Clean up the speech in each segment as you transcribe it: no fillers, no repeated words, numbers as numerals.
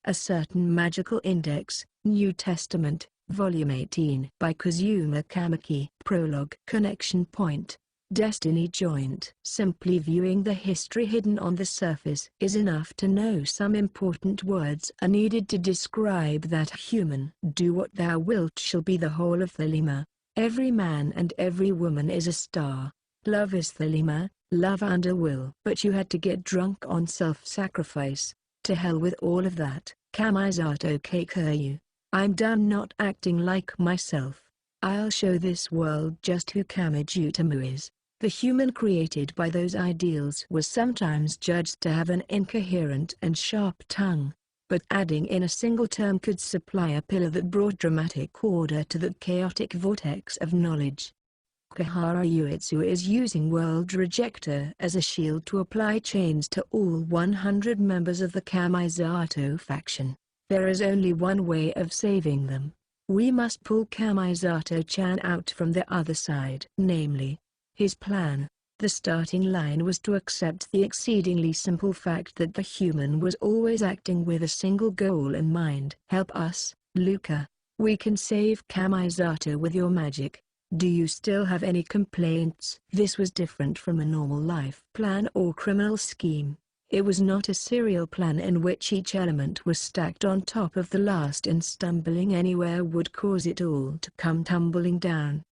A Certain Magical Index, New Testament, Volume 18 by Kazuma Kamaki. Prologue. Connection point. Destiny joint. Simply viewing the history hidden on the surface is enough to know some important words are needed to describe that human. Do what thou wilt shall be the whole of Thelema. Every man and every woman is a star. Love is Thelema, love and a will. But you had to get drunk on self-sacrifice. To hell with all of that. Kamisato Keikyu. I'm done not acting like myself. I'll show this world just who Kamijutamu is. The human created by those ideals was sometimes judged to have an incoherent and sharp tongue, but adding in a single term could supply a pillar that brought dramatic order to that chaotic vortex of knowledge. Kahara Uetsu is using World Rejector as a shield to apply chains to all 100 members of the Kamisato faction. There is only one way of saving them. We must pull Kamisato-chan out from the other side. Namely, his plan. The starting line was to accept the exceedingly simple fact that the human was always acting with a single goal in mind. Help us, Luca. We can save Kamisato with your magic. Do you still have any complaints? This was different from a normal life plan or criminal scheme. It was not a serial plan in which each element was stacked on top of the last and stumbling anywhere would cause it all to come tumbling down.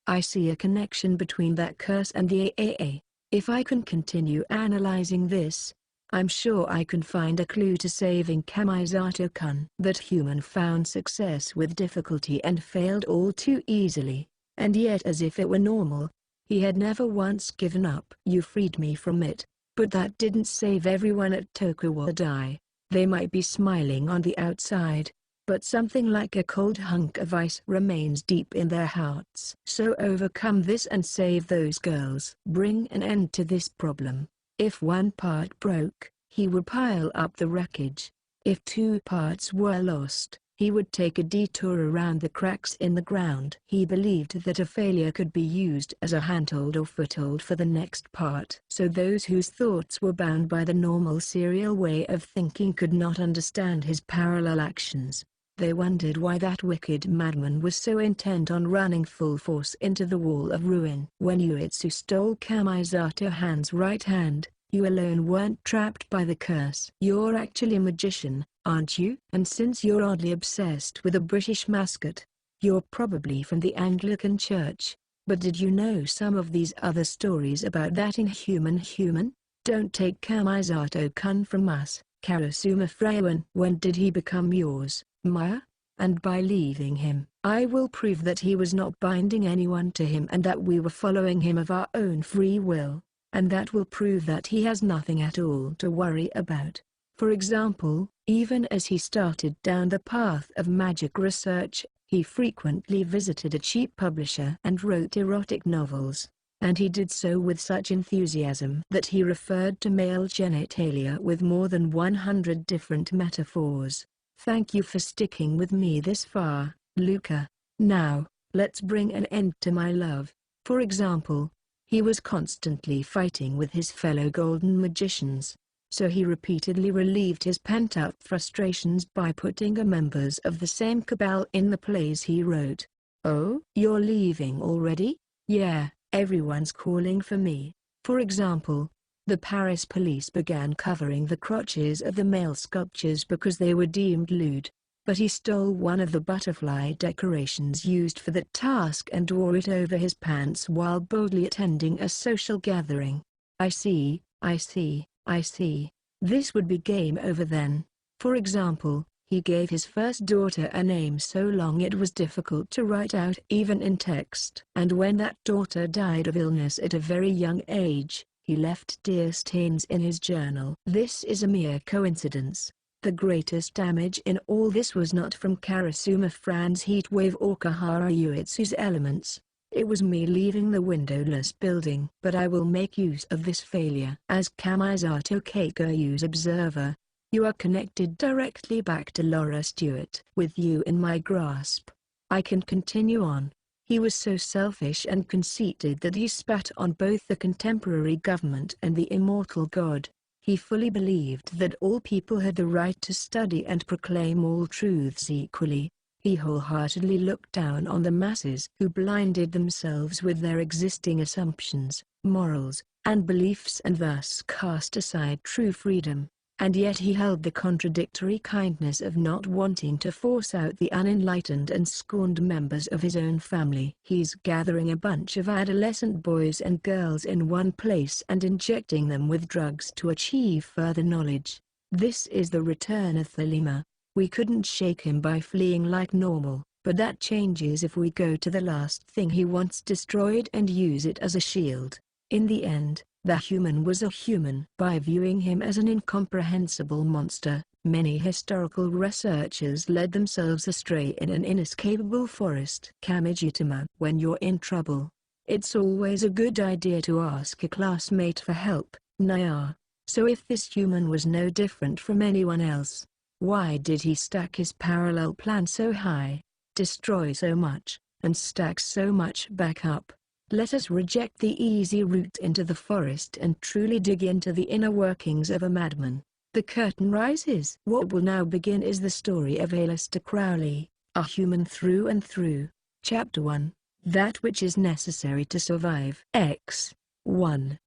I see a connection between that curse and the AAA. If I can continue analyzing this, I'm sure I can find a clue to saving Kamisato-kun. That human found success with difficulty and failed all too easily, and yet as if it were normal, he had never once given up. You freed me from it, but that didn't save everyone at Tokuwadai. They might be smiling on the outside, but something like a cold hunk of ice remains deep in their hearts. So overcome this and save those girls. Bring an end to this problem. If one part broke, he would pile up the wreckage. If two parts were lost, he would take a detour around the cracks in the ground. He believed that a failure could be used as a handhold or foothold for the next part. So those whose thoughts were bound by the normal serial way of thinking could not understand his parallel actions. They wondered why that wicked madman was so intent on running full force into the wall of ruin. When Uetsu stole Kamisato-han's right hand, you alone weren't trapped by the curse. You're actually a magician, aren't you? And since you're oddly obsessed with a British mascot, you're probably from the Anglican Church. But did you know some of these other stories about that inhuman human? Don't take Kamisato-kun from us, Karasuma Freyuan. When did he become yours, Maya? And by leaving him, I will prove that he was not binding anyone to him and that we were following him of our own free will. And that will prove that he has nothing at all to worry about. For example, even as he started down the path of magic research, he frequently visited a cheap publisher and wrote erotic novels. And he did so with such enthusiasm that he referred to male genitalia with more than 100 different metaphors. Thank you for sticking with me this far, Luca. Now, let's bring an end to my love. For example, he was constantly fighting with his fellow golden magicians, so he repeatedly relieved his pent-up frustrations by putting members of the same cabal in the plays he wrote. Oh, you're leaving already? Yeah, everyone's calling for me. For example, the Paris police began covering the crotches of the male sculptures because they were deemed lewd. But he stole one of the butterfly decorations used for that task and wore it over his pants while boldly attending a social gathering. I see, I see, I see. This would be game over then. For example, he gave his first daughter a name so long it was difficult to write out even in text. And when that daughter died of illness at a very young age, he left tear stains in his journal. This is a mere coincidence. The greatest damage in all this was not from Karasuma Fran's heat wave or Kahara Uetsu's elements. It was me leaving the windowless building. But I will make use of this failure. As Kamisato Keiku's observer, you are connected directly back to Laura Stewart. With you in my grasp, I can continue on. He was so selfish and conceited that he spat on both the contemporary government and the immortal god. He fully believed that all people had the right to study and proclaim all truths equally. He wholeheartedly looked down on the masses who blinded themselves with their existing assumptions, morals, and beliefs and thus cast aside true freedom. And yet he held the contradictory kindness of not wanting to force out the unenlightened and scorned members of his own family. He's gathering a bunch of adolescent boys and girls in one place and injecting them with drugs to achieve further knowledge. This is the return of Thelema. We couldn't shake him by fleeing like normal, but that changes if we go to the last thing he once destroyed and use it as a shield. In the end, the human was a human. By viewing him as an incomprehensible monster, many historical researchers led themselves astray in an inescapable forest. Kamijutama. When you're in trouble, it's always a good idea to ask a classmate for help, Naya. So if this human was no different from anyone else, why did he stack his parallel plan so high, destroy so much, and stack so much back up? Let us reject the easy route into the forest and truly dig into the inner workings of a madman. The curtain rises. What will now begin is the story of Aleister Crowley, a human through and through. Chapter 1. That which is necessary to survive. X1.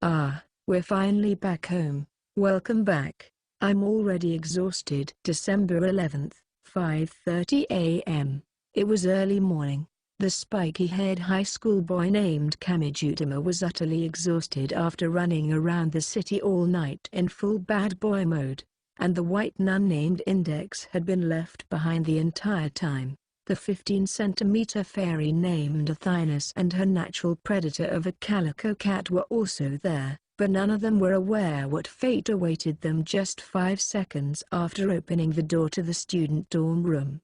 We're finally back home. Welcome back. I'm already exhausted. December 11th, 5:30 a.m. It was early morning. The spiky-haired high school boy named Kamijutama was utterly exhausted after running around the city all night in full bad boy mode, and the white nun named Index had been left behind the entire time. The 15-centimeter fairy named Athynus and her natural predator of a calico cat were also there, but none of them were aware what fate awaited them just 5 seconds after opening the door to the student dorm room.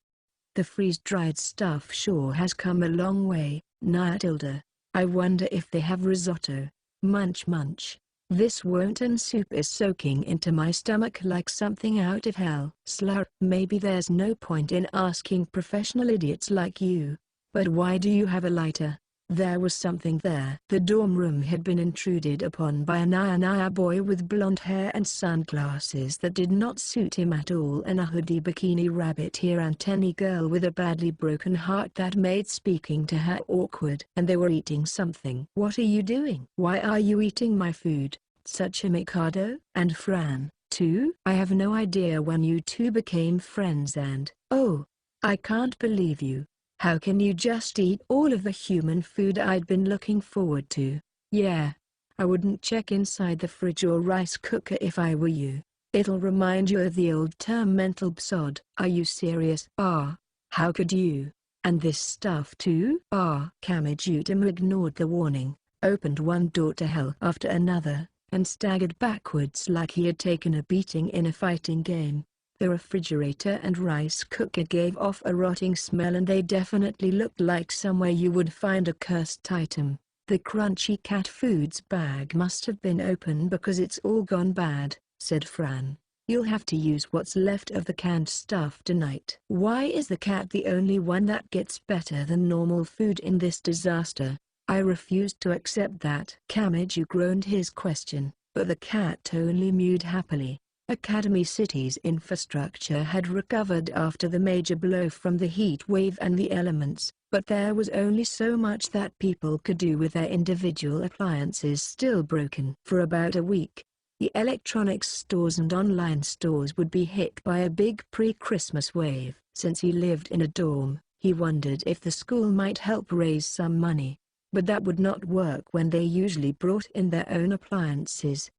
The freeze-dried stuff sure has come a long way, Nyatilda. I wonder if they have risotto. Munch munch. This wonton soup is soaking into my stomach like something out of hell. Slur. Maybe there's no point in asking professional idiots like you, but why do you have a lighter? There was something there. The dorm room had been intruded upon by a Naya boy with blonde hair and sunglasses that did not suit him at all, and a hoodie bikini rabbit ear antennae girl with a badly broken heart that made speaking to her awkward. And they were eating something. What are you doing? Why are you eating my food? Such a Mikado? And Fran, too? I have no idea when you two became friends and, oh, I can't believe you. How can you just eat all of the human food I'd been looking forward to? Yeah. I wouldn't check inside the fridge or rice cooker if I were you. It'll remind you of the old term mental psod. Are you serious? How could you? And this stuff too? Kamijutama ignored the warning, opened one door to hell after another, and staggered backwards like he had taken a beating in a fighting game. The refrigerator and rice cooker gave off a rotting smell, and they definitely looked like somewhere you would find a cursed item. The crunchy cat foods bag must have been open because it's all gone bad, said Fran. You'll have to use what's left of the canned stuff tonight. Why is the cat the only one that gets better than normal food in this disaster? I refused to accept that. Kamiju groaned his question, but the cat only mewed happily. Academy City's infrastructure had recovered after the major blow from the heat wave and the elements, but there was only so much that people could do with their individual appliances still broken. For about a week, the electronics stores and online stores would be hit by a big pre-Christmas wave. Since he lived in a dorm, he wondered if the school might help raise some money, but that would not work when they usually brought in their own appliances.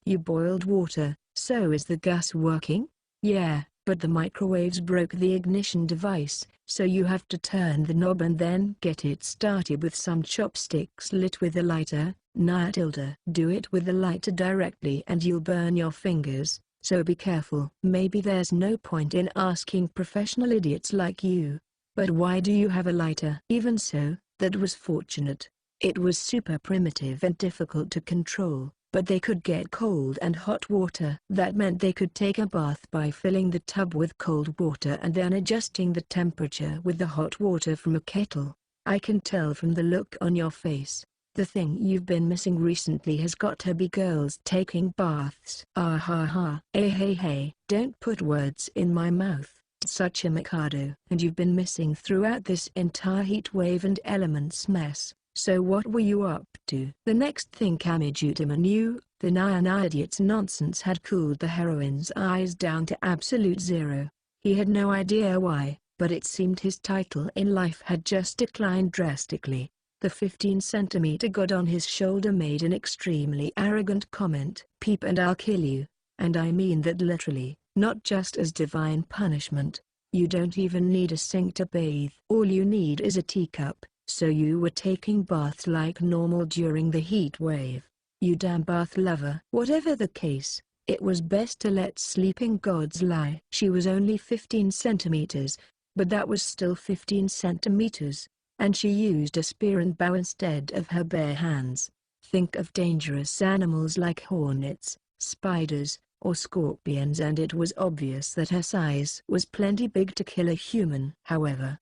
You boiled water. So is the gas working? Yeah, but the microwaves broke the ignition device, so you have to turn the knob and then get it started with some chopsticks lit with a lighter. Nyatilda. Do it with the lighter directly and you'll burn your fingers, so be careful. Maybe there's no point in asking professional idiots like you, but why do you have a lighter? Even so, that was fortunate. It was super primitive and difficult to control, but they could get cold and hot water. That meant they could take a bath by filling the tub with cold water and then adjusting the temperature with the hot water from a kettle. I can tell from the look on your face. The thing you've been missing recently has got to be girls taking baths. Ah ha ha. Hey, don't put words in my mouth, such a Mikado. And you've been missing throughout this entire heat wave and elements mess. So what were you up to? The next thing Kamijutama knew, the Nyan idiot's nonsense had cooled the heroine's eyes down to absolute zero. He had no idea why, but it seemed his title in life had just declined drastically. The 15-centimeter god on his shoulder made an extremely arrogant comment. Peep and I'll kill you. And I mean that literally, not just as divine punishment. You don't even need a sink to bathe. All you need is a teacup. So you were taking baths like normal during the heat wave. You damn bath lover. Whatever the case, it was best to let sleeping gods lie. She was only 15 centimeters, but that was still 15 centimeters. And she used a spear and bow instead of her bare hands. Think of dangerous animals like hornets, spiders, or scorpions, and it was obvious that her size was plenty big to kill a human. However,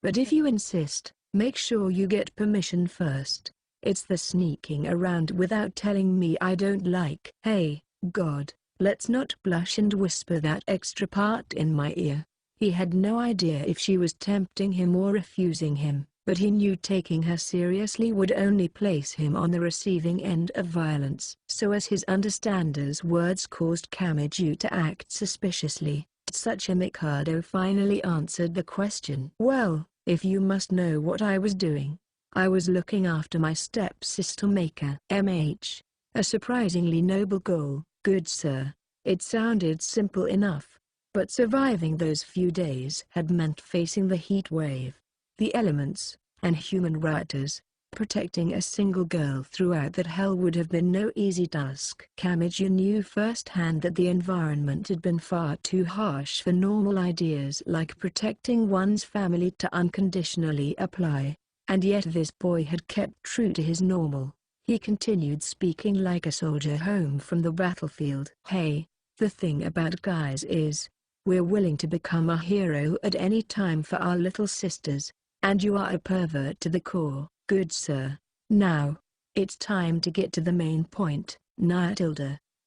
but if you insist, make sure you get permission first. It's the sneaking around without telling me I don't like. Hey, God, let's not blush and whisper that extra part in my ear. He had no idea if she was tempting him or refusing him, but he knew taking her seriously would only place him on the receiving end of violence. So as his understander's words caused Kamiju to act suspiciously, such a Mikado finally answered the question. Well, if you must know what I was doing, I was looking after my stepsister Maker. A surprisingly noble goal, good sir. It sounded simple enough, but surviving those few days had meant facing the heat wave, the elements, and human rioters. Protecting a single girl throughout that hell would have been no easy task. Kamiju knew firsthand that the environment had been far too harsh for normal ideas like protecting one's family to unconditionally apply, and yet this boy had kept true to his normal. He continued speaking like a soldier home from the battlefield. Hey, the thing about guys is, we're willing to become a hero at any time for our little sisters, and you are a pervert to the core. Good sir. Now, it's time to get to the main point. Naya.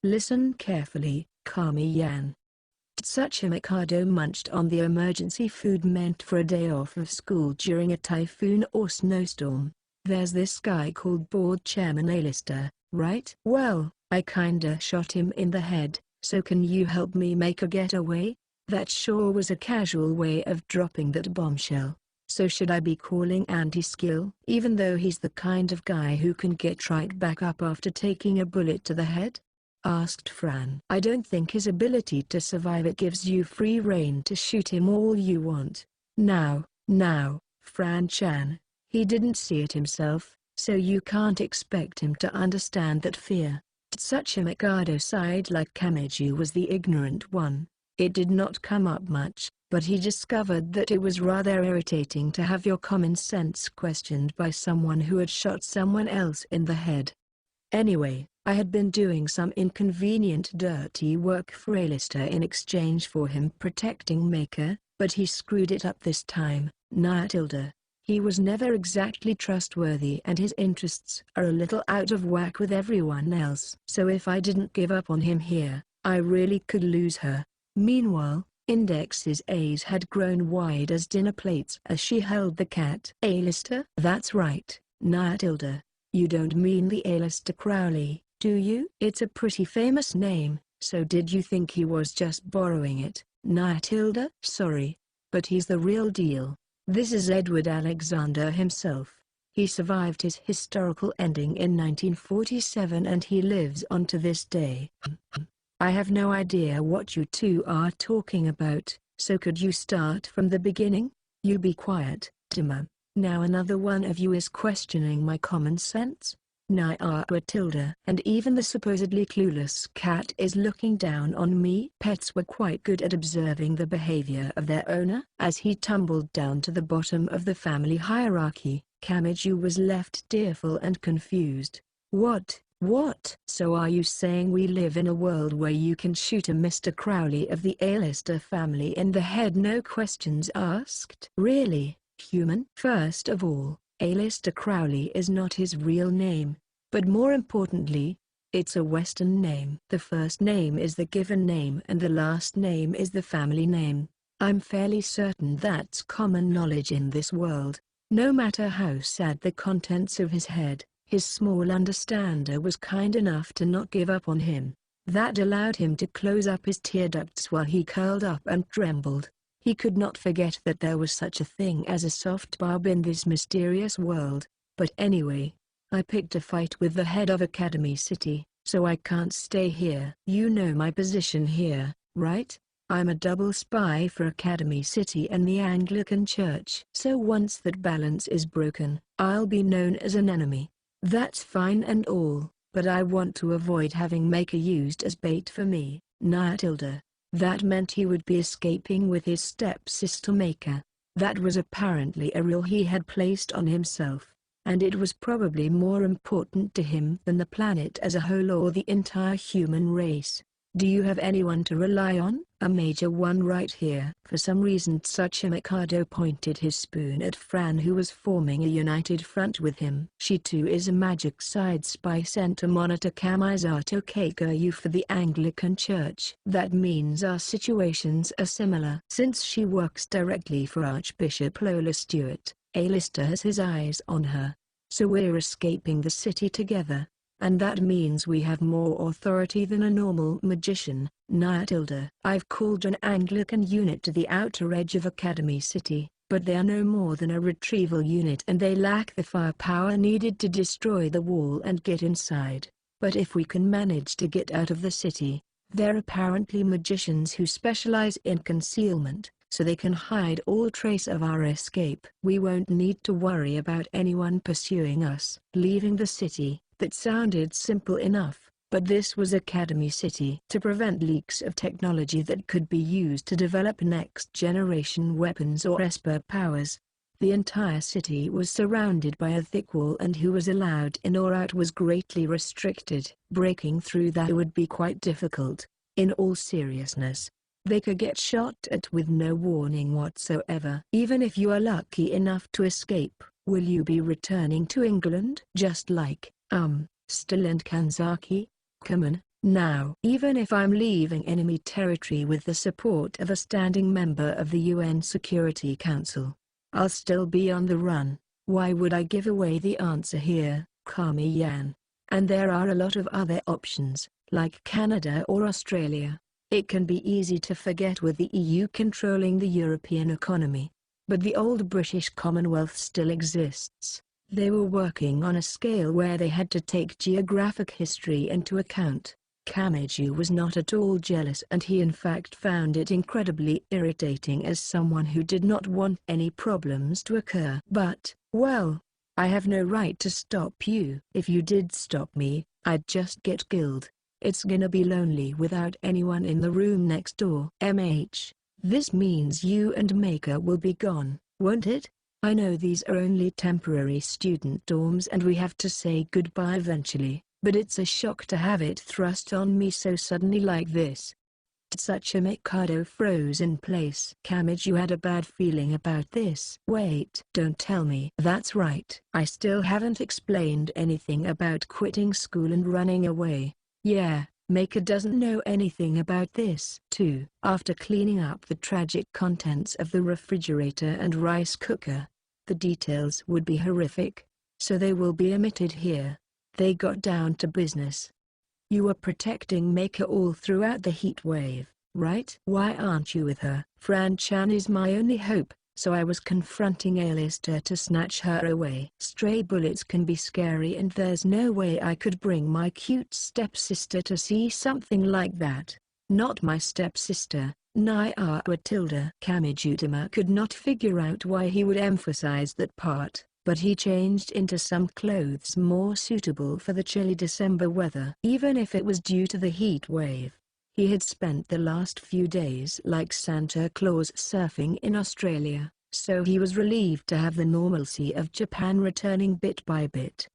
Listen carefully, Kami-yan. Tsuchi Mikado munched on the emergency food meant for a day off of school during a typhoon or snowstorm. There's this guy called Board Chairman A-lister, right? Well, I kinda shot him in the head, so can you help me make a getaway? That sure was a casual way of dropping that bombshell. So should I be calling anti-skill? Even though he's the kind of guy who can get right back up after taking a bullet to the head? Asked Fran. I don't think his ability to survive it gives you free rein to shoot him all you want. Now, Fran-chan, he didn't see it himself, so you can't expect him to understand that fear. Tsuchi Mikado sighed like Kamiju was the ignorant one. It did not come up much, but he discovered that it was rather irritating to have your common sense questioned by someone who had shot someone else in the head. Anyway, I had been doing some inconvenient dirty work for A-lister in exchange for him protecting Maker, but he screwed it up this time. Naya. He was never exactly trustworthy and his interests are a little out of whack with everyone else. So if I didn't give up on him here, I really could lose her. Meanwhile, Index's A's had grown wide as dinner plates as she held the cat. A-lister? That's right, Naya. You don't mean the A-lister Crowley, do you? It's a pretty famous name, so did you think he was just borrowing it, Naya? Sorry, but he's the real deal. This is Edward Alexander himself. He survived his historical ending in 1947 and he lives on to this day. I have no idea what you two are talking about, so could you start from the beginning? You be quiet, Tima. Now another one of you is questioning my common sense? Naya. And even the supposedly clueless cat is looking down on me? Pets were quite good at observing the behavior of their owner. As he tumbled down to the bottom of the family hierarchy, Kamiju was left tearful and confused. What? So are you saying we live in a world where you can shoot a Mr. Crowley of the A-lister family in the head, no questions asked? Really, human? First of all, Alistair Crowley is not his real name, but more importantly, it's a Western name. The first name is the given name and the last name is the family name. I'm fairly certain that's common knowledge in this world. No matter how sad the contents of his head, his small understander was kind enough to not give up on him. That allowed him to close up his tear ducts while he curled up and trembled. He could not forget that there was such a thing as a soft barb in this mysterious world. But anyway, I picked a fight with the head of Academy City, so I can't stay here. You know my position here, right? I'm a double spy for Academy City and the Anglican Church. So once that balance is broken, I'll be known as an enemy. That's fine and all, but I want to avoid having Maker used as bait for me, Nyatilda. That meant he would be escaping with his stepsister Maker. That was apparently a rule he had placed on himself, and it was probably more important to him than the planet as a whole or the entire human race. Do you have anyone to rely on? A major one right here. For some reason Mikado pointed his spoon at Fran, who was forming a united front with him. She too is a magic side spy sent to monitor Kamisato Keikoyu for the Anglican Church. That means our situations are similar. Since she works directly for Archbishop Lola Stewart, Alistair has his eyes on her. So we're escaping the city together. And that means we have more authority than a normal magician, Nyatilda. I've called an Anglican unit to the outer edge of Academy City, but they are no more than a retrieval unit and they lack the firepower needed to destroy the wall and get inside. But if we can manage to get out of the city, they're apparently magicians who specialize in concealment, so they can hide all trace of our escape. We won't need to worry about anyone pursuing us. Leaving the city. That sounded simple enough, but this was Academy City. To prevent leaks of technology that could be used to develop next-generation weapons or esper powers, the entire city was surrounded by a thick wall and who was allowed in or out was greatly restricted. Breaking through that would be quite difficult. In all seriousness, they could get shot at with no warning whatsoever. Even if you are lucky enough to escape, will you be returning to England? Just like Still and Kanzaki? Come on, now. Even if I'm leaving enemy territory with the support of a standing member of the UN Security Council, I'll still be on the run. Why would I give away the answer here, Kami-yan? And there are a lot of other options, like Canada or Australia. It can be easy to forget with the EU controlling the European economy. But the old British Commonwealth still exists. They were working on a scale where they had to take geographic history into account. Kamiju was not at all jealous and he in fact found it incredibly irritating as someone who did not want any problems to occur. But, well, I have no right to stop you. If you did stop me, I'd just get killed. It's gonna be lonely without anyone in the room next door. This means you and Maker will be gone, won't it? I know these are only temporary student dorms and we have to say goodbye eventually, but it's a shock to have it thrust on me so suddenly like this. Mikado froze in place. Kamiju had a bad feeling about this. Wait, don't tell me. That's right. I still haven't explained anything about quitting school and running away. Yeah, Maker doesn't know anything about this too. After cleaning up the tragic contents of the refrigerator and rice cooker, the details would be horrific, so they will be omitted here. They got down to business. You were protecting Maker all throughout the heat wave, right? Why aren't you with her? Fran-chan is my only hope, so I was confronting Alistair to snatch her away. Stray bullets can be scary and there's no way I could bring my cute stepsister to see something like that. Not my stepsister. Nyatilda. Kamijutama could not figure out why he would emphasize that part, but he changed into some clothes more suitable for the chilly December weather. Even if it was due to the heat wave, he had spent the last few days like Santa Claus surfing in Australia, so he was relieved to have the normalcy of Japan returning bit by bit.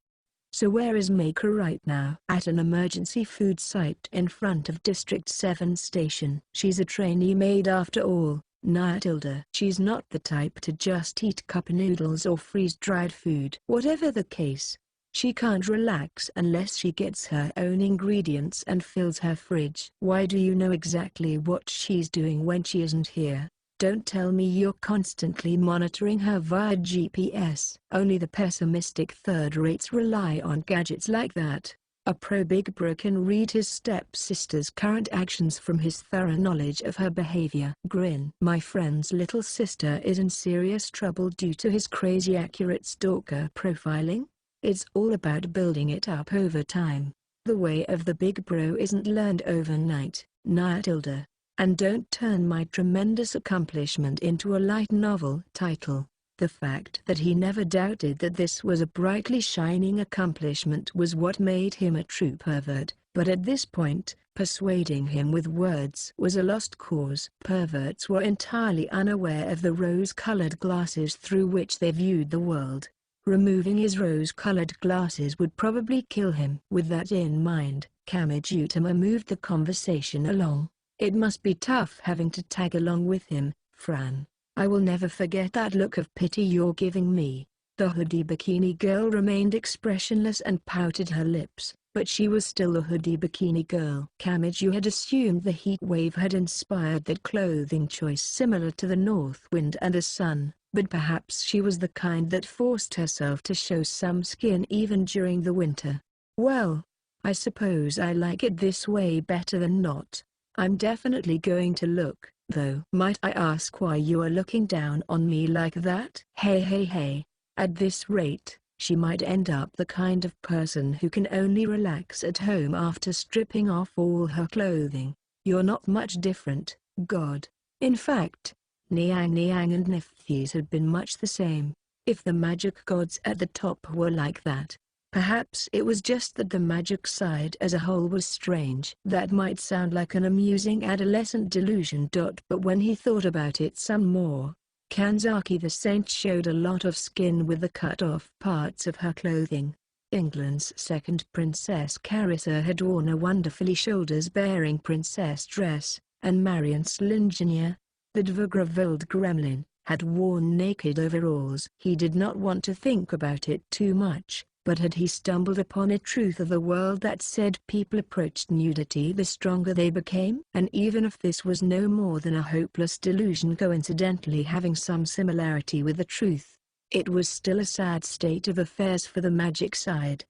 So where is Maker right now? At an emergency food site in front of District 7 station. She's a trainee maid after all, Matilda. She's not the type to just eat cup noodles or freeze-dried food. Whatever the case, she can't relax unless she gets her own ingredients and fills her fridge. Why do you know exactly what she's doing when she isn't here? Don't tell me you're constantly monitoring her via GPS. Only the pessimistic third-rates rely on gadgets like that. A pro Big Bro can read his stepsister's current actions from his thorough knowledge of her behavior. Grin. My friend's little sister is in serious trouble due to his crazy accurate stalker profiling. It's all about building it up over time. The way of the Big Bro isn't learned overnight, Matilda. And don't turn my tremendous accomplishment into a light novel title. The fact that he never doubted that this was a brightly shining accomplishment was what made him a true pervert, but at this point, persuading him with words was a lost cause. Perverts were entirely unaware of the rose-colored glasses through which they viewed the world. Removing his rose-colored glasses would probably kill him. With that in mind, Kamijutama moved the conversation along. It must be tough having to tag along with him, Fran. I will never forget that look of pity you're giving me. The hoodie bikini girl remained expressionless and pouted her lips, but she was still a hoodie bikini girl. Kamiju had assumed the heat wave had inspired that clothing choice similar to the north wind and the sun, but perhaps she was the kind that forced herself to show some skin even during the winter. Well, I suppose I like it this way better than not. I'm definitely going to look, though. Might I ask why you are looking down on me like that? Hey. At this rate, she might end up the kind of person who can only relax at home after stripping off all her clothing. You're not much different, God. In fact, Niang and Nephthys had been much the same. If the magic gods at the top were like that, perhaps it was just that the magic side as a whole was strange. That might sound like an amusing adolescent delusion. But when he thought about it some more, Kanzaki the saint showed a lot of skin with the cut-off parts of her clothing. England's second Princess Carissa had worn a wonderfully shoulders-bearing princess dress, and Marion Slingenia, the Dvogravold gremlin, had worn naked overalls. He did not want to think about it too much. But had he stumbled upon a truth of the world that said people approached nudity the stronger they became? And even if this was no more than a hopeless delusion coincidentally having some similarity with the truth, it was still a sad state of affairs for the magic side.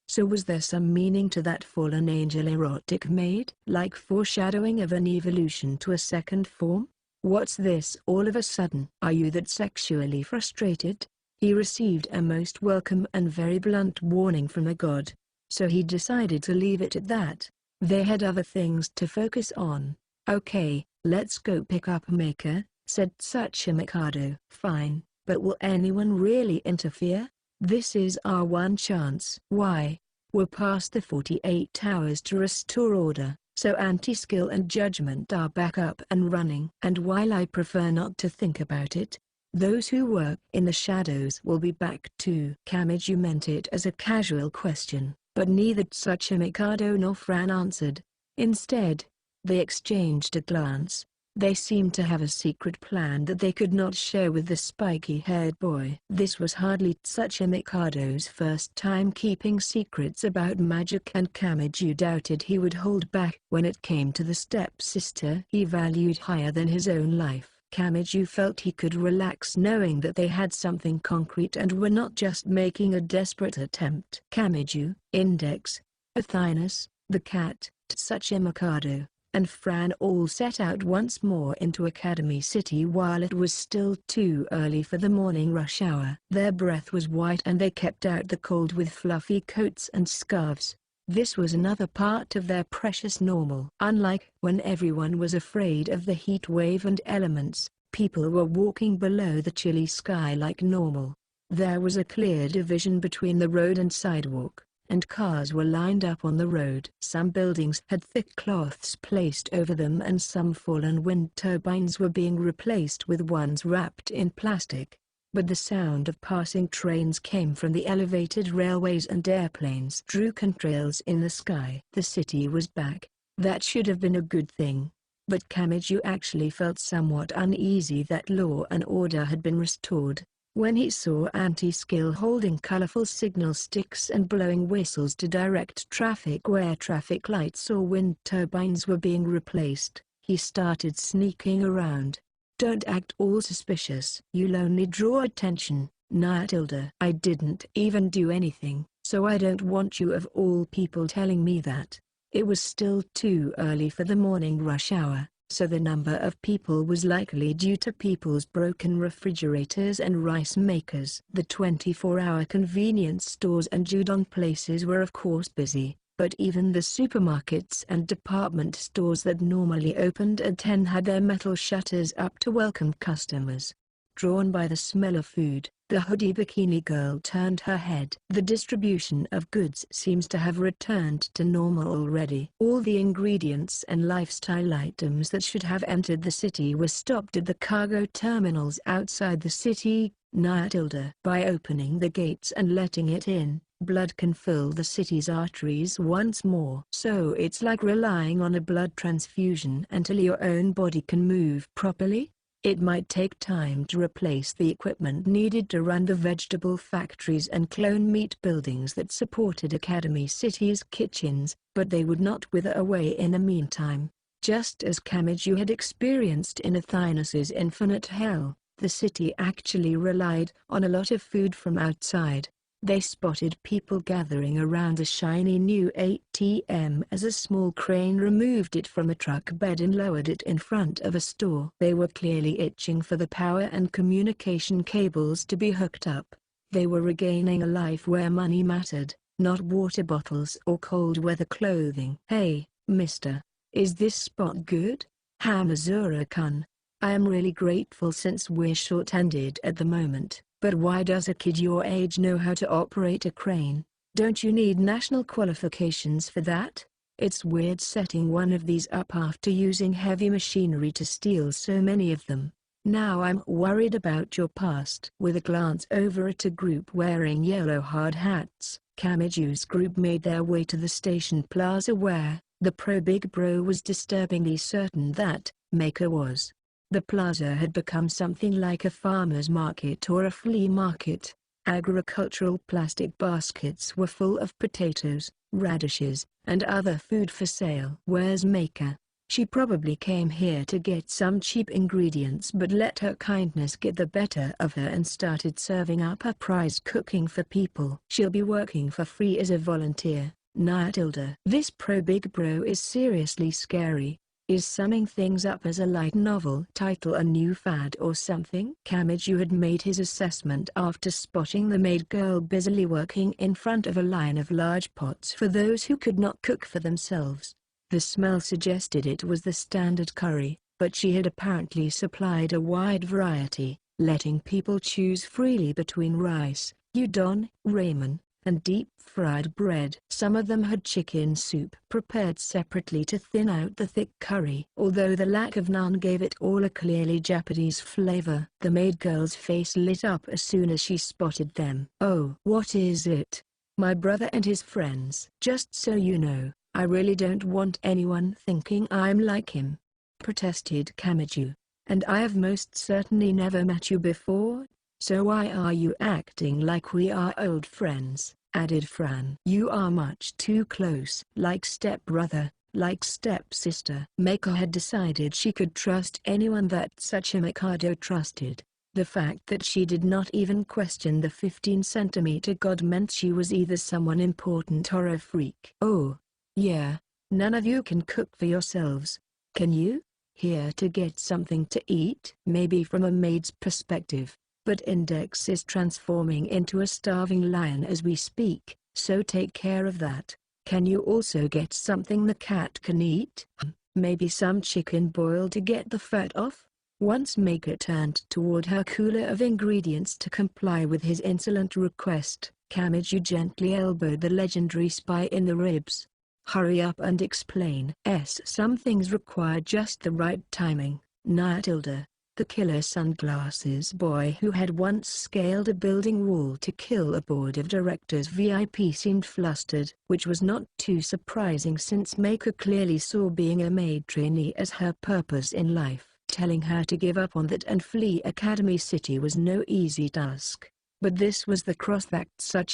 So was there some meaning to that fallen angel erotic maid? Like foreshadowing of an evolution to a second form? What's this all of a sudden? Are you that sexually frustrated? He received a most welcome and very blunt warning from the god, so he decided to leave it at that. They had other things to focus on. Okay, let's go pick up Maker, said Tsuchimikado. Fine, but will anyone really interfere? This is our one chance. Why? We're past the 48 hours to restore order, so anti-skill and judgment are back up and running. And while I prefer not to think about it, those who work in the shadows will be back too. Kamiju meant it as a casual question, but neither Tsuchimikado nor Fran answered. Instead, they exchanged a glance. They seemed to have a secret plan that they could not share with the spiky-haired boy. This was hardly Tsuchimikado's first time keeping secrets about magic, and Kamiju doubted he would hold back. When it came to the stepsister he valued higher than his own life, Kamiju felt he could relax knowing that they had something concrete and were not just making a desperate attempt. Kamiju, Index, Athinus, the cat, Tsuchimikado, and Fran all set out once more into Academy City while it was still too early for the morning rush hour. Their breath was white and they kept out the cold with fluffy coats and scarves. This was another part of their precious normal. Unlike when everyone was afraid of the heat wave and elements, people were walking below the chilly sky like normal. There was a clear division between the road and sidewalk, and cars were lined up on the road. Some buildings had thick cloths placed over them and some fallen wind turbines were being replaced with ones wrapped in plastic. But the sound of passing trains came from the elevated railways and airplanes drew contrails in the sky. The city was back. That should have been a good thing. But Kamiju actually felt somewhat uneasy that law and order had been restored. When he saw anti-skill holding colorful signal sticks and blowing whistles to direct traffic where traffic lights or wind turbines were being replaced, he started sneaking around. "Don't act all suspicious. You'll only draw attention, Nyatilda." "I didn't even do anything, so I don't want you of all people telling me that." It was still too early for the morning rush hour, so the number of people was likely due to people's broken refrigerators and rice makers. The 24-hour convenience stores and judon places were of course busy, but even the supermarkets and department stores that normally opened at 10 had their metal shutters up to welcome customers. Drawn by the smell of food, the hoodie bikini girl turned her head. The distribution of goods seems to have returned to normal already. All the ingredients and lifestyle items that should have entered the city were stopped at the cargo terminals outside the city. Nyatilda. By opening the gates and letting it in, blood can fill the city's arteries once more. So it's like relying on a blood transfusion until your own body can move properly? It might take time to replace the equipment needed to run the vegetable factories and clone meat buildings that supported Academy City's kitchens, but they would not wither away in the meantime. Just as Kamiju had experienced in Athynas's infinite hell, the city actually relied on a lot of food from outside. They spotted people gathering around a shiny new ATM as a small crane removed it from a truck bed and lowered it in front of a store. They were clearly itching for the power and communication cables to be hooked up. They were regaining a life where money mattered, not water bottles or cold weather clothing. "Hey, mister, is this spot good? Hamazura-kun, I am really grateful since we're short-handed at the moment. But why does a kid your age know how to operate a crane? Don't you need national qualifications for that? It's weird setting one of these up after using heavy machinery to steal so many of them. Now I'm worried about your past." With a glance over at a group wearing yellow hard hats, Kamiju's group made their way to the station plaza where the pro-big bro was disturbingly certain that Maker was. The plaza had become something like a farmer's market or a flea market. Agricultural plastic baskets were full of potatoes, radishes, and other food for sale. "Where's Maker? She probably came here to get some cheap ingredients but let her kindness get the better of her and started serving up her prize cooking for people. She'll be working for free as a volunteer." Nyatilda. This pro-big bro is seriously scary. Is summing things up as a light novel title a new fad or something? Kamiju had made his assessment after spotting the maid girl busily working in front of a line of large pots for those who could not cook for themselves. The smell suggested it was the standard curry, but she had apparently supplied a wide variety, letting people choose freely between rice, udon, ramen, and deep-fried bread. Some of them had chicken soup prepared separately to thin out the thick curry. Although the lack of naan gave it all a clearly Japanese flavor. The maid girl's face lit up as soon as she spotted them. "Oh, what is it? My brother and his friends." "Just so you know, I really don't want anyone thinking I'm like him," protested Kamiju. "And I have most certainly never met you before. So why are you acting like we are old friends?" added Fran. "You are much too close. Like stepbrother, like stepsister." Maker had decided she could trust anyone that such a Mikado trusted. The fact that she did not even question the 15-centimeter god meant she was either someone important or a freak. "Oh, yeah, none of you can cook for yourselves, can you? Here to get something to eat?" Maybe from a maid's perspective. But Index is transforming into a starving lion as we speak, so take care of that. "Can you also get something the cat can eat? Maybe some chicken boiled to get the fat off?" Once Maker turned toward her cooler of ingredients to comply with his insolent request, Kamiju gently elbowed the legendary spy in the ribs. "Hurry up and explain." Some things require just the right timing, Nyatilda. The killer sunglasses boy who had once scaled a building wall to kill a board of directors VIP seemed flustered, which was not too surprising since Maker clearly saw being a maid trainee as her purpose in life. Telling her to give up on that and flee Academy City was no easy task. But this was the cross that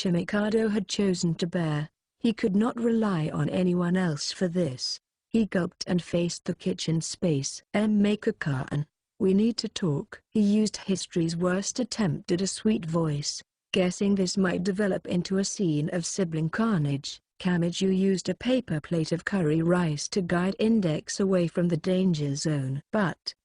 Mikado had chosen to bear. He could not rely on anyone else for this. He gulped and faced the kitchen space. Maker-san, we need to talk. He used history's worst attempt at a sweet voice, guessing this might develop into a scene of sibling carnage. Kamiju used a paper plate of curry rice to guide Index away from the danger zone. But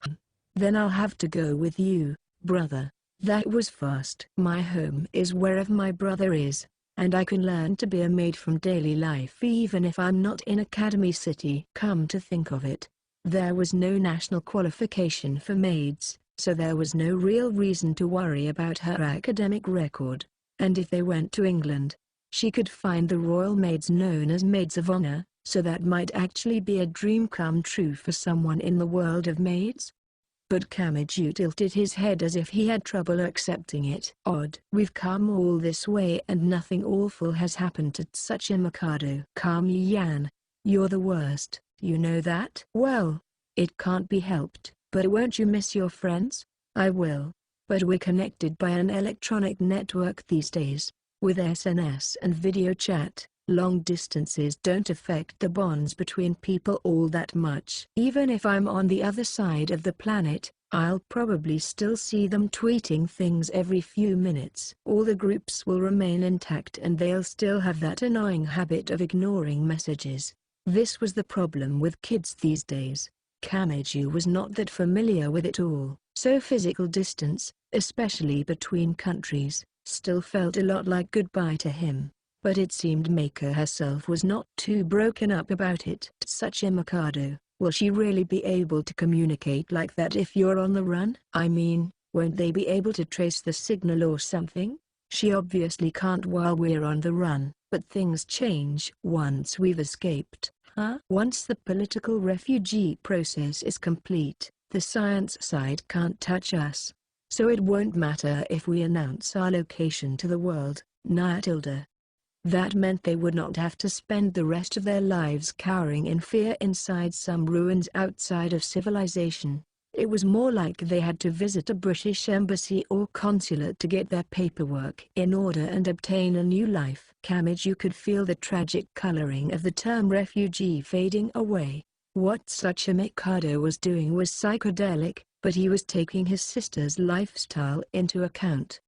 then I'll have to go with you, brother. That was fast. My home is wherever my brother is, and I can learn to be a maid from daily life even if I'm not in Academy City. Come to think of it, there was no national qualification for maids, so there was no real reason to worry about her academic record. And if they went to England, she could find the royal maids known as maids of honor, so that might actually be a dream come true for someone in the world of maids. But Kamiju tilted his head as if he had trouble accepting it. Odd. We've come all this way and nothing awful has happened to Mikado. Kami-yan, you're the worst, you know that? Well, it can't be helped. But won't you miss your friends? I will. But we're connected by an electronic network these days. With SNS and video chat, long distances don't affect the bonds between people all that much. Even if I'm on the other side of the planet, I'll probably still see them tweeting things every few minutes. All the groups will remain intact and they'll still have that annoying habit of ignoring messages. This was the problem with kids these days. Kamiju was not that familiar with it all, so physical distance, especially between countries, still felt a lot like goodbye to him. But it seemed Maker herself was not too broken up about it. Mikado, will she really be able to communicate like that if you're on the run? I mean, won't they be able to trace the signal or something? She obviously can't while we're on the run, but things change once we've escaped. Once the political refugee process is complete, the science side can't touch us. So it won't matter if we announce our location to the world. Tilda. That meant they would not have to spend the rest of their lives cowering in fear inside some ruins outside of civilization. It was more like they had to visit a British embassy or consulate to get their paperwork in order and obtain a new life. Kamiju could feel the tragic coloring of the term refugee fading away. What Mikado was doing was psychedelic, but he was taking his sister's lifestyle into account.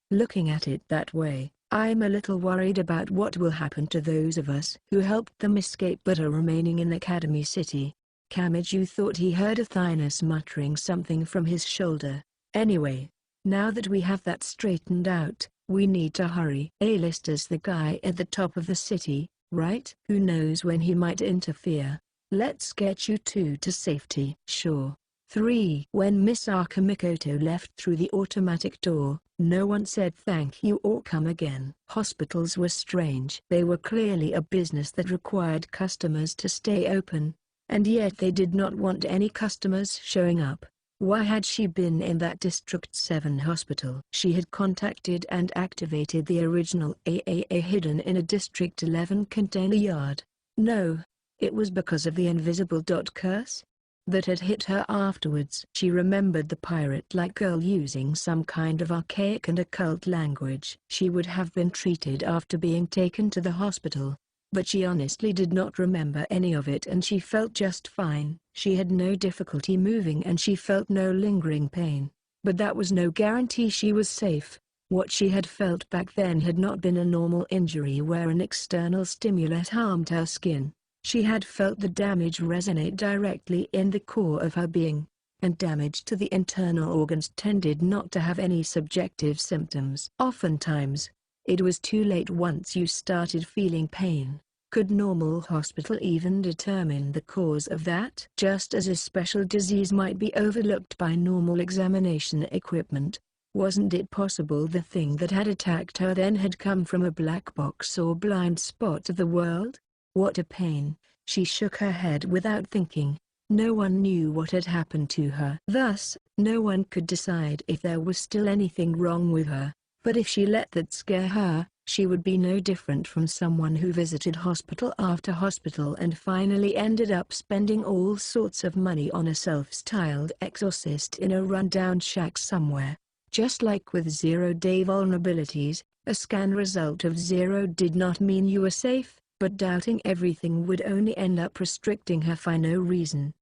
Looking at it that way, I'm a little worried about what will happen to those of us who helped them escape but are remaining in Academy City. Kamiju thought he heard Athynus muttering something from his shoulder. Anyway, now that we have that straightened out, we need to hurry. A-lister's the guy at the top of the city, right? Who knows when he might interfere. Let's get you two to safety. Sure. 3. When Miss Akamikoto left through the automatic door, no one said thank you or come again. Hospitals were strange. They were clearly a business that required customers to stay open, and yet they did not want any customers showing up. Why had she been in that District 7 hospital? She had contacted and activated the original AAA hidden in a District 11 container yard. No, it was because of the invisible dot curse that had hit her afterwards. She remembered the pirate-like girl using some kind of archaic and occult language. She would have been treated after being taken to the hospital, but she honestly did not remember any of it and she felt just fine. She had no difficulty moving and she felt no lingering pain, but that was no guarantee she was safe. What she had felt back then had not been a normal injury where an external stimulus harmed her skin. She had felt the damage resonate directly in the core of her being, and damage to the internal organs tended not to have any subjective symptoms. Oftentimes, it was too late once you started feeling pain. Could normal hospital even determine the cause of that? Just as a special disease might be overlooked by normal examination equipment, wasn't it possible the thing that had attacked her then had come from a black box or blind spot of the world? What a pain. She shook her head without thinking. No one knew what had happened to her. Thus, no one could decide if there was still anything wrong with her. But if she let that scare her, she would be no different from someone who visited hospital after hospital and finally ended up spending all sorts of money on a self-styled exorcist in a rundown shack somewhere. Just like with zero-day vulnerabilities, a scan result of 0 did not mean you were safe, but doubting everything would only end up restricting her for no reason.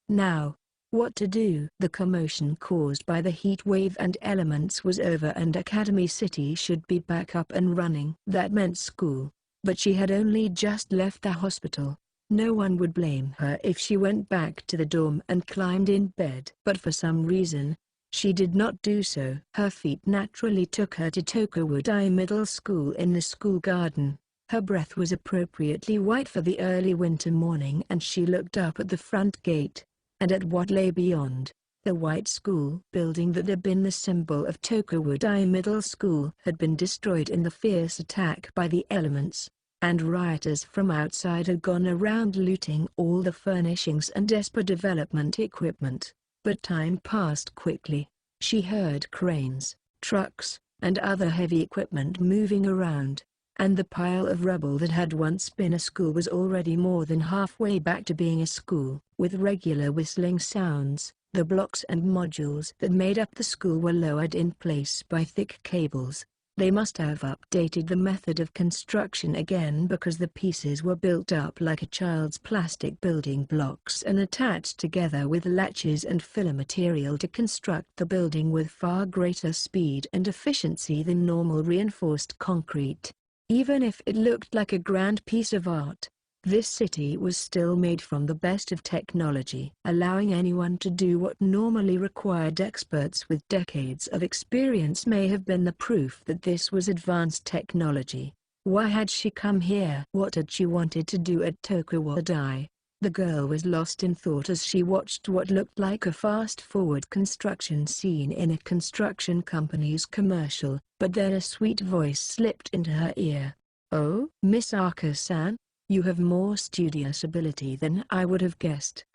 Now, what to do? The commotion caused by the heat wave and elements was over and Academy City should be back up and running. That meant school. But she had only just left the hospital. No one would blame her if she went back to the dorm and climbed in bed. But for some reason, she did not do so. Her feet naturally took her to Toaru Middle School in the school garden. Her breath was appropriately white for the early winter morning and she looked up at the front gate, and at what lay beyond. The white school building that had been the symbol of Toaru Middle School had been destroyed in the fierce attack by the elements, and rioters from outside had gone around looting all the furnishings and ESPA development equipment. But time passed quickly. She heard cranes, trucks, and other heavy equipment moving around, and the pile of rubble that had once been a school was already more than halfway back to being a school. With regular whistling sounds, the blocks and modules that made up the school were lowered in place by thick cables. They must have updated the method of construction again because the pieces were built up like a child's plastic building blocks and attached together with latches and filler material to construct the building with far greater speed and efficiency than normal reinforced concrete. Even if it looked like a grand piece of art, this city was still made from the best of technology. Allowing anyone to do what normally required experts with decades of experience may have been the proof that this was advanced technology. Why had she come here? What had she wanted to do at Toaru? The girl was lost in thought as she watched what looked like a fast-forward construction scene in a construction company's commercial, but then a sweet voice slipped into her ear. "Oh, Miss Aka-san, you have more studious ability than I would have guessed."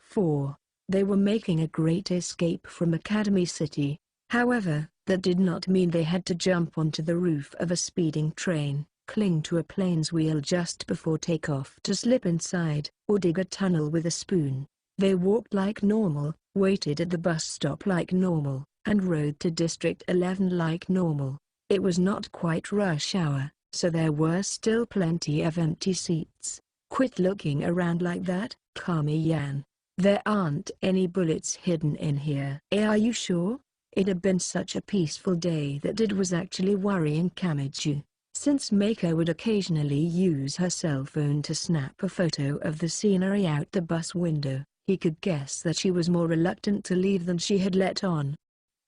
They were making a great escape from Academy City. However, that did not mean they had to jump onto the roof of a speeding train, cling to a plane's wheel just before takeoff to slip inside, or dig a tunnel with a spoon. They walked like normal, waited at the bus stop like normal, and rode to District 11 like normal. It was not quite rush hour, so there were still plenty of empty seats. "Quit looking around like that, Kami-yan. There aren't any bullets hidden in here." "Are you sure?" It had been such a peaceful day that it was actually worrying Kamichu. Since Meiko would occasionally use her cell phone to snap a photo of the scenery out the bus window, he could guess that she was more reluctant to leave than she had let on.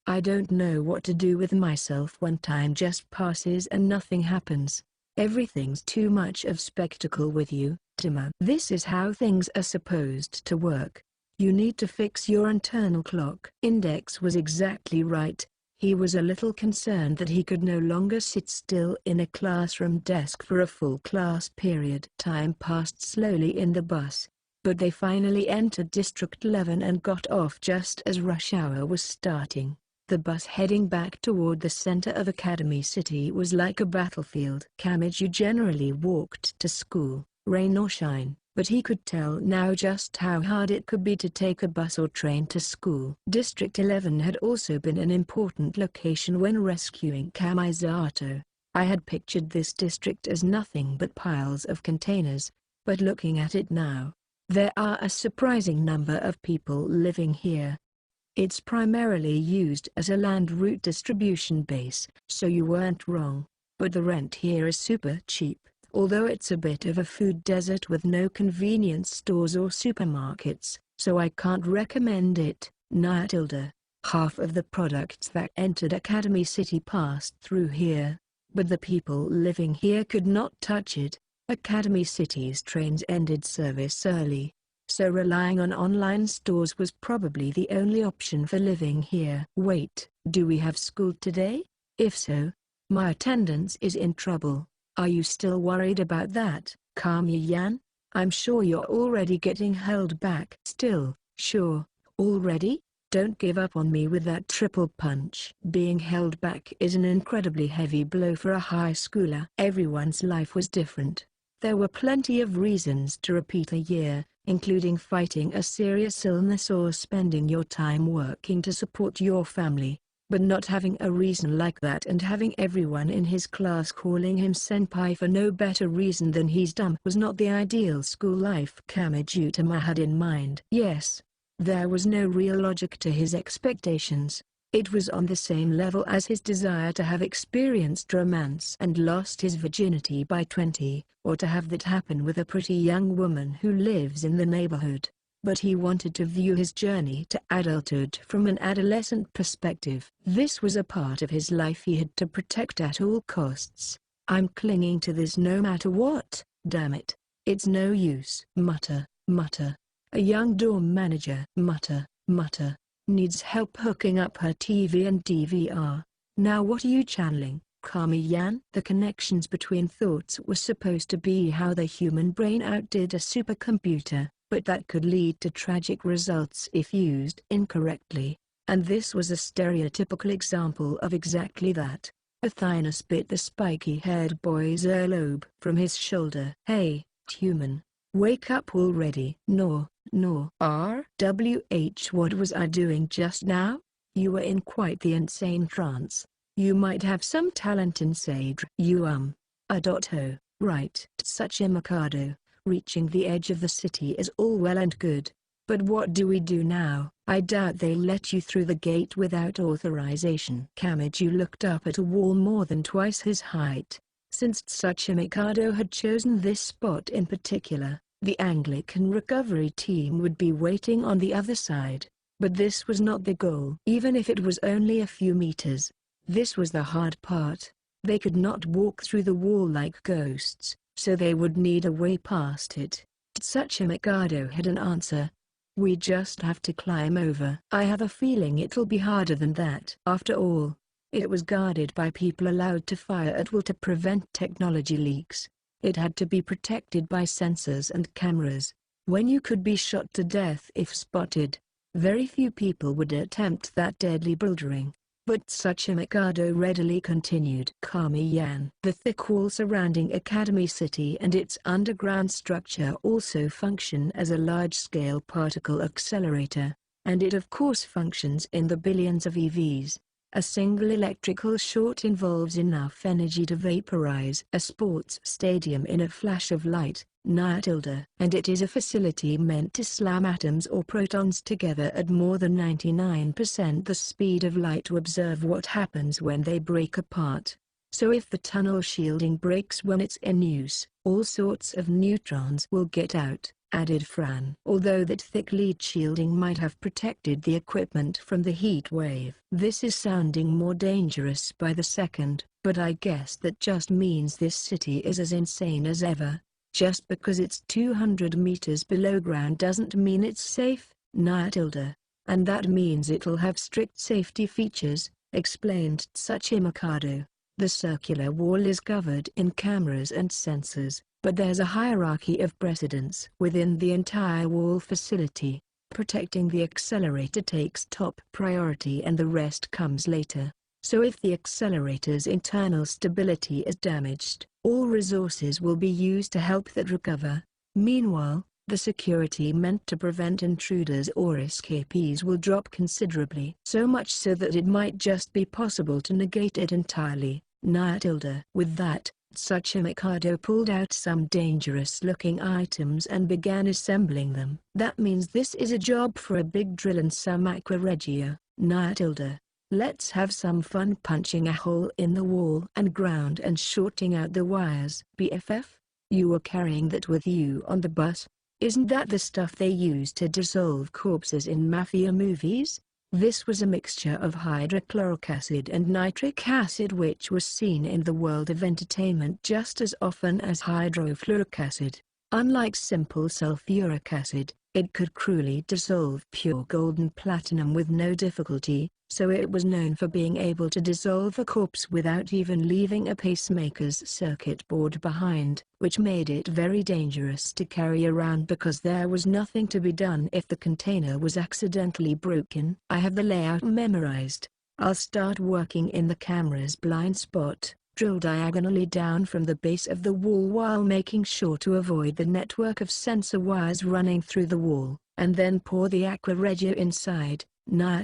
"I don't know what to do with myself when time just passes and nothing happens. Everything's too much of spectacle with you, Tima." "This is how things are supposed to work. You need to fix your internal clock." Index was exactly right. He was a little concerned that he could no longer sit still in a classroom desk for a full class period. Time passed slowly in the bus, but they finally entered District 11 and got off just as rush hour was starting. The bus heading back toward the center of Academy City was like a battlefield. Kamichu generally walked to school, rain or shine, but he could tell now just how hard it could be to take a bus or train to school. District 11 had also been an important location when rescuing Kamisato. I had pictured this district as nothing but piles of containers, but looking at it now, there are a surprising number of people living here. It's primarily used as a land route distribution base, so you weren't wrong, but the rent here is super cheap. Although it's a bit of a food desert with no convenience stores or supermarkets, so I can't recommend it. Half of the products that entered Academy City passed through here, but the people living here could not touch it. Academy City's trains ended service early, so relying on online stores was probably the only option for living here. "Wait, do we have school today? If so, my attendance is in trouble. Are you still worried about that, Kami-yan? I'm sure you're already getting held back." "Still, Sure, all ready? Don't give up on me with that triple punch. Being held back is an incredibly heavy blow for a high schooler. Everyone's life was different. There were plenty of reasons to repeat a year, including fighting a serious illness or spending your time working to support your family. But not having a reason like that and having everyone in his class calling him senpai for no better reason than he's dumb was not the ideal school life Kamijutama had in mind. Yes, there was no real logic to his expectations. It was on the same level as his desire to have experienced romance and lost his virginity by 20, or to have that happen with a pretty young woman who lives in the neighborhood. But he wanted to view his journey to adulthood from an adolescent perspective. This was a part of his life he had to protect at all costs. I'm clinging to this no matter what, damn it. It's no use. Mutter, mutter. A young dorm manager, mutter, mutter, needs help hooking up her TV and DVR. Now what are you channeling, Kami-yan? The connections between thoughts were supposed to be how the human brain outdid a supercomputer, but that could lead to tragic results if used incorrectly. And this was a stereotypical example of exactly that. Athena bit the spiky-haired boy's earlobe from his shoulder. Hey, human. Wake up already. No. RWH, what was I doing just now? You were in quite the insane trance. You might have some talent in Sage. You Ho, right. Tsuchi Mikado, reaching the edge of the city is all well and good. But what do we do now? I doubt they'll let you through the gate without authorization. Kamiju looked up at a wall more than twice his height. Since Tsuchi Mikado had chosen this spot in particular, the Anglican recovery team would be waiting on the other side. But this was not the goal. Even if it was only a few meters, this was the hard part. They could not walk through the wall like ghosts, so they would need a way past it. Tsuchi Mikado had an answer. We just have to climb over. I have a feeling it'll be harder than that. After all, it was guarded by people allowed to fire at will to prevent technology leaks. It had to be protected by sensors and cameras. When you could be shot to death if spotted, very few people would attempt that deadly bouldering. But Tsuchi Mikado readily continued. Kami-yan. The thick wall surrounding Academy City and its underground structure also function as a large-scale particle accelerator, and it of course functions in the billions of EVs. A single electrical short involves enough energy to vaporize a sports stadium in a flash of light, and it is a facility meant to slam atoms or protons together at more than 99% the speed of light to observe what happens when they break apart. So if the tunnel shielding breaks when it's in use, all sorts of neutrons will get out, added Fran. Although that thick lead shielding might have protected the equipment from the heat wave. This is sounding more dangerous by the second, but I guess that just means this city is as insane as ever. Just because it's 200 meters below ground doesn't mean it's safe, and that means it'll have strict safety features, explained Tsuchi Mikado. The circular wall is covered in cameras and sensors, but there's a hierarchy of precedence within the entire wall facility. Protecting the accelerator takes top priority and the rest comes later. So if the accelerator's internal stability is damaged, all resources will be used to help that recover. Meanwhile, the security meant to prevent intruders or escapees will drop considerably. So much so that it might just be possible to negate it entirely. With that, Tsuchi Mikado pulled out some dangerous-looking items and began assembling them. That means this is a job for a big drill in some aqua regia. Let's have some fun punching a hole in the wall and ground and shorting out the wires. BFF? You were carrying that with you on the bus? Isn't that the stuff they use to dissolve corpses in mafia movies? This was a mixture of hydrochloric acid and nitric acid which was seen in the world of entertainment just as often as hydrofluoric acid. Unlike simple sulfuric acid, It could cruelly dissolve pure gold and platinum with no difficulty, so it was known for being able to dissolve a corpse without even leaving a pacemaker's circuit board behind, which made it very dangerous to carry around because there was nothing to be done if the container was accidentally broken. I have the layout memorized. I'll start working in the camera's blind spot, drill diagonally down from the base of the wall while making sure to avoid the network of sensor wires running through the wall, and then pour the aqua regia inside.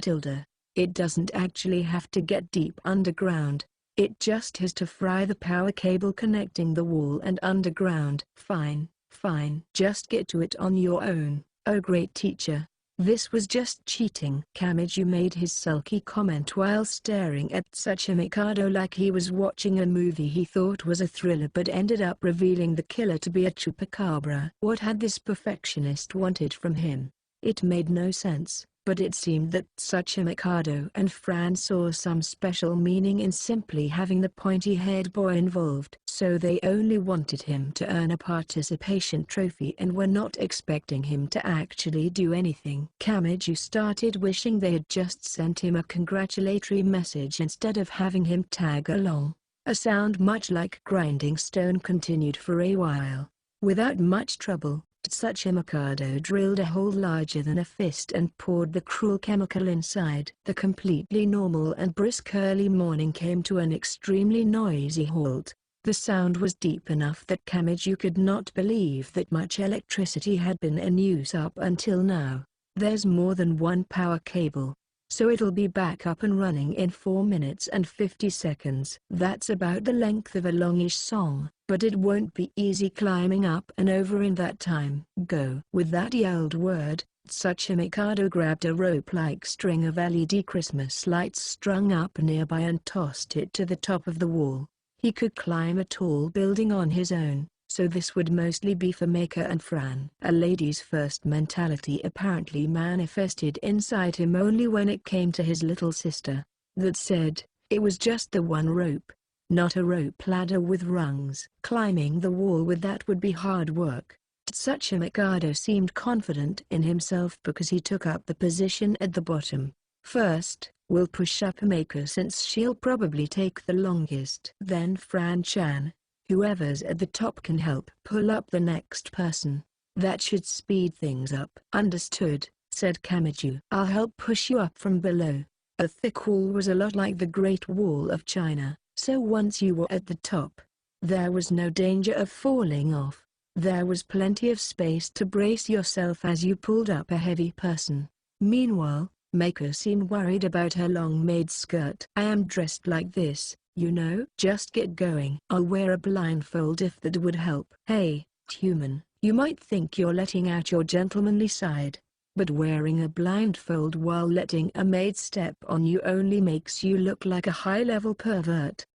Tilde. It doesn't actually have to get deep underground. It just has to fry the power cable connecting the wall and underground. Fine, fine. Just get to it on your own. Oh great teacher. This was just cheating. Kamiju made his sulky comment while staring at Tsuchimikado like he was watching a movie he thought was a thriller but ended up revealing the killer to be a chupacabra. What had this perfectionist wanted from him? It made no sense, but it seemed that Tsuchimikado and Fran saw some special meaning in simply having the pointy-haired boy involved. So they only wanted him to earn a participation trophy and were not expecting him to actually do anything. Kamiju started wishing they had just sent him a congratulatory message instead of having him tag along. A sound much like grinding stone continued for a while. Without much trouble, Tsuchimikado drilled a hole larger than a fist and poured the cruel chemical inside. The completely normal and brisk early morning came to an extremely noisy halt. The sound was deep enough that Kamiju could not believe that much electricity had been in use up until now. There's more than one power cable, so it'll be back up and running in 4 minutes and 50 seconds. That's about the length of a longish song, but it won't be easy climbing up and over in that time. Go. With that yelled word, Tsuchimikado grabbed a rope-like string of LED Christmas lights strung up nearby and tossed it to the top of the wall. He could climb a tall building on his own, so this would mostly be for Maker and Fran. A ladies' first mentality apparently manifested inside him only when it came to his little sister. That said, it was just the one rope, not a rope ladder with rungs. Climbing the wall with that would be hard work. Tsuchimikado seemed confident in himself because he took up the position at the bottom. First, we'll push up Maker since she'll probably take the longest. Then Fran-chan. Whoever's at the top can help pull up the next person. That should speed things up. Understood, said Kamiju. I'll help push you up from below. A thick wall was a lot like the Great Wall of China, so once you were at the top, there was no danger of falling off. There was plenty of space to brace yourself as you pulled up a heavy person. Meanwhile, Maker seemed worried about her long maid skirt. I am dressed like this, you know. Just get going. I'll wear a blindfold if that would help. Hey, human, you might think you're letting out your gentlemanly side, but wearing a blindfold while letting a maid step on you only makes you look like a high-level pervert.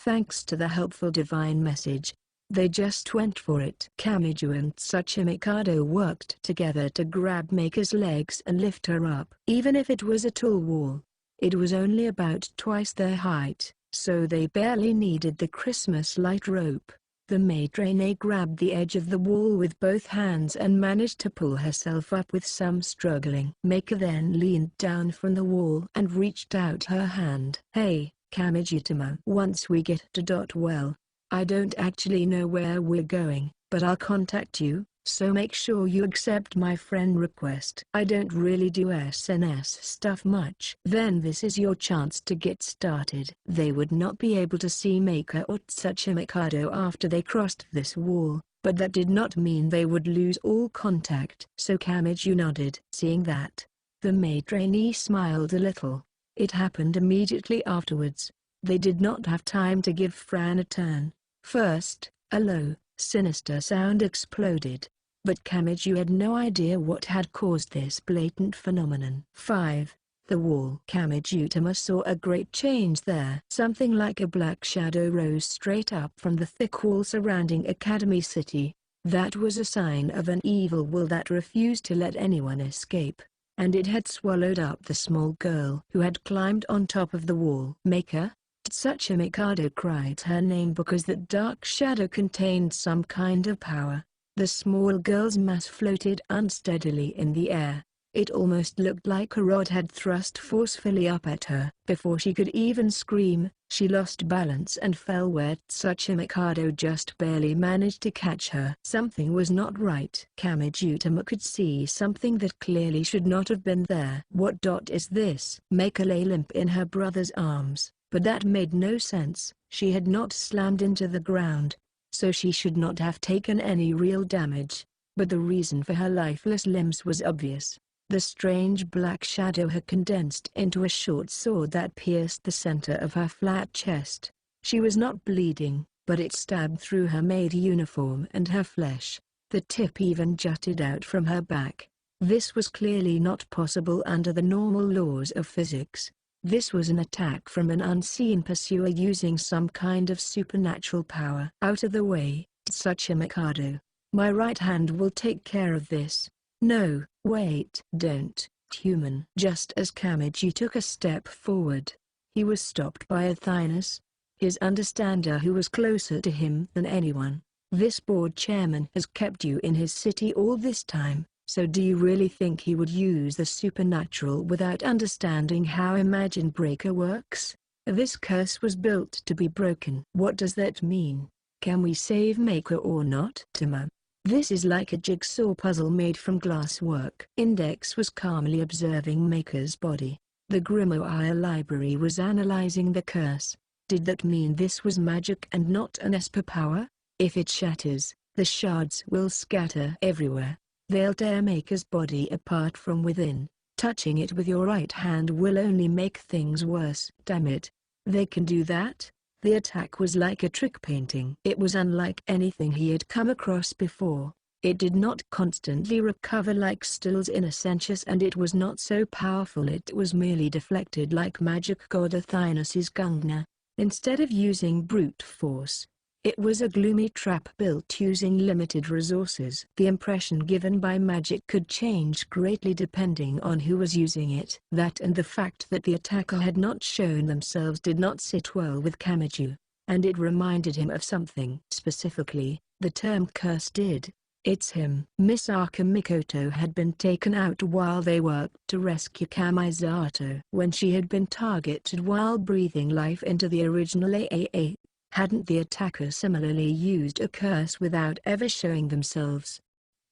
Thanks to the helpful divine message, they just went for it. Kamiju and Tsuchimikado worked together to grab Maker's legs and lift her up. Even if it was a tall wall, it was only about twice their height, so they barely needed the Christmas light rope. The maid grabbed the edge of the wall with both hands and managed to pull herself up with some struggling. Maker then leaned down from the wall and reached out her hand. Hey, Kamiju-tama. Once we get to well, I don't actually know where we're going, but I'll contact you, so make sure you accept my friend request. I don't really do SNS stuff much. Then this is your chance to get started. They would not be able to see Maker or Tsuchimikado after they crossed this wall, but that did not mean they would lose all contact. So Kamiju nodded. Seeing that, the maid trainee smiled a little. It happened immediately afterwards. They did not have time to give Fran a turn. First, a low, sinister sound exploded, but Kamiju had no idea what had caused this blatant phenomenon. 5. The wall. Kamiju-tama saw a great change there. Something like a black shadow rose straight up from the thick wall surrounding Academy City. That was a sign of an evil will that refused to let anyone escape, and it had swallowed up the small girl who had climbed on top of the wall. Maker? Tsuchimikado cried her name because that dark shadow contained some kind of power. The small girl's mass floated unsteadily in the air. It almost looked like a rod had thrust forcefully up at her. Before she could even scream, she lost balance and fell where Tsuchimikado just barely managed to catch her. Something was not right. Kamijutama could see something that clearly should not have been there. What is this? Maika lay limp in her brother's arms, but that made no sense. She had not slammed into the ground, so she should not have taken any real damage. But the reason for her lifeless limbs was obvious. The strange black shadow had condensed into a short sword that pierced the center of her flat chest. She was not bleeding, but it stabbed through her maid uniform and her flesh. The tip even jutted out from her back. This was clearly not possible under the normal laws of physics. This was an attack from an unseen pursuer using some kind of supernatural power. Out of the way, Tsuchimikado. My right hand will take care of this. No, wait. Don't, human. Just as Kamiji took a step forward, he was stopped by Athynus, his understander who was closer to him than anyone. This board chairman has kept you in his city all this time, so do you really think he would use the supernatural without understanding how Imagine Breaker works? This curse was built to be broken. What does that mean? Can we save Maker or not? Tama. This is like a jigsaw puzzle made from glasswork. Index was calmly observing Maker's body. The Grimoire library was analyzing the curse. Did that mean this was magic and not an Esper power? If it shatters, the shards will scatter everywhere. They'll tear Maker's body apart from within. Touching it with your right hand will only make things worse. Damn it. They can do that? The attack was like a trick painting. It was unlike anything he had come across before. It did not constantly recover like stills in a sensuous, and it was not so powerful it was merely deflected like magic god Athynus's Gungna. Instead of using brute force, it was a gloomy trap built using limited resources. The impression given by magic could change greatly depending on who was using it. That and the fact that the attacker had not shown themselves did not sit well with Kamiju, and it reminded him of something. Specifically, the term curse did. It's him. Misaka Mikoto had been taken out while they worked to rescue Kamisato. When she had been targeted while breathing life into the original AAA. Hadn't the attacker similarly used a curse without ever showing themselves?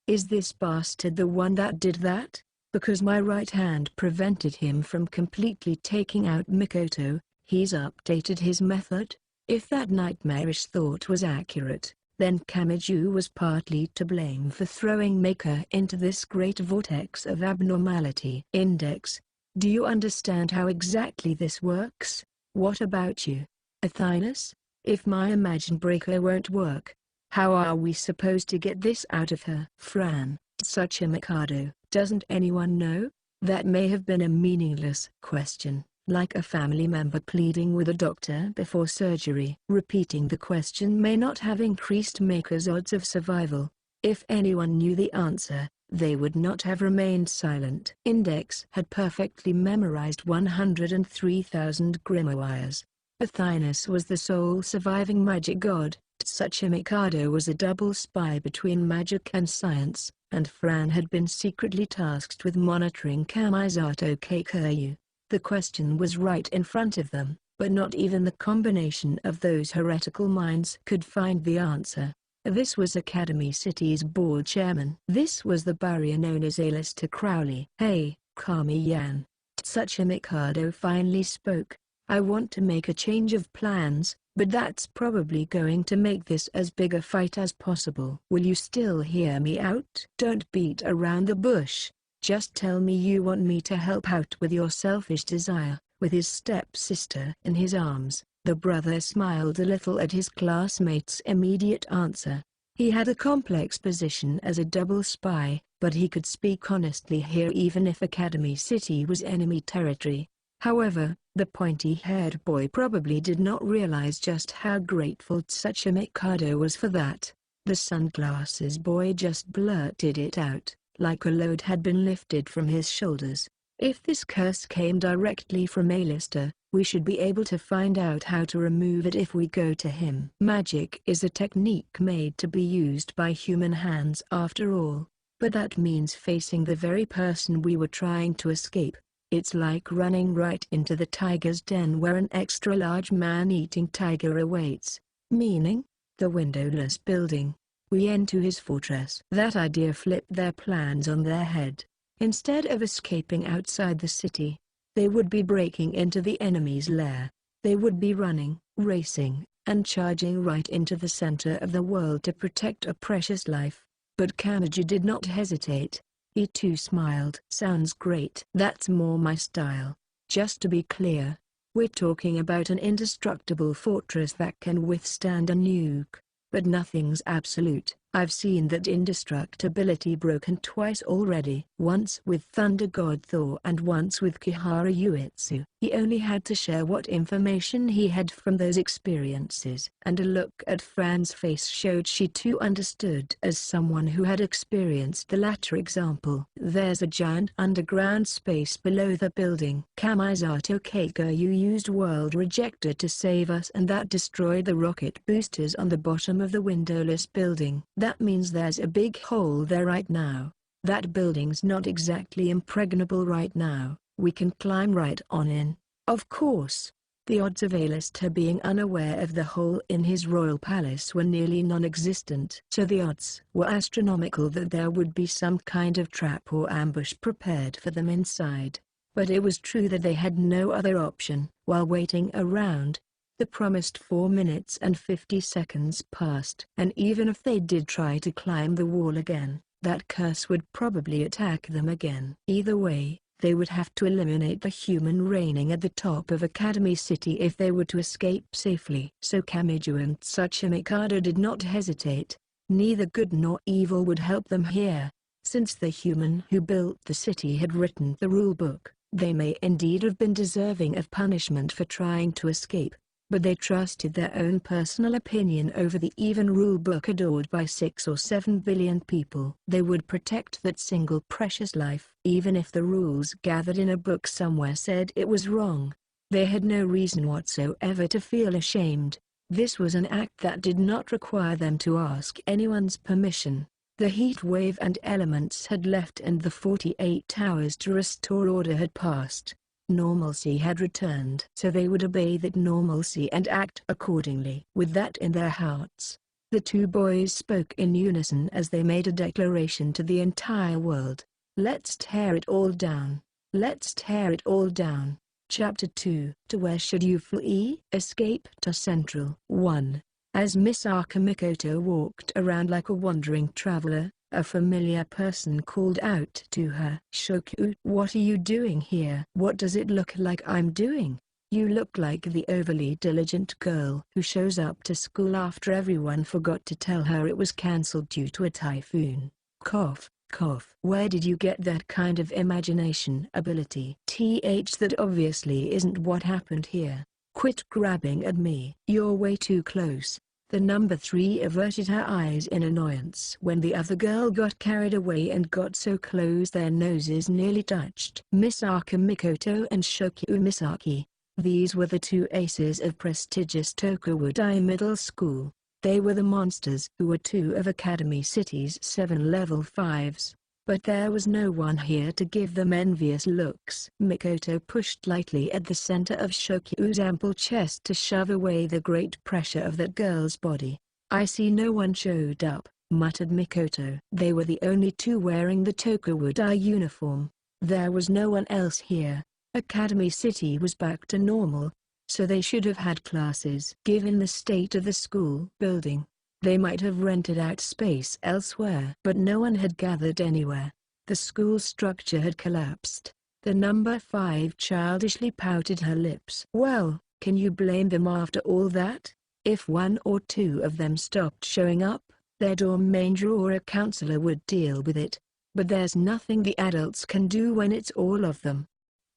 Is this bastard the one that did that? Because my right hand prevented him from completely taking out Mikoto, he's updated his method? If that nightmarish thought was accurate, then Kamiju was partly to blame for throwing Maker into this great vortex of abnormality. Index. Do you understand how exactly this works? What about you, Athynus? If my Imagine Breaker won't work, how are we supposed to get this out of her? Fran, Tsuchimikado, doesn't anyone know? That may have been a meaningless question, like a family member pleading with a doctor before surgery. Repeating the question may not have increased Maker's odds of survival. If anyone knew the answer, they would not have remained silent. Index had perfectly memorized 103,000 grimoires. Athynus was the sole surviving magic god, Tsuchimikado was a double spy between magic and science, and Fran had been secretly tasked with monitoring Kamisato Keikuryu. The question was right in front of them, but not even the combination of those heretical minds could find the answer. This was Academy City's board chairman. This was the barrier known as Alistair Crowley. Hey, Kami-yan. Tsuchimikado finally spoke. I want to make a change of plans, but that's probably going to make this as big a fight as possible. Will you still hear me out? Don't beat around the bush. Just tell me you want me to help out with your selfish desire. With his stepsister in his arms, the brother smiled a little at his classmate's immediate answer. He had a complex position as a double spy, but he could speak honestly here even if Academy City was enemy territory. However, the pointy-haired boy probably did not realize just how grateful Tsuchimikado was for that. The sunglasses boy just blurted it out, like a load had been lifted from his shoulders. If this curse came directly from Alistair, We should be able to find out how to remove it if we go to him. Magic is a technique made to be used by human hands after all, but that means facing the very person we were trying to escape. It's like running right into the tiger's den where an extra-large man-eating tiger awaits, meaning, the windowless building. We enter his fortress. That idea flipped their plans on their head. Instead of escaping outside the city, they would be breaking into the enemy's lair. They would be running, racing, and charging right into the center of the world to protect a precious life. But Kamiji did not hesitate. He too smiled. Sounds great. That's more my style. Just to be clear, we're talking about an indestructible fortress that can withstand a nuke. But nothing's absolute. I've seen that indestructibility broken twice already. Once with Thunder God Thor and once with Kihara Uetsu. He only had to share what information he had from those experiences. And a look at Fran's face showed she too understood. As someone who had experienced the latter example. There's a giant underground space below the building. Kamisato Keiko, you used World Rejector to save us and that destroyed the rocket boosters on the bottom of the windowless building. That means there's a big hole there right now. That building's not exactly impregnable right now. We can climb right on in. Of course. The odds of A-lister being unaware of the hole in his royal palace were nearly non-existent. So the odds were astronomical that there would be some kind of trap or ambush prepared for them inside. But it was true that they had no other option. While waiting around, the promised 4 minutes and 50 seconds passed. And even if they did try to climb the wall again, that curse would probably attack them again. Either way, they would have to eliminate the human reigning at the top of Academy City if they were to escape safely. So Kamiju and Tsuchi Mikado did not hesitate. Neither good nor evil would help them here. Since the human who built the city had written the rulebook, they may indeed have been deserving of punishment for trying to escape. But they trusted their own personal opinion over the even rulebook adored by 6 or 7 billion people. They would protect that single precious life. Even if the rules gathered in a book somewhere said it was wrong, they had no reason whatsoever to feel ashamed. This was an act that did not require them to ask anyone's permission. The heat wave and elements had left and the 48 hours to restore order had passed. Normalcy had returned. So they would obey that normalcy and act accordingly. With that in their hearts, the two boys spoke in unison as they made a declaration to the entire world. Let's tear it all down. Let's tear it all down. Chapter 2. To where should you flee? Escape to Central. 1. As Misaka Mikoto walked around like a wandering traveler, a familiar person called out to her. Shokyu, what are you doing here? What does it look like I'm doing? You look like the overly diligent girl who shows up to school after everyone forgot to tell her it was cancelled due to a typhoon. Cough, cough. Where did you get that kind of imagination ability? That obviously isn't what happened here. Quit grabbing at me. You're way too close. The number 3 averted her eyes in annoyance when the other girl got carried away and got so close their noses nearly touched. Misaka Mikoto and Shokyu Misaki. These were the two aces of prestigious Tokudai Middle School. They were the monsters who were 2 of Academy City's 7 level 5s. But there was no one here to give them envious looks. Mikoto pushed lightly at the center of Shokyu's ample chest to shove away the great pressure of that girl's body. I see no one showed up, muttered Mikoto. They were the only 2 wearing the Tokudai uniform. There was no one else here. Academy City was back to normal, so they should have had classes. Given the state of the school building, they might have rented out space elsewhere. But no one had gathered anywhere. The school structure had collapsed. The number 5 childishly pouted her lips. Well, can you blame them after all that? If 1 or 2 of them stopped showing up, their dorm manager or a counselor would deal with it. But there's nothing the adults can do when it's all of them.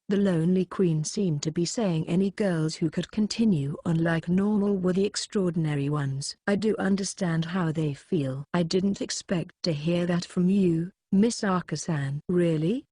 The lonely queen seemed to be saying any girls who could continue on like normal were the extraordinary ones. I do understand how they feel. I didn't expect to hear that from you, Misaka-san. Really?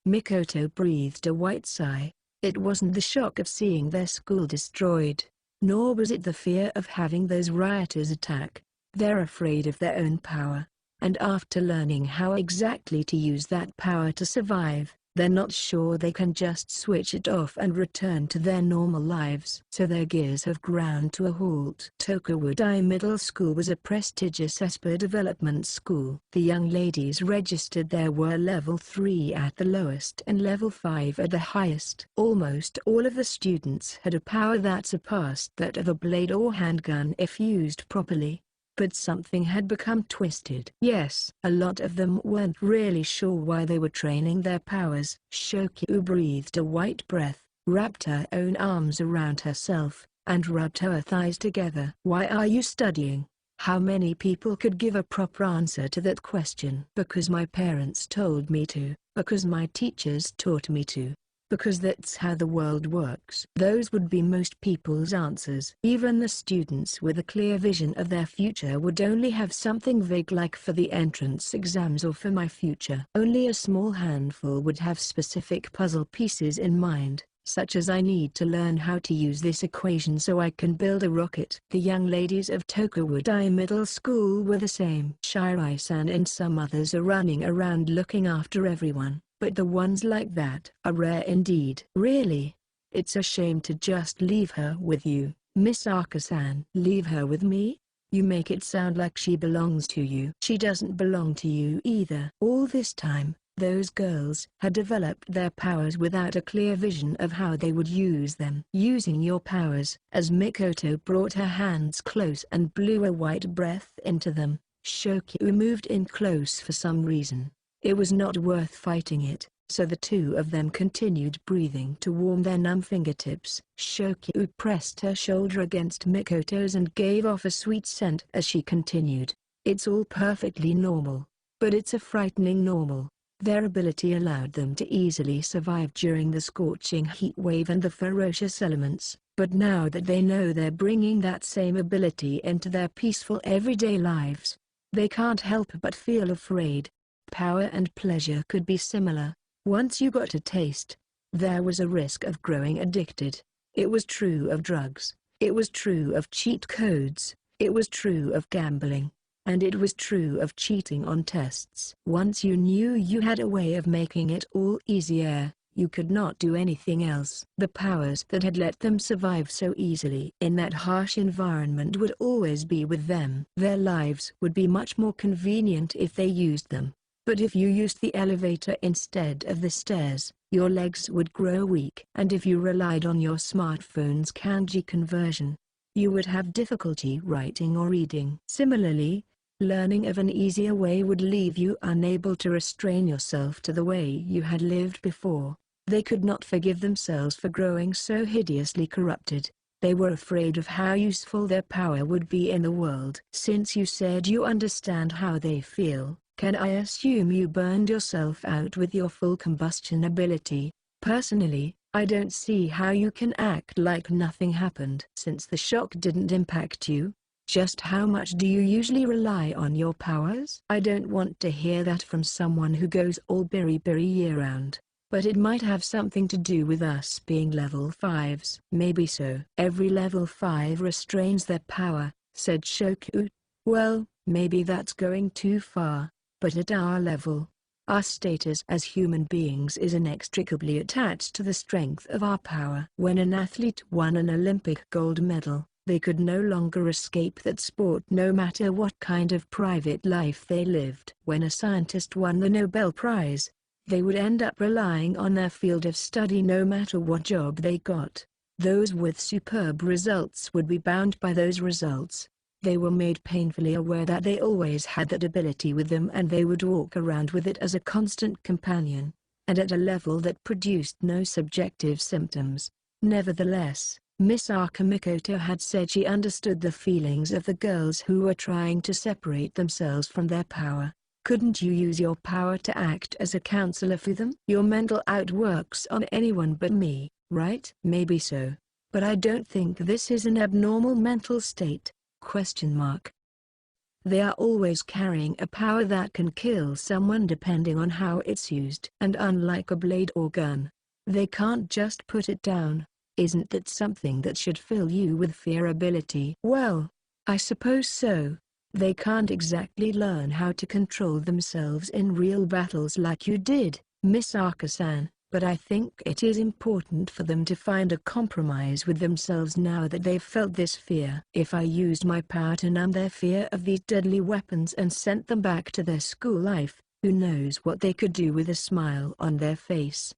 Mikoto breathed a white sigh. It wasn't the shock of seeing their school destroyed, nor was it the fear of having those rioters attack. They're afraid of their own power. And after learning how exactly to use that power to survive, they're not sure they can just switch it off and return to their normal lives. So their gears have ground to a halt. Tokawu Middle School was a prestigious ESPA development school. The young ladies registered there were level 3 at the lowest and level 5 at the highest. Almost all of the students had a power that surpassed that of a blade or handgun if used properly. But something had become twisted. Yes, a lot of them weren't really sure why they were training their powers. Shokyu breathed a white breath, wrapped her own arms around herself, and rubbed her thighs together. Why are you studying? How many people could give a proper answer to that question? Because my parents told me to, because my teachers taught me to. Because that's how the world works. Those would be most people's answers. Even the students with a clear vision of their future would only have something vague like for the entrance exams or for my future. Only a small handful would have specific puzzle pieces in mind, such as I need to learn how to use this equation so I can build a rocket. The young ladies of Tokawu Middle School were the same. Shirai-san and some others are running around looking after everyone. But the ones like that are rare indeed. Really? It's a shame to just leave her with you, Miss Aka-san. Leave her with me? You make it sound like she belongs to you. She doesn't belong to you either. All this time, those girls had developed their powers without a clear vision of how they would use them. Using your powers, as Mikoto brought her hands close and blew a white breath into them, Shokyu moved in close for some reason. It was not worth fighting it, so the two of them continued breathing to warm their numb fingertips. Shokyu pressed her shoulder against Mikoto's and gave off a sweet scent as she continued. It's all perfectly normal. But it's a frightening normal. Their ability allowed them to easily survive during the scorching heat wave and the ferocious elements, but now that they know they're bringing that same ability into their peaceful everyday lives, they can't help but feel afraid. Power and pleasure could be similar. Once you got a taste, there was a risk of growing addicted. It was true of drugs. It was true of cheat codes. It was true of gambling. And it was true of cheating on tests. Once you knew you had a way of making it all easier, you could not do anything else. The powers that had let them survive so easily in that harsh environment would always be with them. Their lives would be much more convenient if they used them. But if you used the elevator instead of the stairs, your legs would grow weak. And if you relied on your smartphone's kanji conversion, you would have difficulty writing or reading. Similarly, learning of an easier way would leave you unable to restrain yourself to the way you had lived before. They could not forgive themselves for growing so hideously corrupted. They were afraid of how useful their power would be in the world. Since you said you understand how they feel, can I assume you burned yourself out with your full combustion ability? Personally, I don't see how you can act like nothing happened. Since the shock didn't impact you, just how much do you usually rely on your powers? I don't want to hear that from someone who goes all berry year-round. But it might have something to do with us being level 5s. Maybe so. Every level 5 restrains their power, said Shokyu. Well, maybe that's going too far. But at our level, our status as human beings is inextricably attached to the strength of our power. When an athlete won an Olympic gold medal, they could no longer escape that sport no matter what kind of private life they lived. When a scientist won the Nobel Prize, they would end up relying on their field of study no matter what job they got. Those with superb results would be bound by those results. They were made painfully aware that they always had that ability with them and they would walk around with it as a constant companion, and at a level that produced no subjective symptoms. Nevertheless, Miss Akamikoto had said she understood the feelings of the girls who were trying to separate themselves from their power. Couldn't you use your power to act as a counselor for them? Your mental outworks on anyone but me, right? Maybe so. But I don't think this is an abnormal mental state. They are always carrying a power that can kill someone depending on how it's used. And unlike a blade or gun, They can't just put it down. Isn't that something that should fill you with fear? Ability? Well, I suppose so. They can't exactly learn how to control themselves in real battles like you did, Misaka-san, but I think it is important for them to find a compromise with themselves now that they've felt this fear. If I used my power to numb their fear of these deadly weapons and sent them back to their school life, who knows what they could do with a smile on their face.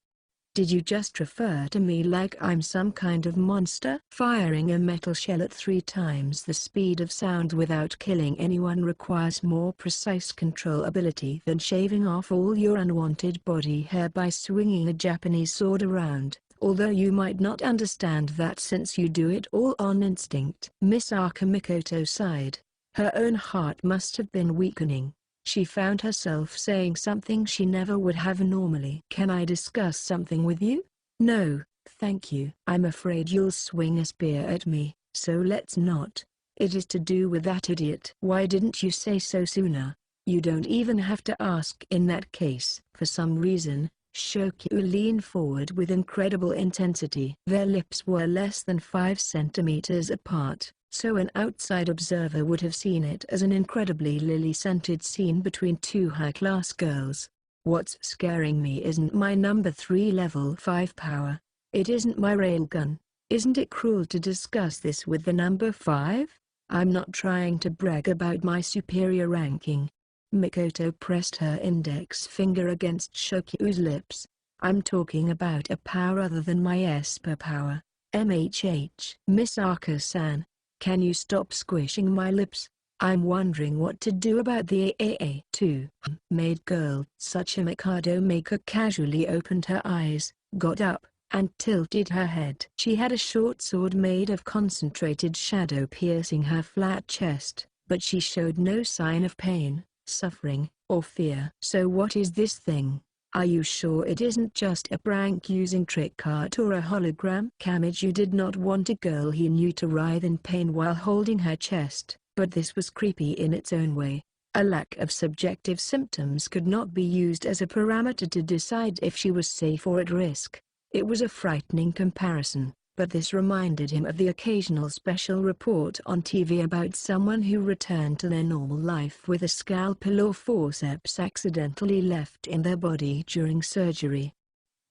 Did you just refer to me like I'm some kind of monster? Firing a metal shell at 3 times the speed of sound without killing anyone requires more precise control ability than shaving off all your unwanted body hair by swinging a Japanese sword around, although you might not understand that since you do it all on instinct. Misaka Mikoto sighed. Her own heart must have been weakening. She found herself saying something she never would have normally. Can I discuss something with you? No, thank you. I'm afraid you'll swing a spear at me, so let's not. It is to do with that idiot. Why didn't you say so sooner? You don't even have to ask in that case. For some reason, Shokyu leaned forward with incredible intensity. Their lips were less than 5 centimeters apart, so an outside observer would have seen it as an incredibly lily-scented scene between 2 high-class girls. What's scaring me isn't my number 3 level 5 power. It isn't my railgun. Isn't it cruel to discuss this with the number 5? I'm not trying to brag about my superior ranking. Mikoto pressed her index finger against Shokyu's lips. I'm talking about a power other than my Esper power. MHH. Misaka-san, can you stop squishing my lips? I'm wondering what to do about the AAA. 2. Maid girl. Such a Mikado Maker casually opened her eyes, got up, and tilted her head. She had a short sword made of concentrated shadow piercing her flat chest, but she showed no sign of pain, suffering, or fear. So what is this thing? Are you sure it isn't just a prank using trick art or a hologram? Kamiju did not want a girl he knew to writhe in pain while holding her chest, but this was creepy in its own way. A lack of subjective symptoms could not be used as a parameter to decide if she was safe or at risk. It was a frightening comparison, but this reminded him of the occasional special report on TV about someone who returned to their normal life with a scalpel or forceps accidentally left in their body during surgery.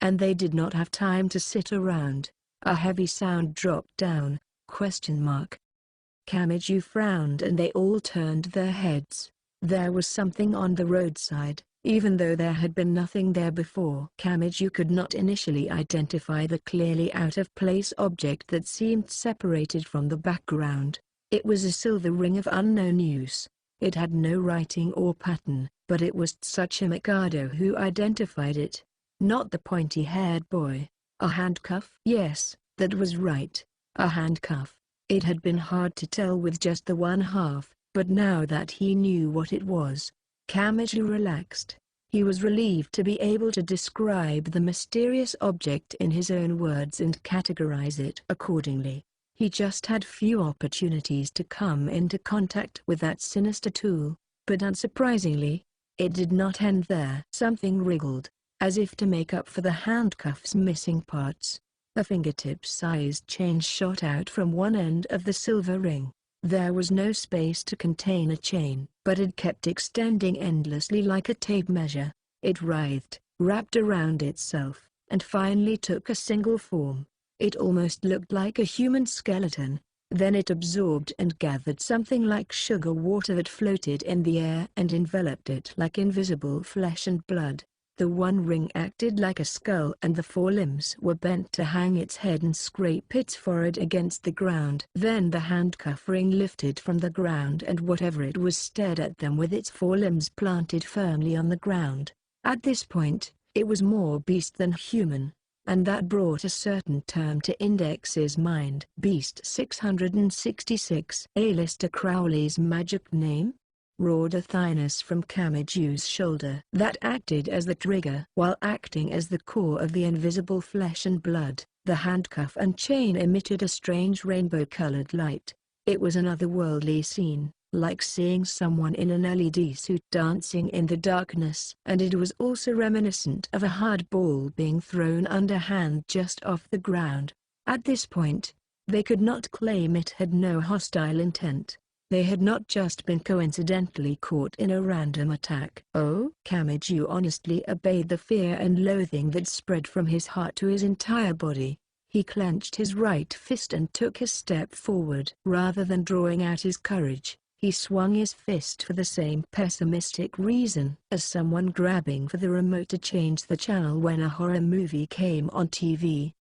And they did not have time to sit around. A heavy sound dropped down, ? Kamiju frowned and they all turned their heads. There was something on the roadside, even though there had been nothing there before. Kamiju could not initially identify the clearly out-of-place object that seemed separated from the background. It was a silver ring of unknown use. It had no writing or pattern, but it was Tsuchi Mikado who identified it. Not the pointy-haired boy. A handcuff? Yes, that was right. A handcuff. It had been hard to tell with just the one half, but now that he knew what it was, Kamiju relaxed. He was relieved to be able to describe the mysterious object in his own words and categorize it accordingly. He just had few opportunities to come into contact with that sinister tool, but unsurprisingly, it did not end there. Something wriggled, as if to make up for the handcuff's missing parts. A fingertip-sized chain shot out from one end of the silver ring. There was no space to contain a chain, but it kept extending endlessly like a tape measure. It writhed, wrapped around itself, and finally took a single form. It almost looked like a human skeleton. Then it absorbed and gathered something like sugar water that floated in the air and enveloped it like invisible flesh and blood. The one ring acted like a skull and the 4 limbs were bent to hang its head and scrape its forehead against the ground. Then the handcuff ring lifted from the ground and whatever it was stared at them with its 4 limbs planted firmly on the ground. At this point, it was more beast than human, and that brought a certain term to Index's mind. Beast 666. Alistair Crowley's magic name? Roared a thiness from Kamiju's shoulder. That acted as the trigger. While acting as the core of the invisible flesh and blood, the handcuff and chain emitted a strange rainbow-colored light. It was an otherworldly scene, like seeing someone in an LED suit dancing in the darkness. And it was also reminiscent of a hard ball being thrown underhand just off the ground. At this point, they could not claim it had no hostile intent. They had not just been coincidentally caught in a random attack. Oh? Kamiju honestly obeyed the fear and loathing that spread from his heart to his entire body. He clenched his right fist and took a step forward. Rather than drawing out his courage, he swung his fist for the same pessimistic reason as someone grabbing for the remote to change the channel when a horror movie came on TV.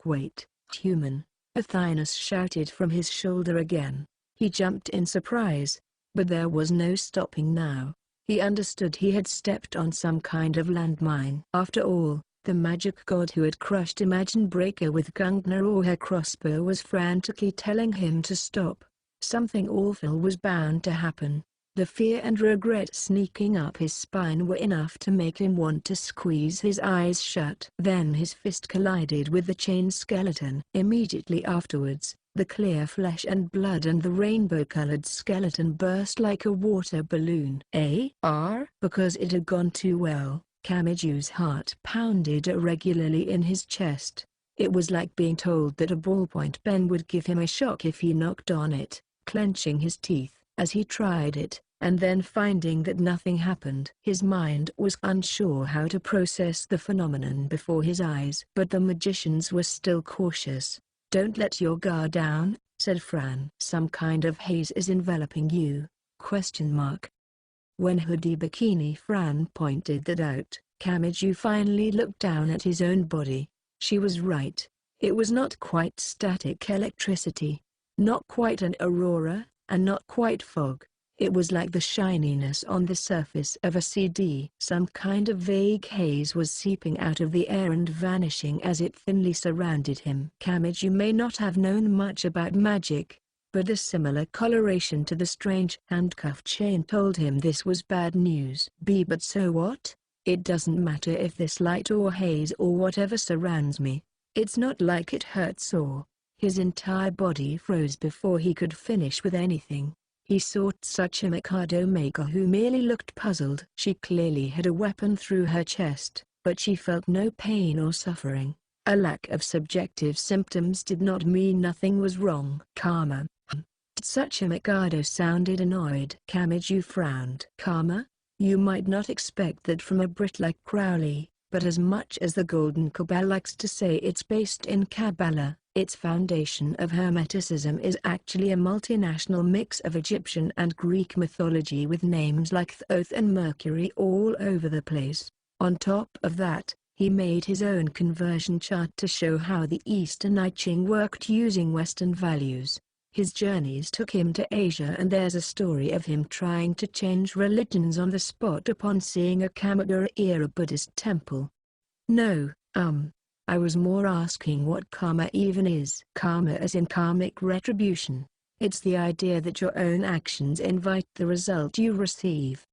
Wait, human, Athinus shouted from his shoulder again. He jumped in surprise, but there was no stopping now. He understood he had stepped on some kind of landmine. After all, the magic god who had crushed Imagine Breaker with Gungner or her crossbow was frantically telling him to stop. Something awful was bound to happen. The fear and regret sneaking up his spine were enough to make him want to squeeze his eyes shut. Then his fist collided with the chain skeleton. Immediately afterwards, the clear flesh and blood and the rainbow-colored skeleton burst like a water balloon. Because it had gone too well, Kamiju's heart pounded irregularly in his chest. It was like being told that a ballpoint pen would give him a shock if he knocked on it. Clenching his teeth as he tried it, and then finding that nothing happened. His mind was unsure how to process the phenomenon before his eyes. But the magicians were still cautious. "Don't let your guard down," said Fran. "Some kind of haze is enveloping you?" When Hoodie Bikini Fran pointed that out, Kamiju finally looked down at his own body. She was right. It was not quite static electricity, not quite an aurora, and not quite fog. It was like the shininess on the surface of a CD. Some kind of vague haze was seeping out of the air and vanishing as it thinly surrounded him. Kamiju may not have known much about magic, but the similar coloration to the strange handcuff chain told him this was bad news. But so what? It doesn't matter if this light or haze or whatever surrounds me. It's not like it hurts or... His entire body froze before he could finish with anything. He sought such a Mikado maker who merely looked puzzled. She clearly had a weapon through her chest, but she felt no pain or suffering. A lack of subjective symptoms did not mean nothing was wrong. Karma. Such a Mikado sounded annoyed. Kamiju frowned. Karma? You might not expect that from a Brit like Crowley, but as much as the Golden Cabal likes to say it's based in Kabbalah, its foundation of Hermeticism is actually a multinational mix of Egyptian and Greek mythology with names like Thoth and Mercury all over the place. On top of that, he made his own conversion chart to show how the Eastern I Ching worked using Western values. His journeys took him to Asia, and there's a story of him trying to change religions on the spot upon seeing a Kamakura-era Buddhist temple. No, I was more asking what karma even is. Karma as in karmic retribution. It's the idea that your own actions invite the result you receive.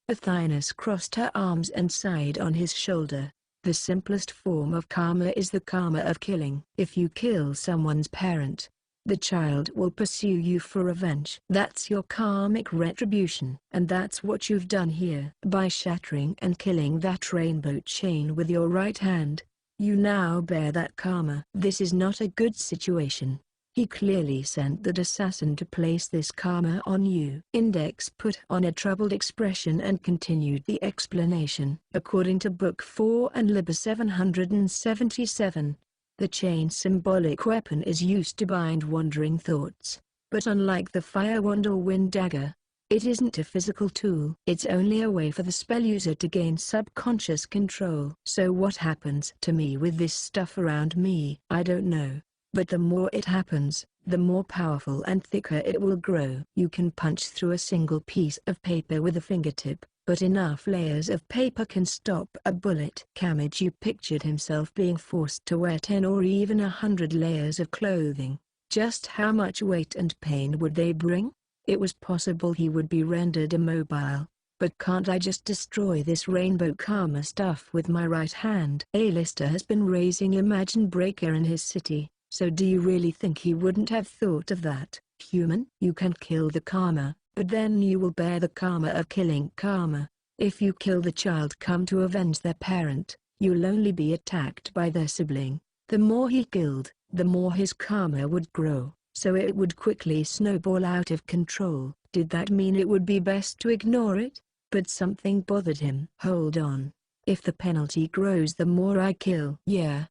Athinus crossed her arms and sighed on his shoulder. The simplest form of karma is the karma of killing. If you kill someone's parent, the child will pursue you for revenge. That's your karmic retribution. And that's what you've done here. By shattering and killing that rainbow chain with your right hand, you now bear that karma. This is not a good situation. He clearly sent that assassin to place this karma on you. Index put on a troubled expression and continued the explanation. According to Book 4 and Liber 777, the chain symbolic weapon is used to bind wandering thoughts, but unlike the fire wand or wind dagger, it isn't a physical tool. It's only a way for the spell user to gain subconscious control. So what happens to me with this stuff around me? I don't know. But the more it happens, the more powerful and thicker it will grow. You can punch through a single piece of paper with a fingertip, but enough layers of paper can stop a bullet. Kamiju pictured himself being forced to wear 10 or even 100 layers of clothing. Just how much weight and pain would they bring? It was possible he would be rendered immobile. But can't I just destroy this rainbow karma stuff with my right hand? A-lister has been raising Imagine Breaker in his city, so do you really think he wouldn't have thought of that? human. You can kill the karma, but then you will bear the karma of killing karma. If you kill the child come to avenge their parent, you'll only be attacked by their sibling. The more he killed, the more his karma would grow, so it would quickly snowball out of control. Did that mean it would be best to ignore it? But something bothered him. Hold on. If the penalty grows the more I kill. Yeah.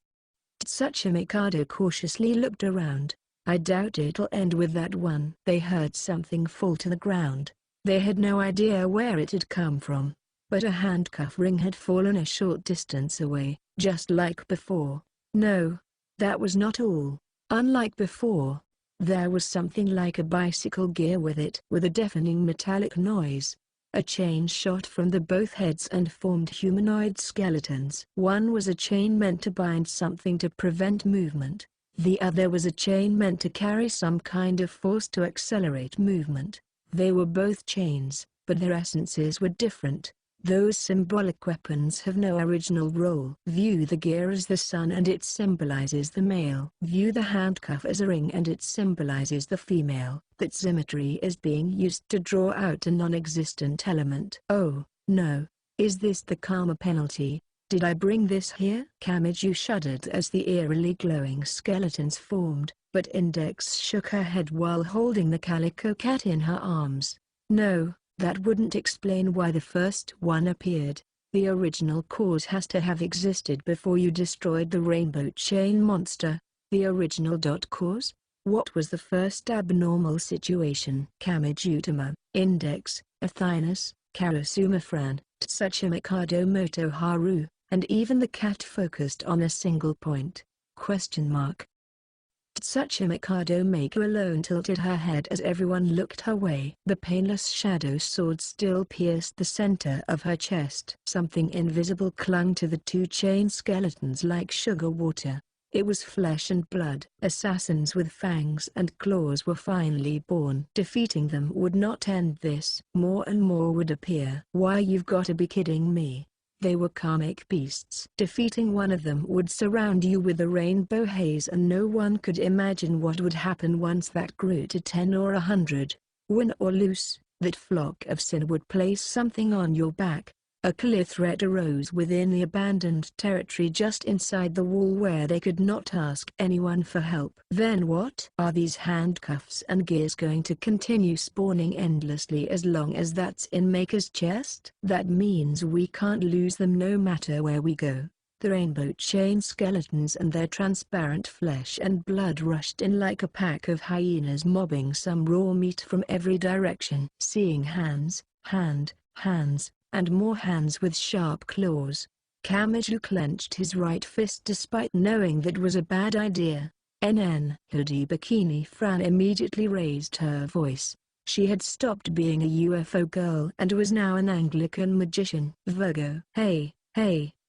Tsuchima Mikado cautiously looked around. I doubt it'll end with that one. They heard something fall to the ground. They had no idea where it had come from, but a handcuff ring had fallen a short distance away, just like before. No, that was not all. Unlike before, there was something like a bicycle gear with it. With a deafening metallic noise, a chain shot from the both heads and formed humanoid skeletons. One was a chain meant to bind something to prevent movement. The other was a chain meant to carry some kind of force to accelerate movement. They were both chains, but their essences were different. Those symbolic weapons have no original role. View the gear as the sun and it symbolizes the male. View the handcuff as a ring and it symbolizes the female. That symmetry is being used to draw out a non-existent element. Oh, no. Is this the karma penalty? Did I bring this here? Kamiju shuddered as the eerily glowing skeletons formed, but Index shook her head while holding the calico cat in her arms. No. That wouldn't explain why the first one appeared. The original cause has to have existed before you destroyed the rainbow chain monster. The original cause? What was the first abnormal situation? Kamijutama, Index, Athinus, Karasuma Fran, Tsuchima Mikado Moto Haru, and even the cat focused on a single point. Tsuchima Mikado Mako alone tilted her head as everyone looked her way. The painless shadow sword still pierced the center of her chest. Something invisible clung to the two chain skeletons like sugar water. It was flesh and blood. Assassins with fangs and claws were finally born. Defeating them would not end this. More and more would appear. Why, you've got to be kidding me. They were karmic beasts. Defeating one of them would surround you with a rainbow haze and no one could imagine what would happen once that grew to 10 or 100. Win or lose, that flock of sin would place something on your back. A clear threat arose within the abandoned territory just inside the wall where they could not ask anyone for help. Then what? Are these handcuffs and gears going to continue spawning endlessly as long as that's in Maker's chest? That means we can't lose them no matter where we go. The rainbow chain skeletons and their transparent flesh and blood rushed in like a pack of hyenas mobbing some raw meat from every direction. Seeing hands, hands, and more hands with sharp claws, Kamiju clenched his right fist despite knowing that was a bad idea. Hoodie Bikini Fran immediately raised her voice. She had stopped being a UFO girl and was now an Anglican magician. Virgo. Hey,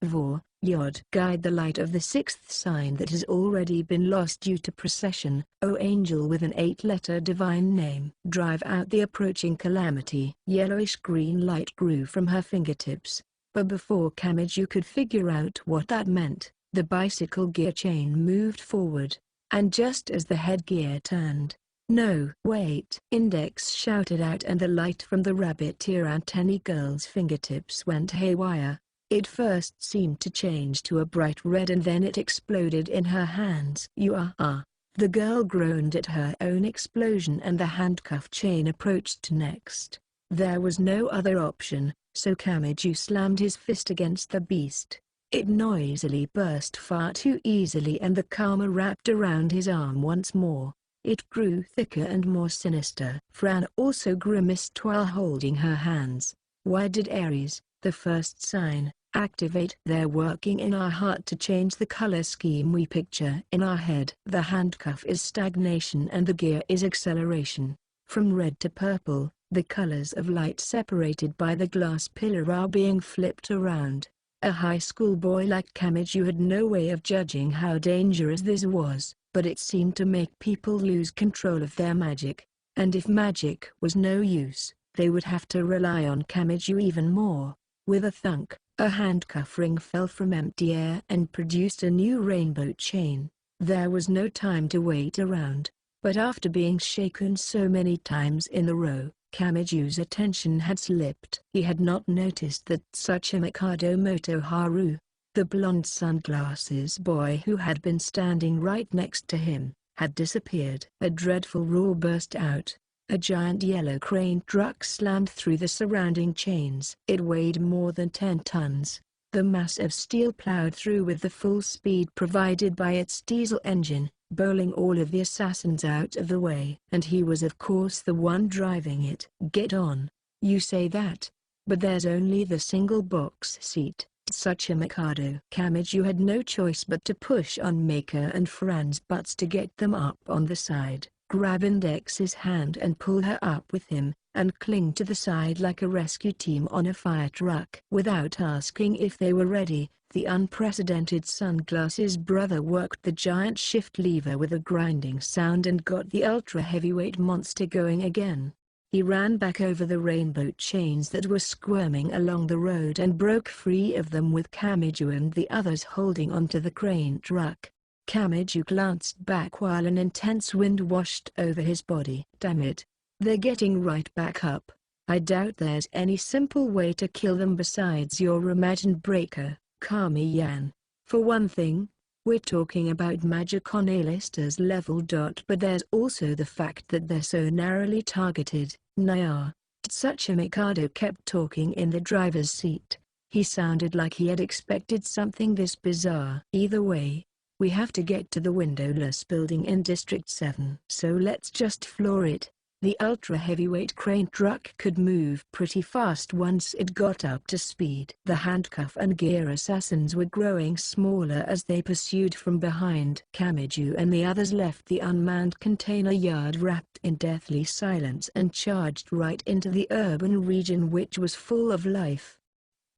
Vor, Yod. Guide the light of the sixth sign that has already been lost due to procession, O angel with an 8-letter divine name. Drive out the approaching calamity. Yellowish-green light grew from her fingertips, but before Kamiju could figure out what that meant, the bicycle gear chain moved forward, and just as the headgear turned, "No, wait!" Index shouted out and the light from the rabbit ear antennae girl's fingertips went haywire. It first seemed to change to a bright red and then it exploded in her hands. "You are." The girl groaned at her own explosion and the handcuff chain approached next. There was no other option, so Kamiju slammed his fist against the beast. It noisily burst far too easily and the karma wrapped around his arm once more. It grew thicker and more sinister. Fran also grimaced while holding her hands. Why did Aries, the first sign, activate? They're working in our heart to change the color scheme we picture in our head. The handcuff is stagnation and the gear is acceleration. From red to purple, the colors of light separated by the glass pillar are being flipped around. A high school boy like Kamiju had no way of judging how dangerous this was, but it seemed to make people lose control of their magic. And if magic was no use, they would have to rely on Kamiju even more. With a thunk, a handcuff ring fell from empty air and produced a new rainbow chain. There was no time to wait around. But after being shaken so many times in a row, Kamiju's attention had slipped. He had not noticed that Tsuchimikado Motoharu, the blonde sunglasses boy who had been standing right next to him, had disappeared. A dreadful roar burst out. A giant yellow crane truck slammed through the surrounding chains. It weighed more than 10 tons. The mass of steel plowed through with the full speed provided by its diesel engine, bowling all of the assassins out of the way. And he was of course the one driving it. "Get on." "You say that. But there's only the single box seat." Tsuchimikado Kamiju had no choice but to push on Maker and Fran's butts to get them up on the side, grab Index's hand and pull her up with him, and cling to the side like a rescue team on a fire truck. Without asking if they were ready, the unprecedented sunglasses brother worked the giant shift lever with a grinding sound and got the ultra-heavyweight monster going again. He ran back over the rainbow chains that were squirming along the road and broke free of them with Kamiju and the others holding onto the crane truck. Kamiju glanced back while an intense wind washed over his body. "Damn it. They're getting right back up. I doubt there's any simple way to kill them besides your imagined breaker, Kami-yan. For one thing, we're talking about magic on A-listers level. But there's also the fact that they're so narrowly targeted." "Naya." Tsuchimikado kept talking in the driver's seat. He sounded like he had expected something this bizarre. "Either way, we have to get to the windowless building in District 7. So let's just floor it." The ultra-heavyweight crane truck could move pretty fast once it got up to speed. The handcuff and gear assassins were growing smaller as they pursued from behind. Kamiju and the others left the unmanned container yard wrapped in deathly silence and charged right into the urban region which was full of life.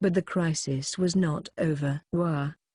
But the crisis was not over. What?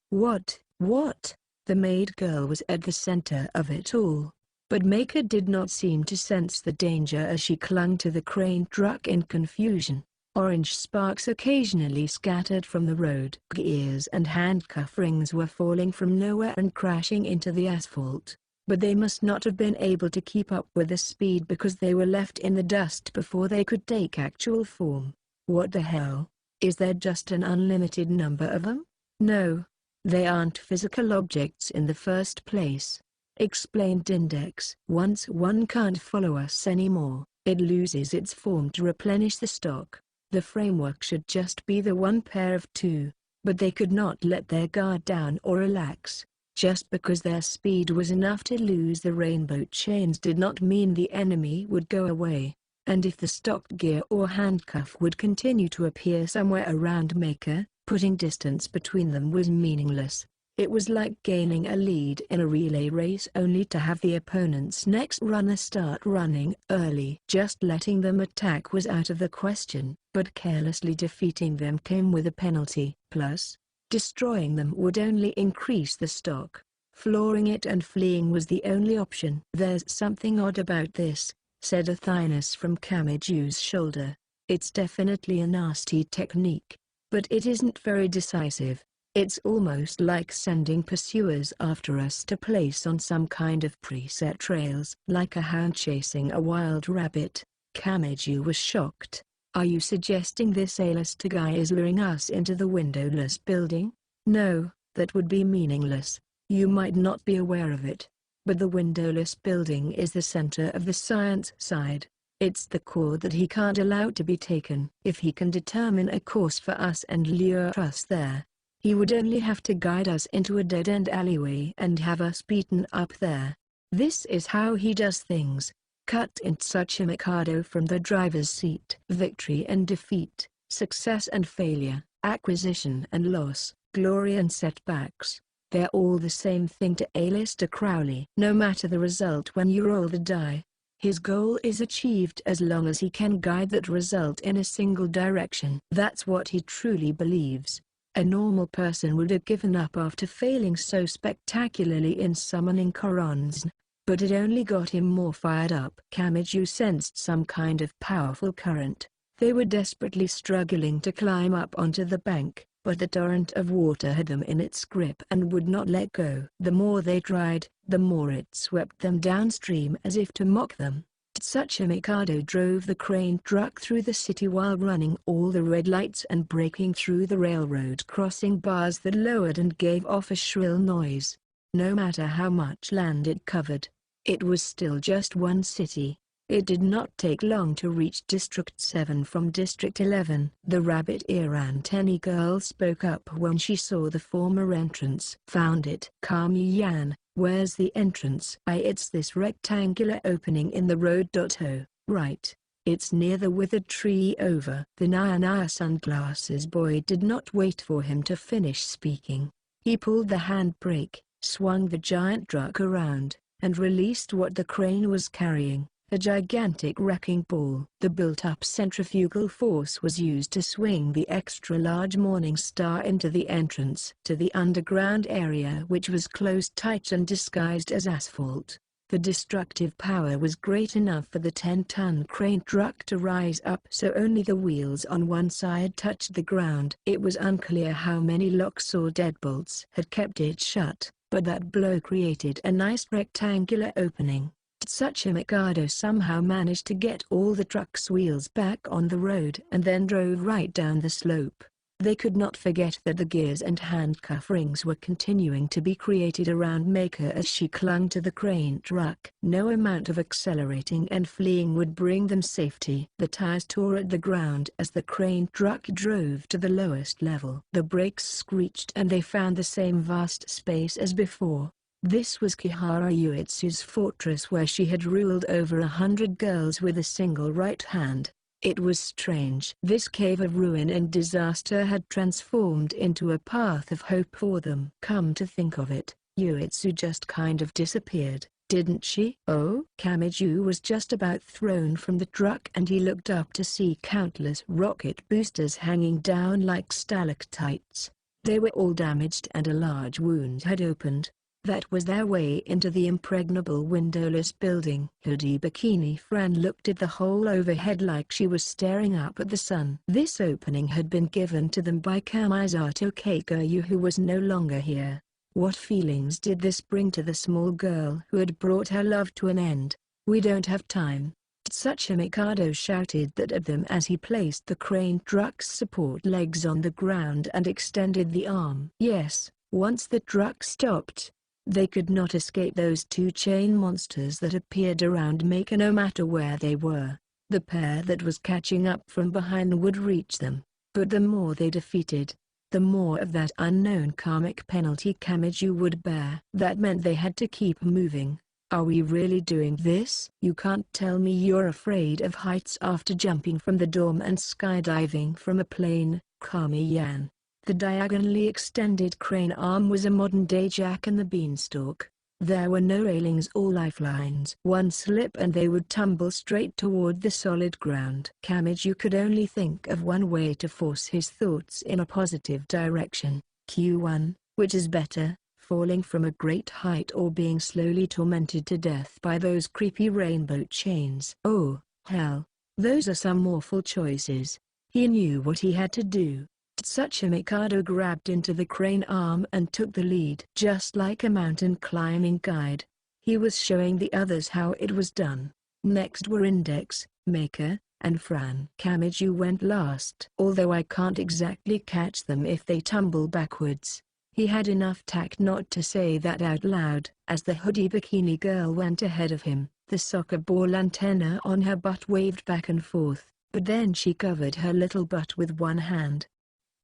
The maid girl was at the center of it all. But Maker did not seem to sense the danger as she clung to the crane truck in confusion. Orange sparks occasionally scattered from the road. Gears and handcuff rings were falling from nowhere and crashing into the asphalt. But they must not have been able to keep up with the speed because they were left in the dust before they could take actual form. What the hell? Is there just an unlimited number of them? No. They aren't physical objects in the first place, explained Index. "Once one can't follow us anymore, it loses its form to replenish the stock. The framework should just be the one pair of two." But they could not let their guard down or relax. Just because their speed was enough to lose the rainbow chains did not mean the enemy would go away. And if the stock gear or handcuff would continue to appear somewhere around Maker, putting distance between them was meaningless. It was like gaining a lead in a relay race only to have the opponent's next runner start running early. Just letting them attack was out of the question, but carelessly defeating them came with a penalty. Plus, destroying them would only increase the stock. Flooring it and fleeing was the only option. "There's something odd about this," said Athynus from Kamiju's shoulder. "It's definitely a nasty technique, but it isn't very decisive. It's almost like sending pursuers after us to place on some kind of preset trails. Like a hound chasing a wild rabbit." Kamiju was shocked. "Are you suggesting this A-lister guy is luring us into the windowless building?" "No, that would be meaningless. You might not be aware of it, but the windowless building is the center of the science side. It's the core that he can't allow to be taken. If he can determine a course for us and lure us there, he would only have to guide us into a dead-end alleyway and have us beaten up there. This is how he does things." Cut in Tsuchimikado from the driver's seat. "Victory and defeat, success and failure, acquisition and loss, glory and setbacks. They're all the same thing to A-lister Crowley. No matter the result when you roll the die, his goal is achieved as long as he can guide that result in a single direction. That's what he truly believes. A normal person would have given up after failing so spectacularly in summoning Koronzn, but it only got him more fired up. Kamiju sensed some kind of powerful current. They were desperately struggling to climb up onto the bank, but the torrent of water had them in its grip and would not let go. The more they tried, the more it swept them downstream as if to mock them. Tsuchika Mikado drove the crane truck through the city while running all the red lights and breaking through the railroad crossing bars that lowered and gave off a shrill noise. No matter how much land it covered, it was still just one city. It did not take long to reach District 7 from District 11. The rabbit ear antennae girl spoke up when she saw the former entrance. Found it. Kami-yan, where's the entrance? It's this rectangular opening in the road. Oh, right. It's near the withered tree over. The Naya sunglasses boy did not wait for him to finish speaking. He pulled the handbrake, swung the giant truck around, and released what the crane was carrying. A gigantic wrecking ball. The built-up centrifugal force was used to swing the extra-large Morning Star into the entrance to the underground area, which was closed tight and disguised as asphalt. The destructive power was great enough for the 10-ton crane truck to rise up so only the wheels on one side touched the ground. It was unclear how many locks or deadbolts had kept it shut, but that blow created a nice rectangular opening. Tsuchika Mikado somehow managed to get all the truck's wheels back on the road and then drove right down the slope. They could not forget that the gears and handcuff rings were continuing to be created around Maker as she clung to the crane truck. No amount of accelerating and fleeing would bring them safety. The tires tore at the ground as the crane truck drove to the lowest level. The brakes screeched and they found the same vast space as before. This was Kihara Uetsu's fortress where she had ruled over 100 girls with a single right hand. It was strange. This cave of ruin and disaster had transformed into a path of hope for them. Come to think of it, Uetsu just kind of disappeared, didn't she? Oh? Kamiju was just about thrown from the truck and he looked up to see countless rocket boosters hanging down like stalactites. They were all damaged and a large wound had opened. That was their way into the impregnable windowless building. Hoodie Bikini Fran looked at the hole overhead like she was staring up at the sun. This opening had been given to them by Kamisato Keikoyu, who was no longer here. What feelings did this bring to the small girl who had brought her love to an end? We don't have time. Tsuchika Mikado shouted that at them as he placed the crane truck's support legs on the ground and extended the arm. Yes, once the truck stopped, they could not escape those two chain monsters that appeared around Maker no matter where they were. The pair that was catching up from behind would reach them, but the more they defeated, the more of that unknown karmic penalty Kamiju would bear. That meant they had to keep moving. Are we really doing this? You can't tell me you're afraid of heights after jumping from the dorm and skydiving from a plane, Kami-yan. The diagonally extended crane arm was a modern-day Jack and the Beanstalk. There were no railings or lifelines. One slip and they would tumble straight toward the solid ground. Kamiju could only think of one way to force his thoughts in a positive direction. Q1, which is better, falling from a great height or being slowly tormented to death by those creepy rainbow chains? Oh, hell. Those are some awful choices. He knew what he had to do. Tsuchika Mikado grabbed into the crane arm and took the lead. Just like a mountain climbing guide, he was showing the others how it was done. Next were Index, Maker, and Fran. Kamiju went last. Although I can't exactly catch them if they tumble backwards. He had enough tact not to say that out loud. As the hoodie bikini girl went ahead of him, the soccer ball antenna on her butt waved back and forth, but then she covered her little butt with one hand.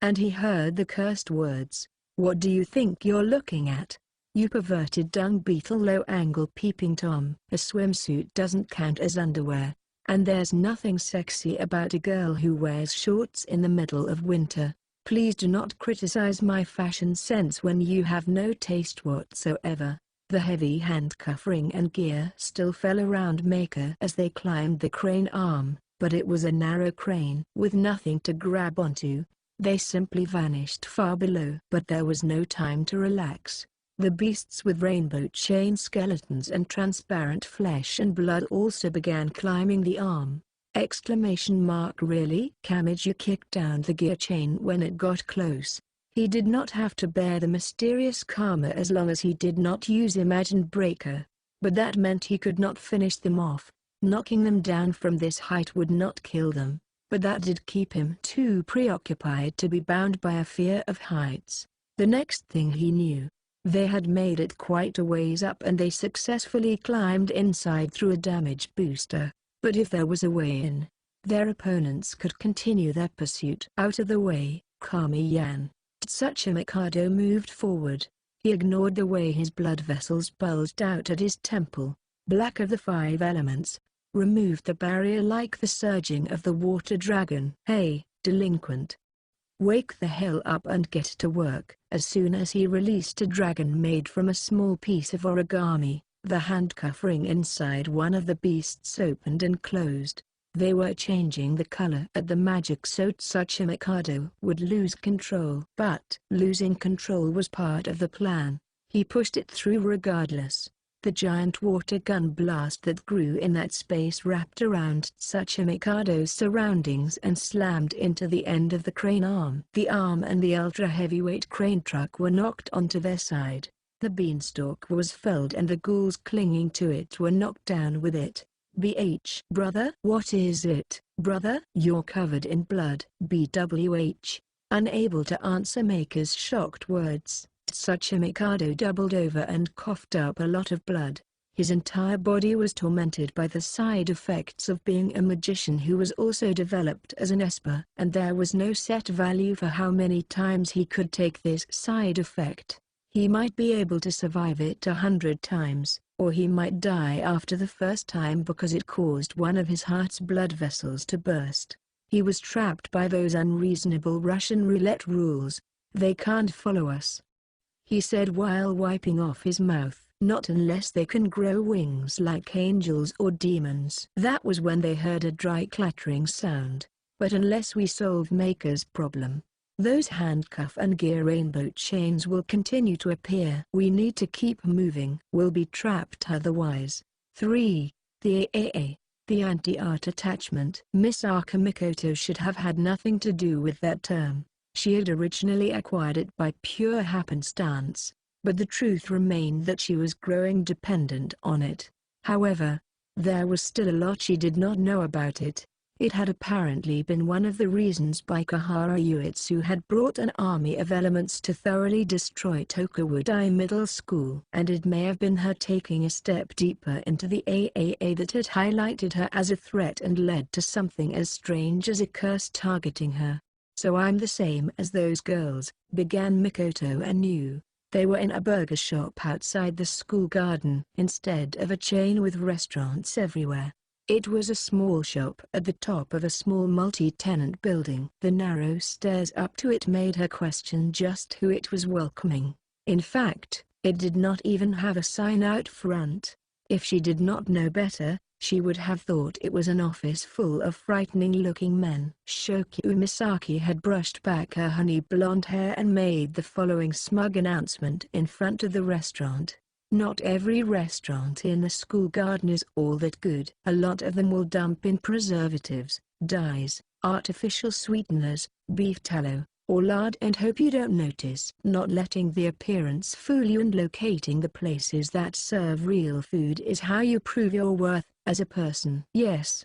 And he heard the cursed words, "What do you think you're looking at? You perverted dung beetle low-angle peeping Tom." A swimsuit doesn't count as underwear, and there's nothing sexy about a girl who wears shorts in the middle of winter. Please do not criticize my fashion sense when you have no taste whatsoever. The heavy handcuff ring and gear still fell around Maker as they climbed the crane arm, but it was a narrow crane. With nothing to grab onto, they simply vanished far below. But there was no time to relax. The beasts with rainbow chain skeletons and transparent flesh and blood also began climbing the arm. Really? Kamiju kicked down the gear chain when it got close, He did not have to bear the mysterious karma as long as he did not use Imagined Breaker. But that meant he could not finish them off. Knocking them down from this height would not kill them, but that did keep him too preoccupied to be bound by a fear of heights. The next thing he knew, they had made it quite a ways up and they successfully climbed inside through a damage booster. But if there was a way in, their opponents could continue their pursuit. Out of the way, Kami-yan. Tsuchimikado moved forward. He ignored the way his blood vessels bulged out at his temple. Black of the 5 elements. Removed the barrier like the surging of the water dragon. Hey, delinquent. Wake the hell up and get to work. As soon as he released a dragon made from a small piece of origami, the handcuff ring inside one of the beasts opened and closed. They were changing the color at the magic so Tsuchimikado would lose control. But losing control was part of the plan. He pushed it through regardless. The giant water gun blast that grew in that space wrapped around Tsuchimikado's surroundings and slammed into the end of the crane arm. The arm and the ultra-heavyweight crane truck were knocked onto their side. The beanstalk was felled and the ghouls clinging to it were knocked down with it. BH. Brother? What is it, brother? You're covered in blood. BWH. Unable to answer Maker's shocked words, Tsuchimikado doubled over and coughed up a lot of blood. His entire body was tormented by the side effects of being a magician who was also developed as an Esper. And there was no set value for how many times he could take this side effect. He might be able to survive it 100 times, or he might die after the first time because it caused one of his heart's blood vessels to burst. He was trapped by those unreasonable Russian roulette rules. They can't follow us, he said while wiping off his mouth. Not unless they can grow wings like angels or demons. That was when they heard a dry clattering sound. But unless we solve Maker's problem, those handcuff and gear rainbow chains will continue to appear. We need to keep moving. We'll be trapped otherwise. 3. The AAA. The anti-art attachment. Misaka Mikoto should have had nothing to do with that term. She had originally acquired it by pure happenstance, but the truth remained that she was growing dependent on it. However, there was still a lot she did not know about it. It had apparently been one of the reasons Baikahara Uetsu had brought an army of elements to thoroughly destroy Tokawudai Middle School. And it may have been her taking a step deeper into the AAA that had highlighted her as a threat and led to something as strange as a curse targeting her. So I'm the same as those girls, began Mikoto anew. They were in a burger shop outside the school garden instead of a chain with restaurants everywhere. It was a small shop at the top of a small multi-tenant building. The narrow stairs up to it made her question just who it was welcoming. In fact, it did not even have a sign out front. If she did not know better, she would have thought it was an office full of frightening-looking men. Shokyu Misaki had brushed back her honey blonde hair and made the following smug announcement in front of the restaurant. Not every restaurant in the school garden is all that good. A lot of them will dump in preservatives, dyes, artificial sweeteners, beef tallow, or lard and hope you don't notice. Not letting the appearance fool you and locating the places that serve real food is how you prove your worth as a person. Yes,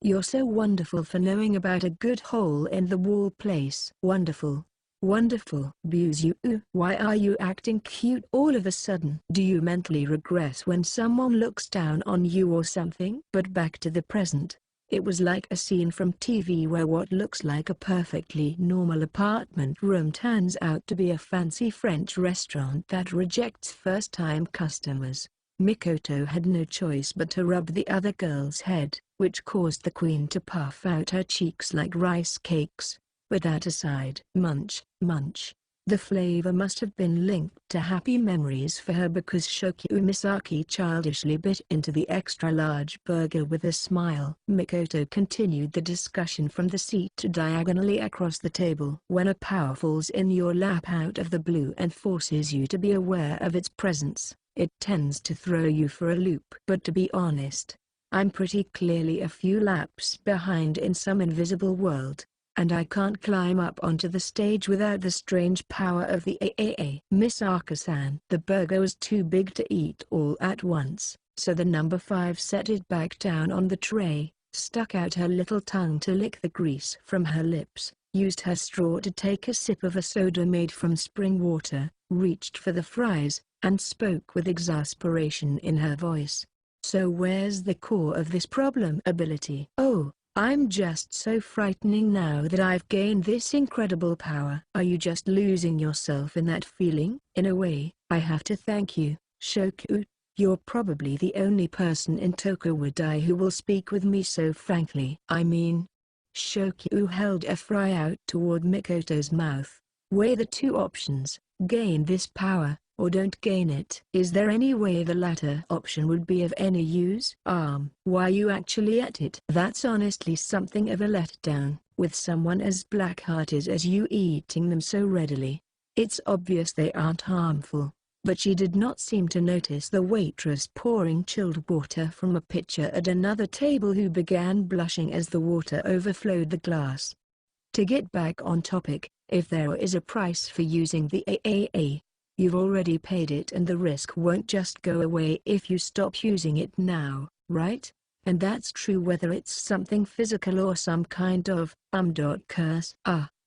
you're so wonderful for knowing about a good hole-in-the-wall place. Wonderful. Wonderful. Buzu, why are you acting cute all of a sudden? Do you mentally regress when someone looks down on you or something? But back to the present. It was like a scene from TV where what looks like a perfectly normal apartment room turns out to be a fancy French restaurant that rejects first-time customers. Mikoto had no choice but to rub the other girl's head, which caused the queen to puff out her cheeks like rice cakes. But that aside, munch. The flavor must have been linked to happy memories for her because Shokyu Misaki childishly bit into the extra-large burger with a smile. Mikoto continued the discussion from the seat diagonally across the table. When a power falls in your lap out of the blue and forces you to be aware of its presence, it tends to throw you for a loop. But to be honest, I'm pretty clearly a few laps behind in some invisible world. And I can't climb up onto the stage without the strange power of the AAA. Miss Arkasan. The burger was too big to eat all at once, so the number 5 set it back down on the tray, stuck out her little tongue to lick the grease from her lips, used her straw to take a sip of a soda made from spring water, reached for the fries, and spoke with exasperation in her voice. So where's the core of this problem? Ability. Oh, I'm just so frightening now that I've gained this incredible power. Are you just losing yourself in that feeling? In a way, I have to thank you, Shoku. You're probably the only person in Tokuwadai who will speak with me so frankly. I mean, Shoku held a fry out toward Mikoto's mouth. Weigh the two options: gain this power, or don't gain it. Is there any way the latter option would be of any use? Why you actually at it? That's honestly something of a letdown, with someone as black-hearted as you eating them so readily. It's obvious they aren't harmful. But she did not seem to notice the waitress pouring chilled water from a pitcher at another table, who began blushing as the water overflowed the glass. To get back on topic, if there is a price for using the AAA, you've already paid it, and the risk won't just go away if you stop using it now, right? And that's true whether it's something physical or some kind of curse.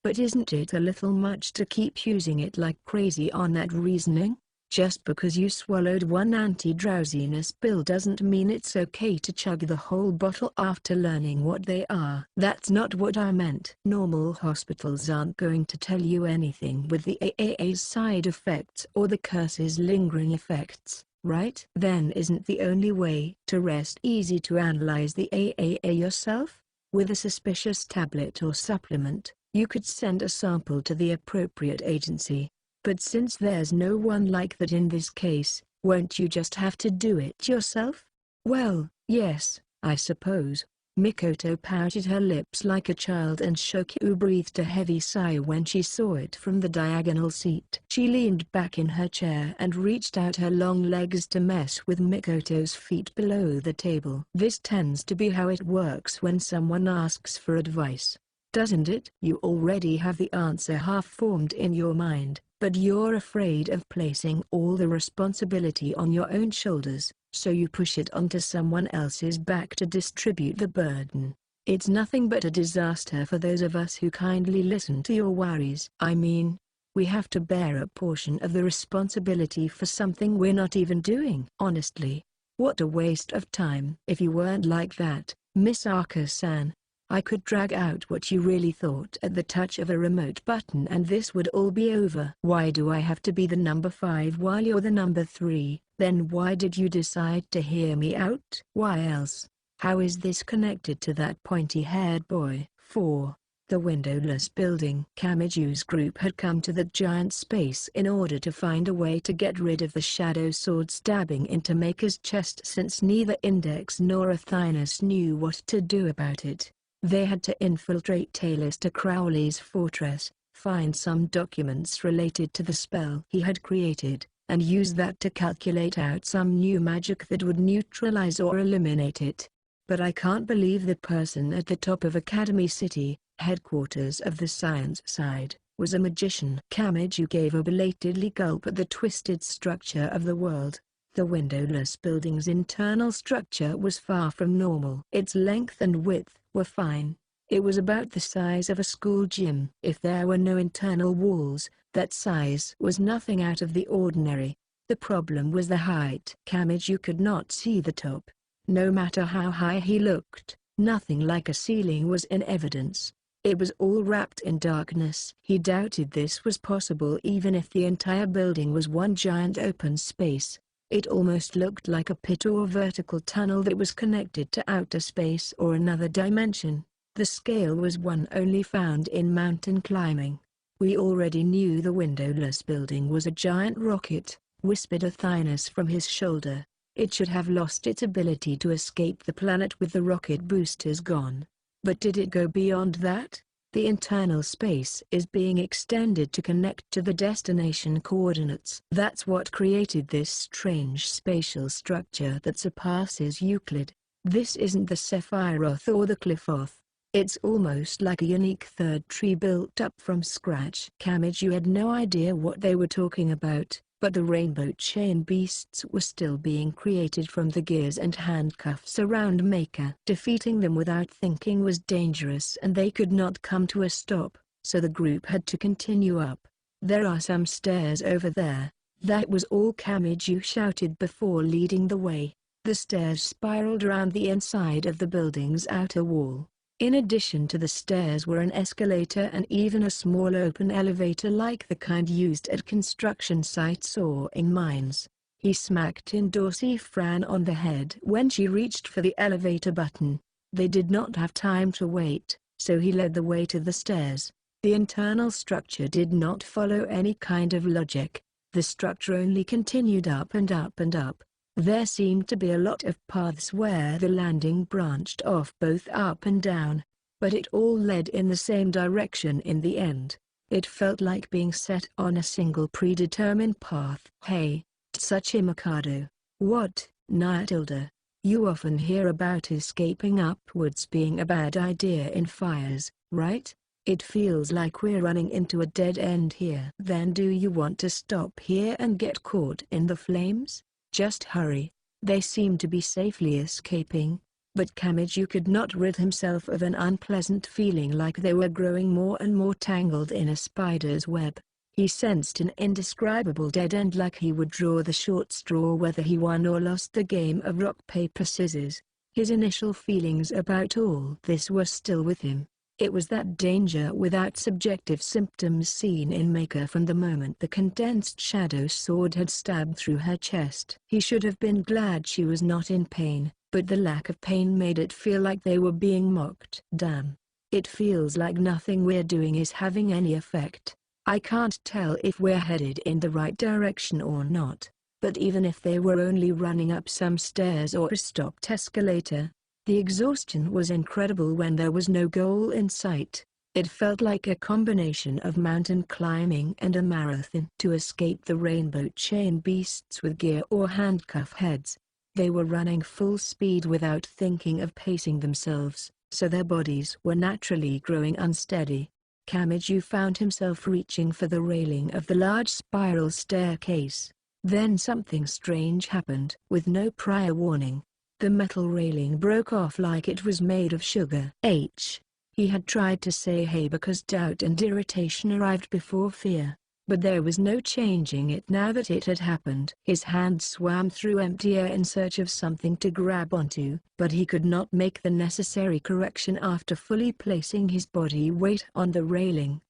But isn't it a little much to keep using it like crazy on that reasoning? Just because you swallowed one anti-drowsiness pill doesn't mean it's okay to chug the whole bottle after learning what they are. That's not what I meant. Normal hospitals aren't going to tell you anything with the AAA's side effects or the curse's lingering effects, right? Then isn't the only way to rest easy to analyze the AAA yourself? With a suspicious tablet or supplement, you could send a sample to the appropriate agency. But since there's no one like that in this case, won't you just have to do it yourself? Well, yes, I suppose. Mikoto pouted her lips like a child, and Shoku breathed a heavy sigh when she saw it from the diagonal seat. She leaned back in her chair and reached out her long legs to mess with Mikoto's feet below the table. This tends to be how it works when someone asks for advice, doesn't it? You already have the answer half formed in your mind, but you're afraid of placing all the responsibility on your own shoulders, so you push it onto someone else's back to distribute the burden. It's nothing but a disaster for those of us who kindly listen to your worries. I mean, we have to bear a portion of the responsibility for something we're not even doing. Honestly, what a waste of time. If you weren't like that, Miss Arka-san, I could drag out what you really thought at the touch of a remote button, and this would all be over. Why do I have to be the number 5 while you're the number 3? Then why did you decide to hear me out? Why else? How is this connected to that pointy-haired boy? 4. The windowless building. Kamiju's group had come to the giant space in order to find a way to get rid of the shadow sword stabbing into Maker's chest, since neither Index nor Athynus knew what to do about it. They had to infiltrate Aleister Crowley's fortress, find some documents related to the spell he had created, and use that to calculate out some new magic that would neutralize or eliminate it. But I can't believe the person at the top of Academy City, headquarters of the science side, was a magician. Kamiju gave a belatedly gulp at the twisted structure of the world. The windowless building's internal structure was far from normal. Its length and width were fine. It was about the size of a school gym. If there were no internal walls, that size was nothing out of the ordinary. The problem was the height. Kamiju could not see the top. No matter how high he looked, nothing like a ceiling was in evidence. It was all wrapped in darkness. He doubted this was possible even if the entire building was one giant open space. It almost looked like a pit or vertical tunnel that was connected to outer space or another dimension. The scale was one only found in mountain climbing. We already knew the windowless building was a giant rocket, whispered Athynus from his shoulder. It should have lost its ability to escape the planet with the rocket boosters gone. But did it go beyond that? The internal space is being extended to connect to the destination coordinates. That's what created this strange spatial structure that surpasses Euclid. This isn't the Sephiroth or the Qliphoth. It's almost like a unique third tree built up from scratch. Kamiju had no idea what they were talking about, but the rainbow chain beasts were still being created from the gears and handcuffs around Maker. Defeating them without thinking was dangerous and they could not come to a stop, so the group had to continue up. "There are some stairs over there." That was all Kamiju shouted before leading the way. The stairs spiraled around the inside of the building's outer wall. In addition to the stairs were an escalator and even a small open elevator like the kind used at construction sites or in mines. He smacked Dorsey Fran on the head when she reached for the elevator button. They did not have time to wait, so he led the way to the stairs. The internal structure did not follow any kind of logic. The structure only continued up and up and up. There seemed to be a lot of paths where the landing branched off both up and down, but it all led in the same direction in the end. It felt like being set on a single predetermined path. "Hey, Tsuchi Mikado. What, Nyatilda? You often hear about escaping upwards being a bad idea in fires, right? It feels like we're running into a dead end here." "Then do you want to stop here and get caught in the flames? Just hurry." They seemed to be safely escaping, but Kamiju could not rid himself of an unpleasant feeling like they were growing more and more tangled in a spider's web. He sensed an indescribable dead end, like he would draw the short straw whether he won or lost the game of rock-paper-scissors. His initial feelings about all this were still with him. It was that danger without subjective symptoms seen in Maker from the moment the condensed shadow sword had stabbed through her chest. He should have been glad she was not in pain, but the lack of pain made it feel like they were being mocked. "Damn. It feels like nothing we're doing is having any effect. I can't tell if we're headed in the right direction or not." But even if they were only running up some stairs or a stopped escalator, the exhaustion was incredible when there was no goal in sight. It felt like a combination of mountain climbing and a marathon. To escape the rainbow chain beasts with gear or handcuff heads, they were running full speed without thinking of pacing themselves, so their bodies were naturally growing unsteady. Kamiju found himself reaching for the railing of the large spiral staircase. Then something strange happened. With no prior warning, the metal railing broke off like it was made of sugar. He had tried to say hey because doubt and irritation arrived before fear, but there was no changing it now that it had happened. His hand swam through empty air in search of something to grab onto, but he could not make the necessary correction after fully placing his body weight on the railing.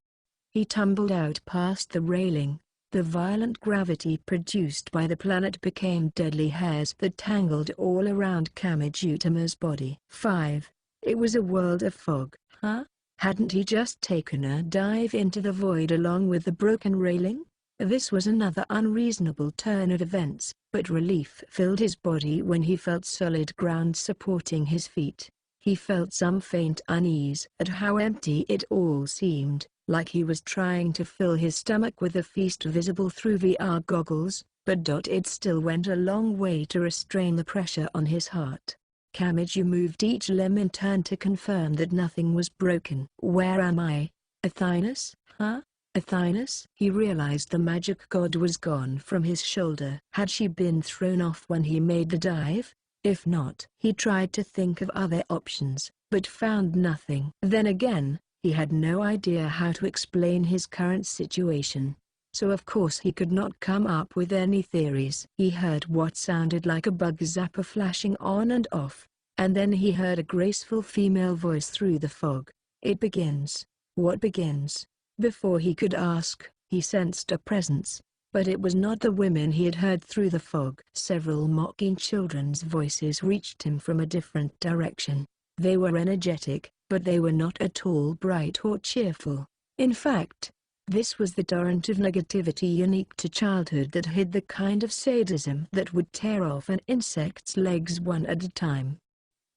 He tumbled out past the railing. The violent gravity produced by the planet became deadly hairs that tangled all around Kamijutama's body. It was a world of fog. Hadn't he just taken a dive into the void along with the broken railing? This was another unreasonable turn of events, but relief filled his body when he felt solid ground supporting his feet. He felt some faint unease at how empty it all seemed, like he was trying to fill his stomach with a feast visible through VR goggles, but it still went a long way to restrain the pressure on his heart. Kamiju moved each limb in turn to confirm that nothing was broken. "Where am I? Athynus? Athynus?" He realized the magic god was gone from his shoulder. Had she been thrown off when he made the dive? If not, he tried to think of other options, but found nothing. Then again, he had no idea how to explain his current situation, so of course he could not come up with any theories. He heard what sounded like a bug zapper flashing on and off, and then he heard a graceful female voice through the fog. "It begins." What begins? Before he could ask, he sensed a presence, but it was not the women he had heard through the fog. Several mocking children's voices reached him from a different direction. They were energetic, but they were not at all bright or cheerful. In fact, this was the torrent of negativity unique to childhood that hid the kind of sadism that would tear off an insect's legs one at a time.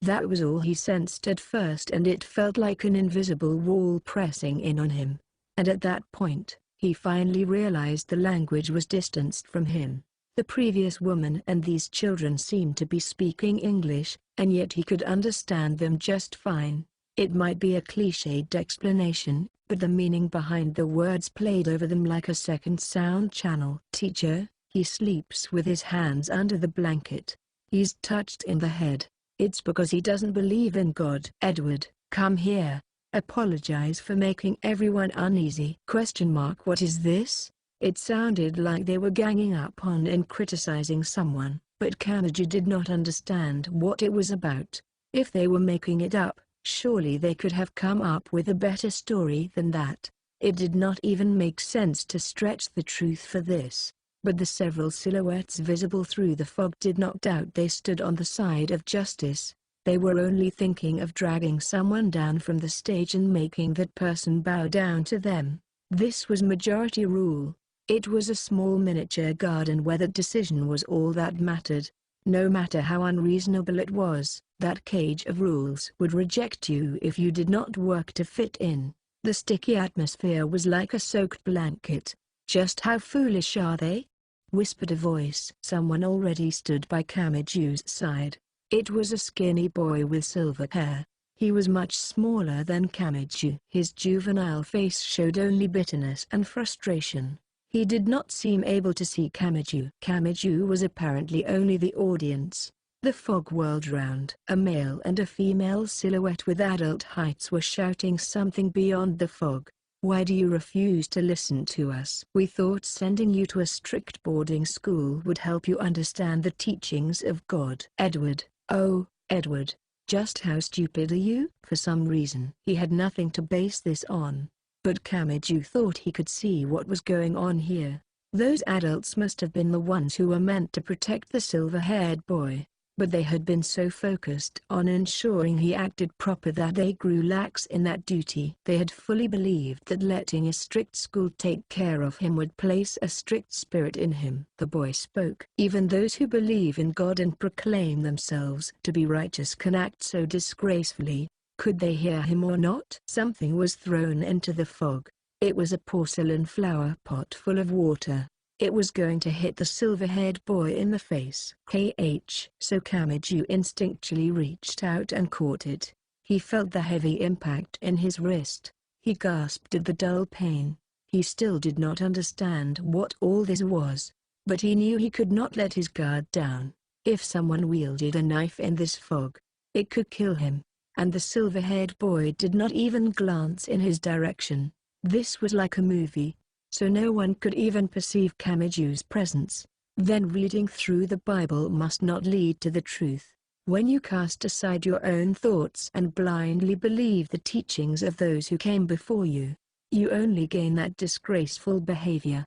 That was all he sensed at first, and it felt like an invisible wall pressing in on him. And at that point, he finally realized the language was distanced from him. The previous woman and these children seemed to be speaking English, and yet he could understand them just fine. It might be a cliched explanation, but the meaning behind the words played over them like a second sound channel. Teacher, he sleeps with his hands under the blanket. He's touched in the head. It's because he doesn't believe in God. Edward, come here. Apologize for making everyone uneasy. What is this? It sounded like they were ganging up on and criticizing someone, but Kamiju did not understand what it was about. If they were making it up, surely they could have come up with a better story than that. It did not even make sense to stretch the truth for this. But the several silhouettes visible through the fog did not doubt they stood on the side of justice. They were only thinking of dragging someone down from the stage and making that person bow down to them. This was majority rule. It was a small miniature garden where the decision was all that mattered. No matter how unreasonable it was, that cage of rules would reject you if you did not work to fit in. The sticky atmosphere was like a soaked blanket. Just how foolish are they? Whispered a voice. Someone already stood by Kamiju's side. It was a skinny boy with silver hair. He was much smaller than Kamiju. His juvenile face showed only bitterness and frustration. He did not seem able to see Kamiju. Kamiju was apparently only the audience. The fog whirled round. A male and a female silhouette with adult heights were shouting something beyond the fog. Why do you refuse to listen to us? We thought sending you to a strict boarding school would help you understand the teachings of God. Edward, oh, Edward, just how stupid are you? For some reason he had nothing to base this on. But Kamiju thought he could see what was going on here. Those adults must have been the ones who were meant to protect the silver-haired boy. But they had been so focused on ensuring he acted proper that they grew lax in that duty. They had fully believed that letting a strict school take care of him would place a strict spirit in him. The boy spoke. Even those who believe in God and proclaim themselves to be righteous can act so disgracefully. Could they hear him or not? Something was thrown into the fog. It was a porcelain flower pot full of water. It was going to hit the silver-haired boy in the face. So Kamiju instinctually reached out and caught it. He felt the heavy impact in his wrist. He gasped at the dull pain. He still did not understand what all this was, but he knew he could not let his guard down. If someone wielded a knife in this fog, it could kill him, and the silver-haired boy did not even glance in his direction. This was like a movie, so no one could even perceive Kamiju's presence. Then reading through the Bible must not lead to the truth. When you cast aside your own thoughts and blindly believe the teachings of those who came before you, you only gain that disgraceful behavior.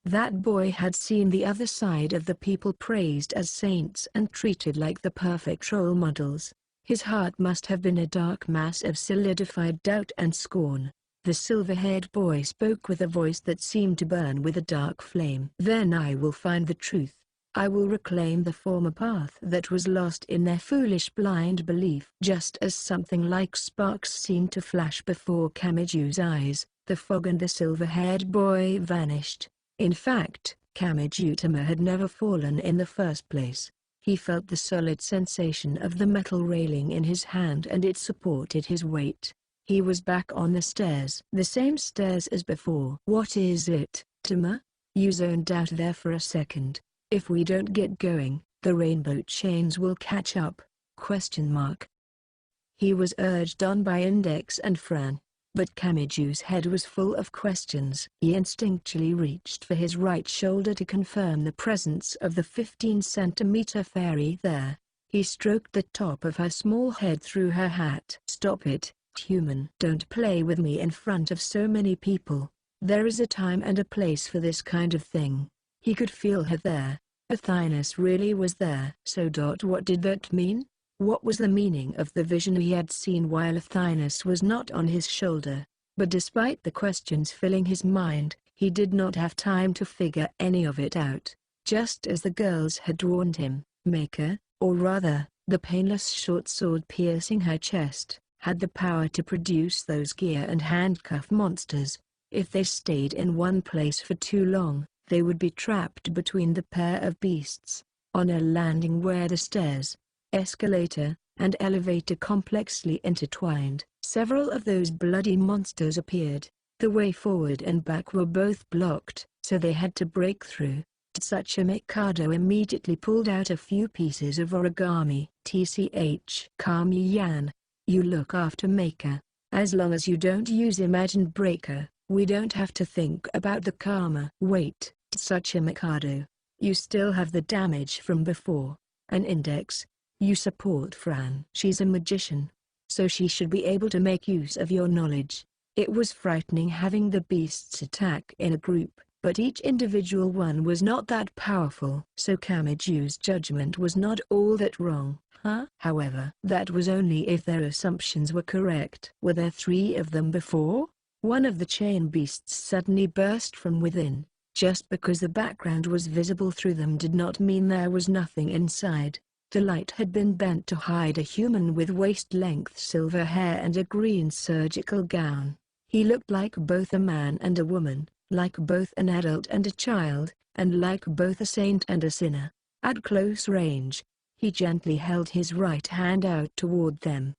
That boy had seen the other side of the people praised as saints and treated like the perfect role models. His heart must have been a dark mass of solidified doubt and scorn. The silver-haired boy spoke with a voice that seemed to burn with a dark flame. Then I will find the truth. I will reclaim the former path that was lost in their foolish blind belief. Just as something like sparks seemed to flash before Kamiju's eyes, the fog and the silver-haired boy vanished. In fact, Kamiju-tama had never fallen in the first place. He felt the solid sensation of the metal railing in his hand and it supported his weight. He was back on the stairs. The same stairs as before. What is it, Tama? You zoned out there for a second. If we don't get going, the rainbow chains will catch up. ? He was urged on by Index and Fran, but Kamiju's head was full of questions. He instinctually reached for his right shoulder to confirm the presence of the 15-centimeter fairy there. He stroked the top of her small head through her hat. Stop it. Human. Don't play with me in front of so many people. There is a time and a place for this kind of thing. He could feel her there. Athynus really was there. So what did that mean? What was the meaning of the vision he had seen while Athynus was not on his shoulder? But despite the questions filling his mind, he did not have time to figure any of it out. Just as the girls had warned him, Maker, or rather, the painless short sword piercing her chest, had the power to produce those gear and handcuff monsters. If they stayed in one place for too long, they would be trapped between the pair of beasts. On a landing where the stairs, escalator, and elevator complexly intertwined, Several of those bloody monsters appeared. The way forward and back were both blocked, so they had to break through. Tsuchi Mikado immediately pulled out a few pieces of origami. TCH Kami-yan, you look after Maker. As long as you don't use Imagined Breaker, we don't have to think about the karma. Wait, Tsuchi Mikado. You still have the damage from before. An index. You support Fran. She's a magician, so she should be able to make use of your knowledge. It was frightening having the beasts attack in a group, but each individual one was not that powerful. So Kamiju's judgment was not all that wrong. However, that was only if their assumptions were correct. Were there 3 of them before? One of the chain beasts suddenly burst from within. Just because the background was visible through them did not mean there was nothing inside. The light had been bent to hide a human with waist-length silver hair and a green surgical gown. He looked like both a man and a woman, like both an adult and a child, and like both a saint and a sinner. At close range, he gently held his right hand out toward them.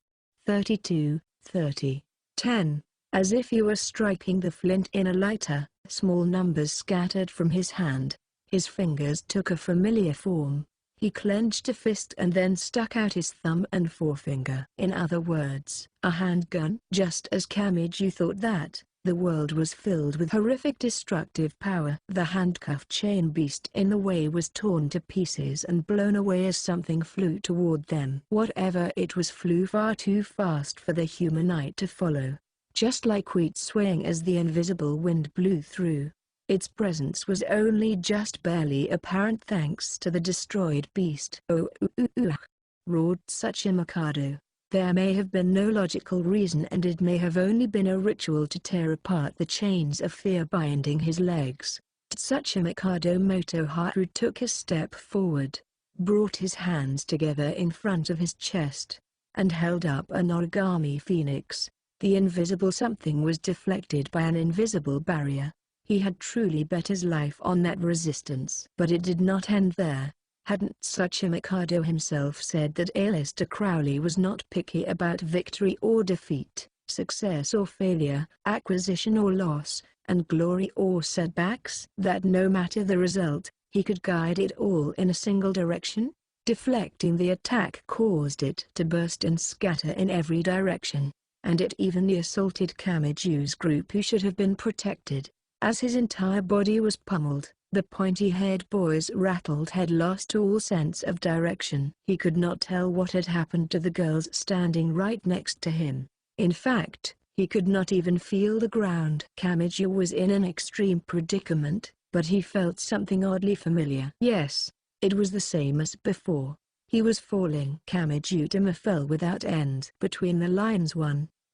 32, 30, 10. As if he were striking the flint in a lighter, small numbers scattered from his hand. His fingers took a familiar form. He clenched a fist and then stuck out his thumb and forefinger. In other words, a handgun. Just as Kamiju thought that, the world was filled with horrific destructive power. The handcuffed chain beast in the way was torn to pieces and blown away as something flew toward them. Whatever it was flew far too fast for the human eye to follow. Just like wheat swaying as the invisible wind blew through. Its presence was only just barely apparent thanks to the destroyed beast. Roared Tsuchi Mikado. There may have been no logical reason and it may have only been a ritual to tear apart the chains of fear binding his legs. Tsuchi Mikado Motoharu took a step forward, brought his hands together in front of his chest, and held up an origami phoenix. The invisible something was deflected by an invisible barrier. He had truly bet his life on that resistance. But it did not end there. Hadn't Tsuchi Mikado himself said that Aleister Crowley was not picky about victory or defeat, success or failure, acquisition or loss, and glory or setbacks? That no matter the result, he could guide it all in a single direction? Deflecting the attack caused it to burst and scatter in every direction, and it evenly assaulted Kamiju's group who should have been protected. As his entire body was pummeled, the pointy-haired boy's rattled head lost all sense of direction. He could not tell what had happened to the girls standing right next to him. In fact, he could not even feel the ground. Kamiju was in an extreme predicament, but he felt something oddly familiar. Yes, it was the same as before. He was falling. Kamiju fell without end. Between the lines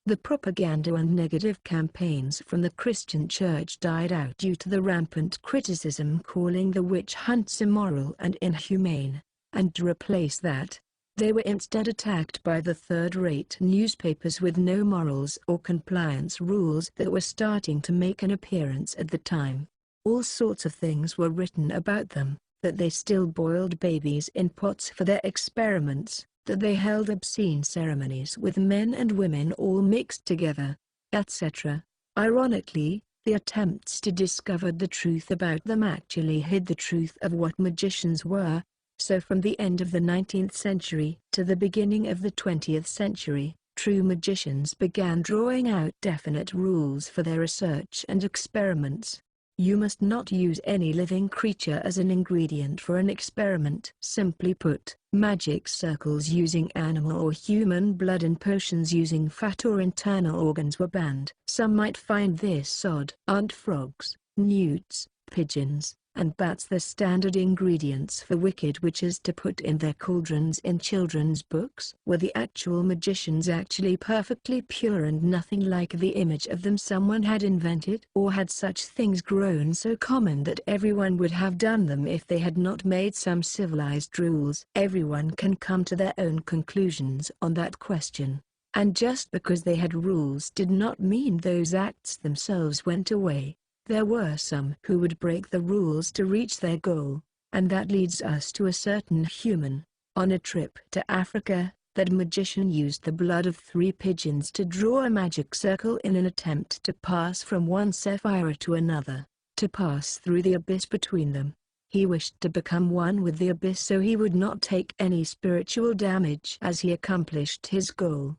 the propaganda and negative campaigns from the Christian Church died out due to the rampant criticism calling the witch hunts immoral and inhumane, and to replace that, they were instead attacked by the third-rate newspapers with no morals or compliance rules that were starting to make an appearance at the time. All sorts of things were written about them, that they still boiled babies in pots for their experiments, that they held obscene ceremonies with men and women all mixed together, etc. Ironically, the attempts to discover the truth about them actually hid the truth of what magicians were. So from the end of the 19th century to the beginning of the 20th century, true magicians began drawing out definite rules for their research and experiments. You must not use any living creature as an ingredient for an experiment. Simply put, magic circles using animal or human blood and potions using fat or internal organs were banned. Some might find this odd. Aren't frogs, newts, pigeons, and bats the standard ingredients for wicked witches to put in their cauldrons in children's books? Were the actual magicians actually perfectly pure and nothing like the image of them someone had invented? Or had such things grown so common that everyone would have done them if they had not made some civilized rules? Everyone can come to their own conclusions on that question. And just because they had rules did not mean those acts themselves went away. There were some who would break the rules to reach their goal, and that leads us to a certain human. On a trip to Africa, That magician used the blood of 3 pigeons to draw a magic circle in an attempt to pass from one sapphire to another, to pass through the abyss between them. He wished to become one with the abyss so he would not take any spiritual damage as he accomplished his goal.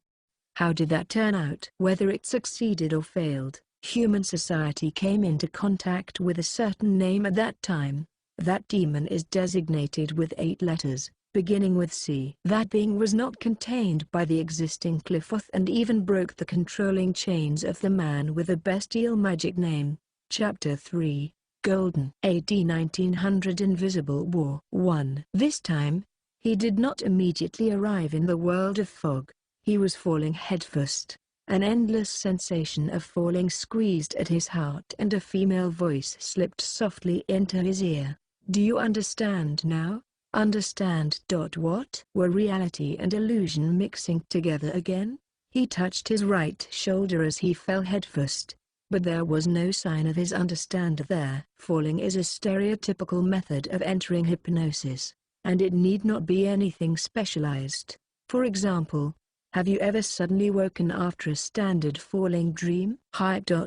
How did that turn out? Whether it succeeded or failed, human society came into contact with a certain name at that time. That demon is designated with 8 letters, beginning with C. That being was not contained by the existing Clifoth and even broke the controlling chains of the man with the bestial magic name. Chapter 3, Golden. AD 1900 Invisible War 1. This time, he did not immediately arrive in the world of fog. He was falling headfirst. An endless sensation of falling squeezed at his heart and a female voice slipped softly into his ear. Do you understand now? Understand. What? Were reality and illusion mixing together again? He touched his right shoulder as he fell headfirst, but there was no sign of his understand there. Falling is a stereotypical method of entering hypnosis, and it need not be anything specialized. For example, have you ever suddenly woken after a standard falling dream?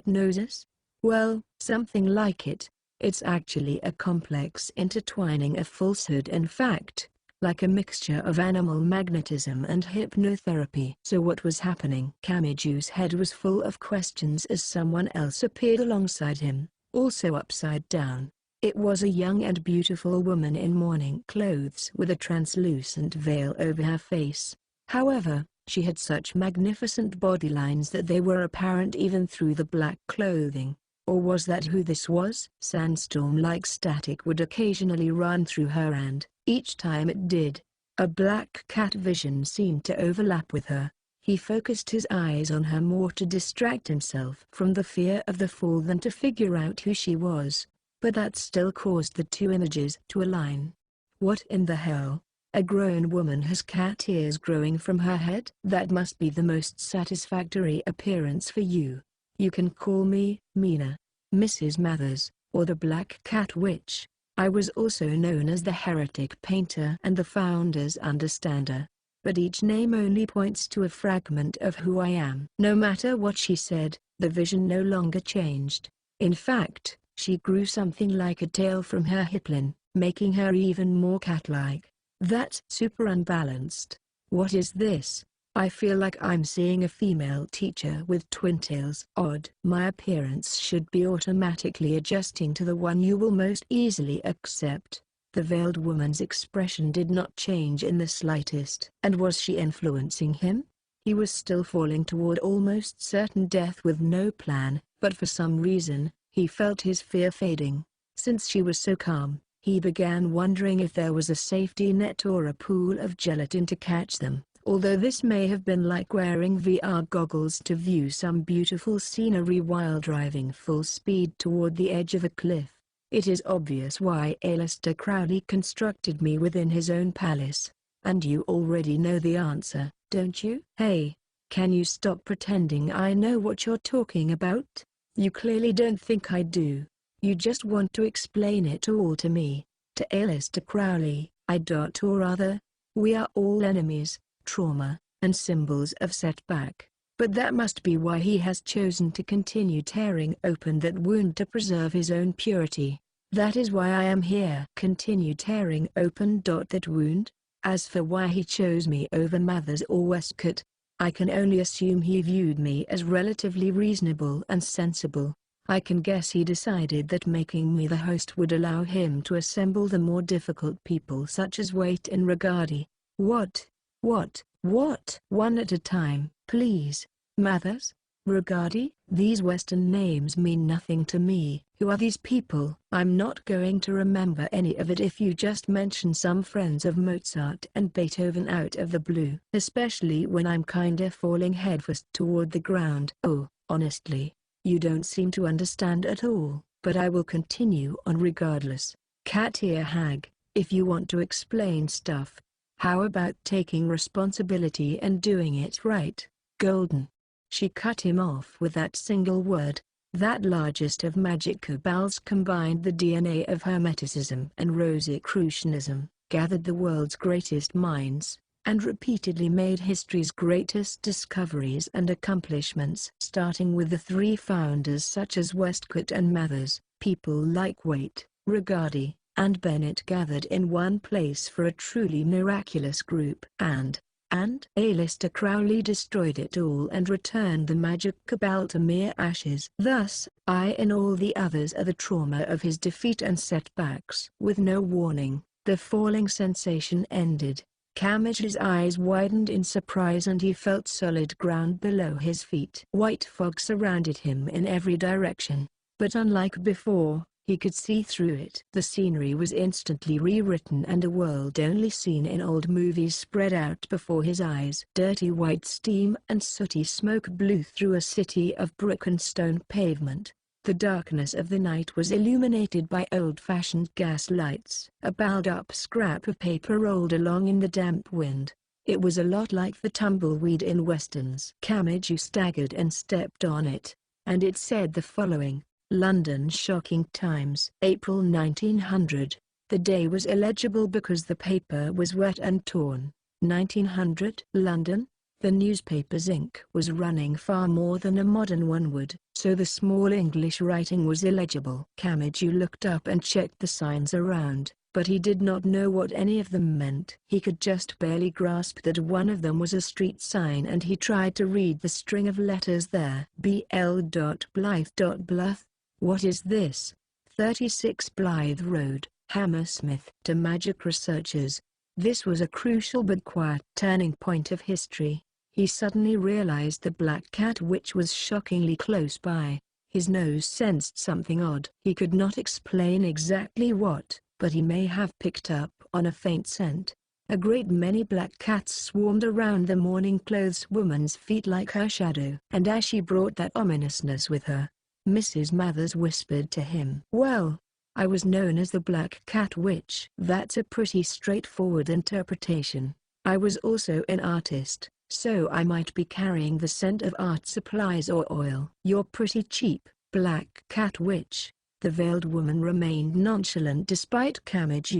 Noses? Well, something like it. It's actually a complex intertwining of falsehood and fact, like a mixture of animal magnetism and hypnotherapy. So what was happening? Kamiju's head was full of questions as someone else appeared alongside him, also upside down. It was a young and beautiful woman in mourning clothes with a translucent veil over her face. However, she had such magnificent body lines that they were apparent even through the black clothing. Or was that who this was? Sandstorm-like static would occasionally run through her and, each time it did, a black cat vision seemed to overlap with her. He focused his eyes on her more to distract himself from the fear of the fall than to figure out who she was, but that still caused the 2 images to align. What in the hell? A grown woman has cat ears growing from her head? That must be the most satisfactory appearance for you. You can call me Mina, Mrs. Mathers, or the Black Cat Witch. I was also known as the Heretic Painter and the Founder's Understander. But each name only points to a fragment of who I am. No matter what she said, the vision no longer changed. In fact, she grew something like a tail from her hipline, making her even more cat-like. That's super unbalanced. What is this? I feel like I'm seeing a female teacher with twin tails. Odd. My appearance should be automatically adjusting to the one you will most easily accept. The veiled woman's expression did not change in the slightest. And was she influencing him? He was still falling toward almost certain death with no plan, but for some reason, he felt his fear fading. Since she was so calm, he began wondering if there was a safety net or a pool of gelatin to catch them. Although this may have been like wearing VR goggles to view some beautiful scenery while driving full speed toward the edge of a cliff, it is obvious why Aleister Crowley constructed me within his own palace. And you already know the answer, don't you? Hey, can you stop pretending I know what you're talking about? You clearly don't think I do. You just want to explain it all to me. To Aleister Crowley, or rather, we are all enemies, trauma, and symbols of setback. But that must be why he has chosen to continue tearing open that wound to preserve his own purity. That is why I am here. Continue tearing open that wound? As for why he chose me over Mathers or Westcott, I can only assume he viewed me as relatively reasonable and sensible. I can guess he decided that making me the host would allow him to assemble the more difficult people such as Waite and Regardie. What? One at a time, please. Mathers? Regardie? These Western names mean nothing to me. Who are these people? I'm not going to remember any of it if you just mention some friends of Mozart and Beethoven out of the blue. Especially when I'm kinda falling headfirst toward the ground. Oh, honestly, you don't seem to understand at all, but I will continue on regardless. Cat ear hag, if you want to explain stuff, how about taking responsibility and doing it right? Golden. She cut him off with that single word. That largest of magic cabals combined the DNA of Hermeticism and Rosicrucianism, gathered the world's greatest minds, and repeatedly made history's greatest discoveries and accomplishments. Starting with the three founders such as Westcott and Mathers, people like Waite, Rigardi, and Bennett gathered in one place for a truly miraculous group. And Aleister Crowley destroyed it all and returned the magic cabal to mere ashes. Thus, I and all the others are the trauma of his defeat and setbacks. With no warning, the falling sensation ended. Camage's eyes widened in surprise and he felt solid ground below his feet. White fog surrounded him in every direction, but unlike before, he could see through it. The scenery was instantly rewritten and a world only seen in old movies spread out before his eyes. Dirty white steam and sooty smoke blew through a city of brick and stone pavement. The darkness of the night was illuminated by old-fashioned gas lights. A balled-up scrap of paper rolled along in the damp wind. It was a lot like the tumbleweed in westerns. Camage staggered and stepped on it, and it said the following: London Shocking Times. April 1900. The day was illegible because the paper was wet and torn. 1900. London. The newspaper's ink was running far more than a modern one would, so the small English writing was illegible. Camage looked up and checked the signs around, but he did not know what any of them meant. He could just barely grasp that one of them was a street sign, and he tried to read the string of letters there. BL.Blythe.Bluth. What is this? 36 Blythe Road, Hammersmith. To magic researchers, this was a crucial but quiet turning point of history. He suddenly realized the Black Cat Witch was shockingly close by. His nose sensed something odd. He could not explain exactly what, but he may have picked up on a faint scent. A great many black cats swarmed around the mourning clothes woman's feet like her shadow. And as she brought that ominousness with her, Mrs. Mathers whispered to him, "Well, I was known as the Black Cat Witch." That's a pretty straightforward interpretation. I was also an artist, so I might be carrying the scent of art supplies or oil. You're pretty cheap, Black Cat Witch. The veiled woman remained nonchalant despite Camage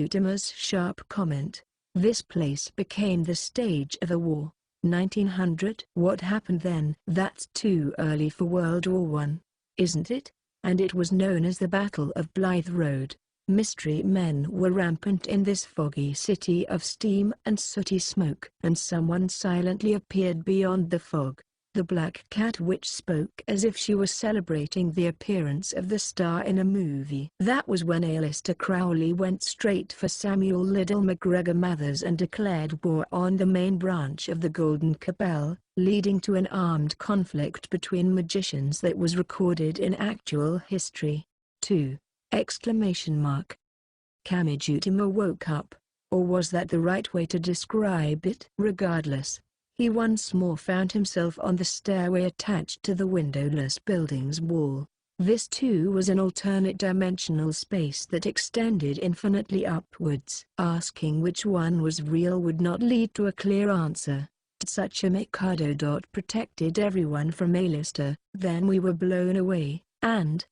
sharp comment. This place became the stage of a war. 1900. What happened then? That's too early for World War I, isn't it? And it was known as the Battle of Blythe Road. Mystery men were rampant in this foggy city of steam and sooty smoke. And someone silently appeared beyond the fog. The Black Cat Witch spoke as if she was celebrating the appearance of the star in a movie. That was when Aleister Crowley went straight for Samuel Liddell MacGregor Mathers and declared war on the main branch of the Golden Cabal, leading to an armed conflict between magicians that was recorded in actual history. 2! Camage woke up. Or was that the right way to describe it? Regardless, he once more found himself on the stairway attached to the windowless building's wall. This too was an alternate dimensional space that extended infinitely upwards. Asking which one was real would not lead to a clear answer. Such a Mikado. Protected everyone from Aleister. Then we were blown away, and,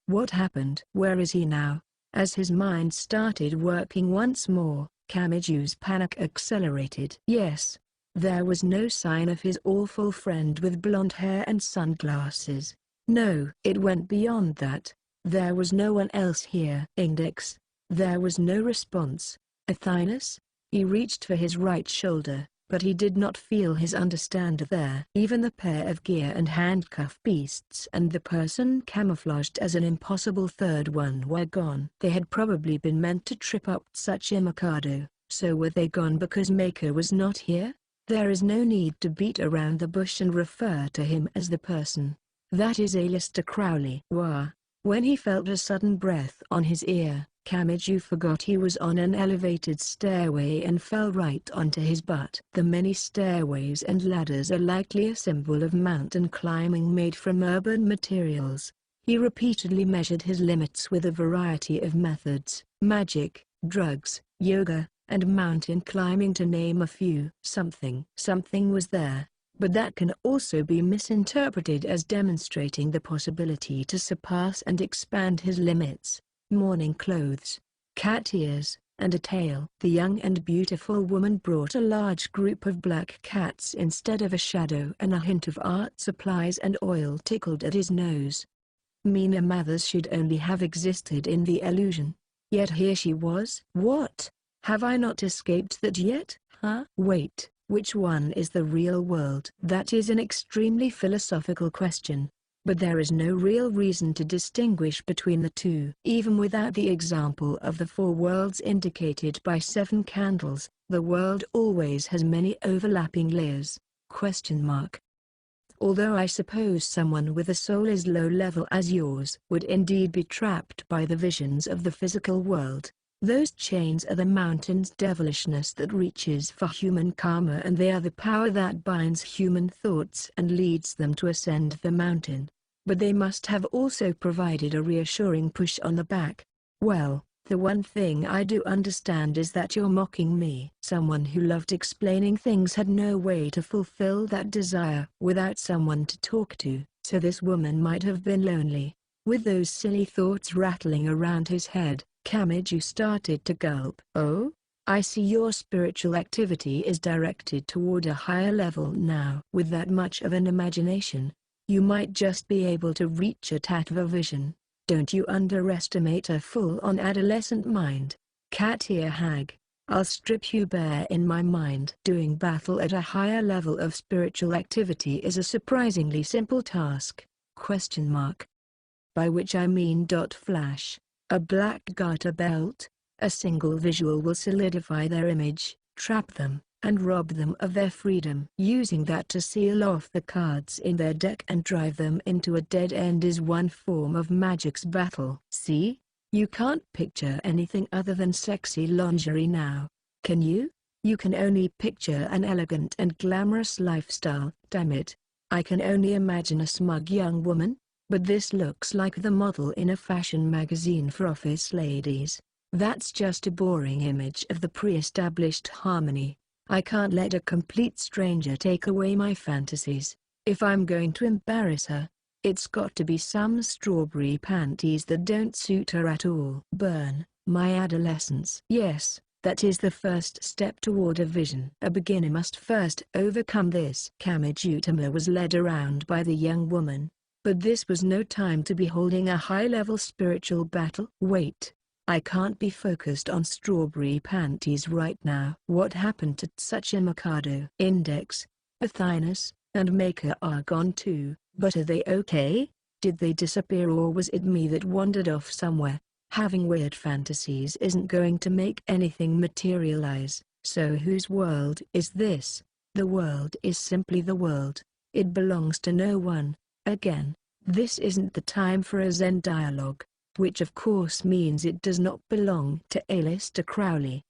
what happened? Where is he now? As his mind started working once more, Camage's panic accelerated. Yes. There was no sign of his awful friend with blonde hair and sunglasses. No. It went beyond that. There was no one else here. Index. There was no response. Athynus? He reached for his right shoulder, but he did not feel his understander there. Even the pair of gear and handcuff beasts and the person camouflaged as an impossible third one were gone. They had probably been meant to trip up such a Mikado, so were they gone because Maker was not here? There is no need to beat around the bush and refer to him as the person. That is Aleister Crowley. Wah! When he felt a sudden breath on his ear, Camage forgot he was on an elevated stairway and fell right onto his butt. The many stairways and ladders are likely a symbol of mountain climbing made from urban materials. He repeatedly measured his limits with a variety of methods: magic, drugs, yoga, and mountain climbing to name a few. Something was there, but that can also be misinterpreted as demonstrating the possibility to surpass and expand his limits. Mourning clothes, cat ears, and a tail. The young and beautiful woman brought a large group of black cats instead of a shadow, and a hint of art supplies and oil tickled at his nose. Mina Mathers should only have existed in the illusion. Yet here she was. What? Have I not escaped that yet? Huh? Wait, which one is the real world? That is an extremely philosophical question. But there is no real reason to distinguish between the two. Even without the example of the four worlds indicated by 7 candles, the world always has many overlapping layers. Although I suppose someone with a soul as low level as yours would indeed be trapped by the visions of the physical world. Those chains are the mountain's devilishness that reaches for human karma, and they are the power that binds human thoughts and leads them to ascend the mountain. But they must have also provided a reassuring push on the back. Well, the one thing I do understand is that you're mocking me. Someone who loved explaining things had no way to fulfill that desire without someone to talk to, so this woman might have been lonely. With those silly thoughts rattling around his head, Kamiju started to gulp. Oh? I see your spiritual activity is directed toward a higher level now. With that much of an imagination, you might just be able to reach a tattva vision. Don't you underestimate a full-on adolescent mind. Cat ear hag. I'll strip you bare in my mind. Doing battle at a higher level of spiritual activity is a surprisingly simple task. By which I mean flash. A black garter belt, a single visual will solidify their image, trap them, and rob them of their freedom. Using that to seal off the cards in their deck and drive them into a dead end is one form of magic's battle. See? You can't picture anything other than sexy lingerie now, can you? You can only picture an elegant and glamorous lifestyle. Damn it. I can only imagine a smug young woman. But this looks like the model in a fashion magazine for office ladies. That's just a boring image of the pre-established harmony. I can't let a complete stranger take away my fantasies. If I'm going to embarrass her, it's got to be some strawberry panties that don't suit her at all. Burn my adolescence. Yes, that is the first step toward a vision. A beginner must first overcome this. Kamijutama was led around by the young woman. But this was no time to be holding a high-level spiritual battle. Wait. I can't be focused on strawberry panties right now. What happened to Tsuchi Mikado? Index, Athynus, and Maker are gone too, but are they okay? Did they disappear, or was it me that wandered off somewhere? Having weird fantasies isn't going to make anything materialize. So whose world is this? The world is simply the world. It belongs to no one. Again, this isn't the time for a Zen dialogue, which of course means it does not belong to Aleister Crowley.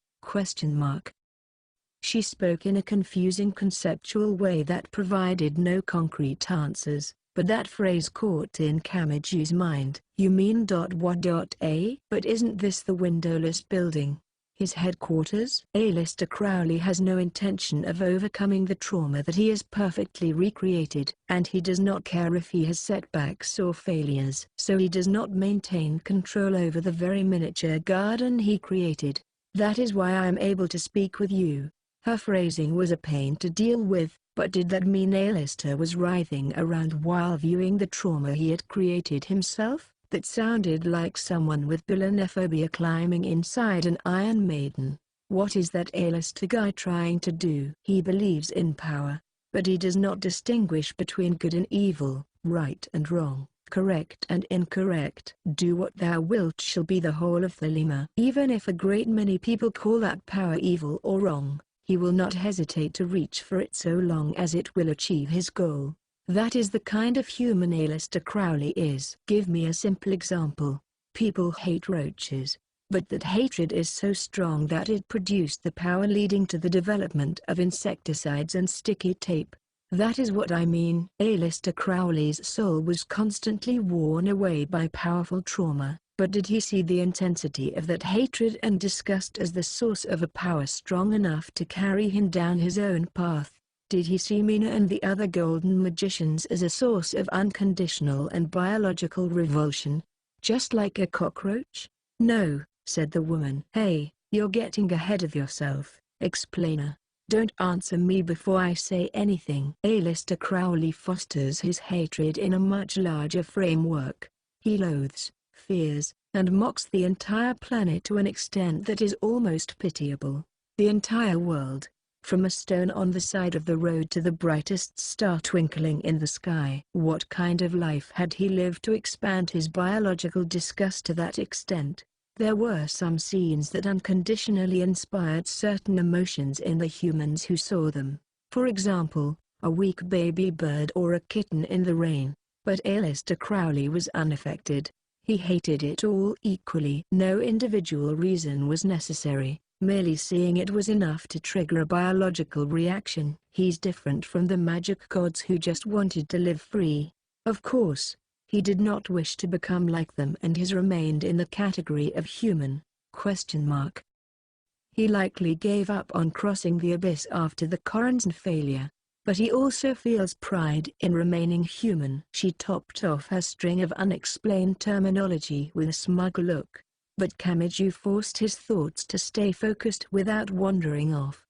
She spoke in a confusing conceptual way that provided no concrete answers, but that phrase caught in Kamiju's mind. You mean A? But isn't this the windowless building? His headquarters? Aleister Crowley has no intention of overcoming the trauma that he has perfectly recreated, and he does not care if he has setbacks or failures. So he does not maintain control over the very miniature garden he created. That is why I am able to speak with you. Her phrasing was a pain to deal with, but did that mean Aleister was writhing around while viewing the trauma he had created himself? That sounded like someone with bilinophobia climbing inside an Iron Maiden. What is that Aleister guy trying to do? He believes in power, but he does not distinguish between good and evil, right and wrong, correct and incorrect. Do what thou wilt shall be the whole of Thelema. Even if a great many people call that power evil or wrong, he will not hesitate to reach for it so long as it will achieve his goal. That is the kind of human Aleister Crowley is. Give me a simple example. People hate roaches, but that hatred is so strong that it produced the power leading to the development of insecticides and sticky tape. That is what I mean. Aleister Crowley's soul was constantly worn away by powerful trauma, but did he see the intensity of that hatred and disgust as the source of a power strong enough to carry him down his own path? Did he see Mina and the other golden magicians as a source of unconditional and biological revulsion, just like a cockroach? No, said the woman. Hey, You're getting ahead of yourself, explainer. Don't answer me before I say anything. Alistair Crowley fosters his hatred in a much larger framework. He loathes, fears, and mocks the entire planet to an extent that is almost pitiable. The entire world, from a stone on the side of the road to the brightest star twinkling in the sky. What kind of life had he lived to expand his biological disgust to that extent? There were some scenes that unconditionally inspired certain emotions in the humans who saw them. For example, a weak baby bird or a kitten in the rain. But Alistair Crowley was unaffected. He hated it all equally. No individual reason was necessary. Merely seeing it was enough to trigger a biological reaction. He's different from the magic gods who just wanted to live free. Of course, he did not wish to become like them and has remained in the category of human. He likely gave up on crossing the abyss after the Coron's failure. But he also feels pride in remaining human. She topped off her string of unexplained terminology with a smug look. But Kamiju forced his thoughts to stay focused without wandering off.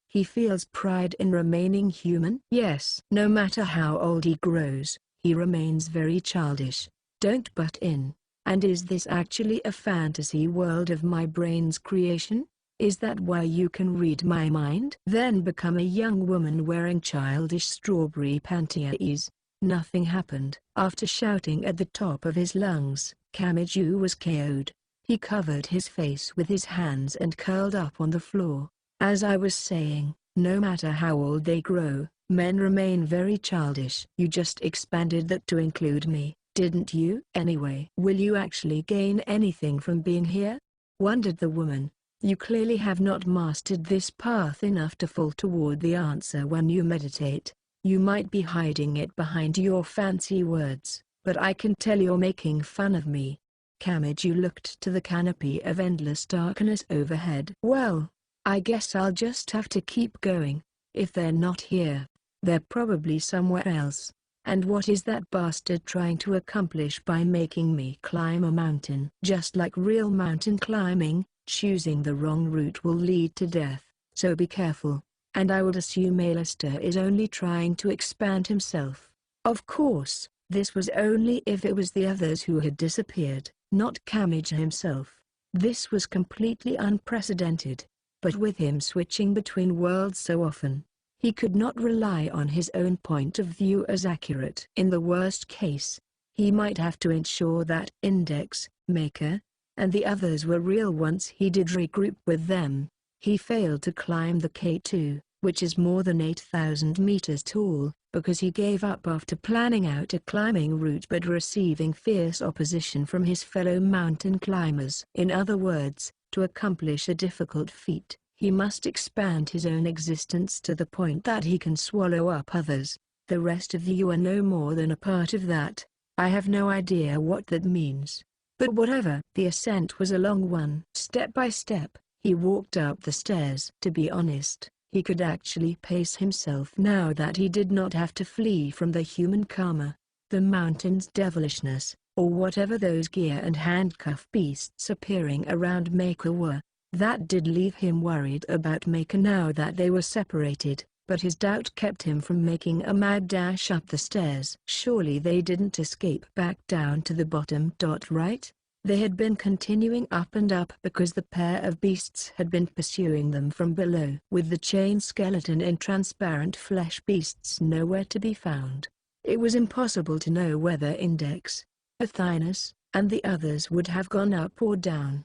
He feels pride in remaining human? Yes. No matter how old he grows, he remains very childish. Don't butt in. And is this actually a fantasy world of my brain's creation? Is that why you can read my mind? Then become a young woman wearing childish strawberry panties. Nothing happened. After shouting at the top of his lungs, Kamiju was KO'd. He covered his face with his hands and curled up on the floor. As I was saying, no matter how old they grow, men remain very childish. You just expanded that to include me, didn't you? Anyway, will you actually gain anything from being here? Wondered the woman. You clearly have not mastered this path enough to fall toward the answer when you meditate. You might be hiding it behind your fancy words, but I can tell you're making fun of me. Kamiju looked to the canopy of endless darkness overhead. Well, I guess I'll just have to keep going. If they're not here, they're probably somewhere else. And what is that bastard trying to accomplish by making me climb a mountain? Just like real mountain climbing, choosing the wrong route will lead to death, so be careful. And I would assume Alistair is only trying to expand himself. Of course, this was only if it was the others who had disappeared, not Kamiju himself. This was completely unprecedented. But with him switching between worlds so often, he could not rely on his own point of view as accurate. In the worst case, he might have to ensure that Index, Maker, and the others were real once he did regroup with them. He failed to climb the K2, which is more than 8,000 meters tall, because he gave up after planning out a climbing route but receiving fierce opposition from his fellow mountain climbers. In other words, to accomplish a difficult feat, he must expand his own existence to the point that he can swallow up others. The rest of you are no more than a part of that. I have no idea what that means. But whatever. The ascent was a long one. Step by step, he walked up the stairs. To be honest, he could actually pace himself now that he did not have to flee from the human karma, the mountain's devilishness, or whatever those gear and handcuff beasts appearing around Maker were. That did leave him worried about Maker now that they were separated, but his doubt kept him from making a mad dash up the stairs. Surely they didn't escape back down to the bottom. Right? They had been continuing up and up because the pair of beasts had been pursuing them from below. With the chain skeleton and transparent flesh beasts nowhere to be found, it was impossible to know whether Index, Athynus, and the others would have gone up or down.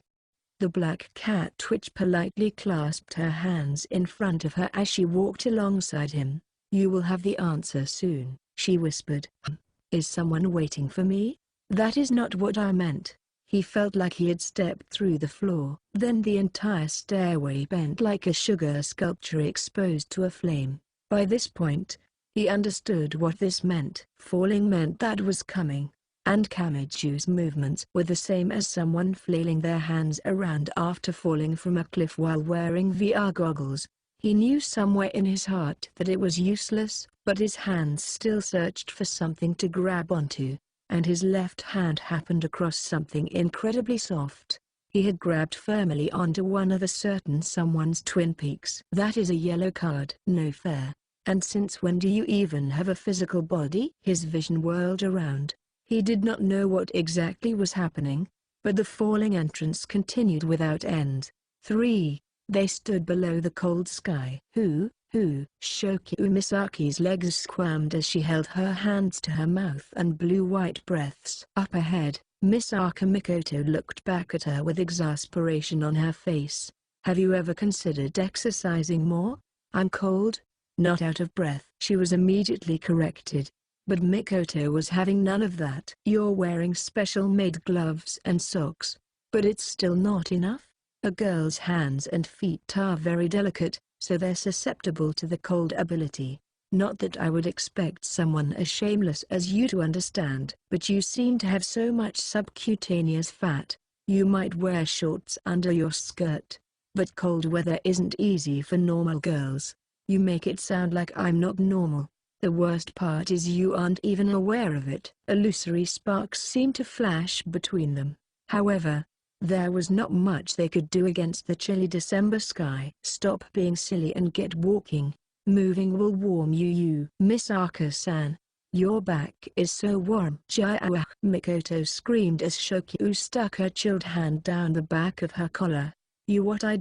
The black cat Twitch politely clasped her hands in front of her as she walked alongside him. You will have the answer soon, she whispered. Is someone waiting for me? That is not what I meant. He felt like he had stepped through the floor. Then the entire stairway bent like a sugar sculpture exposed to a flame. By this point, he understood what this meant. Falling meant that was coming. And Kamiju's movements were the same as someone flailing their hands around after falling from a cliff while wearing VR goggles. He knew somewhere in his heart that it was useless, but his hands still searched for something to grab onto, and his left hand happened across something incredibly soft. He had grabbed firmly onto one of the certain someone's twin peaks. That is a yellow card. No fair. And since when do you even have a physical body? His vision whirled around. He did not know what exactly was happening, but the falling entrance continued without end. 3. They stood below the cold sky. Who? Shokyu Misaki's legs squirmed as she held her hands to her mouth and blew white breaths. Up ahead, Misaka Mikoto looked back at her with exasperation on her face. Have you ever considered exercising more? I'm cold. Not out of breath. She was immediately corrected. But Mikoto was having none of that. You're wearing special-made gloves and socks. But it's still not enough? A girl's hands and feet are very delicate, so they're susceptible to the cold ability. Not that I would expect someone as shameless as you to understand. But you seem to have so much subcutaneous fat. You might wear shorts under your skirt. But cold weather isn't easy for normal girls. You make it sound like I'm not normal. The worst part is you aren't even aware of it. Illusory sparks seemed to flash between them. However, there was not much they could do against the chilly December sky. Stop being silly and get walking. Moving will warm you. Misaka-san, your back is so warm. Jiawa! Mikoto screamed as Shokyu stuck her chilled hand down the back of her collar. Do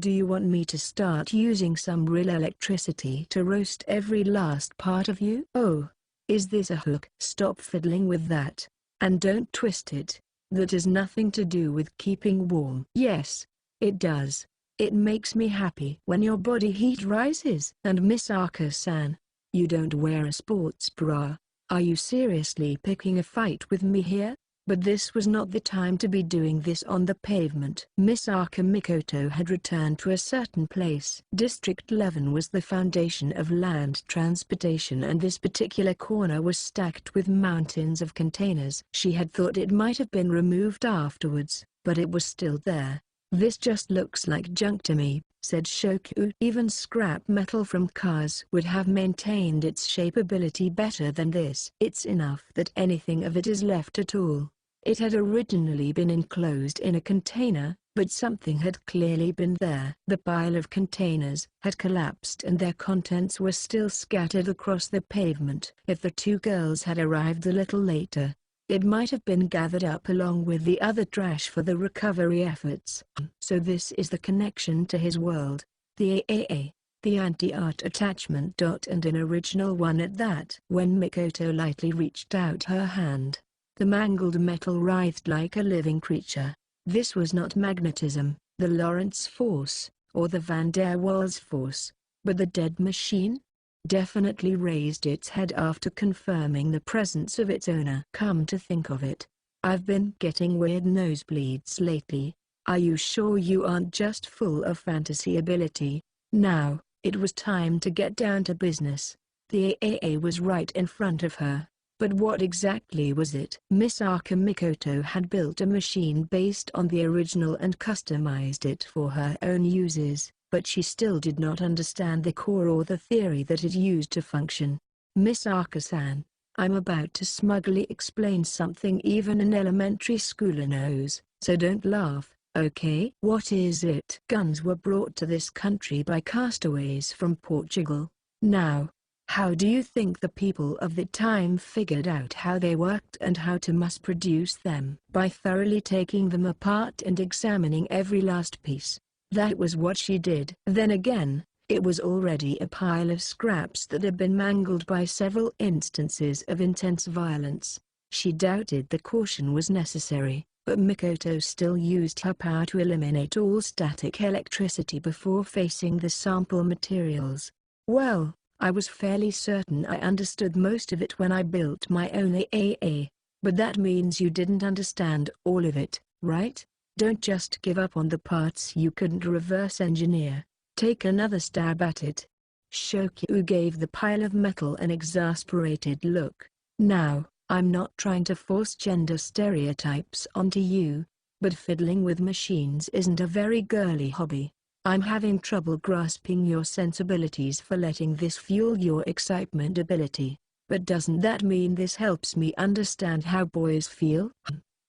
you want me to start using some real electricity to roast every last part of you? Oh, is this a hook? Stop fiddling with that, and don't twist it. That has nothing to do with keeping warm. Yes, it does. It makes me happy when your body heat rises. And Misaka-san, you don't wear a sports bra. Are you seriously picking a fight with me here? But this was not the time to be doing this on the pavement. Misaka Mikoto had returned to a certain place. District 11 was the foundation of land transportation, and this particular corner was stacked with mountains of containers. She had thought it might have been removed afterwards, but it was still there. This just looks like junk to me, said Shokyu. Even scrap metal from cars would have maintained its shapeability better than this. It's enough that anything of it is left at all. It had originally been enclosed in a container, but something had clearly been there. The pile of containers had collapsed and their contents were still scattered across the pavement. If the two girls had arrived a little later, it might have been gathered up along with the other trash for the recovery efforts. So this is the connection to his world, the AAA, the anti-art attachment. And an original one at that. When Mikoto lightly reached out her hand, the mangled metal writhed like a living creature. This was not magnetism, the Lorentz force, or the van der Waals force, but the dead machine definitely raised its head after confirming the presence of its owner. Come to think of it, I've been getting weird nosebleeds lately. Are you sure you aren't just full of fantasy ability? Now, it was time to get down to business. The AAA was right in front of her. But what exactly was it? Misaka Mikoto had built a machine based on the original and customized it for her own uses, but she still did not understand the core or the theory that it used to function. Misaka-san, I'm about to smugly explain something even an elementary schooler knows, so don't laugh, okay? What is it? Guns were brought to this country by castaways from Portugal. Now, how do you think the people of the time figured out how they worked and how to mass-produce them? By thoroughly taking them apart and examining every last piece. That was what she did. Then again, it was already a pile of scraps that had been mangled by several instances of intense violence. She doubted the caution was necessary, but Mikoto still used her power to eliminate all static electricity before facing the sample materials. Well, I was fairly certain I understood most of it when I built my own AAA, but that means you didn't understand all of it, right? Don't just give up on the parts you couldn't reverse engineer. Take another stab at it. Shokyu gave the pile of metal an exasperated look. Now, I'm not trying to force gender stereotypes onto you, but fiddling with machines isn't a very girly hobby. I'm having trouble grasping your sensibilities for letting this fuel your excitement ability. But doesn't that mean this helps me understand how boys feel?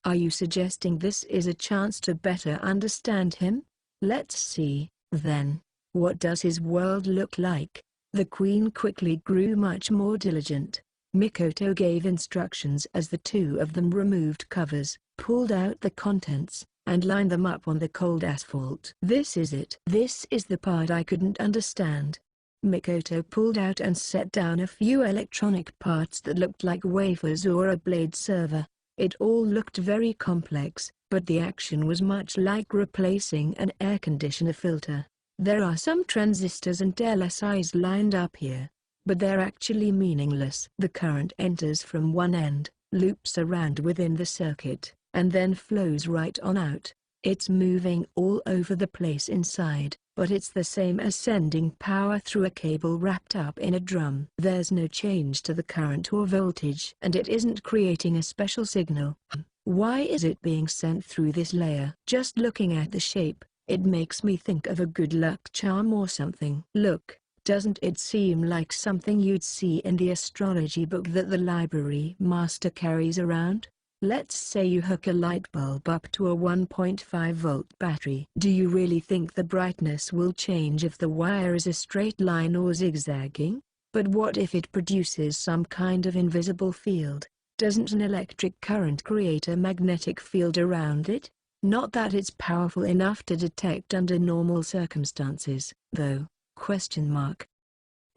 Are you suggesting this is a chance to better understand him? Let's see, then. What does his world look like? The queen quickly grew much more diligent. Mikoto gave instructions as the two of them removed covers, pulled out the contents, and lined them up on the cold asphalt. This is it. This is the part I couldn't understand. Mikoto pulled out and set down a few electronic parts that looked like wafers or a blade server. It all looked very complex, but the action was much like replacing an air conditioner filter. There are some transistors and LSIs lined up here, but they're actually meaningless. The current enters from one end, loops around within the circuit, and then flows right on out. It's moving all over the place inside, but it's the same as sending power through a cable wrapped up in a drum. There's no change to the current or voltage, and it isn't creating a special signal. Why is it being sent through this layer? Just looking at the shape, it makes me think of a good luck charm or something. Look, doesn't it seem like something you'd see in the astrology book that the library master carries around? Let's say you hook a light bulb up to a 1.5-volt battery. Do you really think the brightness will change if the wire is a straight line or zigzagging? But what if it produces some kind of invisible field? Doesn't an electric current create a magnetic field around it? Not that it's powerful enough to detect under normal circumstances, though.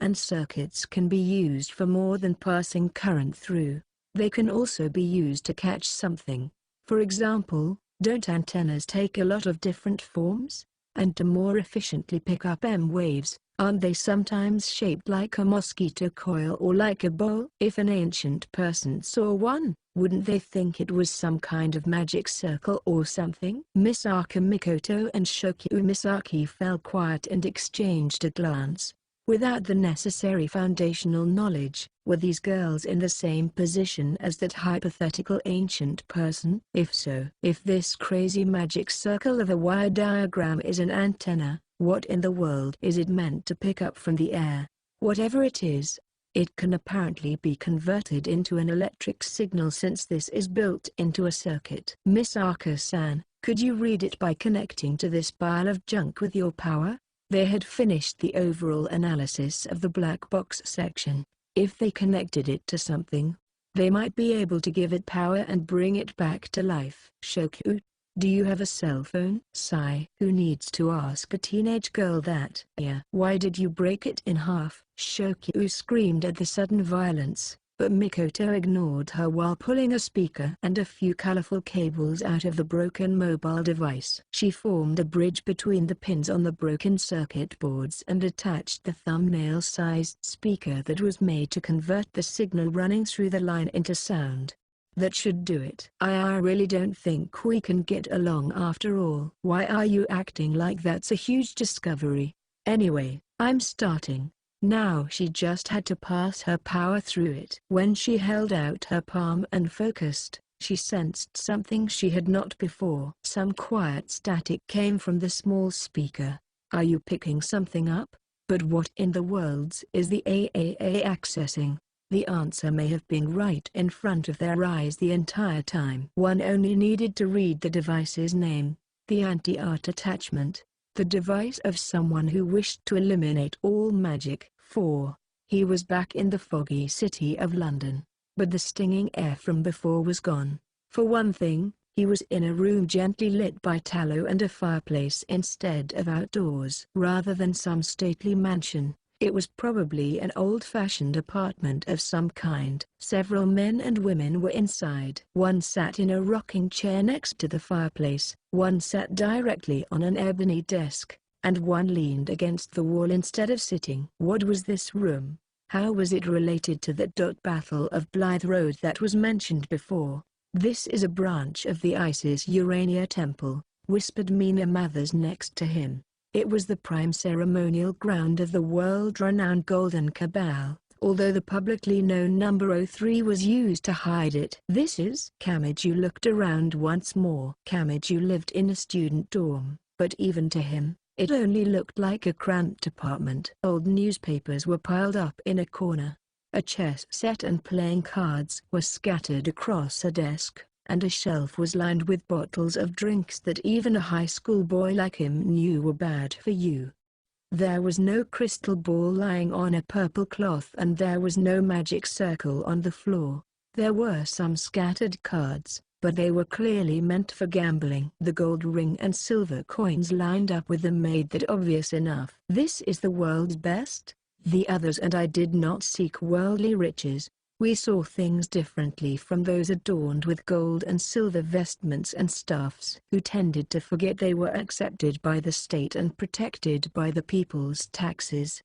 And circuits can be used for more than passing current through. They can also be used to catch something. For example, don't antennas take a lot of different forms? And to more efficiently pick up M waves, aren't they sometimes shaped like a mosquito coil or like a bowl? If an ancient person saw one, wouldn't they think it was some kind of magic circle or something? Misaka Mikoto and Shokyu Misaki fell quiet and exchanged a glance. Without the necessary foundational knowledge, were these girls in the same position as that hypothetical ancient person? If so, if this crazy magic circle of a wire diagram is an antenna, what in the world is it meant to pick up from the air? Whatever it is, it can apparently be converted into an electric signal since this is built into a circuit. Misaka-san, could you read it by connecting to this pile of junk with your power? They had finished the overall analysis of the black box section. If they connected it to something, they might be able to give it power and bring it back to life. Shokyu, do you have a cell phone? Sigh. Who needs to ask a teenage girl that? Yeah. Why did you break it in half? Shokyu screamed at the sudden violence, but Mikoto ignored her while pulling a speaker and a few colorful cables out of the broken mobile device. She formed a bridge between the pins on the broken circuit boards and attached the thumbnail-sized speaker that was made to convert the signal running through the line into sound. That should do it. I really don't think we can get along after all. Why are you acting like that's a huge discovery? Anyway, I'm starting. Now she just had to pass her power through it. When she held out her palm and focused, she sensed something she had not before. Some quiet static came from the small speaker. Are you picking something up? But what in the world is the AAA accessing? The answer may have been right in front of their eyes the entire time. One only needed to read the device's name, the anti-art attachment. The device of someone who wished to eliminate all magic. 4. He was back in the foggy city of London, but the stinging air from before was gone. For one thing, he was in a room gently lit by tallow and a fireplace instead of outdoors. Rather than some stately mansion, it was probably an old-fashioned apartment of some kind. Several men and women were inside. One sat in a rocking chair next to the fireplace, one sat directly on an ebony desk, and one leaned against the wall instead of sitting. What was this room? How was it related to that Battle of Blythe Road that was mentioned before? This is a branch of the Isis Urania Temple, whispered Mina Mathers next to him. It was the prime ceremonial ground of the world-renowned Golden Cabal, although the publicly known number 03 was used to hide it. This is? Kamiju looked around once more. Kamiju lived in a student dorm, but even to him, it only looked like a cramped apartment. Old newspapers were piled up in a corner. A chess set and playing cards were scattered across a desk, and a shelf was lined with bottles of drinks that even a high school boy like him knew were bad for you. There was no crystal ball lying on a purple cloth, and there was no magic circle on the floor. There were some scattered cards, but they were clearly meant for gambling. The gold ring and silver coins lined up with them made that obvious enough. This is the world's best? The others and I did not seek worldly riches. We saw things differently from those adorned with gold and silver vestments and staffs, who tended to forget they were accepted by the state and protected by the people's taxes.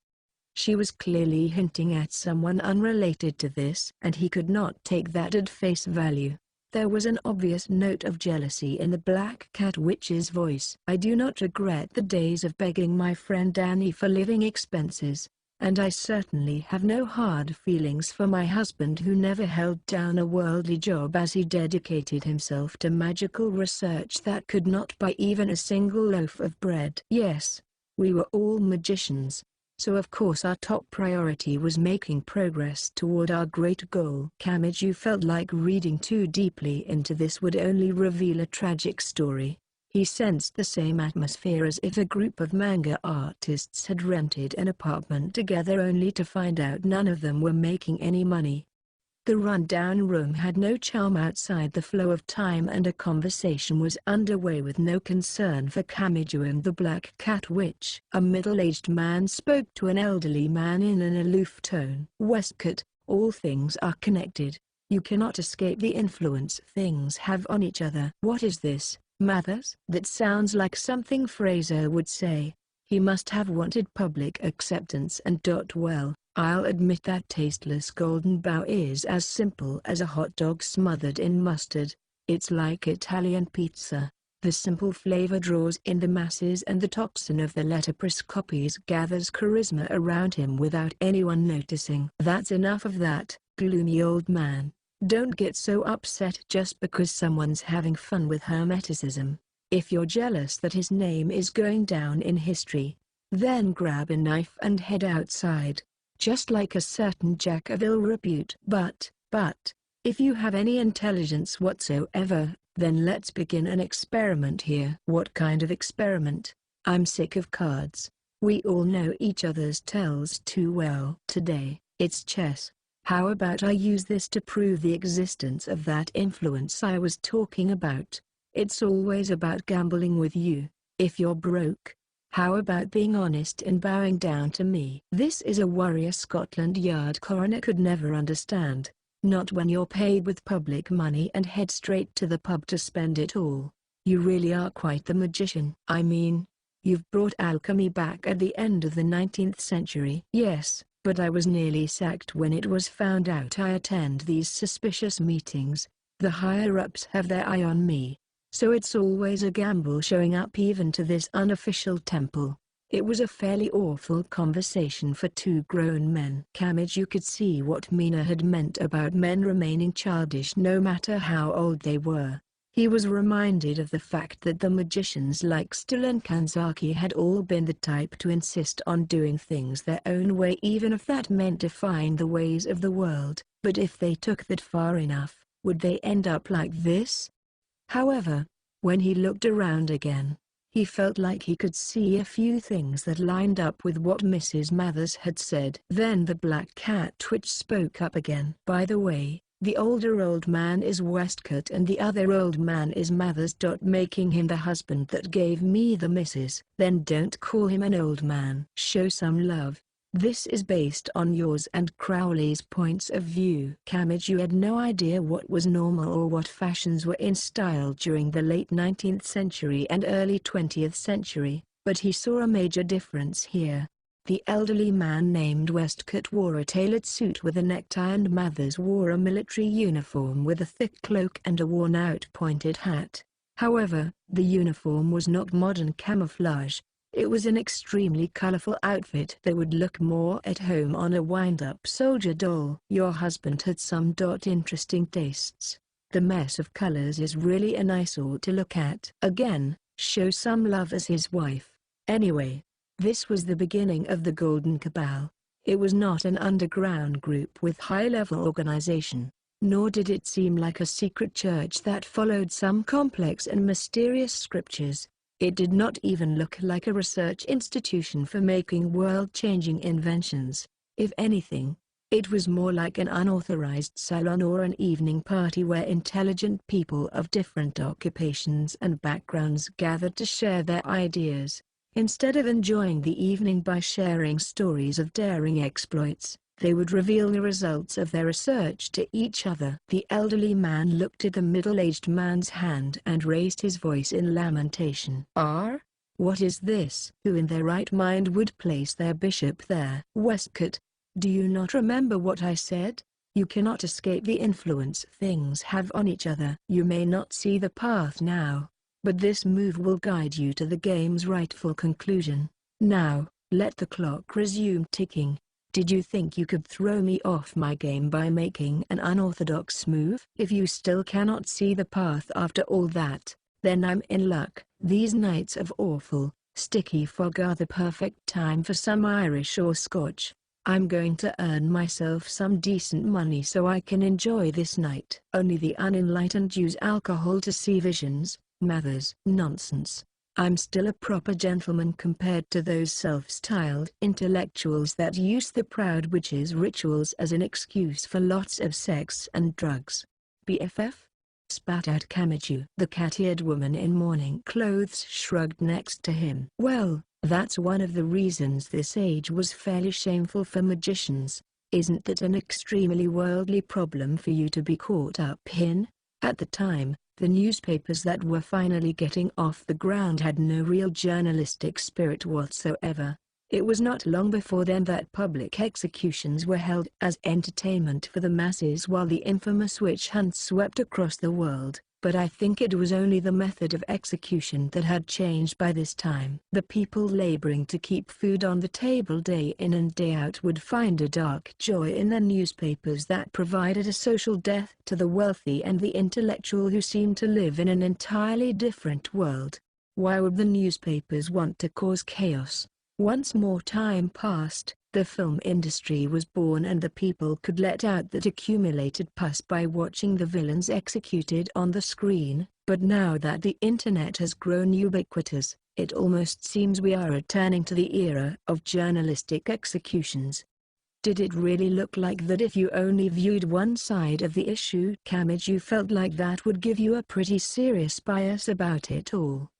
She was clearly hinting at someone unrelated to this, and he could not take that at face value. There was an obvious note of jealousy in the Black Cat Witch's voice. I do not regret the days of begging my friend Danny for living expenses, and I certainly have no hard feelings for my husband who never held down a worldly job as he dedicated himself to magical research that could not buy even a single loaf of bread. Yes, we were all magicians. So of course our top priority was making progress toward our great goal. Kamiju felt like reading too deeply into this would only reveal a tragic story. He sensed the same atmosphere as if a group of manga artists had rented an apartment together only to find out none of them were making any money. The run-down room had no charm outside the flow of time, and a conversation was underway with no concern for Kamiju and the Black Cat Witch. A middle-aged man spoke to an elderly man in an aloof tone. Westcott, all things are connected. You cannot escape the influence things have on each other. What is this, Mathers? That sounds like something Fraser would say. He must have wanted public acceptance and well, I'll admit that tasteless golden bow is as simple as a hot dog smothered in mustard. It's like Italian pizza. The simple flavor draws in the masses, and the toxin of the letterpress copies gathers charisma around him without anyone noticing. That's enough of that, gloomy old man. Don't get so upset just because someone's having fun with hermeticism. If you're jealous that his name is going down in history, then grab a knife and head outside. Just like a certain Jack of ill repute. But, if you have any intelligence whatsoever, then let's begin an experiment here. What kind of experiment? I'm sick of cards. We all know each other's tells too well. Today, it's chess. How about I use this to prove the existence of that influence I was talking about? It's always about gambling with you. If you're broke, how about being honest and bowing down to me? This is a warrior Scotland Yard coroner could never understand. Not when you're paid with public money and head straight to the pub to spend it all. You really are quite the magician. I mean, you've brought alchemy back at the end of the 19th century. Yes, but I was nearly sacked when it was found out I attend these suspicious meetings. The higher-ups have their eye on me. So it's always a gamble showing up even to this unofficial temple. It was a fairly awful conversation for two grown men. Kamiju could see what Mina had meant about men remaining childish no matter how old they were. He was reminded of the fact that the magicians like Still and Kanzaki had all been the type to insist on doing things their own way, even if that meant defying the ways of the world. But if they took that far enough, would they end up like this? However, when he looked around again, he felt like he could see a few things that lined up with what Mrs. Mathers had said. Then the Black Cat Witch spoke up again. By the way, the older old man is Westcott and the other old man is Mathers. Making him the husband that gave me the missus. Then don't call him an old man. Show some love. This is based on yours and Crowley's points of view. Kamiju had no idea what was normal or what fashions were in style during the late 19th century and early 20th century, but he saw a major difference here. The elderly man named Westcott wore a tailored suit with a necktie, and Mathers wore a military uniform with a thick cloak and a worn-out pointed hat. However, the uniform was not modern camouflage. It was an extremely colorful outfit that would look more at home on a wind-up soldier doll. Your husband had some interesting tastes. The mess of colors is really an eyesore to look at. Again, show some love as his wife. Anyway, this was the beginning of the Golden Cabal. It was not an underground group with high-level organization. nor did it seem like a secret church that followed some complex and mysterious scriptures. It did not even look like a research institution for making world-changing inventions. If anything, it was more like an unauthorized salon or an evening party where intelligent people of different occupations and backgrounds gathered to share their ideas. Instead of enjoying the evening by sharing stories of daring exploits, they would reveal the results of their research to each other. The elderly man looked at the middle-aged man's hand and raised his voice in lamentation. What is this? Who in their right mind would place their bishop there? Westcott, do you not remember what I said? You cannot escape the influence things have on each other. You may not see the path now, but this move will guide you to the game's rightful conclusion. Now, let the clock resume ticking. Did you think you could throw me off my game by making an unorthodox move? If you still cannot see the path after all that, then I'm in luck. These nights of awful, sticky fog are the perfect time for some Irish or Scotch. I'm going to earn myself some decent money so I can enjoy this night. Only the unenlightened use alcohol to see visions, Mathers. Nonsense. I'm still a proper gentleman compared to those self-styled intellectuals that use the proud witches' rituals as an excuse for lots of sex and drugs. BFF? Spat out Kamiju. The cat-eared woman in mourning clothes shrugged next to him. Well, that's one of the reasons this age was fairly shameful for magicians. Isn't that an extremely worldly problem for you to be caught up in? At the time, the newspapers that were finally getting off the ground had no real journalistic spirit whatsoever. It was not long before then that public executions were held as entertainment for the masses while the infamous witch hunt swept across the world. But I think it was only the method of execution that had changed by this time. The people laboring to keep food on the table day in and day out would find a dark joy in the newspapers that provided a social death to the wealthy and the intellectual who seemed to live in an entirely different world. Why would the newspapers want to cause chaos? Once more time passed, the film industry was born and the people could let out that accumulated pus by watching the villains executed on the screen. But now that the internet has grown ubiquitous, it almost seems we are returning to the era of journalistic executions. Did it really look like that if you only viewed one side of the issue? Kamiju felt like that would give you a pretty serious bias about it all.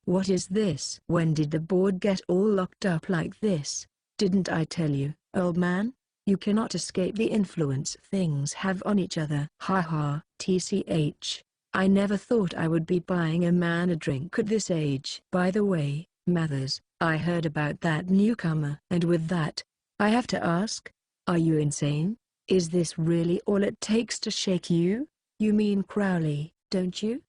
What is this? When did the board get all locked up like this? Didn't I tell you, old man? You cannot escape the influence things have on each other. Ha ha, tch. I never thought I would be buying a man a drink at this age. By the way, Mathers, I heard about that newcomer. And with that, I have to ask, are you insane? Is this really all it takes to shake you? You mean Crowley, don't you?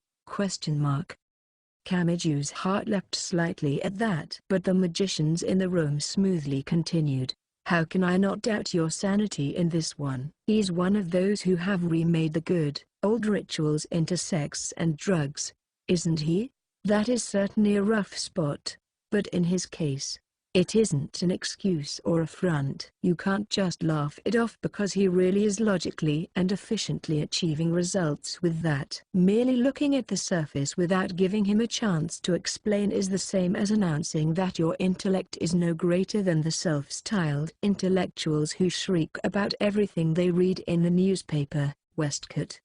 Kamiju's heart leapt slightly at that. But the magicians in the room smoothly continued. How can I not doubt your sanity in this one? He's one of those who have remade the good, old rituals into sex and drugs, isn't he? That is certainly a rough spot, but in his case, it isn't an excuse or a front. You can't just laugh it off because he really is logically and efficiently achieving results with that. Merely looking at the surface without giving him a chance to explain is the same as announcing that your intellect is no greater than the self-styled intellectuals who shriek about everything they read in the newspaper. Westcott.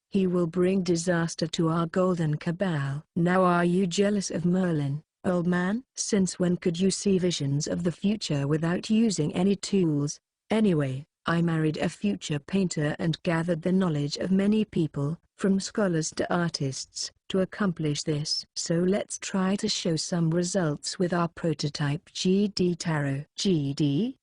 He will bring disaster to our golden cabal. Now are you jealous of Merlin, old man? Since when could you see visions of the future without using any tools? Anyway, I married a future painter and gathered the knowledge of many people, from scholars to artists, to accomplish this. So let's try to show some results with our prototype GD tarot. GD?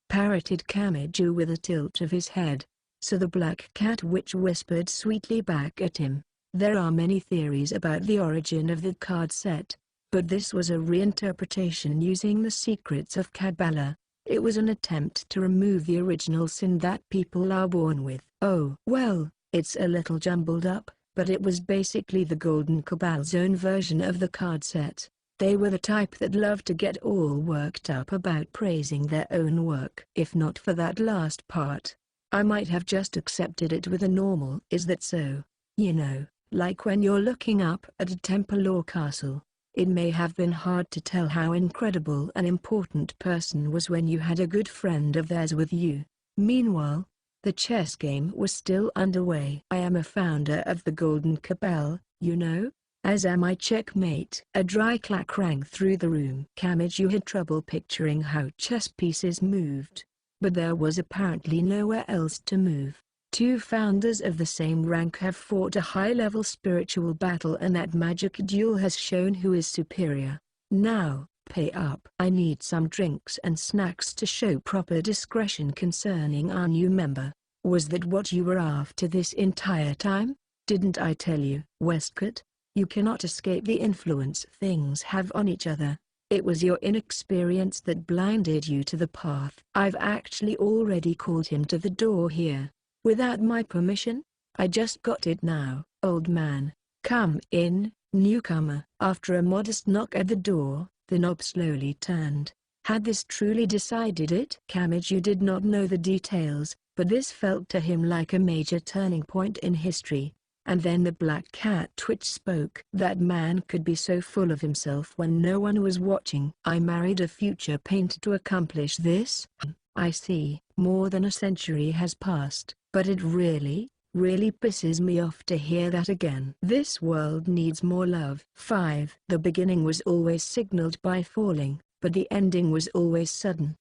Parroted Kamiju with a tilt of his head. So the black cat witch whispered sweetly back at him. There are many theories about the origin of the card set, but this was a reinterpretation using the secrets of Kabbalah. It was an attempt to remove the original sin that people are born with. Oh, well, it's a little jumbled up, but it was basically the Golden Cabal's own version of the card set. They were the type that loved to get all worked up about praising their own work. If not for that last part, I might have just accepted it with a normal "is that so?" You know, like when you're looking up at a temple or castle. It may have been hard to tell how incredible an important person was when you had a good friend of theirs with you. Meanwhile, the chess game was still underway. "I am a founder of the Golden Cabal, you know, as am I." "Checkmate." A dry clack rang through the room. Kamiju had trouble picturing how chess pieces moved, but there was apparently nowhere else to move. Two founders of the same rank have fought a high-level spiritual battle, and that magic duel has shown who is superior. Now, pay up. "I need some drinks and snacks to show proper discretion concerning our new member." "Was that what you were after this entire time? Didn't I tell you?" "Westcott, you cannot escape the influence things have on each other. It was your inexperience that blinded you to the path." "I've actually already called him to the door here." "Without my permission?" "I just got it now." "Old man, come in, newcomer." After a modest knock at the door, the knob slowly turned. Had this truly decided it? Kamiju did not know the details, but this felt to him like a major turning point in history. And then the black cat which spoke. That man could be so full of himself when no one was watching. "I married a future painter to accomplish this." "I see. More than a century has passed, but it really pisses me off to hear that again." "This world needs more love." 5. The beginning was always signaled by falling, but the ending was always sudden.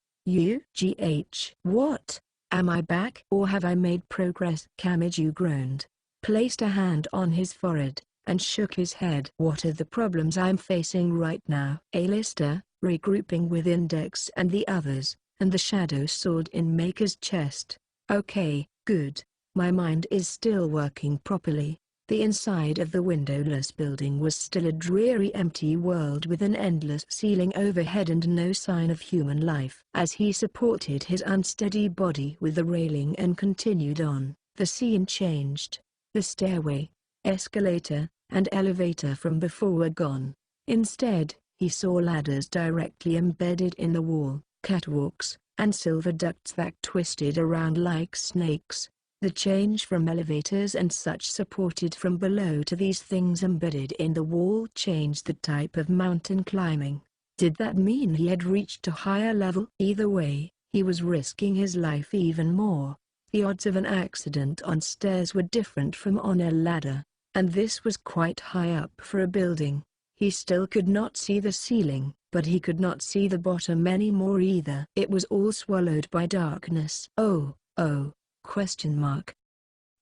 What? Am I back? Or have I made progress?" Kamiju groaned, placed a hand on his forehead, and shook his head. "What are the problems I'm facing right now?" A-lister, regrouping with Index and the others, and the shadow sword in Maker's chest. "Okay, good. My mind is still working properly." The inside of the windowless building was still a dreary empty world with an endless ceiling overhead and no sign of human life. As he supported his unsteady body with the railing and continued on, the scene changed. The stairway, escalator, and elevator from before were gone. Instead, he saw ladders directly embedded in the wall, catwalks, and silver ducts that twisted around like snakes. The change from elevators and such supported from below to these things embedded in the wall changed the type of mountain climbing. Did that mean he had reached a higher level? Either way, he was risking his life even more. The odds of an accident on stairs were different from on a ladder, and this was quite high up for a building. He still could not see the ceiling, but he could not see the bottom anymore either. It was all swallowed by darkness. Oh.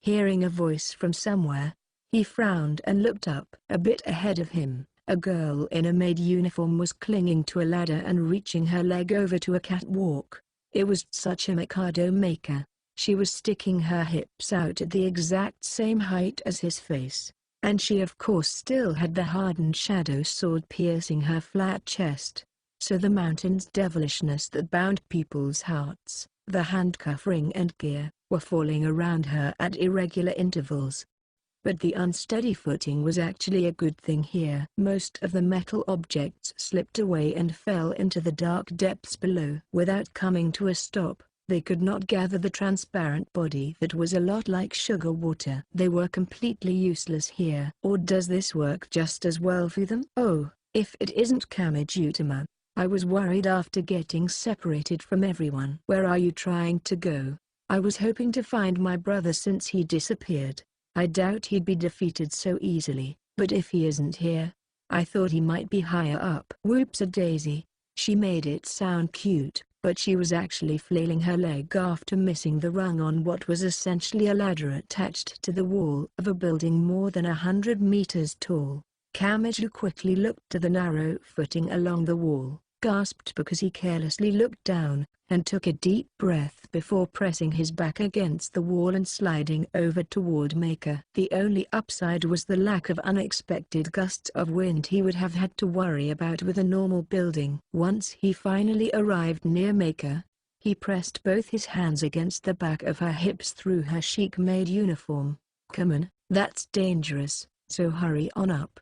Hearing a voice from somewhere, he frowned and looked up. A bit ahead of him, a girl in a maid uniform was clinging to a ladder and reaching her leg over to a catwalk. It was such a Mikado Maker. She was sticking her hips out at the exact same height as his face, and she of course still had the hardened shadow sword piercing her flat chest. So the mountain's devilishness that bound people's hearts, the handcuff ring and gear, were falling around her at irregular intervals. But the unsteady footing was actually a good thing here. Most of the metal objects slipped away and fell into the dark depths below. Without coming to a stop, they could not gather the transparent body that was a lot like sugar water. They were completely useless here. Or does this work just as well for them? Oh, if it isn't Kamijutama. I was worried after getting separated from everyone. Where are you trying to go? I was hoping to find my brother since he disappeared. I doubt he'd be defeated so easily, but if he isn't here, I thought he might be higher up. Whoops-a-daisy. She made it sound cute, but she was actually flailing her leg after missing the rung on what was essentially a ladder attached to the wall of a building more than 100 meters tall. Kamiju quickly looked to the narrow footing along the wall, gasped because he carelessly looked down, and took a deep breath before pressing his back against the wall and sliding over toward Maker. The only upside was the lack of unexpected gusts of wind he would have had to worry about with a normal building. Once he finally arrived near Maker, he pressed both his hands against the back of her hips through her chic maid uniform. Come on, that's dangerous, so hurry on up.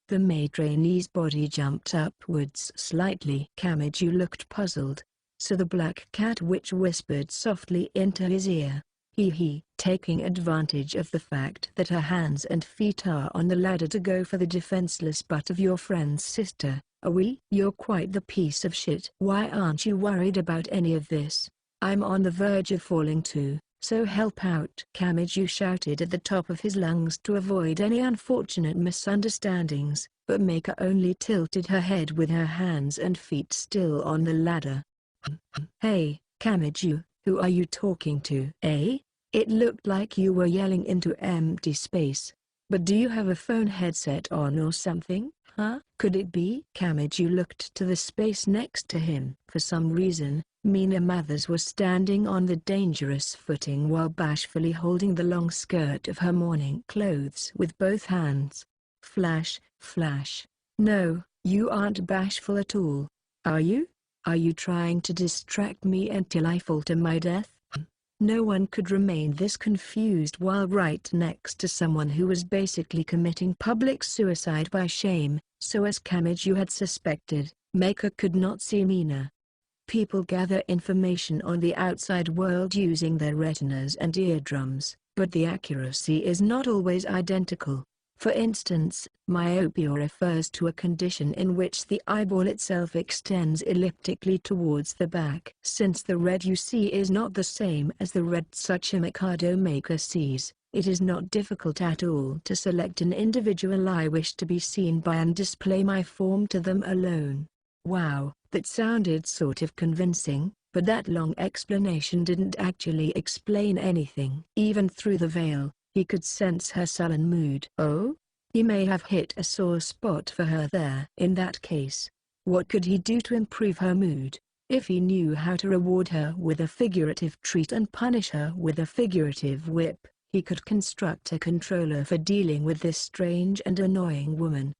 The maid trainee's body jumped upwards slightly. Kamiju looked puzzled, so the black cat witch whispered softly into his ear, Taking advantage of the fact that her hands and feet are on the ladder to go for the defenseless butt of your friend's sister. You're quite the piece of shit. Why aren't you worried about any of this? I'm on the verge of falling too, so help out. Kamiju shouted at the top of his lungs to avoid any unfortunate misunderstandings, but Mako only tilted her head with her hands and feet still on the ladder. Hey, Kamiju, who are you talking to? It looked like you were yelling into empty space. But do you have a phone headset on or something? Could it be? Kamiju looked to the space next to him. For some reason, Mina Mathers was standing on the dangerous footing while bashfully holding the long skirt of her morning clothes with both hands. Flash, flash. No, you aren't bashful at all. Are you? Are you trying to distract me until I fall to my death? No one could remain this confused while right next to someone who was basically committing public suicide by shame, so as Kamiju had suspected, Mako could not see Mina. People gather information on the outside world using their retinas and eardrums, but the accuracy is not always identical. For instance, myopia refers to a condition in which the eyeball itself extends elliptically towards the back. Since the red you see is not the same as the red such a Mikado maker sees, it is not difficult at all to select an individual I wish to be seen by and display my form to them alone. Wow, that sounded sort of convincing, but that long explanation didn't actually explain anything. Even through the veil, he could sense her sullen mood. Oh? He may have hit a sore spot for her there. In that case, what could he do to improve her mood? If he knew how to reward her with a figurative treat and punish her with a figurative whip, he could construct a controller for dealing with this strange and annoying woman.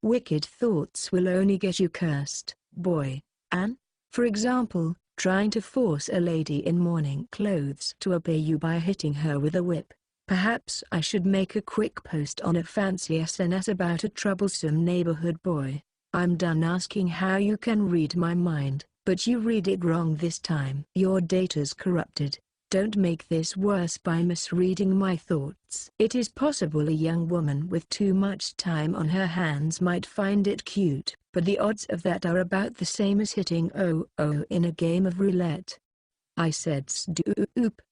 Wicked thoughts will only get you cursed, boy. And, for example, trying to force a lady in morning clothes to obey you by hitting her with a whip. Perhaps I should make a quick post on a fancy SNS about a troublesome neighborhood boy. I'm done asking how you can read my mind, but you read it wrong this time. Your data's corrupted. Don't make this worse by misreading my thoughts. It is possible a young woman with too much time on her hands might find it cute, but the odds of that are about the same as hitting oh in a game of roulette. I said stoop.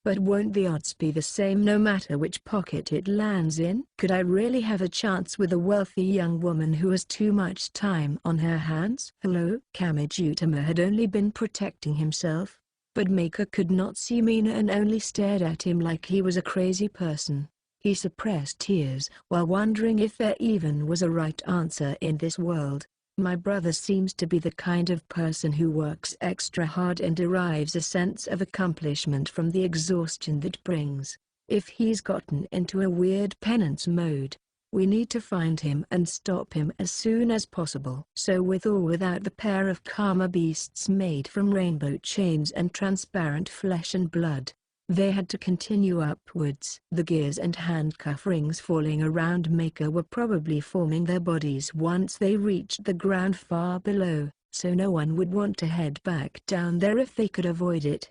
But won't the odds be the same no matter which pocket it lands in? Could I really have a chance with a wealthy young woman who has too much time on her hands? Hello? Kamijutama had only been protecting himself, but Mako could not see Mina and only stared at him like he was a crazy person. He suppressed tears while wondering if there even was a right answer in this world. My brother seems to be the kind of person who works extra hard and derives a sense of accomplishment from the exhaustion that brings. If he's gotten into a weird penance mode, we need to find him and stop him as soon as possible. So with or without the pair of karma beasts made from rainbow chains and transparent flesh and blood, they had to continue upwards. The gears and handcuff rings falling around Mako were probably forming their bodies once they reached the ground far below, so no one would want to head back down there if they could avoid it.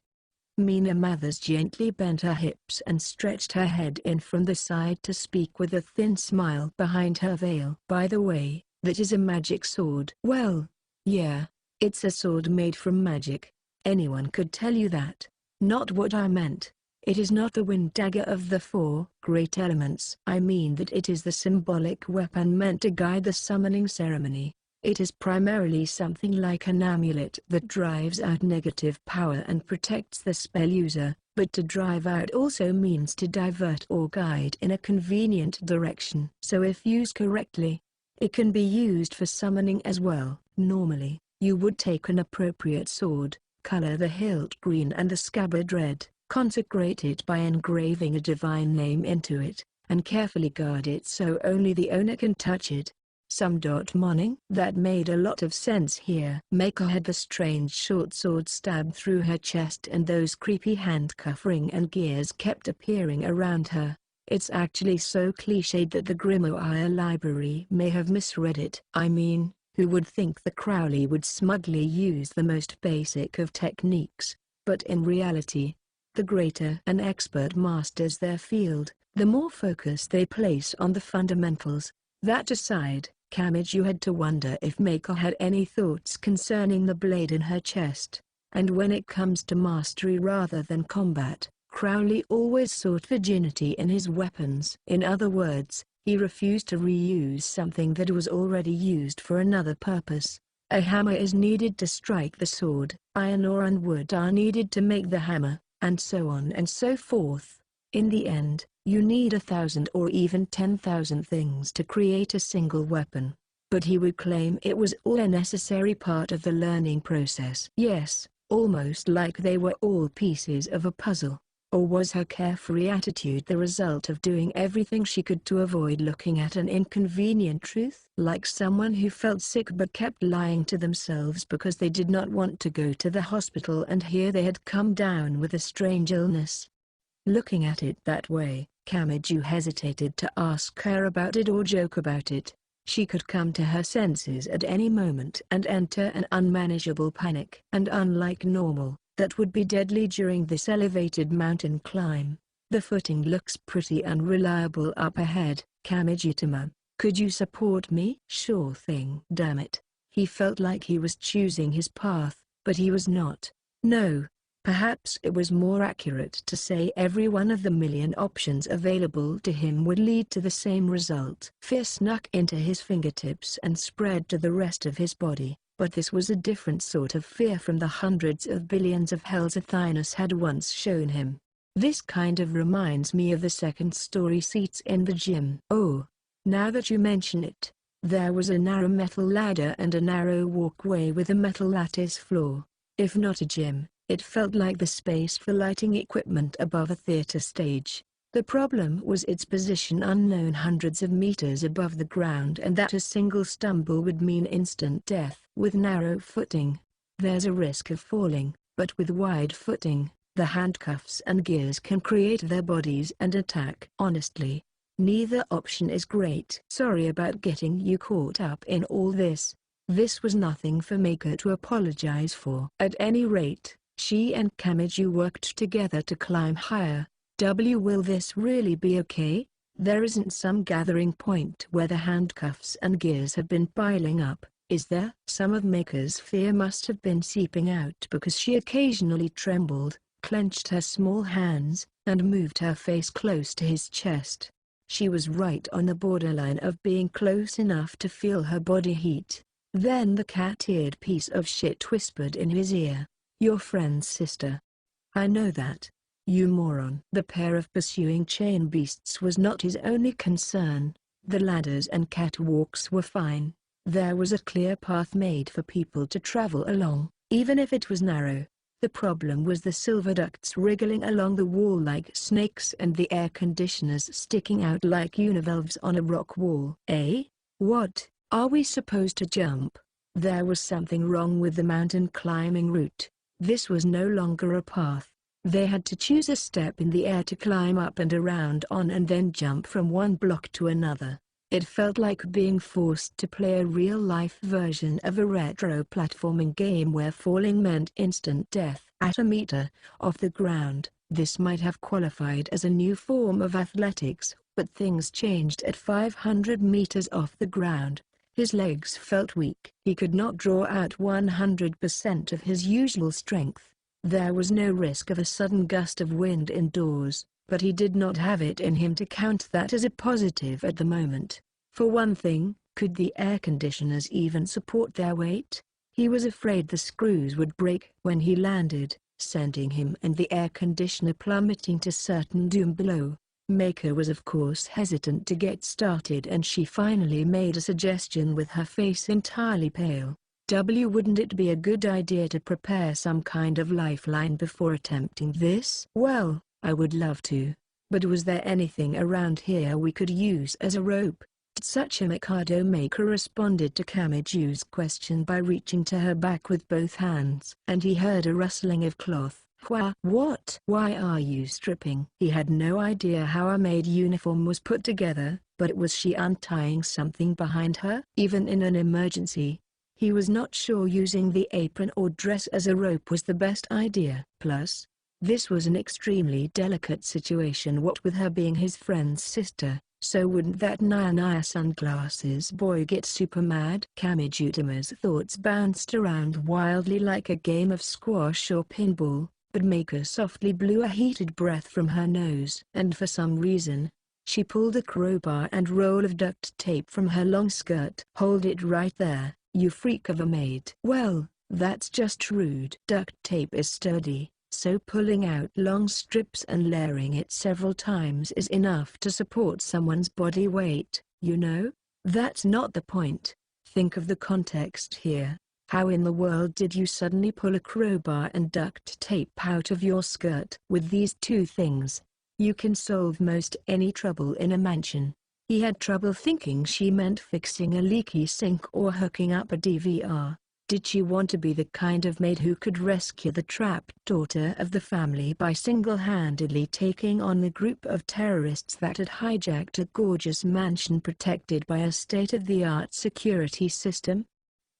Mina Mathers gently bent her hips and stretched her head in from the side to speak with a thin smile behind her veil. By the way, that is a magic sword. Well, yeah, it's a sword made from magic. Anyone could tell you that. Not what I meant. It is not the wind dagger of the four great elements. I mean that it is the symbolic weapon meant to guide the summoning ceremony. It is primarily something like an amulet that drives out negative power and protects the spell user, but to drive out also means to divert or guide in a convenient direction. So if used correctly, it can be used for summoning as well. Normally, you would take an appropriate sword, color the hilt green and the scabbard red, consecrate it by engraving a divine name into it, and carefully guard it so only the owner can touch it. Some mourning? That made a lot of sense here. Mako had the strange short sword stabbed through her chest and those creepy handcuff ring and gears kept appearing around her. It's actually so cliched that the Grimoire library may have misread it. I mean, who would think the Crowley would smugly use the most basic of techniques, but in reality, The greater an expert masters their field, the more focus they place on the fundamentals. That aside, Kamiju had to wonder if Maker had any thoughts concerning the blade in her chest. And when it comes to mastery rather than combat, Crowley always sought virginity in his weapons. In other words, he refused to reuse something that was already used for another purpose. A hammer is needed to strike the sword, iron ore and wood are needed to make the hammer, and so on and so forth. In the end, you need 1,000 or even 10,000 things to create a single weapon. But he would claim it was all a necessary part of the learning process. Yes, almost like they were all pieces of a puzzle. Or was her carefree attitude the result of doing everything she could to avoid looking at an inconvenient truth? Like someone who felt sick but kept lying to themselves because they did not want to go to the hospital, and here they had come down with a strange illness. Looking at it that way, Kamiju hesitated to ask her about it or joke about it. She could come to her senses at any moment and enter an unmanageable panic. And unlike normal, that would be deadly during this elevated mountain climb. The footing looks pretty unreliable up ahead. Kamiju-tama, could you support me? Sure thing. Damn it. He felt like he was choosing his path, but he was not. No. Perhaps it was more accurate to say every one of the million options available to him would lead to the same result. Fear snuck into his fingertips and spread to the rest of his body, but this was a different sort of fear from the hundreds of billions of hells Athinus had once shown him. This kind of reminds me of the second-story seats in the gym. Oh, now that you mention it, there was a narrow metal ladder and a narrow walkway with a metal lattice floor. If not a gym, it felt like the space for lighting equipment above a theater stage. The problem was its position unknown hundreds of meters above the ground, and that a single stumble would mean instant death. With narrow footing, there's a risk of falling, but with wide footing, the handcuffs and gears can create their bodies and attack. Honestly, neither option is great. Sorry about getting you caught up in all this. This was nothing for Maker to apologize for. At any rate, she and Kamiju worked together to climb higher. Will this really be okay? There isn't some gathering point where the handcuffs and gears have been piling up, is there? Some of Maker's fear must have been seeping out because she occasionally trembled, clenched her small hands, and moved her face close to his chest. She was right on the borderline of being close enough to feel her body heat. Then the cat-eared piece of shit whispered in his ear, "Your friend's sister." "I know that. You moron." The pair of pursuing chain beasts was not his only concern. The ladders and catwalks were fine. There was a clear path made for people to travel along, even if it was narrow. The problem was the silver ducts wriggling along the wall like snakes and the air conditioners sticking out like univalves on a rock wall. What? Are we supposed to jump? There was something wrong with the mountain climbing route. This was no longer a path. They had to choose a step in the air to climb up and around on and then jump from one block to another. It felt like being forced to play a real-life version of a retro platforming game where falling meant instant death. At a meter off the ground, this might have qualified as a new form of athletics, but things changed at 500 meters off the ground. His legs felt weak. He could not draw out 100% of his usual strength. There was no risk of a sudden gust of wind indoors, but he did not have it in him to count that as a positive at the moment. For one thing, could the air conditioners even support their weight? He was afraid the screws would break when he landed, sending him and the air conditioner plummeting to certain doom below. Maker was of course hesitant to get started, and she finally made a suggestion with her face entirely pale. Wouldn't it be a good idea to prepare some kind of lifeline before attempting this? Well, I would love to. But was there anything around here we could use as a rope? Such a Mikado. Maker responded to Kamiju's question by reaching to her back with both hands. And he heard a rustling of cloth. What? Why are you stripping? He had no idea how a maid uniform was put together, but was she untying something behind her? Even in an emergency, he was not sure using the apron or dress as a rope was the best idea. Plus, This was an extremely delicate situation, what with her being his friend's sister. So wouldn't that Naya sunglasses boy get super mad? Kamijutama's thoughts bounced around wildly like a game of squash or pinball, but Mako softly blew a heated breath from her nose. And for some reason, she pulled a crowbar and roll of duct tape from her long skirt. "Hold it right there, you freak of a maid." "Well, that's just rude." Duct tape is sturdy, so pulling out long strips and layering it several times is enough to support someone's body weight, you know? That's not the point. Think of the context here. How in the world did you suddenly pull a crowbar and duct tape out of your skirt? With these two things, you can solve most any trouble in a mansion. He had trouble thinking she meant fixing a leaky sink or hooking up a DVR. Did she want to be the kind of maid who could rescue the trapped daughter of the family by single-handedly taking on the group of terrorists that had hijacked a gorgeous mansion protected by a state-of-the-art security system?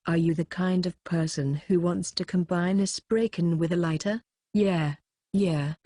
Are you the kind of person who wants to combine a spray can with a lighter? Yeah.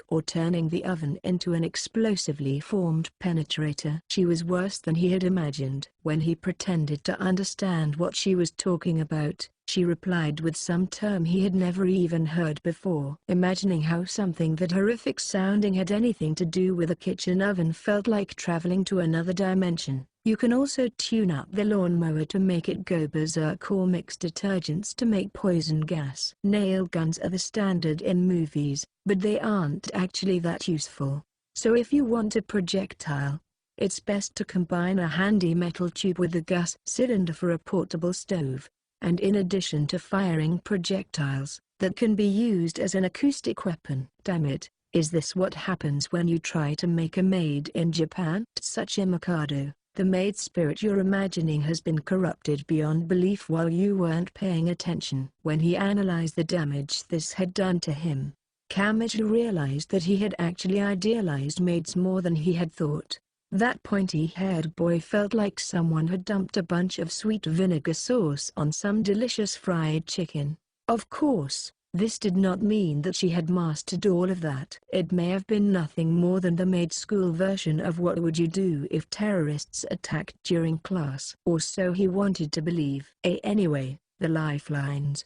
Or turning the oven into an explosively formed penetrator? She was worse than he had imagined. When he pretended to understand what she was talking about, she replied with some term he had never even heard before. Imagining how something that horrific sounding had anything to do with a kitchen oven felt like traveling to another dimension. You can also tune up the lawnmower to make it go berserk or mix detergents to make poison gas. Nail guns are the standard in movies, but they aren't actually that useful. So if you want a projectile, it's best to combine a handy metal tube with a gas cylinder for a portable stove. And in addition to firing projectiles, that can be used as an acoustic weapon. Damn it, is this what happens when you try to make a maid in Japan? Tsuchi Mikado, the maid spirit you're imagining has been corrupted beyond belief while you weren't paying attention. When he analyzed the damage this had done to him, Kamichi realized that he had actually idealized maids more than he had thought. That pointy-haired boy felt like someone had dumped a bunch of sweet vinegar sauce on some delicious fried chicken. Of course, this did not mean that she had mastered all of that. It may have been nothing more than the maid school version of what would you do if terrorists attacked during class. Or so he wanted to believe. Anyway, the lifelines.